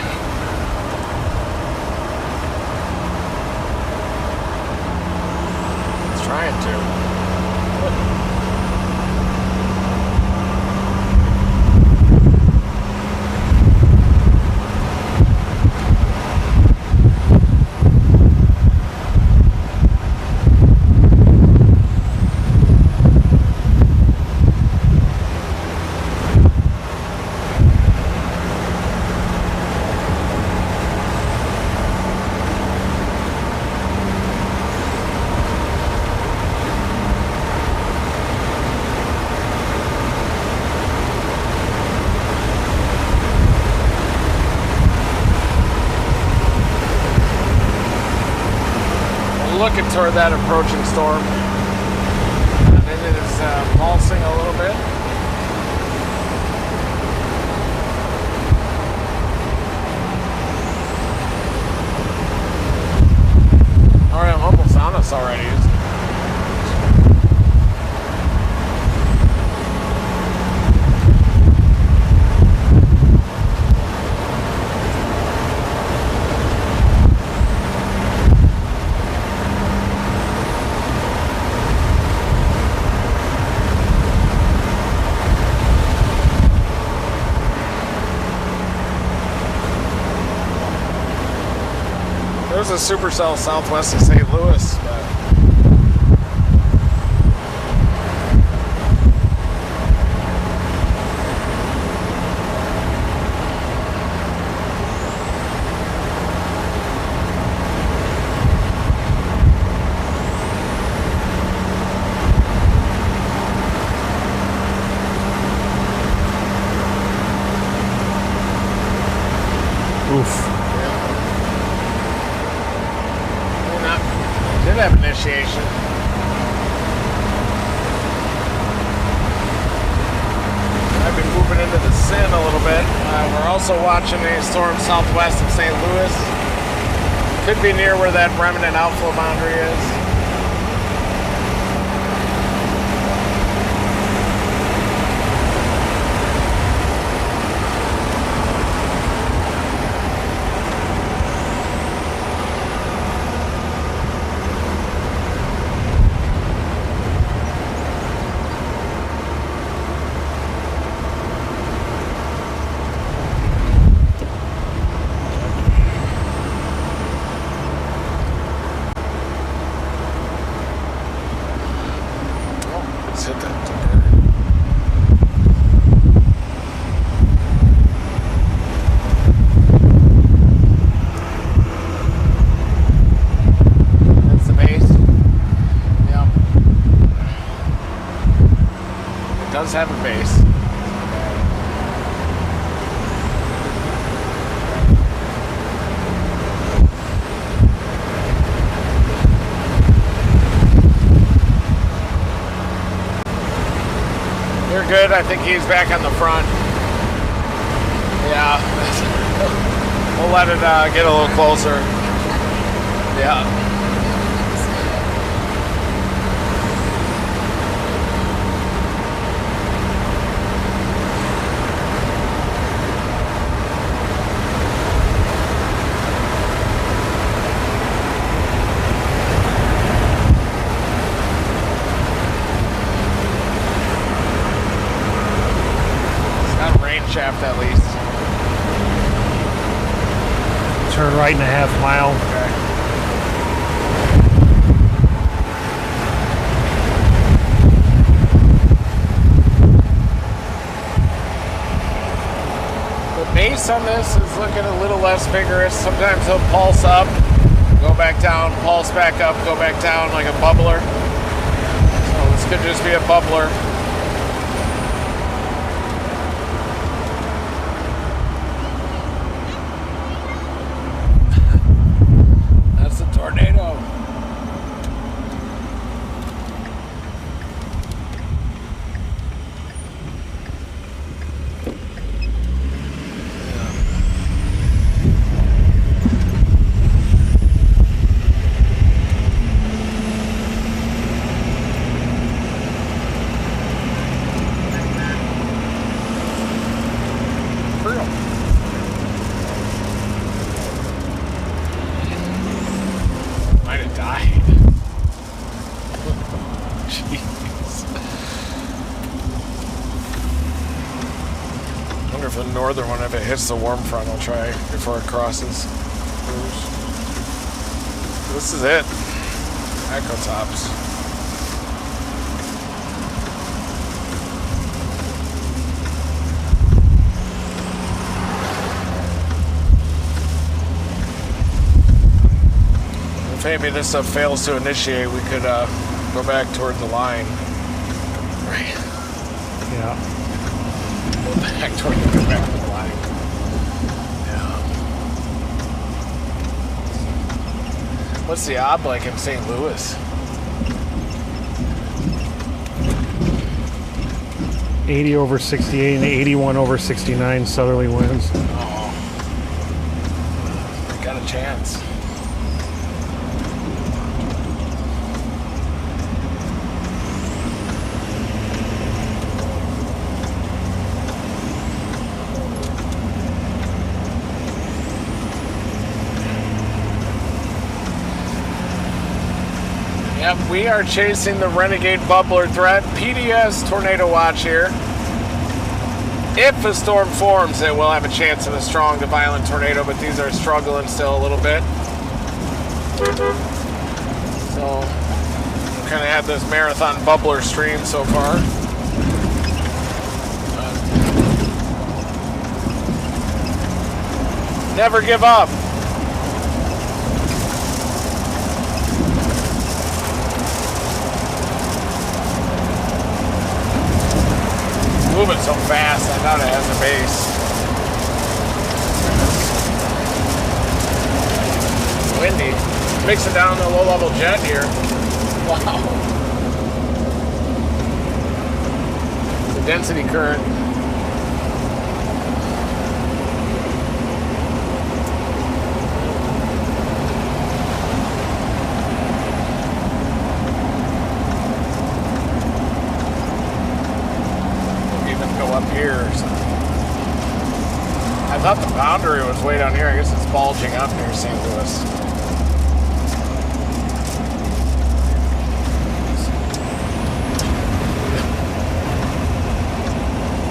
It's trying to. Looking toward that approaching storm. And it is pulsing a little bit. Alright, I'm almost on us already. a supercell southwest of St. Louis. But did have initiation. I've been moving into the sin a little bit. We're also watching a storm southwest of St. Louis. Could be near where that remnant outflow boundary is. Hit that ticker. That's the base. Yep. It does have a base. Good. I think he's back on the front. Yeah. We'll let it get a little closer. Yeah. Shaft at least. Turn right in a half mile. Okay. The base on this is looking a little less vigorous. Sometimes he'll pulse up, go back down, pulse back up, go back down like a bubbler. So this could just be a bubbler. Tornado. Might have died. Jeez. I wonder if the northern one, if it hits the warm front, I'll try before it crosses. This is it. Echo tops. If maybe this stuff fails to initiate, we could go back toward the line. Right. Yeah. Go back toward the line. Yeah. What's the ob like in St. Louis? 80 over 68 and 81 over 69 southerly winds. Oh. They got a chance. Yep, we are chasing the Renegade Bubbler threat. PDS tornado watch here. If a storm forms, it will have a chance of a strong to violent tornado, but these are struggling still a little bit. So, kind of had this marathon bubbler stream so far. Never give up. Moving so fast, I thought it has a base. Windy. Mixing down the low-level jet here. Wow. The density current. Up here or something. I thought the boundary was way down here. I guess it's bulging up near St. Louis.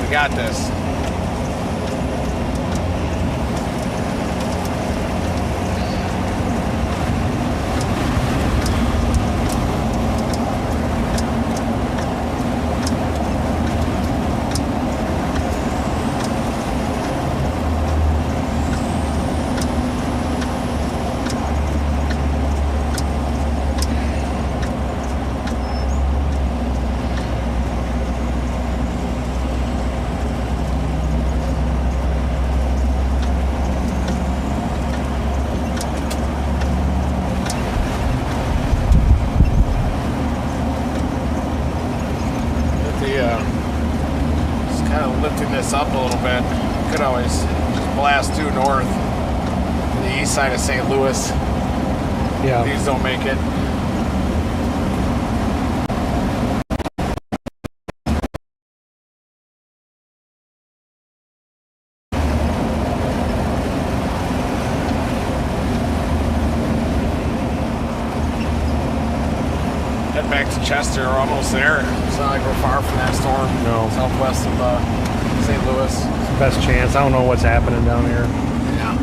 We got this. Up a little bit. Could always just blast due north to the east side of St. Louis. Yeah. These don't make it. Head back to Chester. We're almost there. It's not like we're far from that storm. No. Southwest of St. Louis. Best chance. I don't know what's happening down here. Yeah.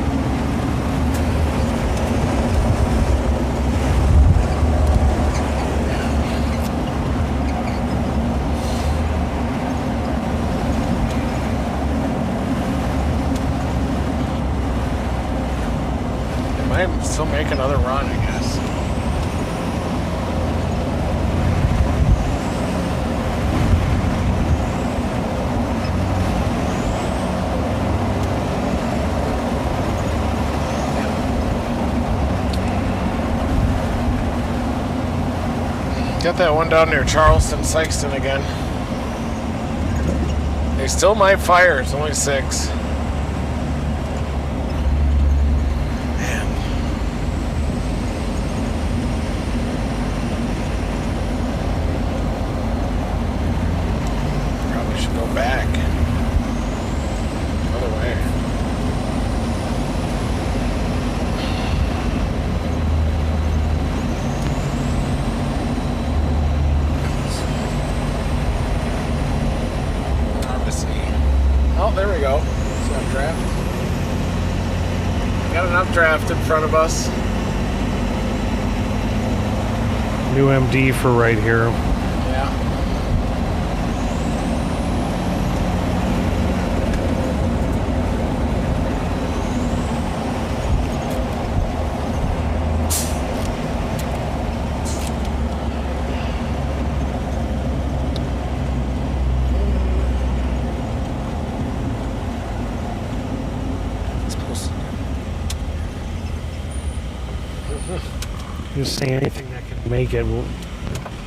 It might still make another run, I guess. Got that one down near Charleston, Sykeston again. They still might fire. It's only 6. Man. Probably should go back. Other way. Oh, there we go. It's an updraft. Got an updraft in front of us. New MD for right here. Yeah. Just saying anything that can make it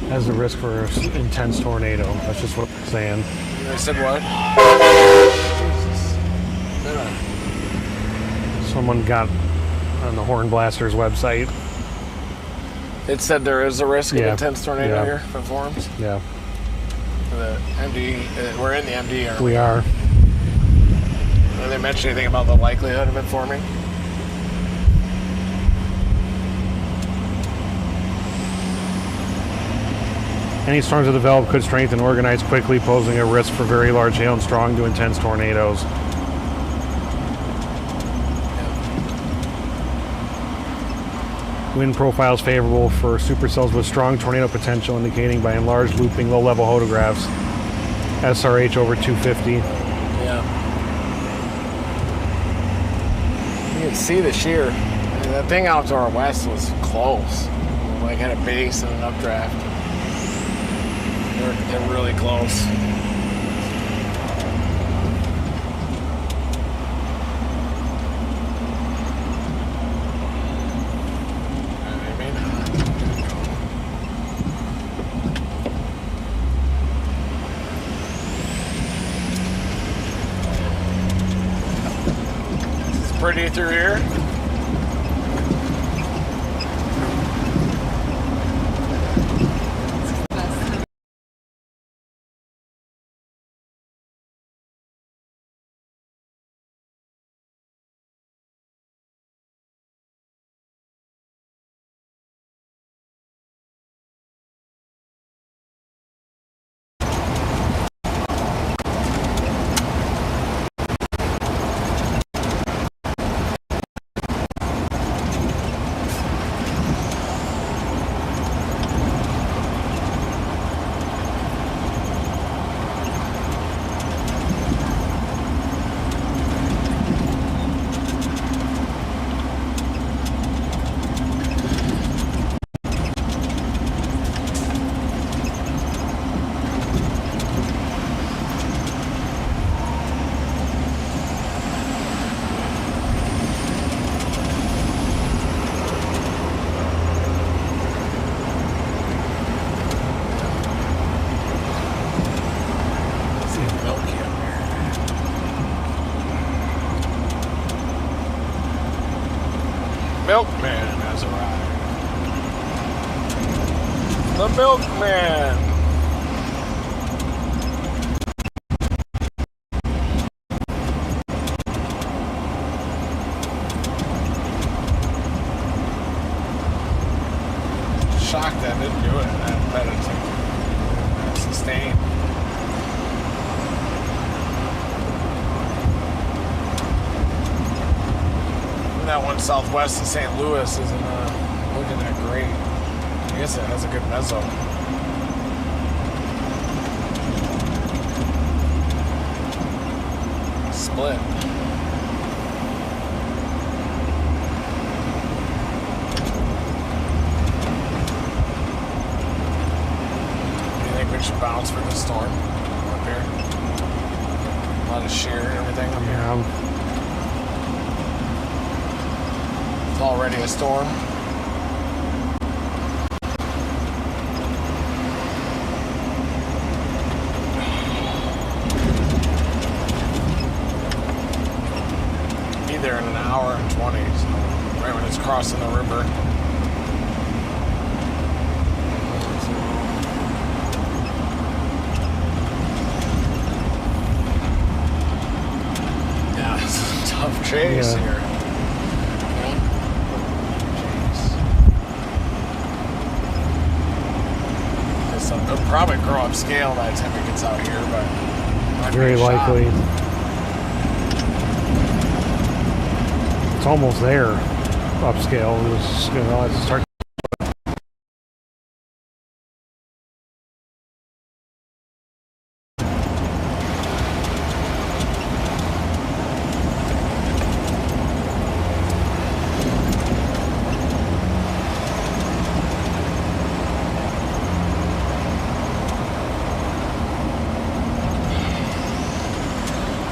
has the risk for an intense tornado. That's just what I'm saying. I said what? Someone got on the Horn Blasters website. It said there is a risk of Yeah. intense tornado Yeah. here if it forms. Yeah, The MD, we're in the MD, aren't we? we are. Did they mention anything about the likelihood of it forming? Any storms that develop could strengthen and organize quickly, posing a risk for very large hail and strong to intense tornadoes. Wind profile is favorable for supercells with strong tornado potential, indicating by enlarged looping low-level photographs. SRH over 250. Yeah. You can see the shear. And the thing out to our west was close. Like had a base and an updraft. They're really close. Pretty through here. Milkman has arrived. The milkman. Shocked that didn't do it. That better to sustain. That one southwest of St. Louis isn't looking that great. I guess it has a good mezzo. Split. Do you think we should bounce for the storm up here? A lot of shear and everything up here. It's already a storm. Be there in an hour and 20, so right when it's crossing the river. Yeah, it's a tough chase here. It'll probably grow upscale by the time it gets out here, but very likely. It's almost there, upscale. It's going to start.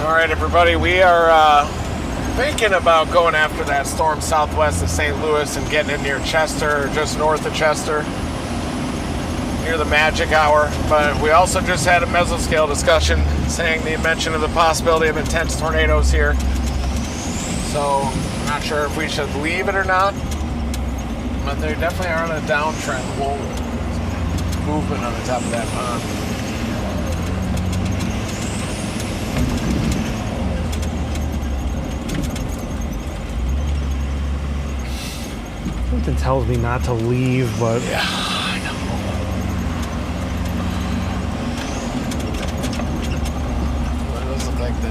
All right, everybody, we are thinking about going after that storm southwest of St. Louis and getting in near Chester, or just north of Chester, near the magic hour. But we also just had a mesoscale discussion saying the mention of the possibility of intense tornadoes here. So I'm not sure if we should leave it or not, but they definitely are on a downtrend. Whoa, movement on the top of that pond. Something tells me not to leave, but yeah, I know. Well, it does look like the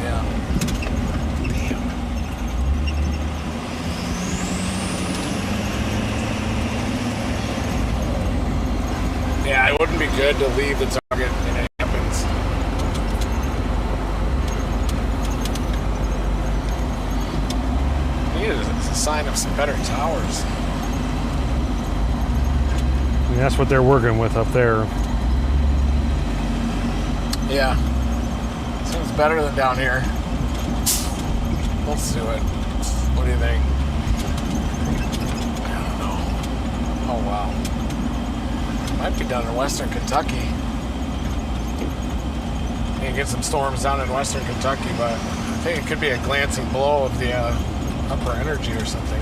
damn. had to leave the target, and it happens. It's a sign of some better towers. I mean, that's what they're working with up there. Yeah. Seems better than down here. Let's do it. What do you think? I don't know. Oh, wow. Might be down in western Kentucky. You can get some storms down in western Kentucky, but I think it could be a glancing blow of the upper energy or something.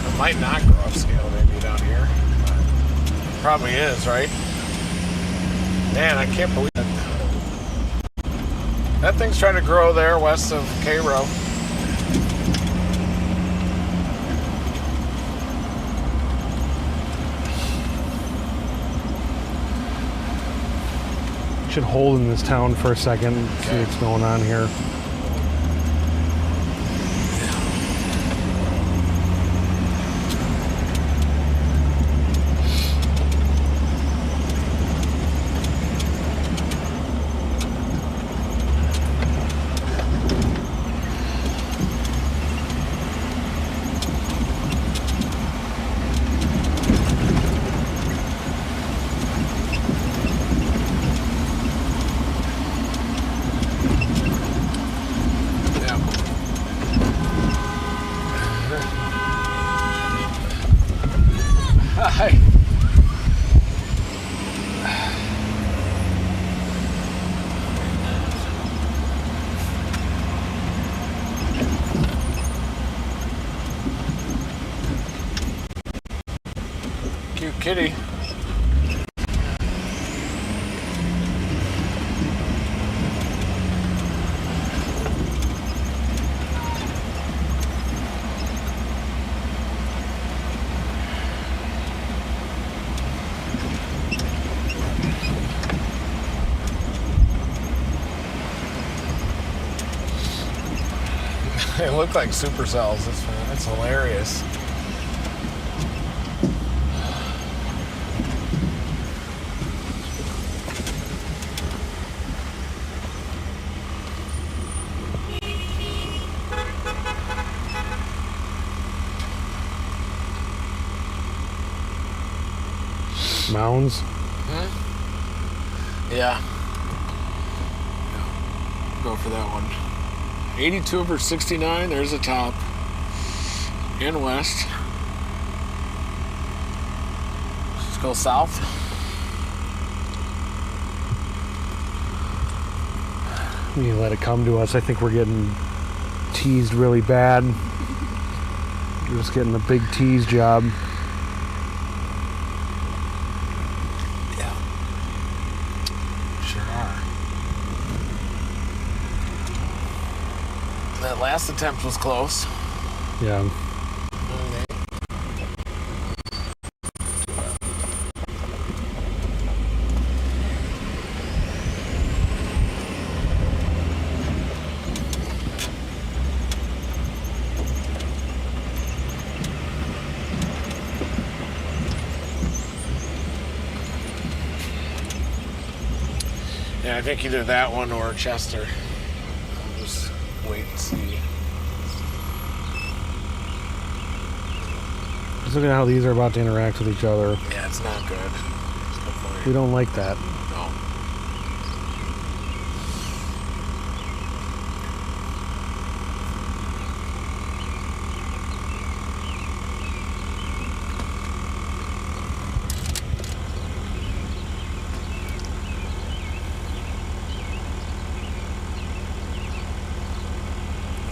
It might not grow upscale maybe down here. Probably is, right? Man, I can't believe it. That thing's trying to grow there west of Cairo. Should hold in this town for a second, see what's going on here. Cute kitty. They look like supercells. That's hilarious. Mounds. Yeah. Go for that one. 82 over 69. There's the top. And west. Let's go south. We let it come to us. I think we're getting teased really bad. We're just getting a big tease job. That last attempt was close. Yeah. Yeah, I think either that one or Chester. I'll just wait and see. Just look at how these are about to interact with each other. Yeah, it's not good. We don't like that. No.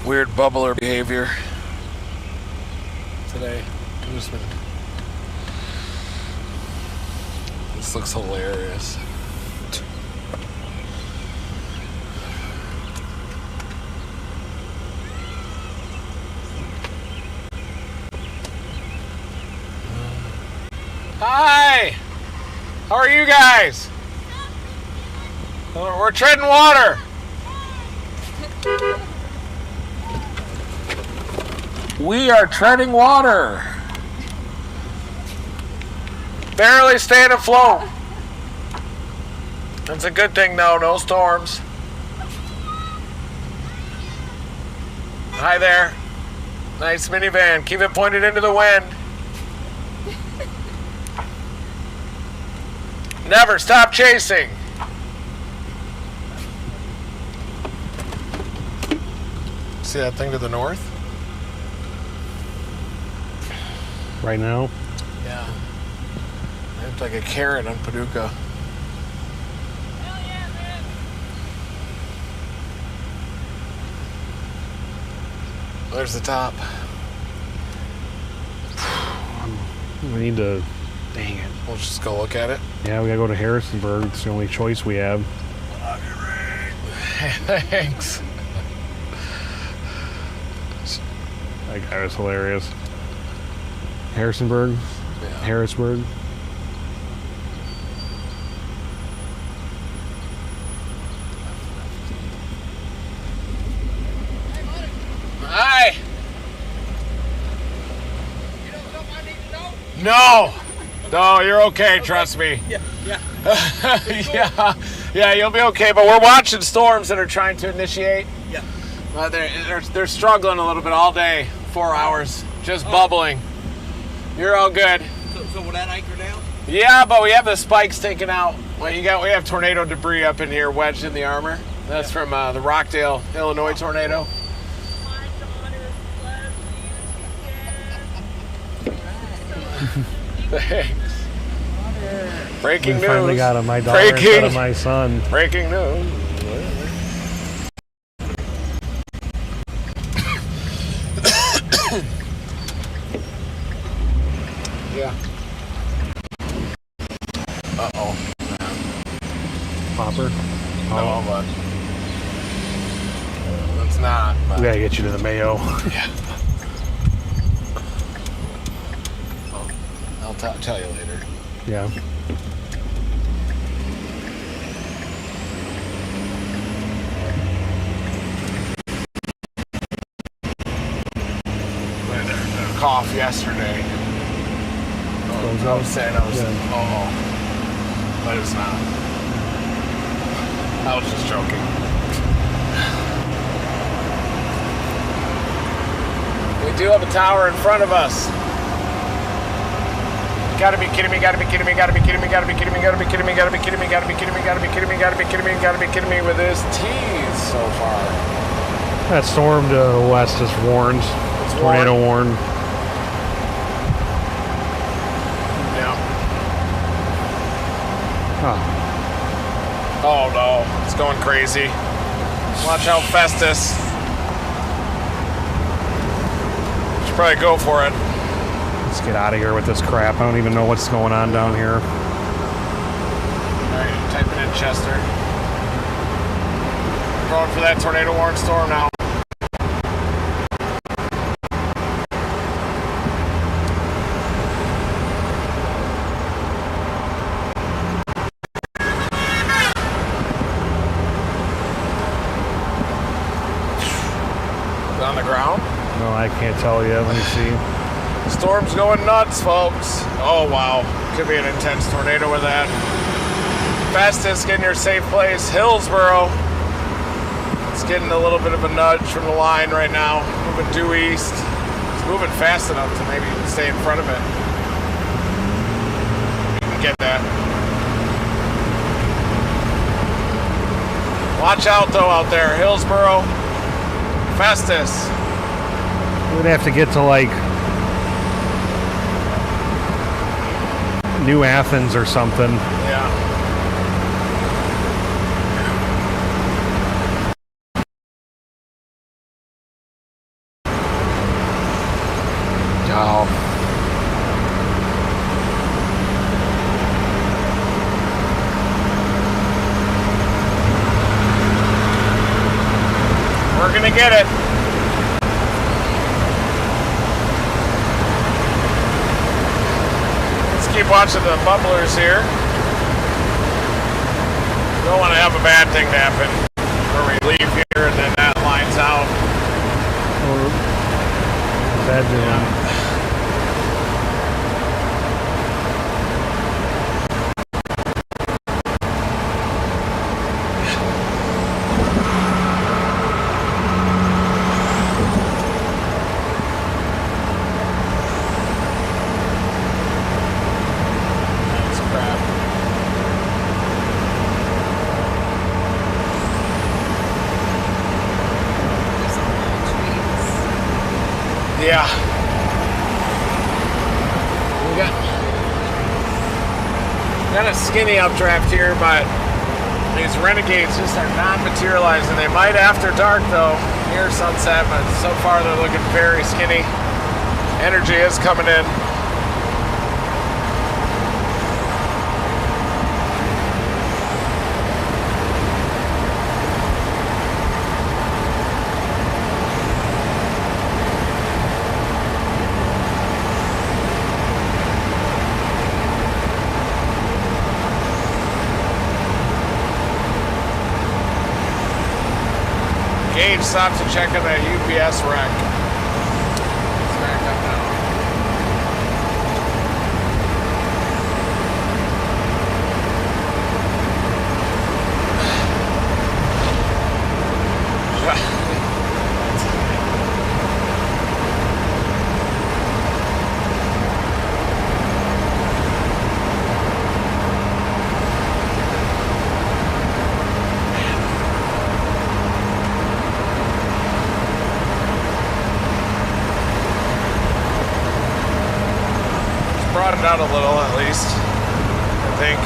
Weird bubbler behavior today. This looks hilarious. Hi! How are you guys? We're treading water. We are treading water. Barely staying afloat. That's a good thing though, no storms. Hi there. Nice minivan. Keep it pointed into the wind. Never stop chasing. See that thing to the north? Right now? Yeah. It looked like a carrot on Paducah. There's the top. We need to... Dang it. We'll just go look at it. Yeah, we gotta go to Harrisonburg. It's the only choice we have. Thanks. That guy was hilarious. Harrisonburg? Yeah. Harrisburg? Hi. You know something I need to know? No, you're okay. Trust me. Yeah, you'll be okay. But we're watching storms that are trying to initiate. Yeah. They're struggling a little bit all day. 4 hours, just bubbling. You're all good. So will that anchor down? Yeah, but we have the spikes taken out. Well, we have tornado debris up in here wedged in the armor. That's from the Rockdale, Illinois tornado. Thanks. Breaking news. Finally got him. My daughter instead of my son. Breaking news. Yeah. Uh-oh. Popper? No, but it's not. But. We gotta get you to the Mayo. Yeah. I'll tell you later. Yeah. Cough yesterday. I was saying but it's not. I was just joking. We do have a tower in front of us. Gotta be kidding me, gotta be kidding me, gotta be kidding me, gotta be kidding me, gotta be kidding me, gotta be kidding me, gotta be kidding me, gotta be kidding me, gotta be kidding me, gotta be kidding me with this tease so far. That storm to the west is warned. It's tornado warned. Oh no, it's going crazy. Watch out, Festus. Should probably go for it. Let's get out of here with this crap. I don't even know what's going on down here. Alright, type it in, Chester. Going for that tornado warning storm now. On the ground? No, I can't tell you. Let me see. Storm's going nuts, folks. Oh, wow. Could be an intense tornado with that. Fastest, get in your safe place. Hillsboro. It's getting a little bit of a nudge from the line right now. Moving due east. It's moving fast enough to maybe stay in front of it. You can get that. Watch out, though, out there. Hillsboro. Festus. We'd have to get to like New Athens or something. Yeah. Oh. We're gonna get it. Let's keep watching the bubblers here. Don't want to have a bad thing to happen where we leave here and then that lines out. that doing? That's crap. There's some little trees. Yeah. We got a skinny updraft here, but these renegades just are not materializing. They might after dark though, near sunset, but so far they're looking very skinny. Energy is coming in. Gage stopped to check on that UPS wreck. It's back up now. Brought it out a little at least, I think.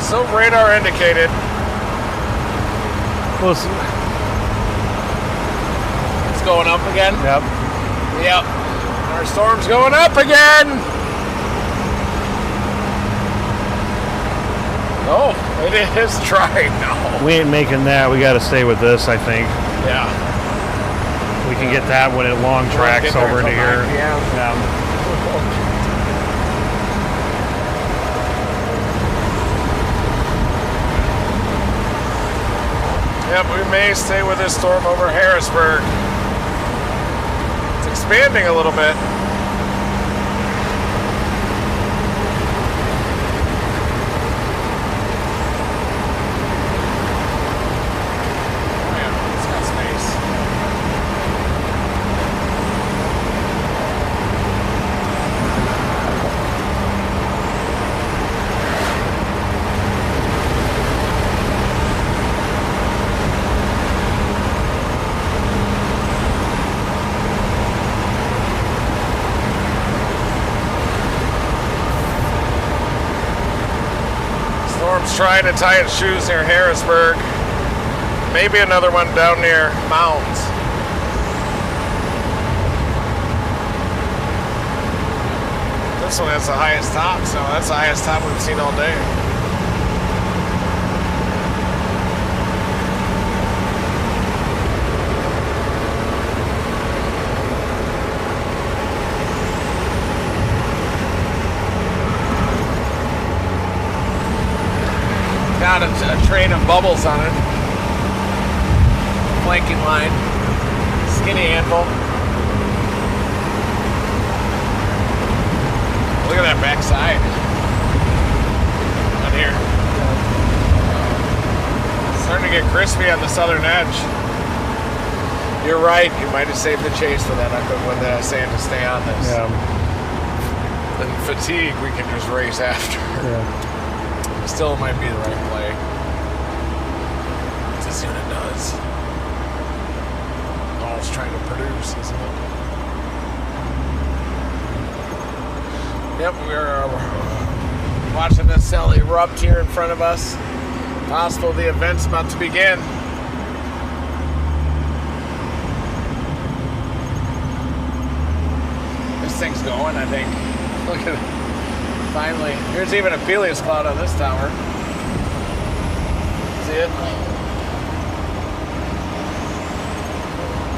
So radar indicated. Listen. It's going up again. Yep. Yep. Our storm's going up again. Oh, it is dry now. We ain't making that. We got to stay with this, I think. Yeah. We can get that when it long tracks over into here. Yeah. Yep, we may stay with this storm over Harrisburg. It's expanding a little bit. Oh yeah, it's got space. Storm's trying to tie its shoes near Harrisburg. Maybe another one down near Mounds. This one has the highest top, so that's the highest top we've seen all day. Got a train of bubbles on it. Flanking line. Skinny anvil. Look at that backside. On here. Starting to get crispy on the southern edge. You're right. You might have saved the chase for that. I couldn't with that saying to stay on this. Yeah. Then fatigue, we can just race after. Yeah. Still, it might be the right play. This unit does. All it's trying to produce, isn't it? Yep, we're watching this cell erupt here in front of us. Possible the event's about to begin. This thing's going, I think. Look at it. Finally, here's even a Peleus cloud on this tower. See it?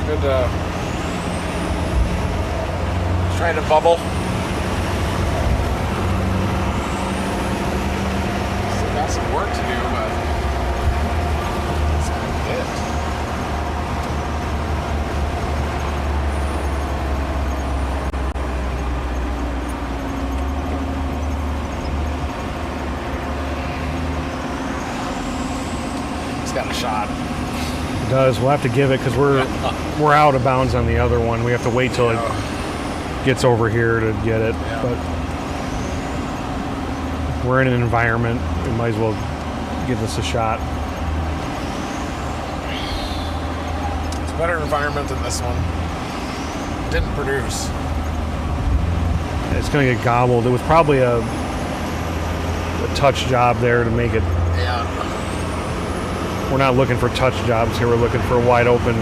Good, trying to bubble. Still got some work to do, but that's it. It's got a shot. It does. We'll have to give it because we're out of bounds on the other one. We have to wait till it gets over here to get it. Yeah. But we're in an environment. We might as well give this a shot. It's a better environment than this one. Didn't produce. It's going to get gobbled. It was probably a touch job there to make it. Yeah. We're not looking for touch jobs here. We're looking for wide open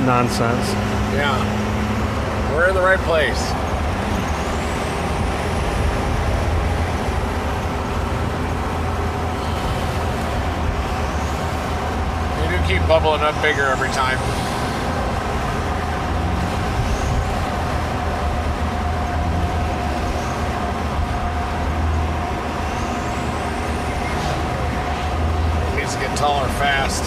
nonsense. Yeah. We're in the right place. They do keep bubbling up bigger every time. Get taller fast.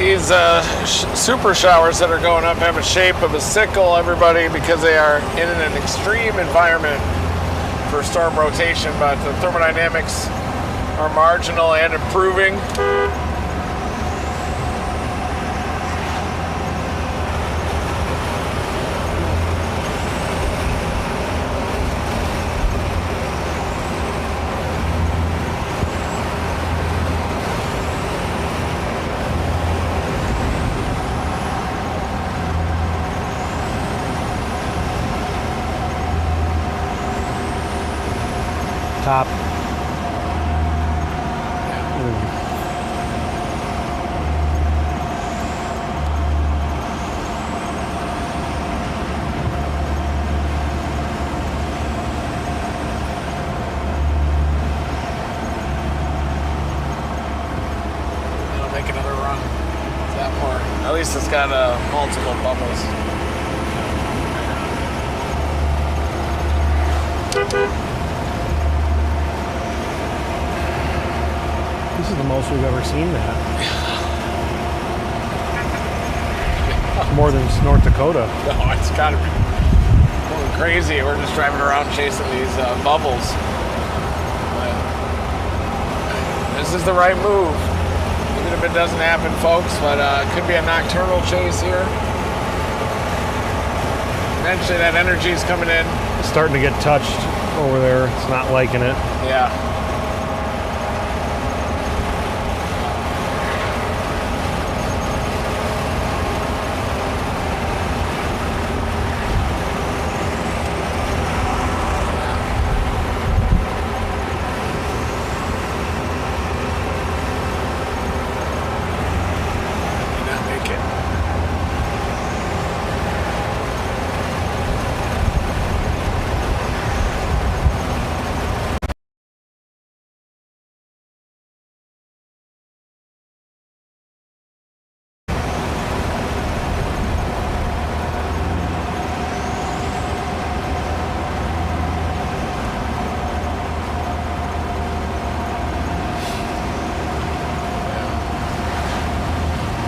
These super showers that are going up have a shape of a sickle, everybody, because they are in an extreme environment for storm rotation, but the thermodynamics are marginal and improving. Top. It'll make another run. Is that more? At least it's got multiple bubbles. This is the most we've ever seen that. More than North Dakota. No, it's got to be going crazy. We're just driving around chasing these bubbles. But this is the right move. Even if it doesn't happen, folks, but it could be a nocturnal chase here. Eventually that energy is coming in. It's starting to get touched over there. It's not liking it. Yeah.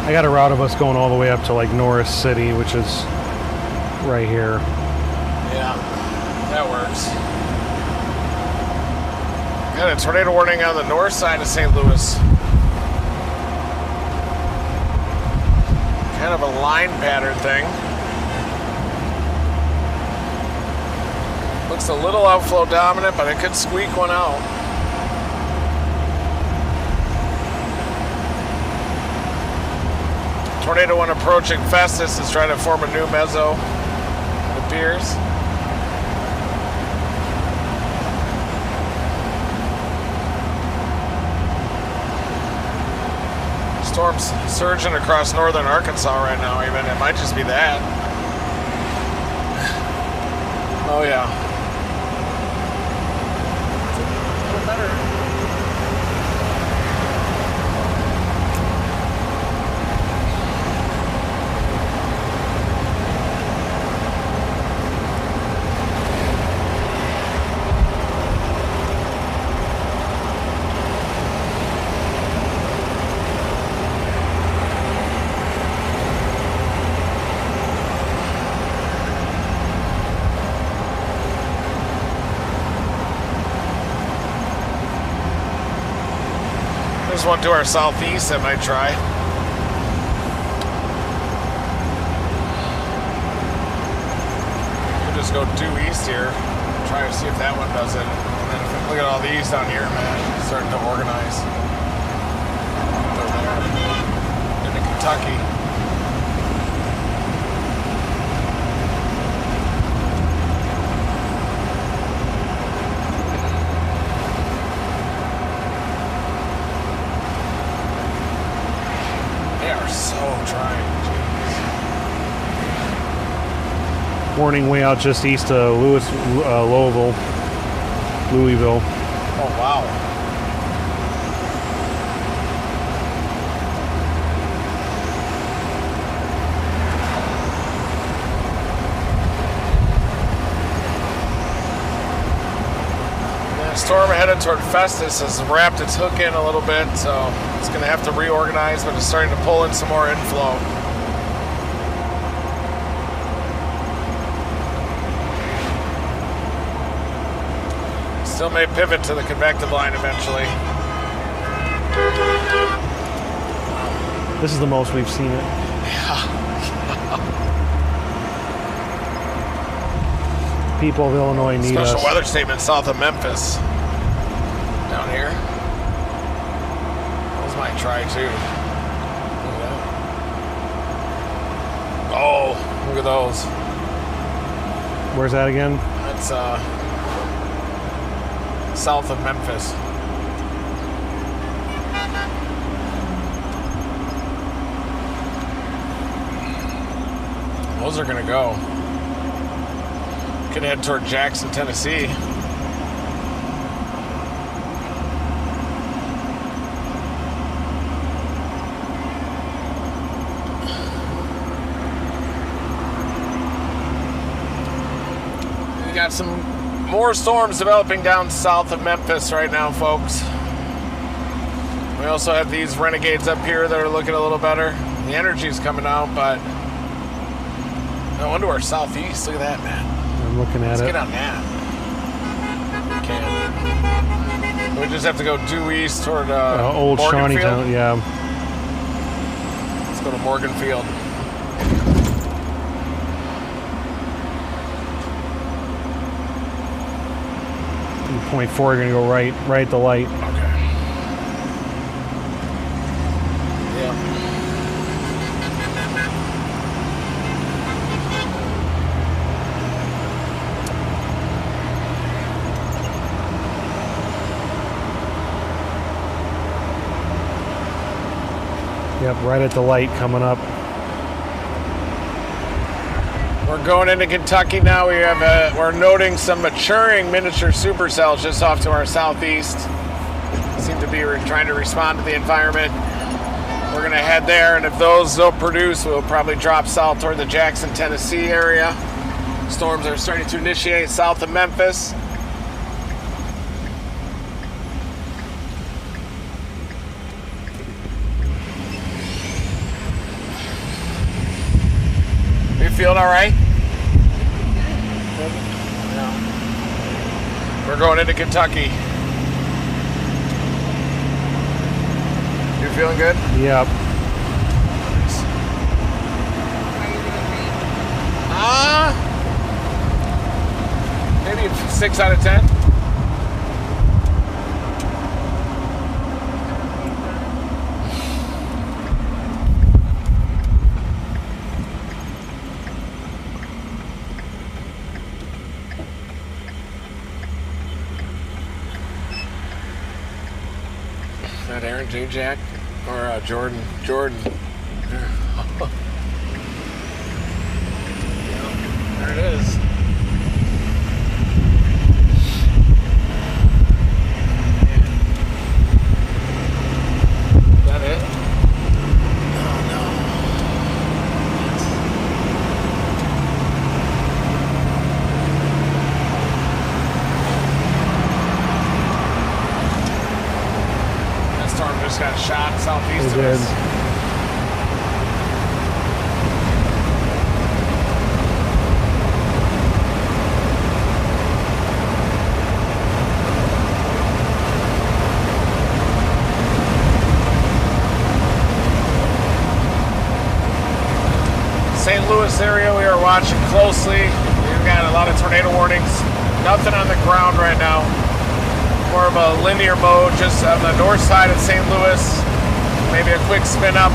I got a route of us going all the way up to like Norris City, which is right here. Yeah, that works. Got a tornado warning on the north side of St. Louis. Kind of a line pattern thing. Looks a little outflow dominant, but it could squeak one out. Tornado one approaching Festus is trying to form a new meso, it appears. Storm's surging across northern Arkansas right now, even. It might just be that. Oh, yeah. A little better. There's one to our southeast that might try. We'll just go due east here. Try to see if that one does it. And then look at all these down here, man. It's starting to organize. They're there. Into Kentucky. Warning way out just east of Louisville. Oh, wow. The storm headed toward Festus has wrapped its hook in a little bit, so it's going to have to reorganize, but it's starting to pull in some more inflow. Still may pivot to the convective line eventually. This is the most we've seen it. People of Illinois need us. Special weather statement south of Memphis. Down here. Those might try too. Look at that. Oh, look at those. Where's that again? That's south of Memphis. Those are gonna go. Could head toward Jackson, Tennessee. We got some more storms developing down south of Memphis right now, folks. We also have these renegades up here that are looking a little better. The energy's coming out, but no wonder our southeast. Look at that, man. I'm looking at Let's it. get on that. We can. We just have to go due east toward Old Shawnee Town, yeah. Let's go to Morganfield. 0.4, you're gonna go right at the light. Okay. Yeah. Yep, right at the light coming up. We're going into Kentucky now. We have we're noting some maturing miniature supercells just off to our southeast. Seem to be trying to respond to the environment. We're going to head there, and if those don't produce, we'll probably drop south toward the Jackson, Tennessee area. Storms are starting to initiate south of Memphis. You feeling all right? Yeah. We're going into Kentucky. You feeling good? Yep. Maybe 6 out of 10. That Aaron J. Jack. Or Jordan. There it is. Is that it? Oh no. That storm just got shot southeast of us. St. Louis area we are watching closely. We've got a lot of tornado warnings. Nothing on the ground right now. More of a linear mode just on the north side of St. Louis. Maybe a quick spin up.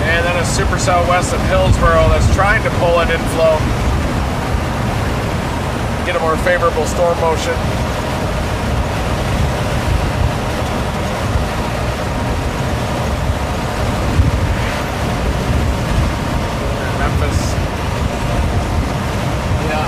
And then a supercell west of Hillsboro that's trying to pull an inflow. Get a more favorable storm motion. Memphis. Yeah.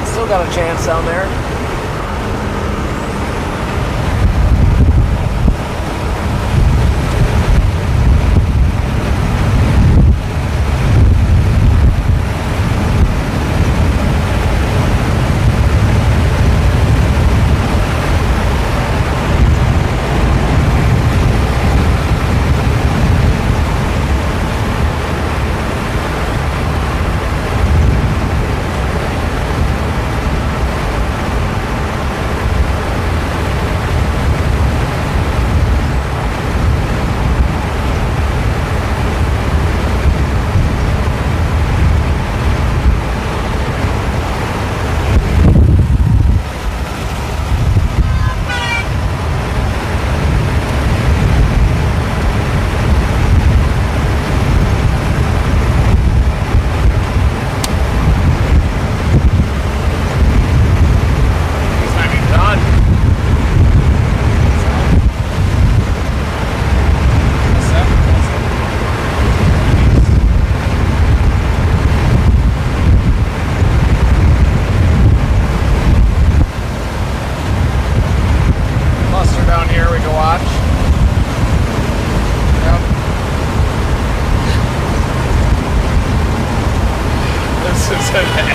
Still got a chance down there.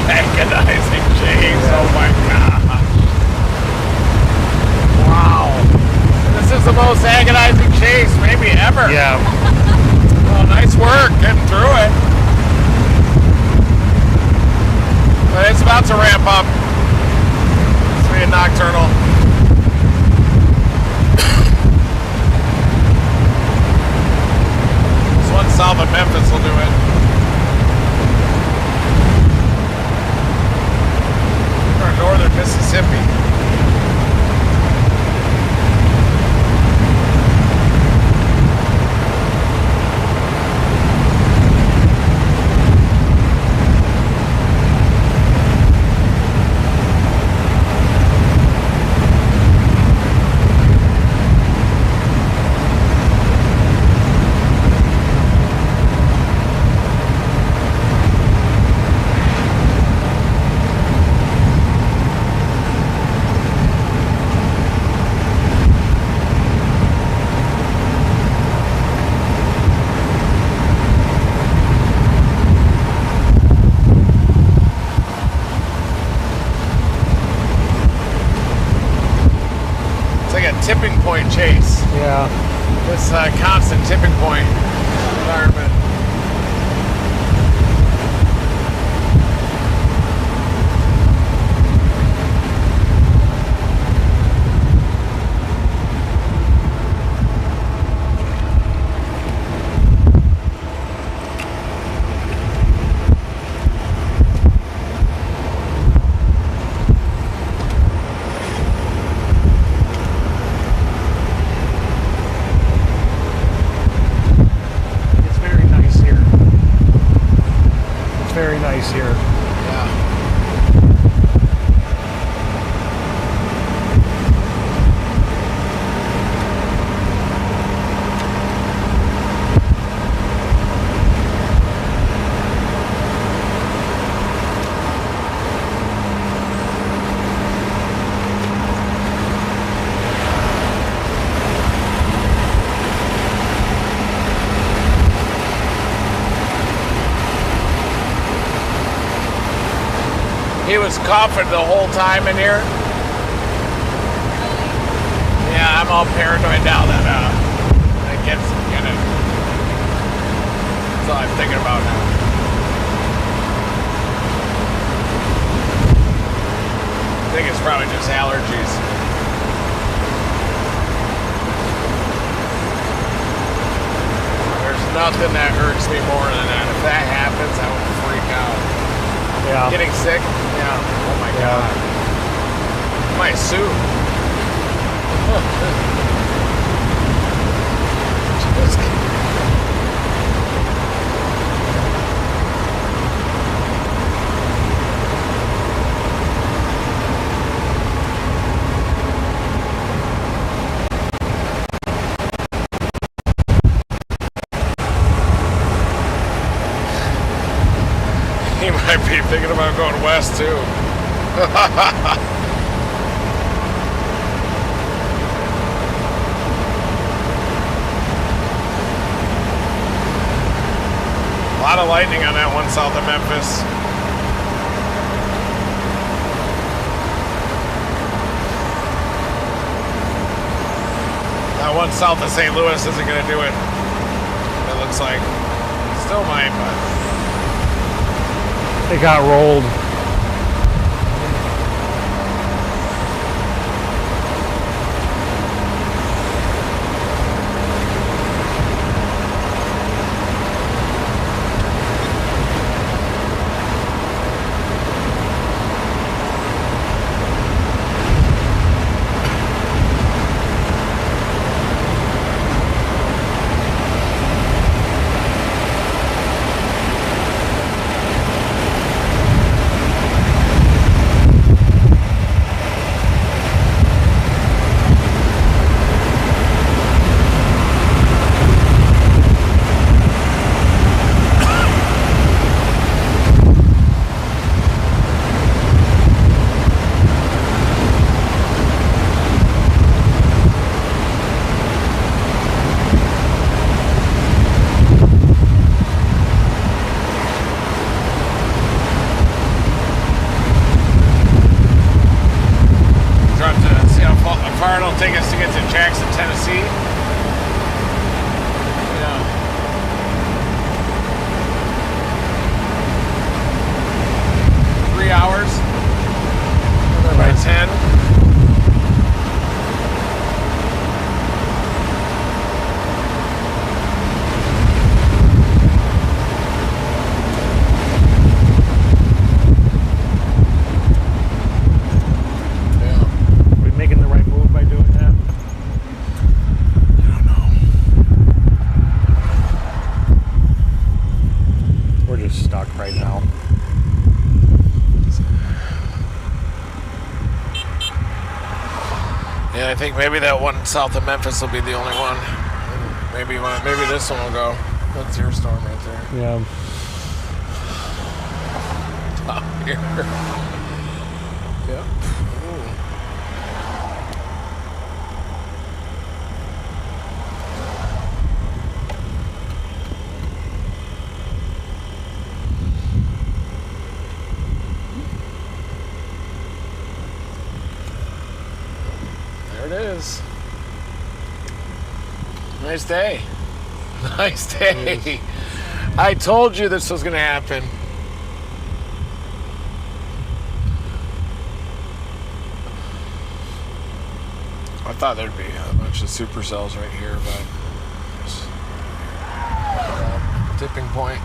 Agonizing chase. Oh my god. Wow. This is the most agonizing chase maybe ever. Yeah. Oh, nice work getting through it. But it's about to ramp up. It's being nocturnal. This one south of Memphis will do it. Northern Mississippi. Tipping point chase. Yeah. This constant tipping point environment. nice here. Yeah. He was coughing the whole time in here. Yeah, I'm all paranoid now that gets in it. That's all I'm thinking about now. I think it's probably just allergies. There's nothing that hurts me more than that. If that happens, I would freak out. Yeah. Getting sick? Yeah. Oh my God. My suit. He might be thinking about going west too. A lot of lightning on that one south of Memphis. That one south of St. Louis isn't going to do it. It looks like. Still might, but. It got rolled. Take us to get to Jackson, Tennessee. Yeah. 3 hours. By 10. Right now. Yeah, I think maybe that one south of Memphis will be the only one. Maybe this one will go. That's your storm right there. Yeah. Top here. Yep. There it is. Nice day. Nice day. I told you this was going to happen. I thought there'd be a bunch of supercells right here, but tipping point.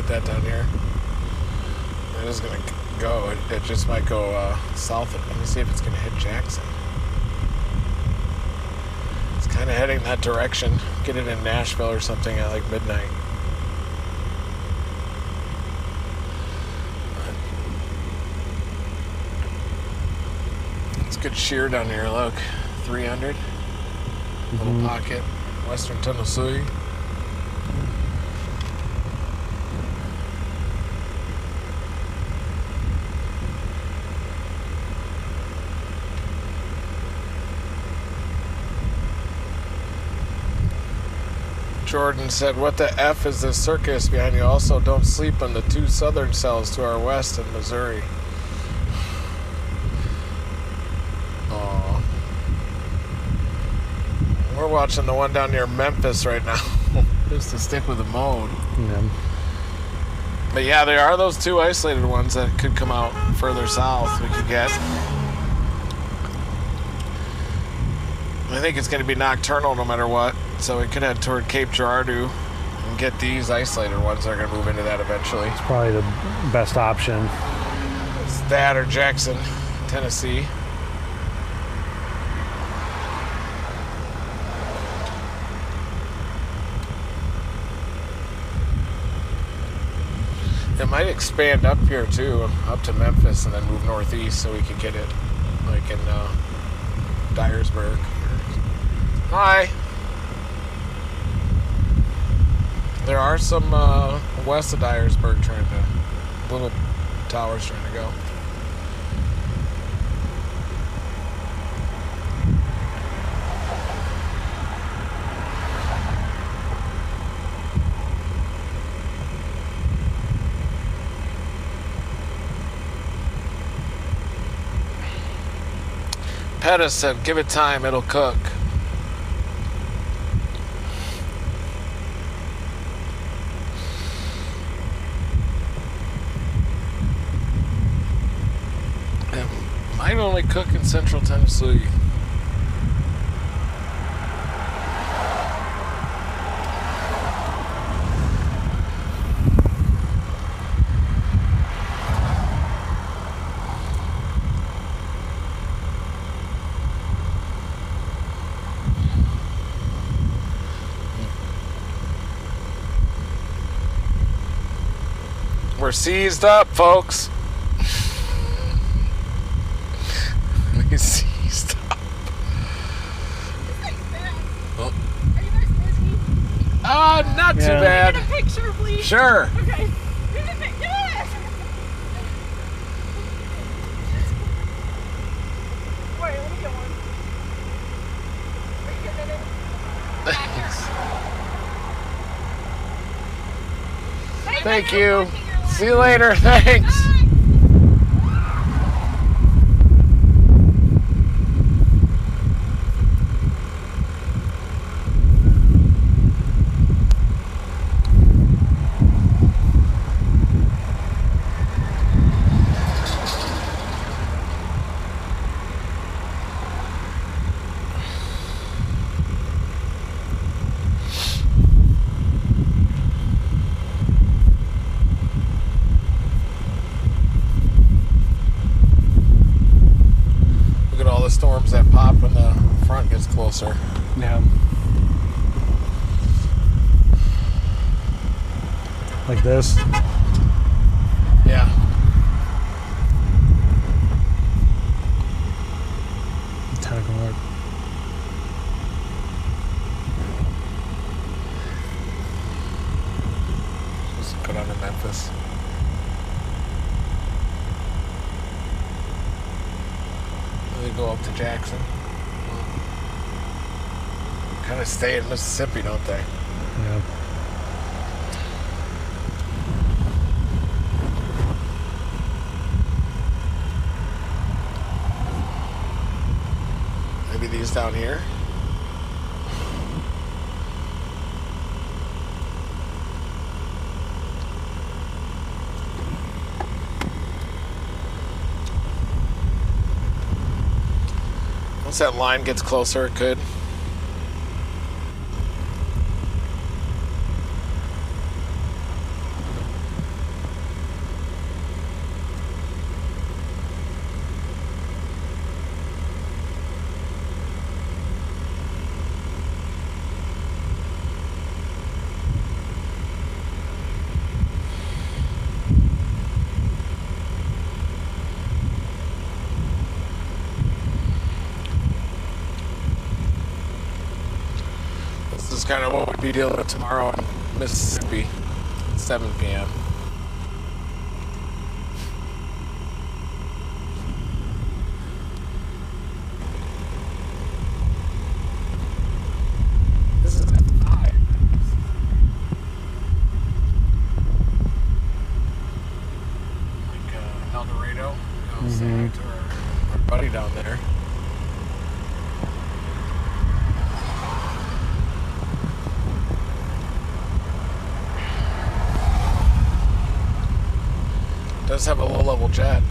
That down here. just might go south. Let me see if it's going to hit Jackson. It's kind of heading that direction. Get it in Nashville or something at like midnight. It's good shear down here. Look, 300. Little pocket, Western Tennessee. Jordan said, what the F is this circus behind you? Also, don't sleep on the 2 southern cells to our west in Missouri. Aww. We're watching the one down near Memphis right now. Just to stick with the mode. Yeah. But yeah, there are those 2 isolated ones that could come out further south we could get. I think it's going to be nocturnal no matter what. So we could head toward Cape Girardeau and get these isolated ones that are going to move into that eventually. It's probably the best option. It's that or Jackson, Tennessee. It might expand up here too, up to Memphis, and then move northeast so we could get it like in Dyersburg. Hi. There are some west of Dyersburg little towers trying to go. Pettis said, give it time, it'll cook. Might only cook in central Tennessee. We're seized up, folks. Seized up. Oh. Are you guys busy? Not too bad. Can I get a picture, please? Sure. Okay. Get a pic. Yes. Wait, let me get one. Are you getting it? Thanks. Thank you. See you later. Thanks. Storms that pop when the front gets closer. Yeah. Like this. Yeah. Tentacle arc. Just go down to Memphis. They go up to Jackson. Kind of stay in Mississippi, don't they? Yeah. Maybe these down here. Once that line gets closer, it could. kind of what we'd be dealing with tomorrow in Mississippi, 7 p.m. This is high. Like El Dorado. To our buddy down there. Does have a low-level jet.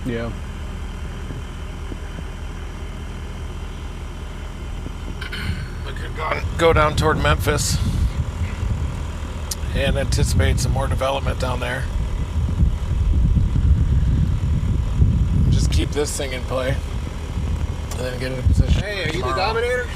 Yeah. We could go down toward Memphis and anticipate some more development down there. Just keep this thing in play and then get in a position. Hey, are you tomorrow. the Dominator?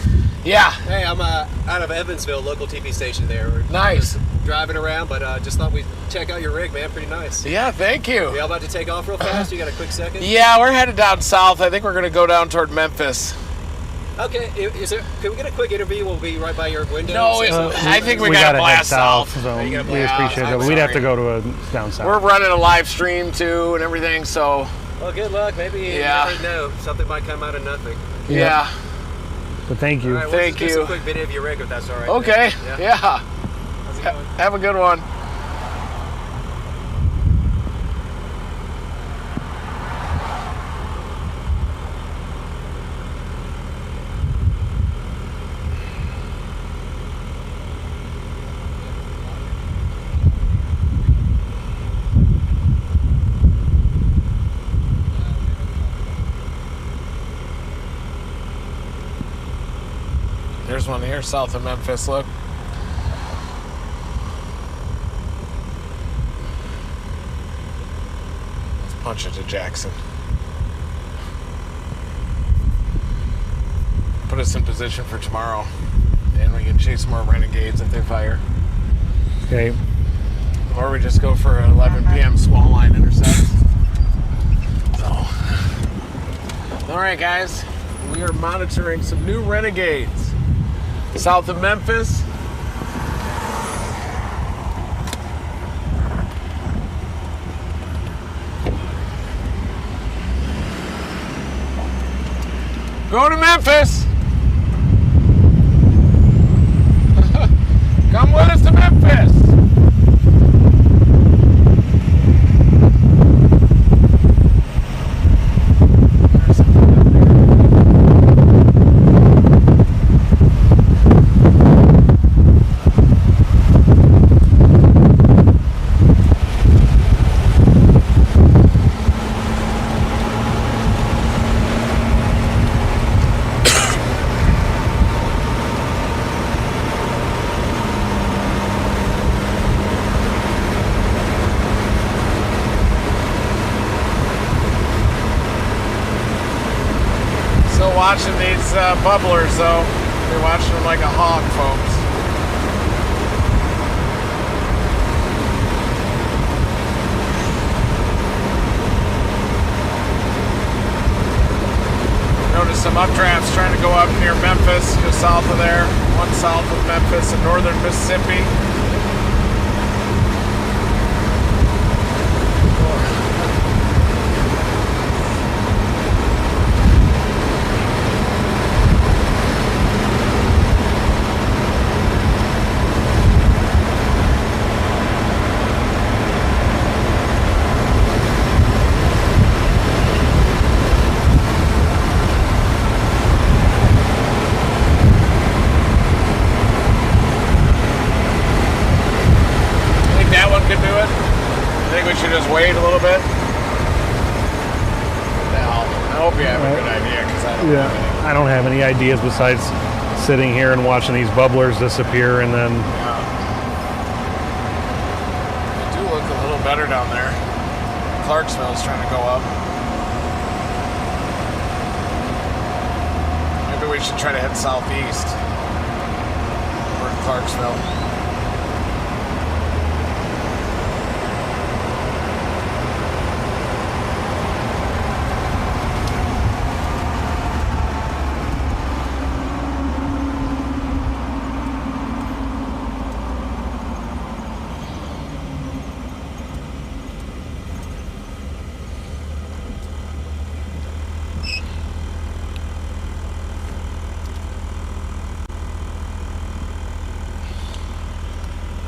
Yeah. Hey, I'm out of Evansville, local TV station there. We're Nice. just driving around, but just thought we'd check out your rig, man. Pretty nice. Yeah, thank you. Y'all about to take off real fast? You got a quick second? Yeah, we're headed down south. I think we're going to go down toward Memphis. Okay, can we get a quick interview? We'll be right by your window. No, I think we got to head blast south. so Oh, you gotta we blast appreciate south. it. We'd have Sorry. to go to a down south. We're running a live stream too and everything, so Well, good luck. Maybe you never know. Something might come out of nothing. yeah. But thank you. All right, we'll Thank just get you. a quick video of your rig if that's all right. Okay, man. yeah. How's it going? Have a good one. There's one here south of Memphis, look. Let's punch it to Jackson. Put us in position for tomorrow, and we can chase more renegades if they fire. Okay. Or we just go for an 11 p.m. squall line intercept. So, all right, guys, we are monitoring some new renegades south of Memphis. Go to Memphis. Come with us to Memphis. Watching these bubblers though. They're watching them like a hog, folks. Notice some updrafts trying to go up near Memphis, just south of there. One south of Memphis in northern Mississippi. should just wait a little bit? No. I hope you have a good idea, because I don't have any. I don't have any ideas besides sitting here and watching these bubblers disappear, and then They do look a little better down there. Clarksville's trying to go up. Maybe we should try to head southeast. Toward Clarksville.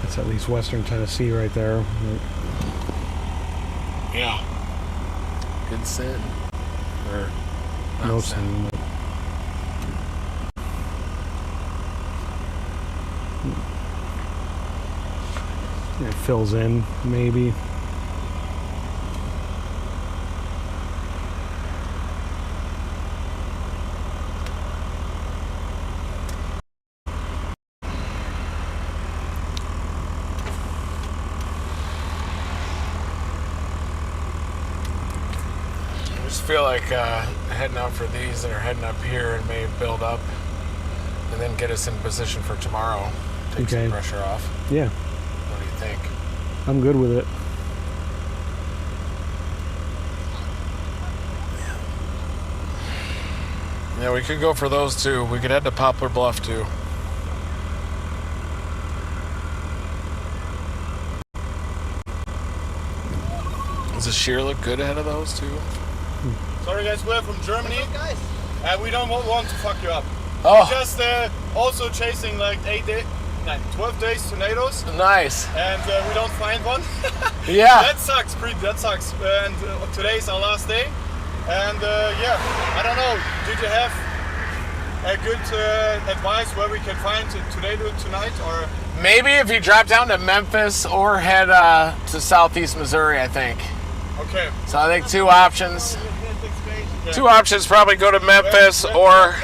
it's at least western Tennessee right there. Yeah. Good sin. Or No not sin. It fills in, maybe. I just feel like heading out for these that are heading up here and may build up and then get us in position for tomorrow. Take Okay. some pressure off. Yeah, What do you think? I'm good with it. Yeah, we could go for those two. We could head to Poplar Bluff too. Does the shear look good ahead of those two? Sorry guys, we're from Germany. Guys, We don't want to fuck you up. Oh, Just also chasing like 12 days tornadoes, nice. and we don't find one. Yeah. That sucks, that sucks. And today's our last day. And yeah, I don't know. Did you have a good advice where we can find a tornado tonight, or? Maybe if you drop down to Memphis or head to southeast Missouri, I think. Okay. So I think two options. Yeah. Two options probably go to Memphis or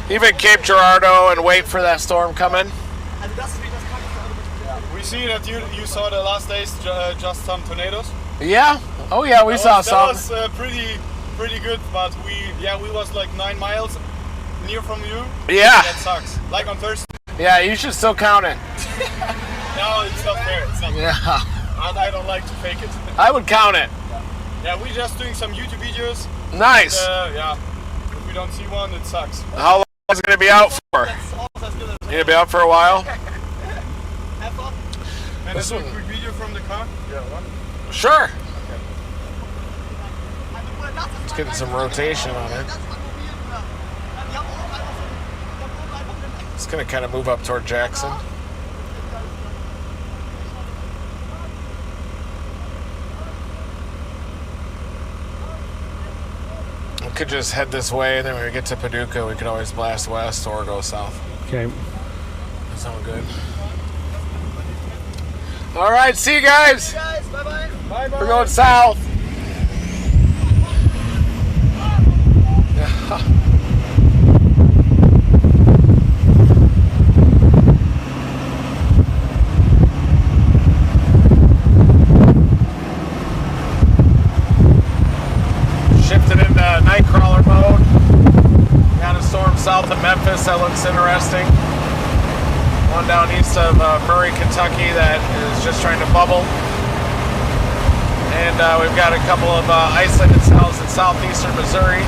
even Cape Girardeau and wait for that storm coming. We see that you saw the last days just some tornadoes. Yeah. Oh yeah, we saw some. That was pretty good, but we was like 9 miles near from you. Yeah. That sucks. Like on Thursday. Yeah, you should still count it. No, it's not fair. It's not fair. Yeah. I don't like to fake it. I would count it. Yeah, we're just doing some YouTube videos. Nice. And, yeah, if we don't see one, it sucks. How long is it going to be out for? You going to be out for a while? And This this is a one- quick video from the car. Yeah, what? Sure. It's getting some rotation on it. It's going to kind of move up toward Jackson. We could just head this way, and then when we get to Paducah, we could always blast west or go south. Okay. That sounds good. All right, see you guys. guys, bye-bye. Bye-bye. We're going south. Shifted into nightcrawler mode. Got a storm south of Memphis that looks interesting. One down east of Murray, Kentucky that is just trying to bubble. And we've got a couple of isolated cells in southeastern Missouri.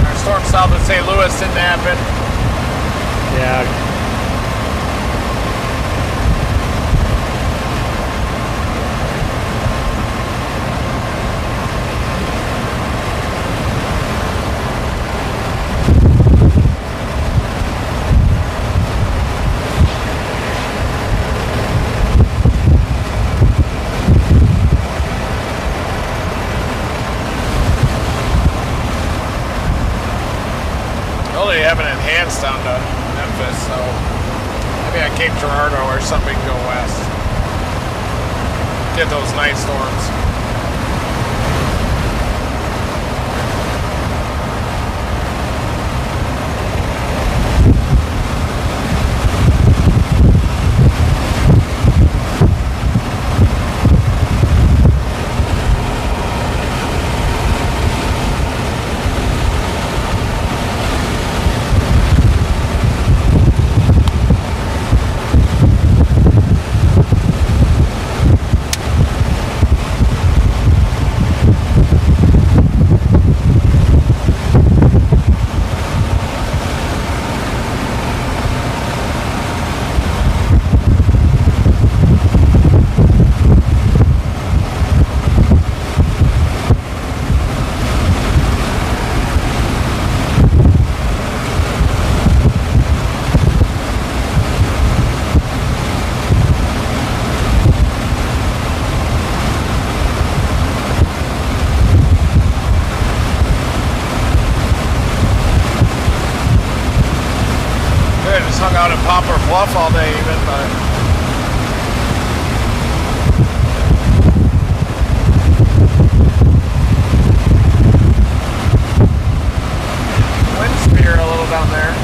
Our storm south of St. Louis didn't happen. Yeah. Only having west down to Memphis, so maybe at Cape Girardeau or something go west. Get those night storms. Hung out in Poplar Bluff all day even, but wind spear a little down there.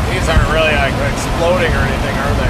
These aren't really like exploding or anything, are they?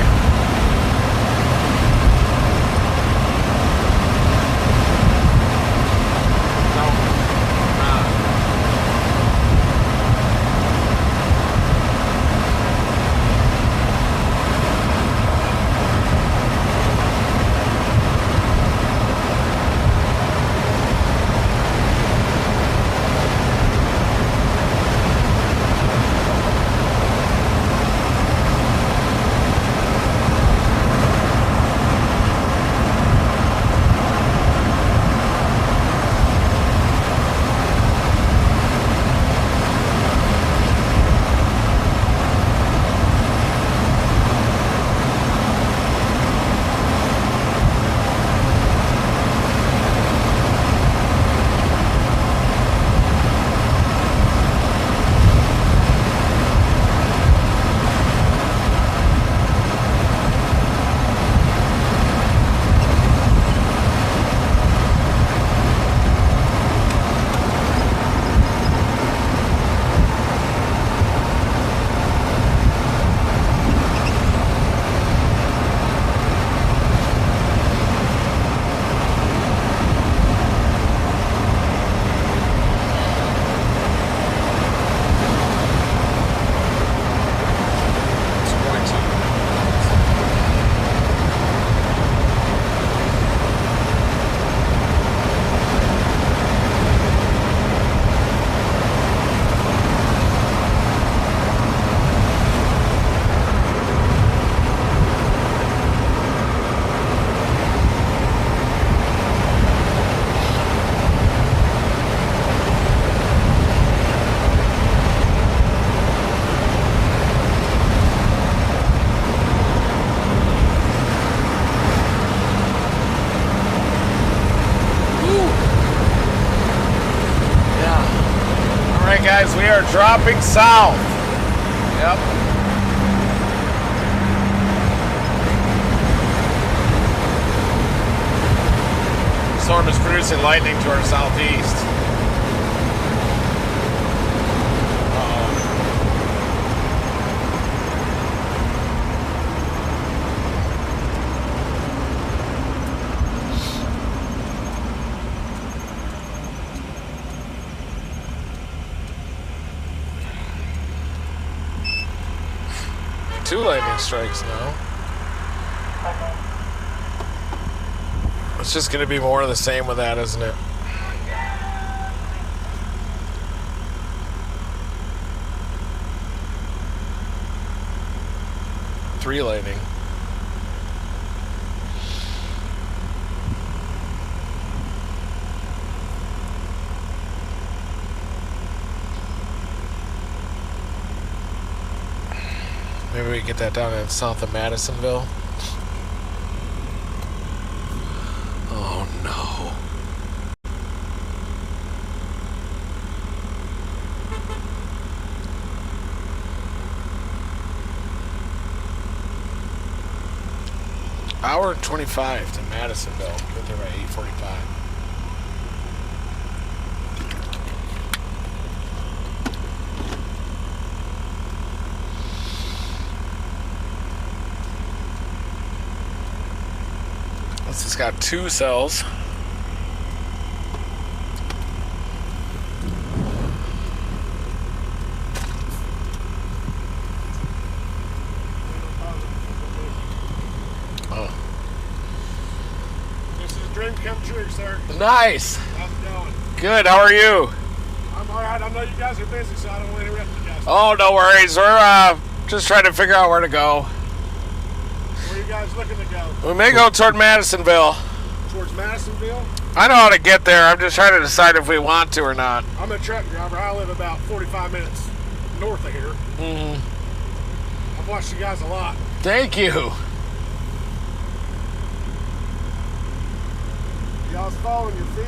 Guys, we are dropping south. Yep. Storm is producing lightning to our southeast. Two lightning strikes now. It's just going to be more of the same with that, isn't it? Three lightning. Maybe we get that down in south of Madisonville. Hour 25 to Madisonville. Get there by 8:45. This has got 2 cells. Dream come true, sir. Nice. How's it going? Good. How are you? I'm all right. I know you guys are busy, so I don't want to interrupt you guys. Oh, no worries. We're just trying to figure out where to go. Where are you guys looking to go? We may go toward Madisonville. Towards Madisonville? I know how to get there. I'm just trying to decide if we want to or not. I'm a truck driver. I live about 45 minutes north of here. Mm-hmm. I've watched you guys a lot. Thank you. Y'all's following your feed.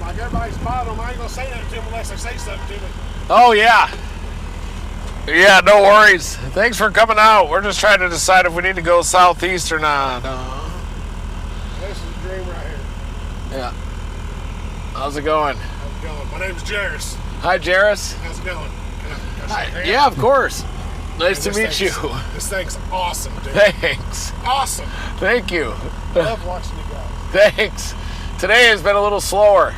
Like everybody's following them. I ain't gonna say nothing to them unless they say something to me. Oh, yeah. Yeah, no worries. Thanks for coming out. We're just trying to decide if we need to go southeast or not. This is a dream right here. Yeah. How's it going? How's it going? My name's Jairus. Hi, Jairus. How's it going? Can I shake hands? Yeah, of course. Nice to Man, meet you. This thing's awesome, dude. Thanks. Awesome. Thank you. Love watching you guys. Thanks. Today has been a little slower.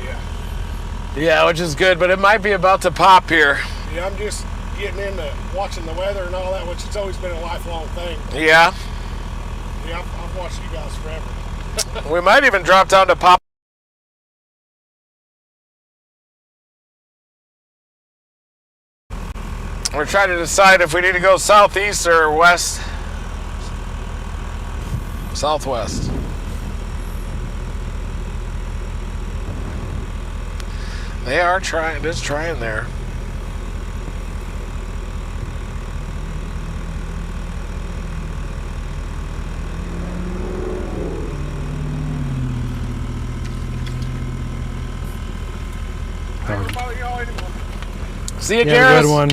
Yeah. Yeah, which is good, but it might be about to pop here. Yeah, I'm just getting into watching the weather and all that, which has always been a lifelong thing. Yeah. Yeah, I've watched you guys forever. We might even drop down to pop. We're trying to decide if we need to go southeast or west. Southwest. They are trying, just trying there. I ain't gonna bother y'all anymore. See you, Yeah, Jairus. good one.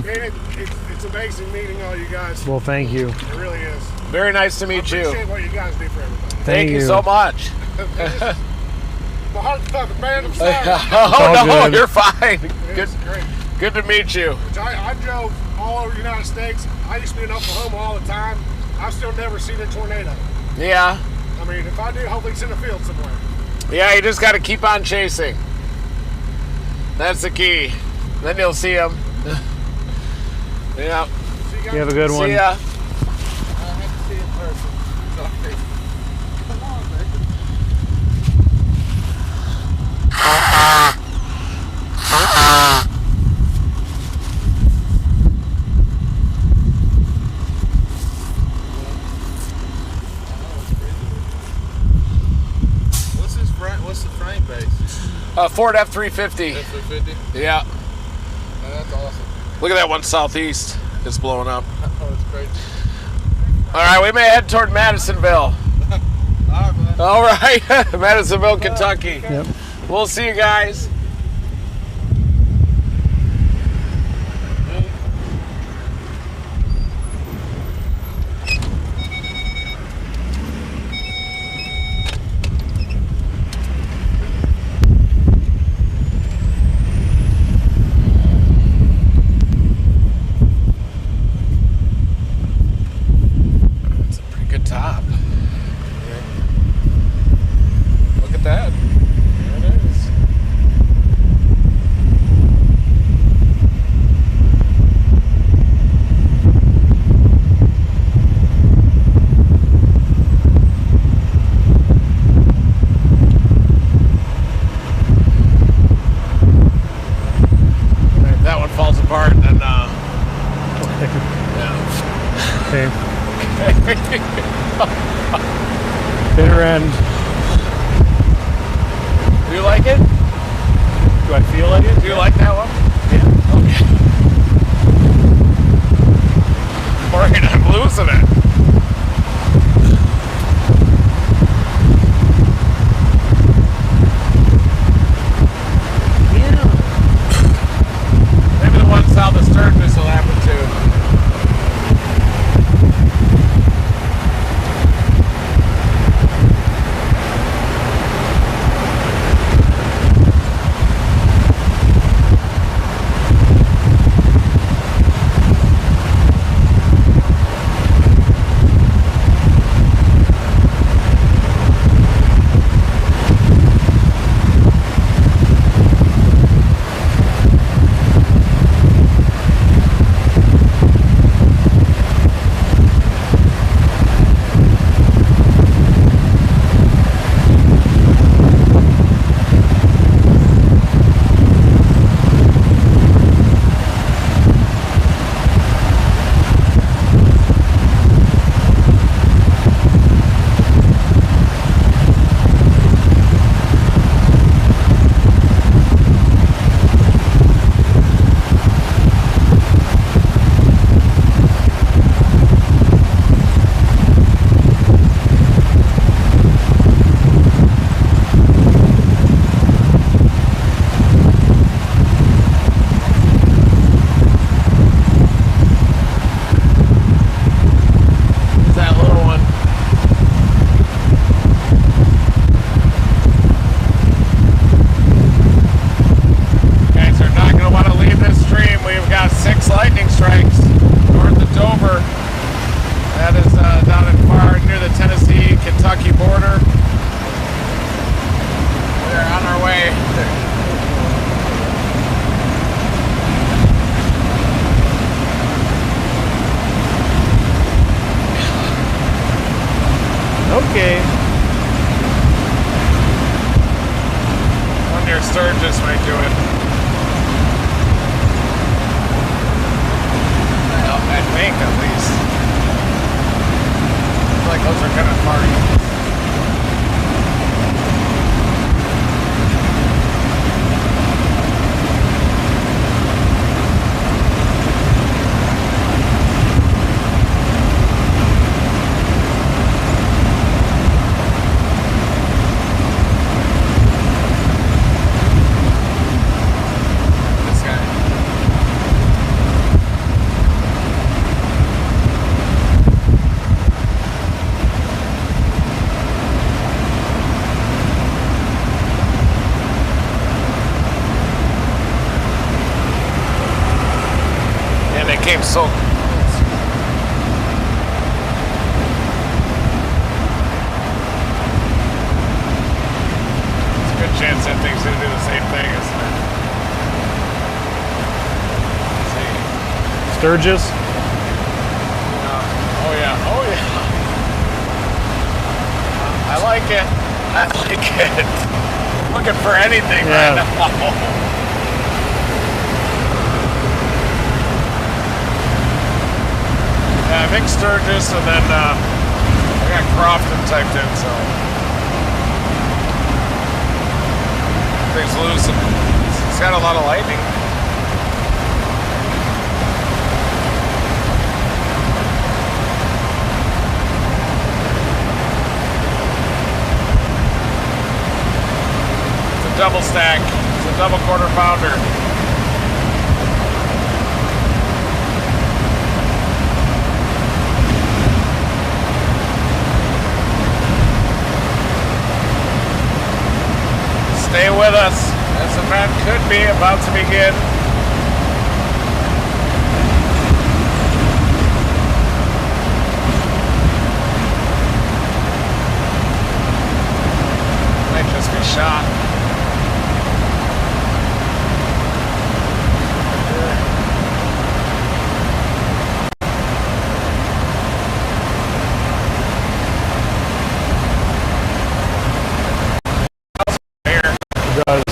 It's amazing meeting all you guys. Well, thank you. It really is. Very nice to meet I you. appreciate what you guys do for everybody. Thank you so much. My heart's pumping, man. I'm sorry. Oh, no, good. you're fine. It's great. Good to meet you. I drove all over the United States. I used to be in Oklahoma all the time. I've still never seen a tornado. Yeah. I mean, if I do, hopefully it's in a field somewhere. Yeah, you just got to keep on chasing. That's the key. Then you'll see them. Yeah. You have a good one. See ya. I have to see it in person. Sorry. Come on, baby. What's the frame base? Ford F-350. F-350? Yeah. That's awesome. Look at that one southeast. It's blowing up. Oh, that's crazy. All right, we may head toward Madisonville. All right, man. All right, Madisonville, Kentucky. Yep. We'll see you guys. It's a pretty good top. Look at that. There it is. If that one falls apart, then Okay. yeah. Bitter end. Do you like it? Do I feel like it? Do you like that one? Yeah. Okay. All right, I'm losing it. Maybe the one south of Sturgis will happen too. this might do it. Well, I think at least. I feel like those are kind of far. So it's a good chance that thing's gonna do the same thing, isn't it? Let's see. Sturgis? Oh yeah, oh yeah. I like it. I like it. Looking for anything right now. I think Sturgis, and then I got Crofton typed in, so thing's loose. It's got a lot of lightning. It's a double stack. It's a double quarter pounder. Stay with us. This event could be about to begin. Might just be shot. Does.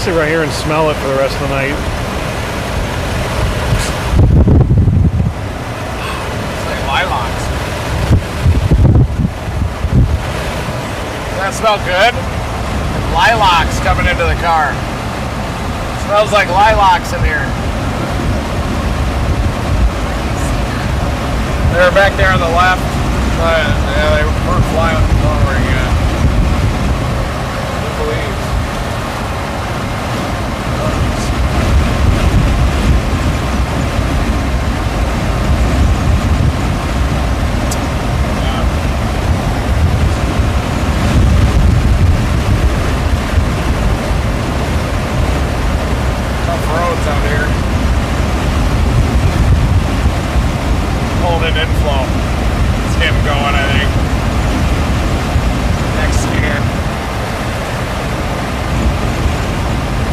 Sit right here and smell it for the rest of the night. It's like lilacs. Does that smell good? Lilacs coming into the car. Smells like lilacs in here. They're back there on the left, but yeah, they weren't flying forward yet. Roads out here. Holding inflow. Let's get him going, I think. Next scan.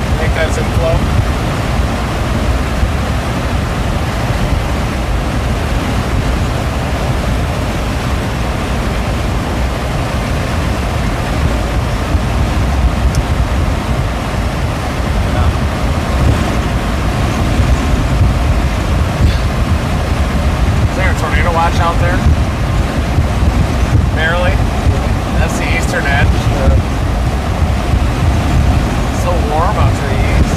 I think that's inflow. Tornado watch out there? Barely. That's the eastern edge. So warm out to the east.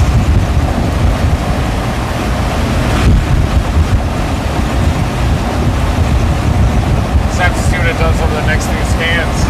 Just have to see what it does over the next few scans.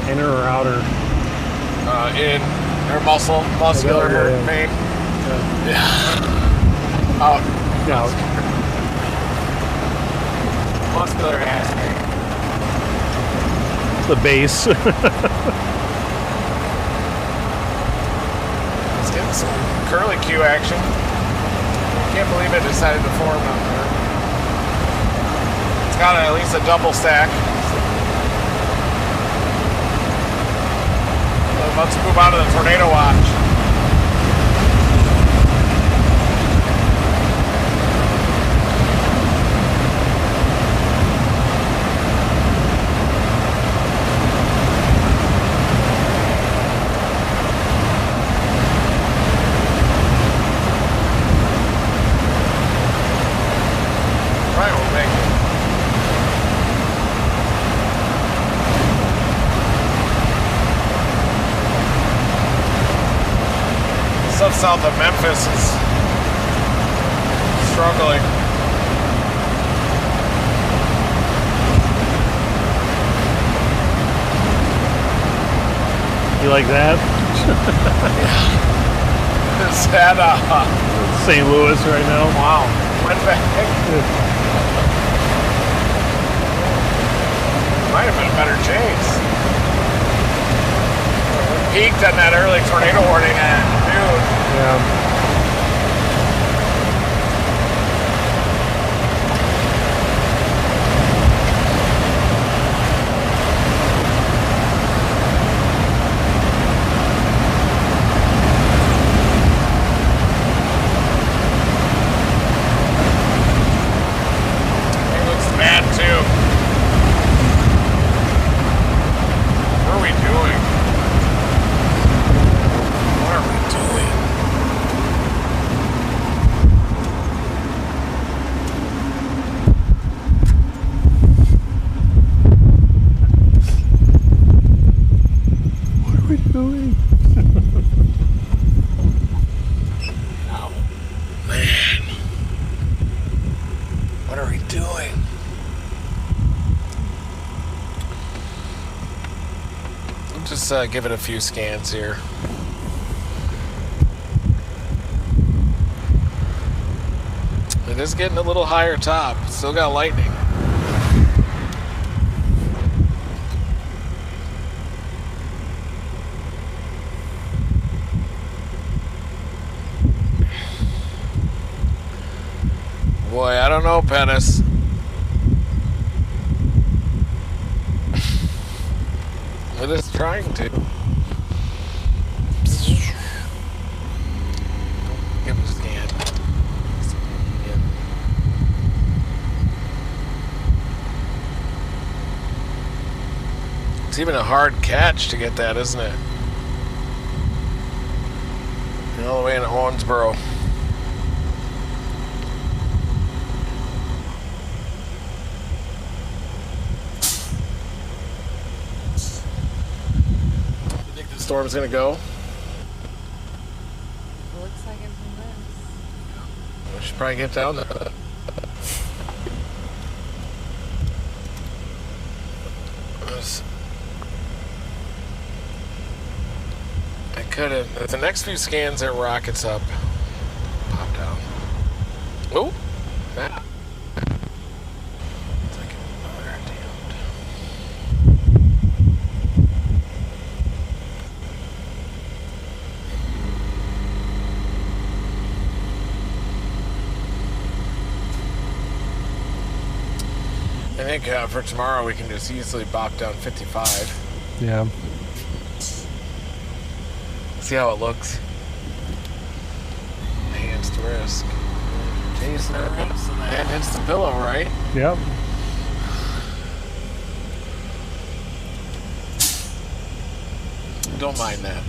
Inner or outer? In or muscular pain. Yeah. Oh, No. muscular hamstring. The base. It's getting some curly Q action. Can't believe it decided to form up there. It's got at least a double stack. So let's move on to the tornado watch. Stuff south of Memphis is struggling. You like that? It's at St. Louis right now. Wow. Went back. Might have been a better chase. Peaked on that early tornado warning at noon. Yeah. He looks mad too. What are we doing? What are we doing? What are we doing? Oh, man. What are we doing? I'll just give it a few scans here. It is getting a little higher top. Still got lightning. Boy, I don't know, Pennis. It is trying to. Give him a scan. It's even a hard catch to get that, isn't it? And all the way into Jonesboro. You think the storm's gonna go? Looks like it's in this. We should probably get down there. I could have. The next few scans, it rockets up. Pop down. Oh! That. It's like another damned. I think for tomorrow we can just easily bop down 55. Yeah. See how it looks. Hands to risk. Chase the risk, and the hand hits the pillow, right? Yep. Don't mind that.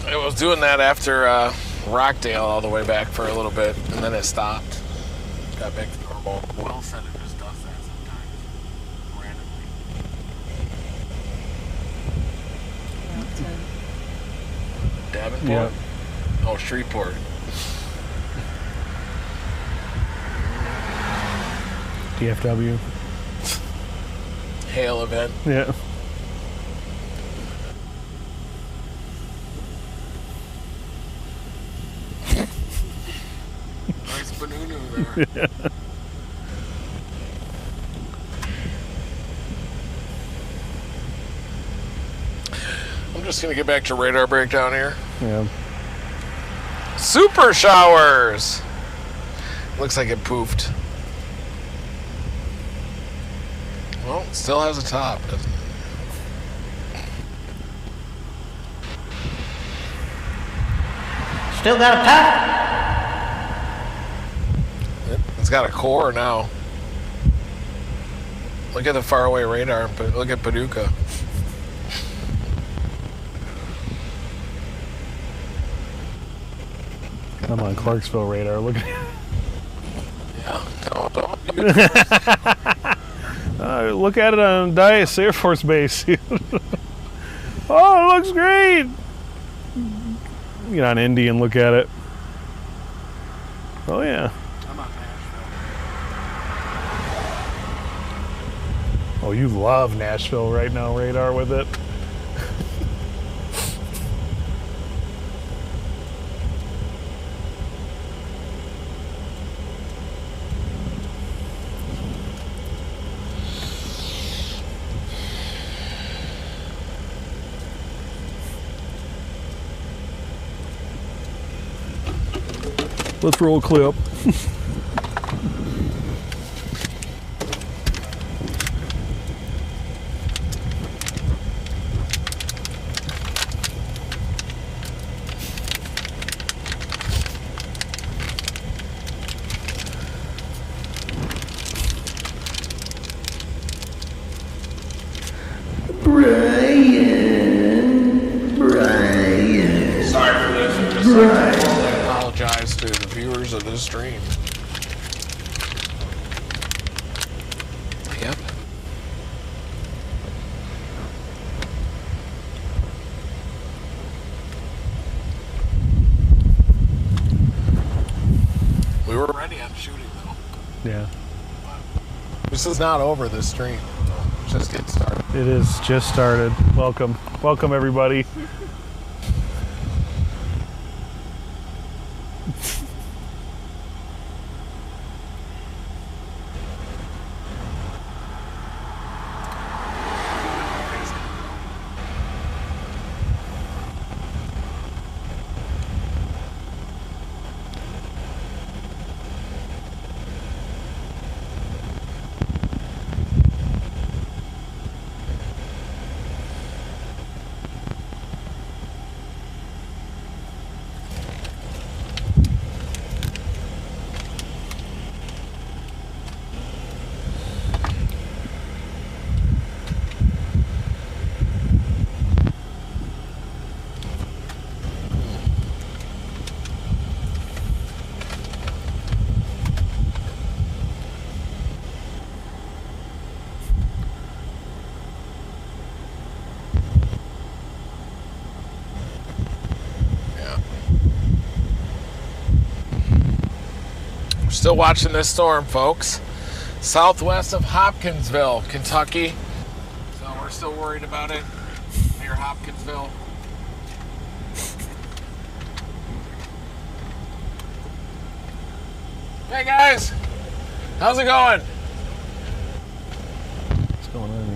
I was doing that after Rockdale all the way back for a little bit, and then it stopped. Got back to normal. Will said it just does that sometimes, randomly. Davenport? Yep. Oh, Shreveport. DFW. Hail event. Yeah. Nice banunu there. Yeah. I'm just gonna get back to radar breakdown here. Yeah. Super showers. Looks like it poofed. Well, it still has a top, doesn't it? Still got a top? It's got a core now. Look at the faraway radar, but look at Paducah. I'm on Clarksville radar. Look at Yeah, don't look at it on Dice Air Force Base. Oh, it looks great. Get on Indy and look at it. Oh yeah. I'm on Nashville. Oh, you love Nashville right now, radar with it. Let's roll a clip. Sorry for this. I apologize to the viewers of this stream. Yep. We were ready on shooting though. Yeah. This is not over this stream. Just get started. It is just started. Welcome. Welcome everybody. Still watching this storm, folks. Southwest of Hopkinsville, Kentucky. So we're still worried about it near Hopkinsville. Hey guys, how's it going? What's going on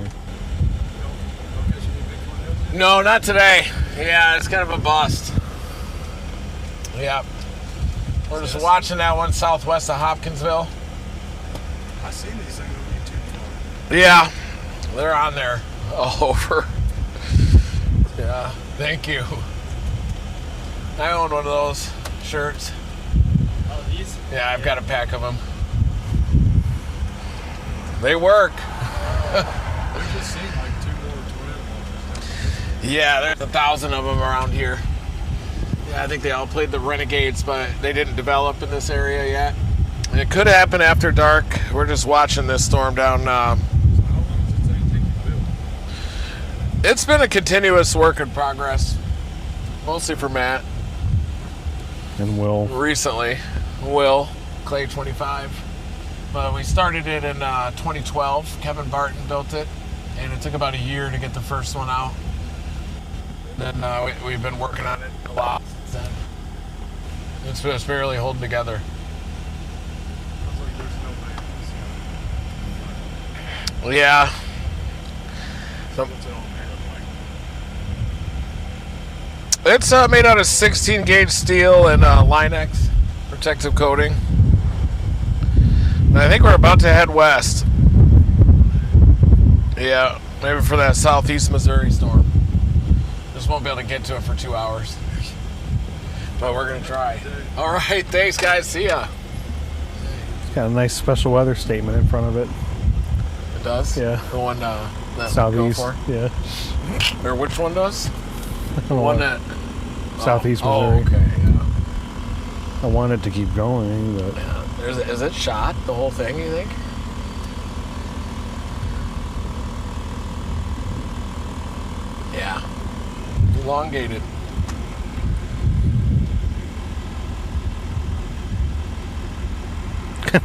here? No, not today. Yeah, it's kind of a bust. Yeah. We're just watching that one southwest of Hopkinsville. I've seen these things on YouTube. Yeah, they're on there all over. Yeah, thank you. I own one of those shirts. Oh, these? Yeah, I've got a pack of them. They work. We've just seen like 2 more tornadoes. Yeah, there's 1,000 of them around here. Yeah, I think they all played the Renegades, but they didn't develop in this area yet. And it could happen after dark. We're just watching this storm down. So how long does it take to build? It's been a continuous work in progress, mostly for Matt. And Will. Recently. Will, Clay 25. But we started it in 2012. Kevin Barton built it, and it took about a year to get the first one out. Then we've been working on it a lot since then. It's barely holding together. Well, yeah. It's made out of 16 gauge steel and Linex protective coating. And I think we're about to head west. Yeah, maybe for that southeast Missouri storm. Just won't be able to get to it for 2 hours. But we're going to try. All right, thanks, guys. See ya. It's got a nice special weather statement in front of it. It does? Yeah. The one that Southeast. we go for? Yeah. Or which one does? The one that... Southeast Missouri. Oh, okay, yeah. I want it to keep going, but... Yeah. Is it shot, the whole thing, you think? Yeah. Elongated.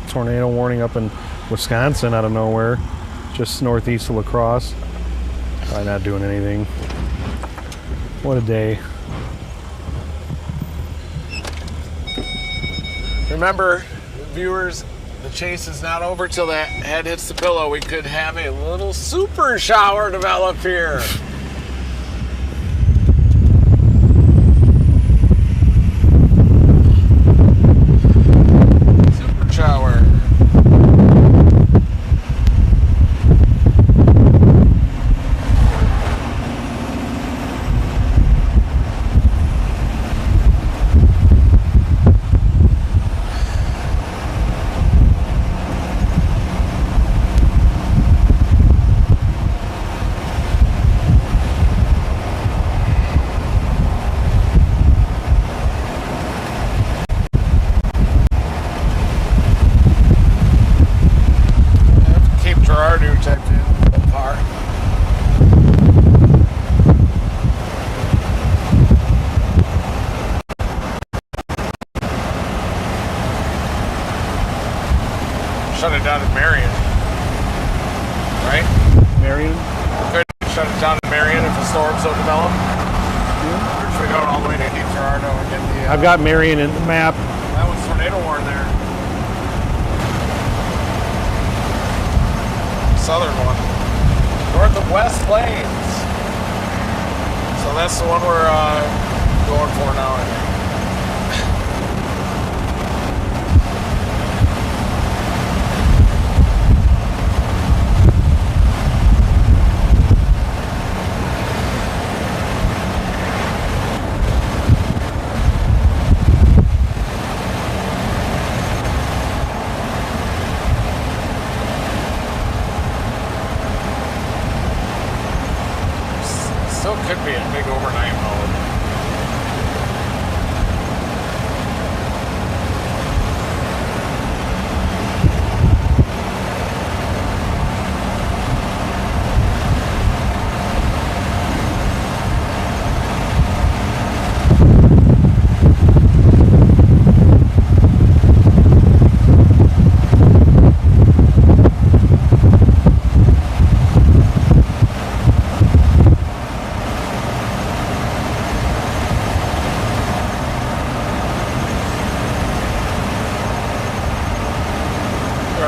Tornado warning up in Wisconsin out of nowhere, just northeast of La Crosse. Probably not doing anything. What a day. Remember, viewers, the chase is not over till that head hits the pillow. We could have a little super shower develop here. Super shower. Girardeau checked in far. Shut it down in Marion. Right? Marion? Could shut it down in Marion if the storm so developed. Yeah. Or should we go all the way to Girardeau and get the... I've got Marion in the map. That was tornado warn there. Southern one. North of West Plains. So that's the one we're going for now, I think. Still could be a big overnight mode.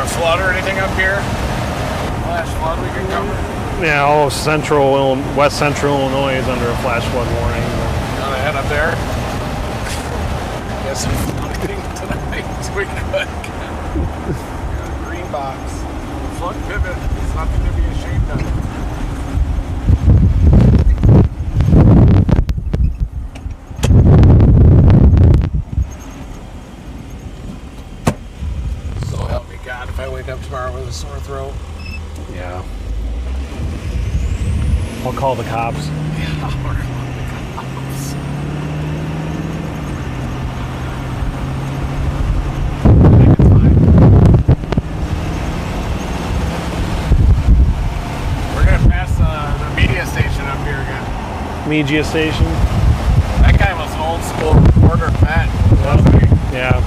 Flood or anything up here? Flash flood we can cover? Yeah, all of west central Illinois is under a flash flood warning. Want to head up there? Get some flooding tonight. We could. Green box. Flood pivot. It's nothing to be ashamed of. If I wake up tomorrow with a sore throat. Yeah. I'll call the cops. Yeah, I'll call the cops. We're gonna pass the media station up here again. Media station? That guy was an old school reporter, Matt. Yeah.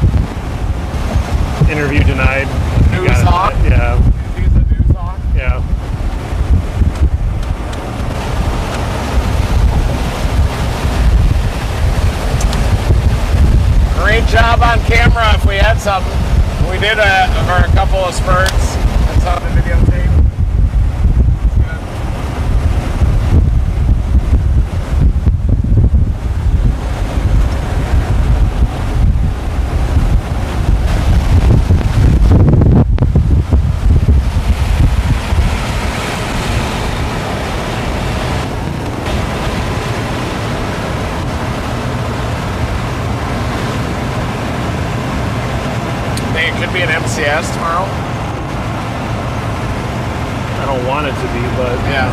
Interview denied. News Got it. hawk? Yeah. He's the news hawk. Yeah. Great job on camera if we had something. We did for a couple of spurts. That's on the videotape. Think it could be an MCS tomorrow? I don't want it to be, but Yeah.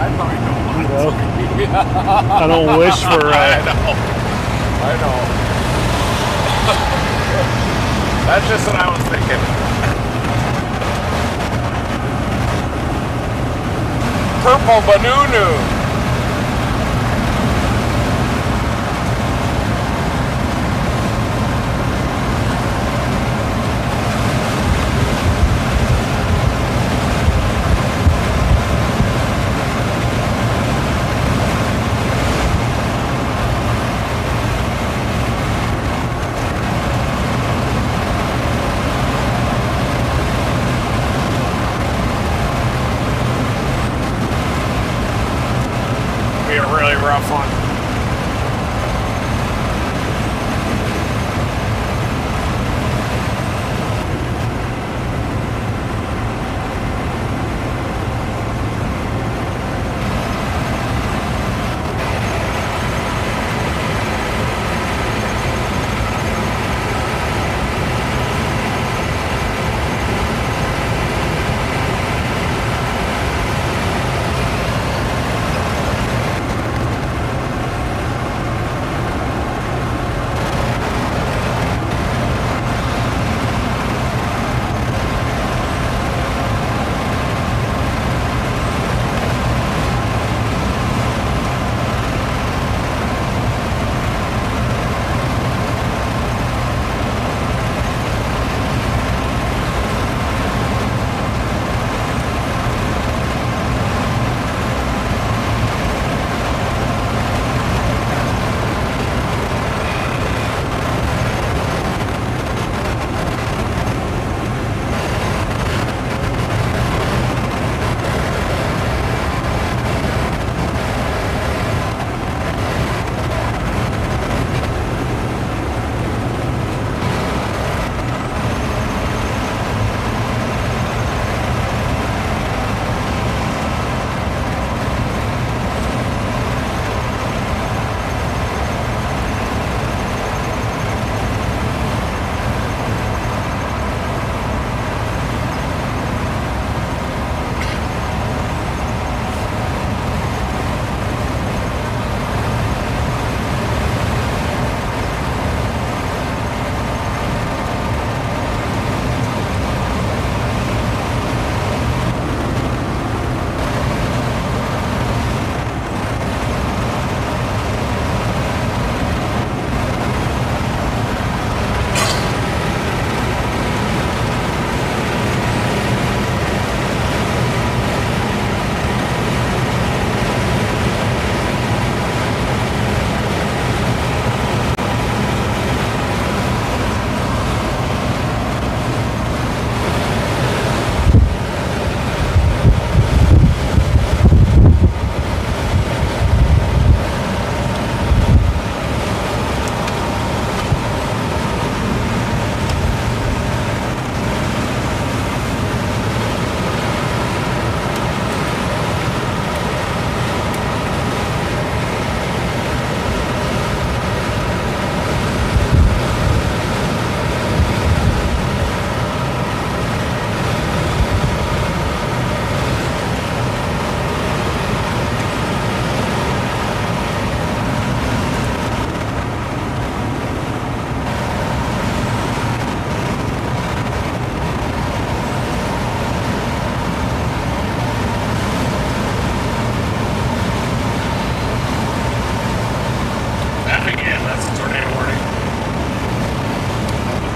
I probably don't want you it know, to be. I don't wish for. I know. That's just what I was thinking. Purple Banunu.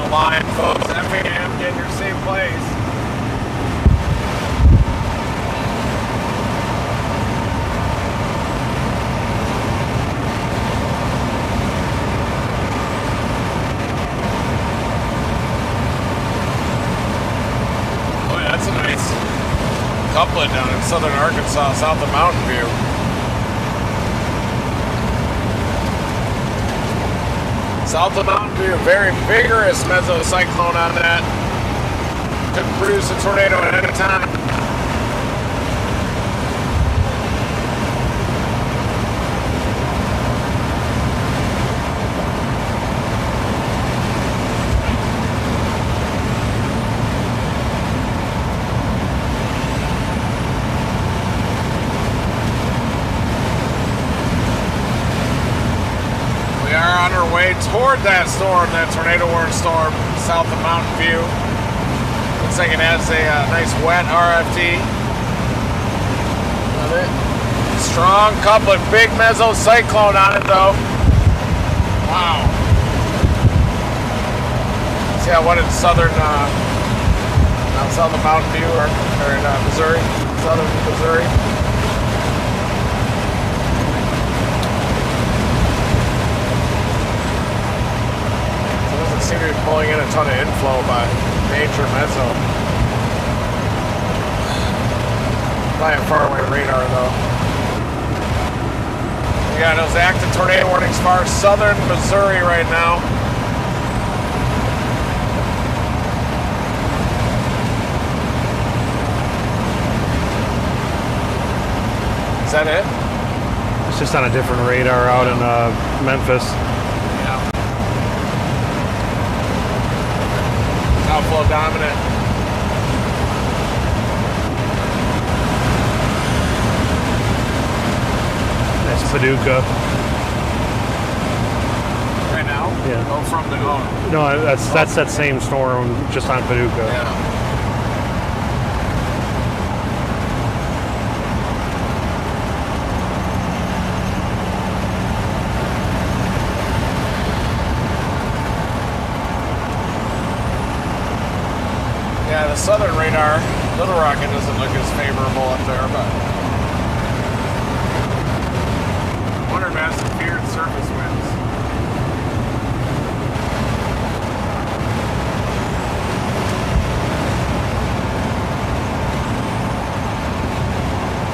line, folks. FAM, get in your safe place. Oh, yeah, that's a nice couplet down in southern Arkansas, south of Mountain View. South of Mountain View, very vigorous mesocyclone on that. Could produce a tornado at any time. Way toward that storm, that tornado warning storm south of Mountain View. Looks like it has a nice wet RFD. Love it. Strong couplet, big mesocyclone on it though. Wow. See how what in southern, south of Mountain View or in Missouri, southern Missouri. Seem to be pulling in a ton of inflow by major meso. Probably a faraway radar though. We got those active tornado warnings far southern Missouri right now. Is that it? It's just on a different radar out in Memphis. Outflow dominant. That's Paducah. Right now? Yeah. Oh, from the going. No, that's that same storm just on Paducah. Yeah. Yeah, the southern radar, Little Rocket doesn't look as favorable up there, but I wonder if it has some feared surface winds.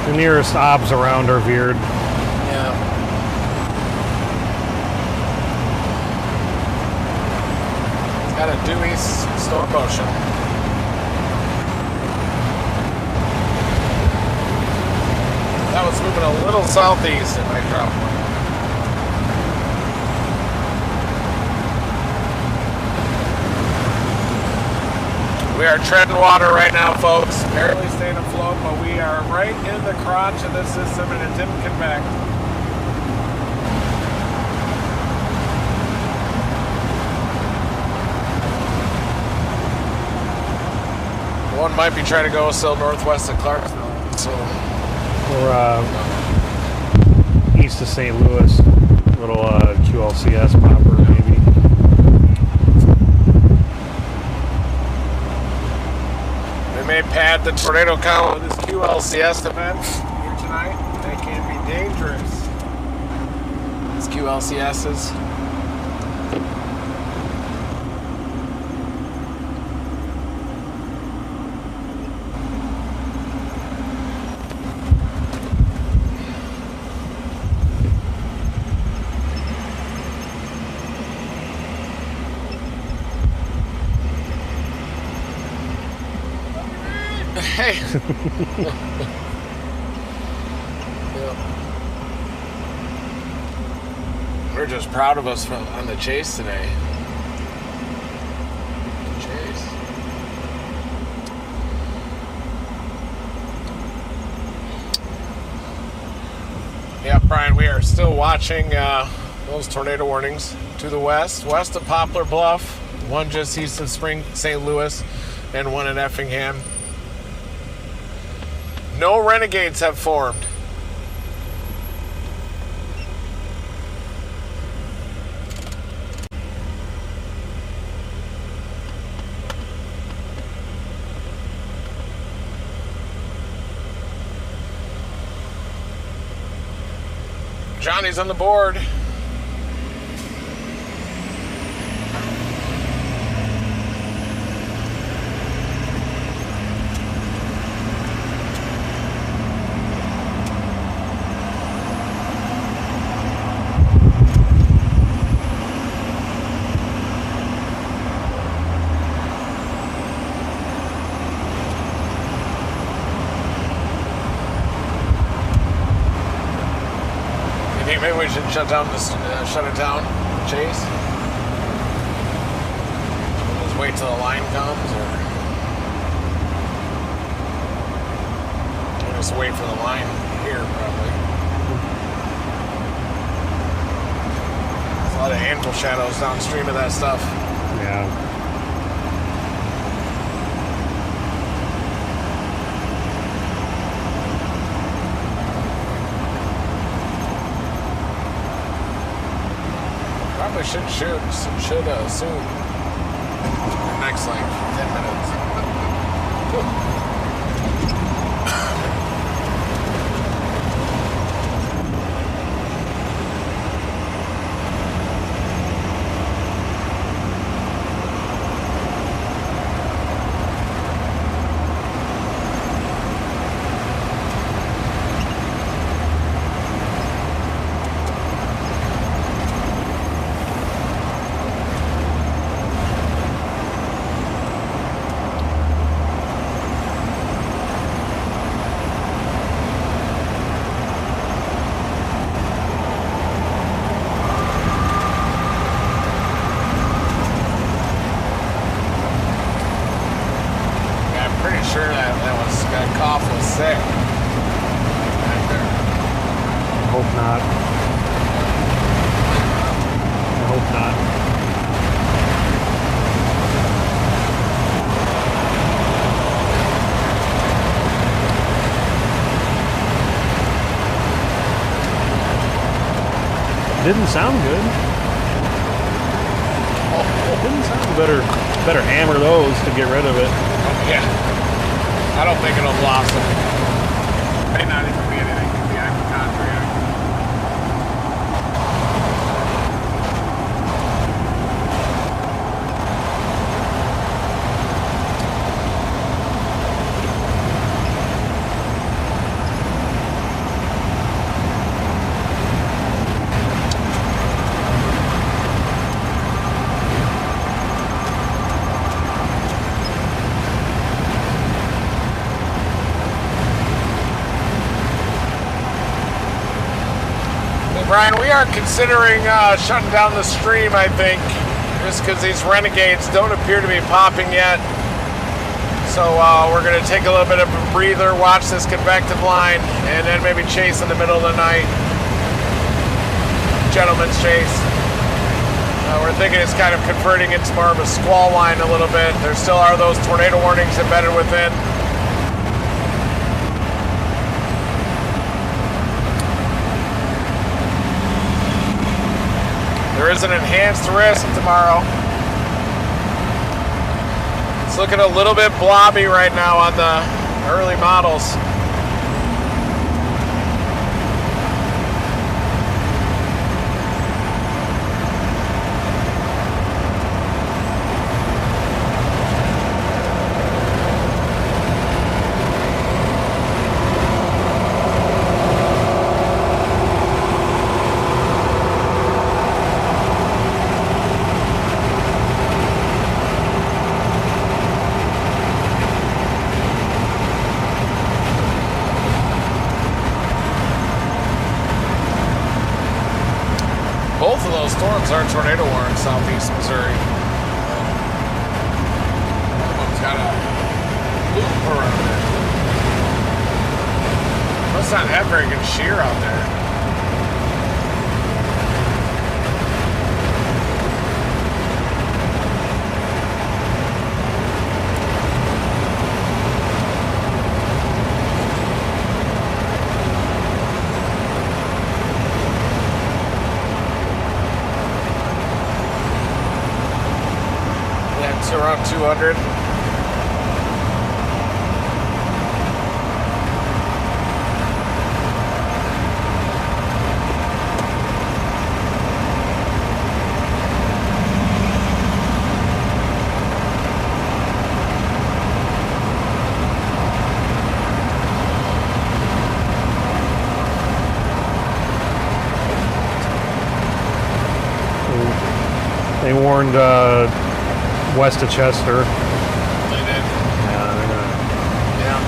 The nearest obs around are veered. Yeah. It's got a due east storm motion. That was moving a little southeast, it might drop one. We are treading water right now, folks. Barely staying afloat, but we are right in the crotch of this system and it didn't convect. One might be trying to go still northwest of Clarksville, so. Or east of St. Louis, little QLCS popper maybe. We may pad the tornado count with this QLCS event here tonight. They can be dangerous. These QLCSs. Hey. We're just proud of us on the chase today. Chase. Yeah, Brian, we are still watching those tornado warnings to the west of Poplar Bluff, one just east of St. Louis, and one in Effingham. No renegades have formed. Johnny's on the board. Maybe we should shut it down, Chase. Just wait till the line comes, or we'll just wait for the line here, probably. There's a lot of anvil shadows downstream of that stuff. Yeah. Probably should soon. Next, like, 10 minutes. Didn't sound good. Didn't sound better hammer those to get rid of it. Yeah. I don't think it'll blossom. May not even be anything. Could be hypochondriac. Brian, we are considering shutting down the stream, I think, just because these renegades don't appear to be popping yet. So we're going to take a little bit of a breather, watch this convective line, and then maybe chase in the middle of the night. Gentleman's chase. We're thinking it's kind of converting into more of a squall line a little bit. There still are those tornado warnings embedded within. There is an enhanced risk tomorrow. It's looking a little bit blobby right now on the early models. Both of those storms are tornado warned southeast Missouri. One of them's got a loop around it. Must not have very good shear out there. Around 200. warned west of Chester. They did. Yeah, they're gonna. Yeah.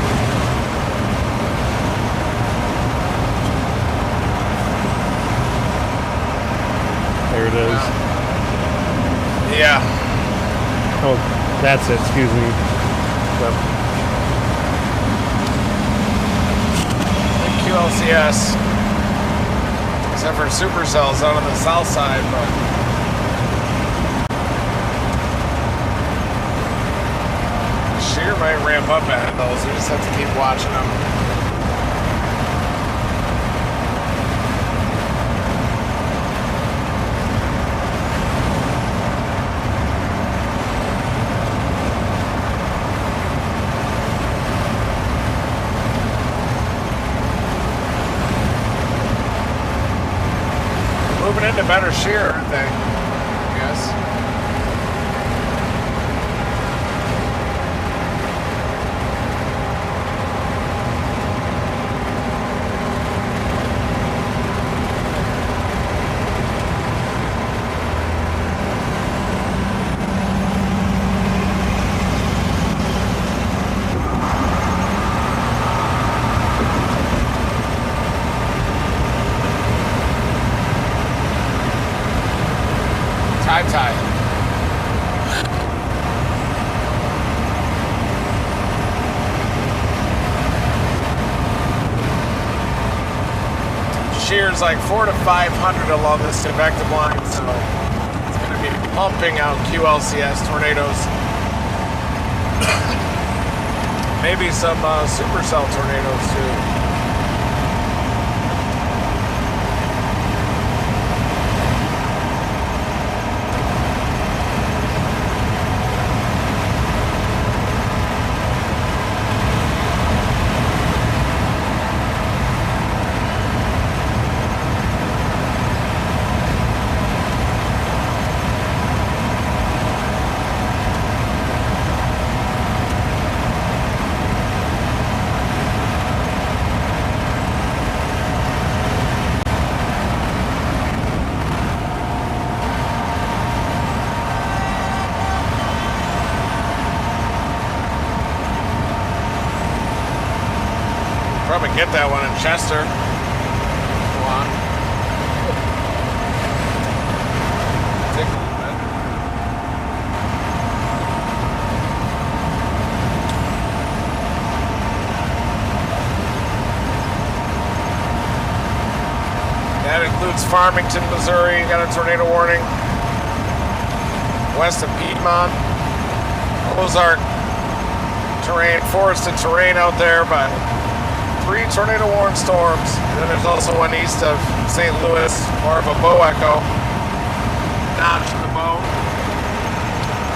There it is. Yeah. Oh, that's it. Excuse me. Yep. QLCS. Except for supercells out on the south side, but shear might ramp up at those. We just have to keep watching them. Moving into better shear, aren't they? I guess. Tie. Shear's like 400 to 500 along this convective line, so it's going to be pumping out QLCS tornadoes. Maybe some supercell tornadoes too. Probably get that one in Chester. Go on. Take a little bit. That includes Farmington, Missouri. Got a tornado warning. West of Piedmont. Ozark terrain, forested terrain out there, but 3 tornado warned storms. And then there's also one east of St. Louis, more of a bow echo. Notch in the bow.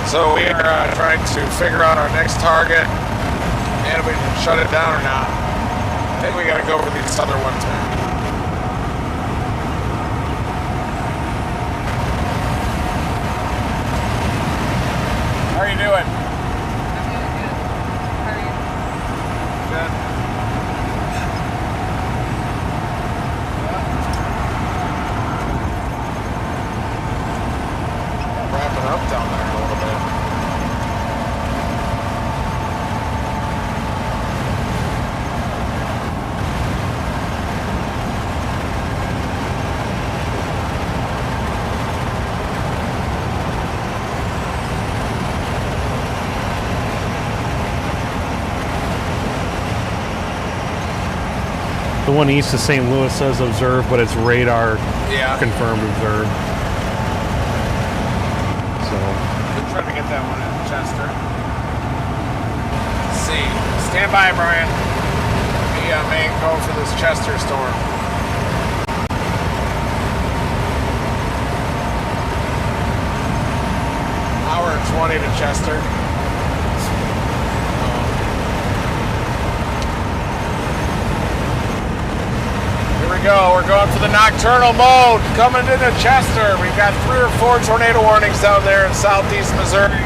So we are trying to figure out our next target and if we can shut it down or not. I think we gotta go for these other ones, man. How are you doing? I'm doing good. How are you? Good. Wrapping up down there a little bit. The one east of St. Louis says observed, but it's radar confirmed observed. So We're trying to get that one in Chester. Let's see. Stand by, Brian. We may go for this Chester storm. Hour and 20 to Chester. Here we go. We're going for the nocturnal mode. Coming into Chester. We've got 3 or 4 tornado warnings down there in southeast Missouri.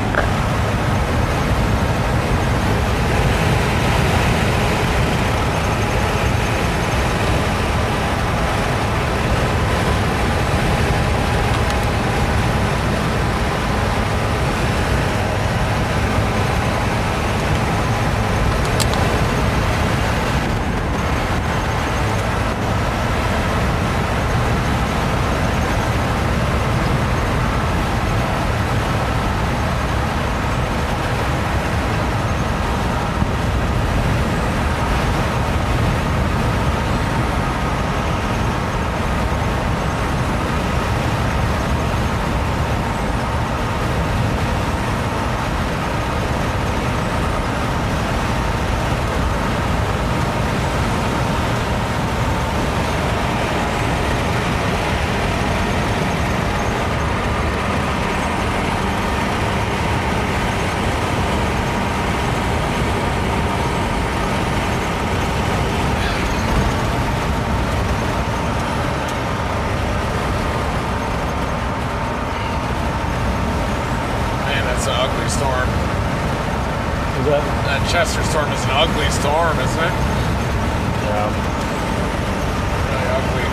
That's an ugly storm. Is that? That Chester storm is an ugly storm, isn't it? Yeah. Really ugly.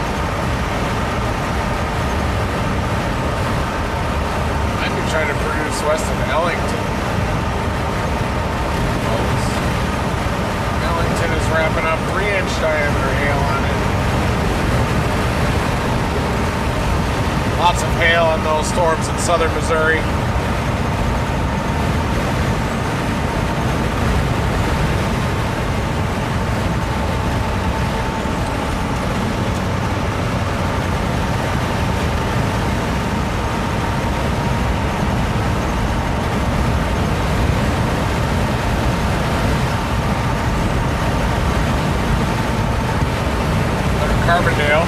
I'd be trying to produce west of Ellington. Ellington is wrapping up 3-inch diameter hail on it. Lots of hail on those storms in southern Missouri. Carbondale.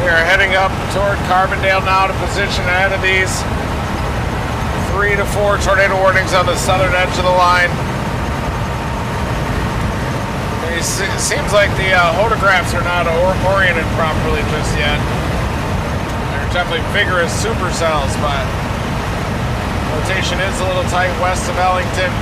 We are heading up toward Carbondale now to position ahead of these 3 to 4 tornado warnings on the southern edge of the line. It seems like the photographs are not oriented properly just yet. They're definitely vigorous supercells, but rotation is a little tight west of Ellington.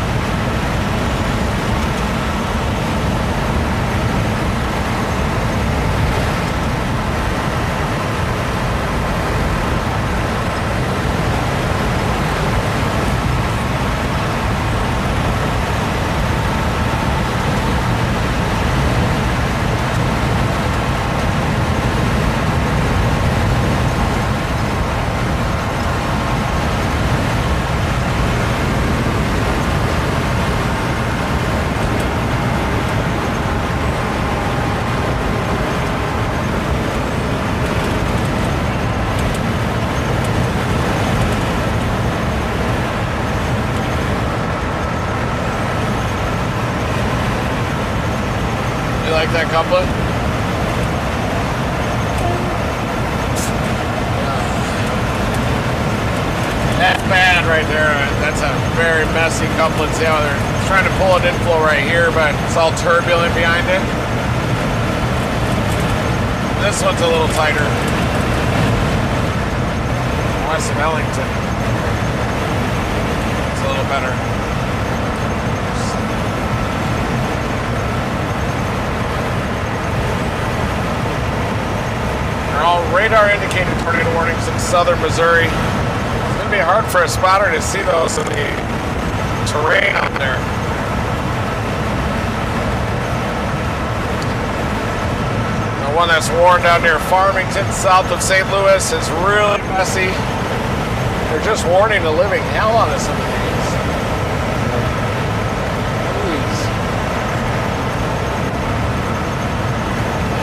You like that couplet? That's bad right there. That's a very messy couplet. See how they're trying to pull an inflow right here, but it's all turbulent behind it. This one's a little tighter. West of Ellington. It's a little better. They're all radar indicated tornado warnings in southern Missouri. It's going to be hard for a spotter to see those in the terrain out there. The one that's warned down near Farmington, south of St. Louis, is really messy. They're just warning the living hell out of some of these. Please.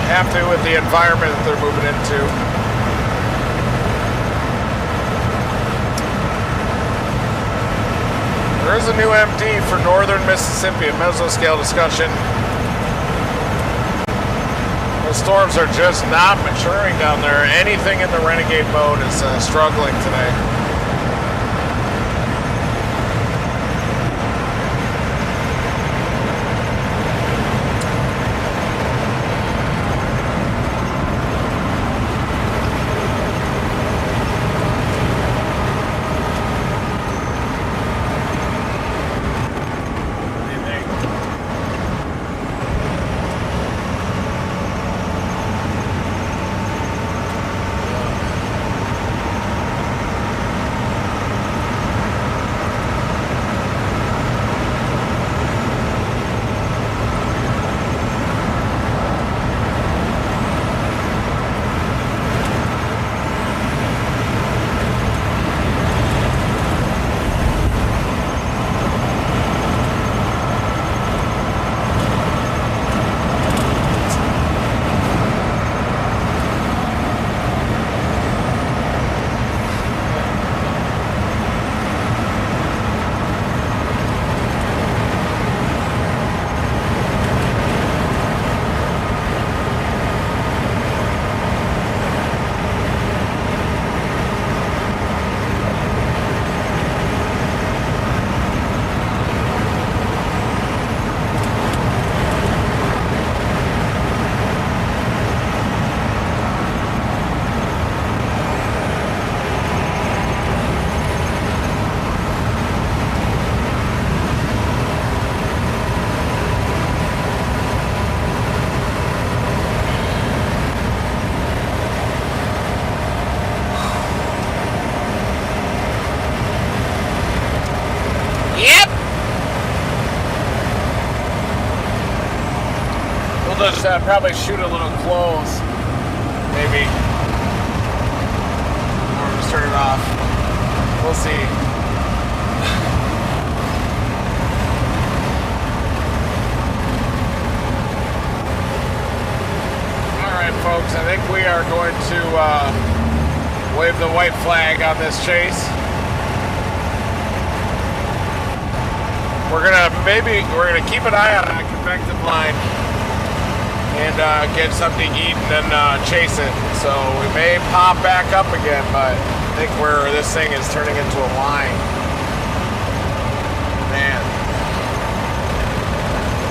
Have to with the environment that they're moving into. There is a new MD for northern Mississippi, a mesoscale discussion. The storms are just not maturing down there. Anything in the renegade mode is struggling today. We'll just probably shoot a little close, maybe. Or just turn it off. We'll see. All right, folks. I think we are going to wave the white flag on this chase. We're gonna keep an eye on that convective line and get something to eat and then chase it. So we may pop back up again, but I think this thing is turning into a line. Man,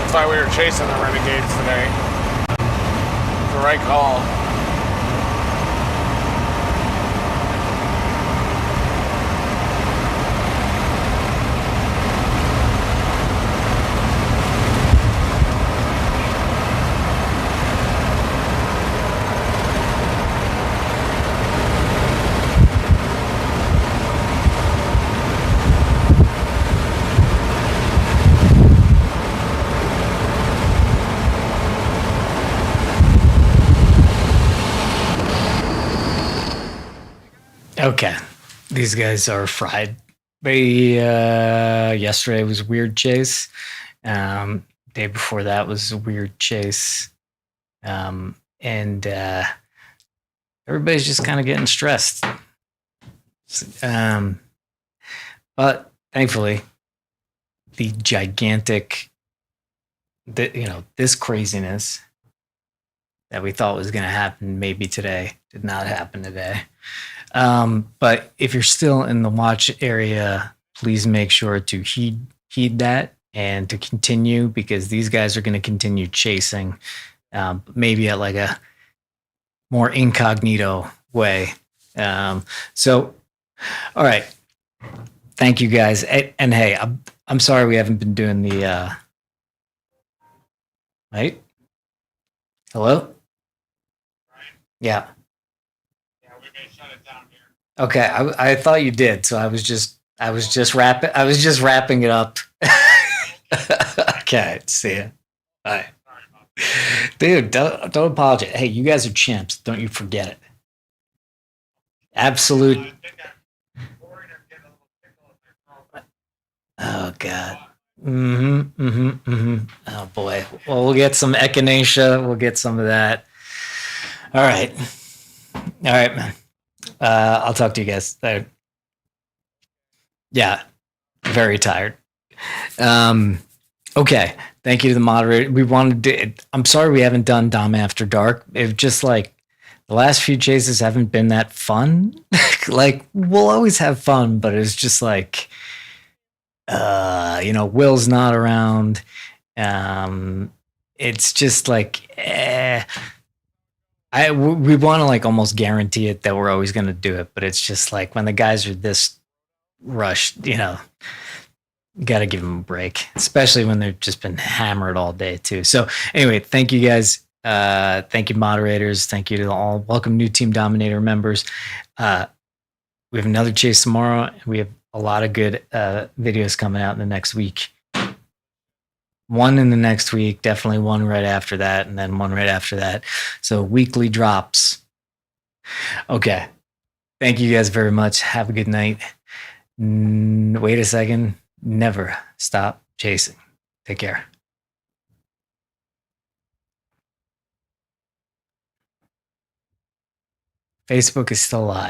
that's why we were chasing the Renegades today. It's the right call. Okay, these guys are fried. Yesterday was a weird chase. Day before that was a weird chase. And everybody's just kind of getting stressed. But thankfully, the gigantic, this craziness that we thought was going to happen maybe today did not happen today. But if you're still in the watch area, please make sure to heed that and to continue, because these guys are going to continue chasing, maybe at like a more incognito way. So, all right. Thank you guys. And hey, I'm sorry we haven't been doing the, right? Hello? Yeah. Okay, I thought you did, so I was just wrapping it up. Okay, see ya. Bye. Dude, don't apologize. Hey, you guys are champs. Don't you forget it. Absolute. Oh God. Oh boy. Well, we'll get some echinacea. We'll get some of that. All right, man. I'll talk to you guys. Yeah, very tired. Okay, thank you to the moderator. We wanted to. I'm sorry we haven't done Dom After Dark. It just like the last few chases haven't been that fun. Like we'll always have fun, but it's just like, Will's not around. It's just like, we want to like almost guarantee it that we're always going to do it, but it's just like when the guys are this rushed, you got to give them a break, especially when they've just been hammered all day too. So anyway, thank you guys. Thank you moderators. Thank you to all. Welcome new Team Dominator members. We have another chase tomorrow. We have a lot of good videos coming out in the next week. One in the next week, definitely one right after that, and then one right after that. So weekly drops. Okay. Thank you guys very much. Have a good night. Wait a second. Never stop chasing. Take care. Facebook is still live.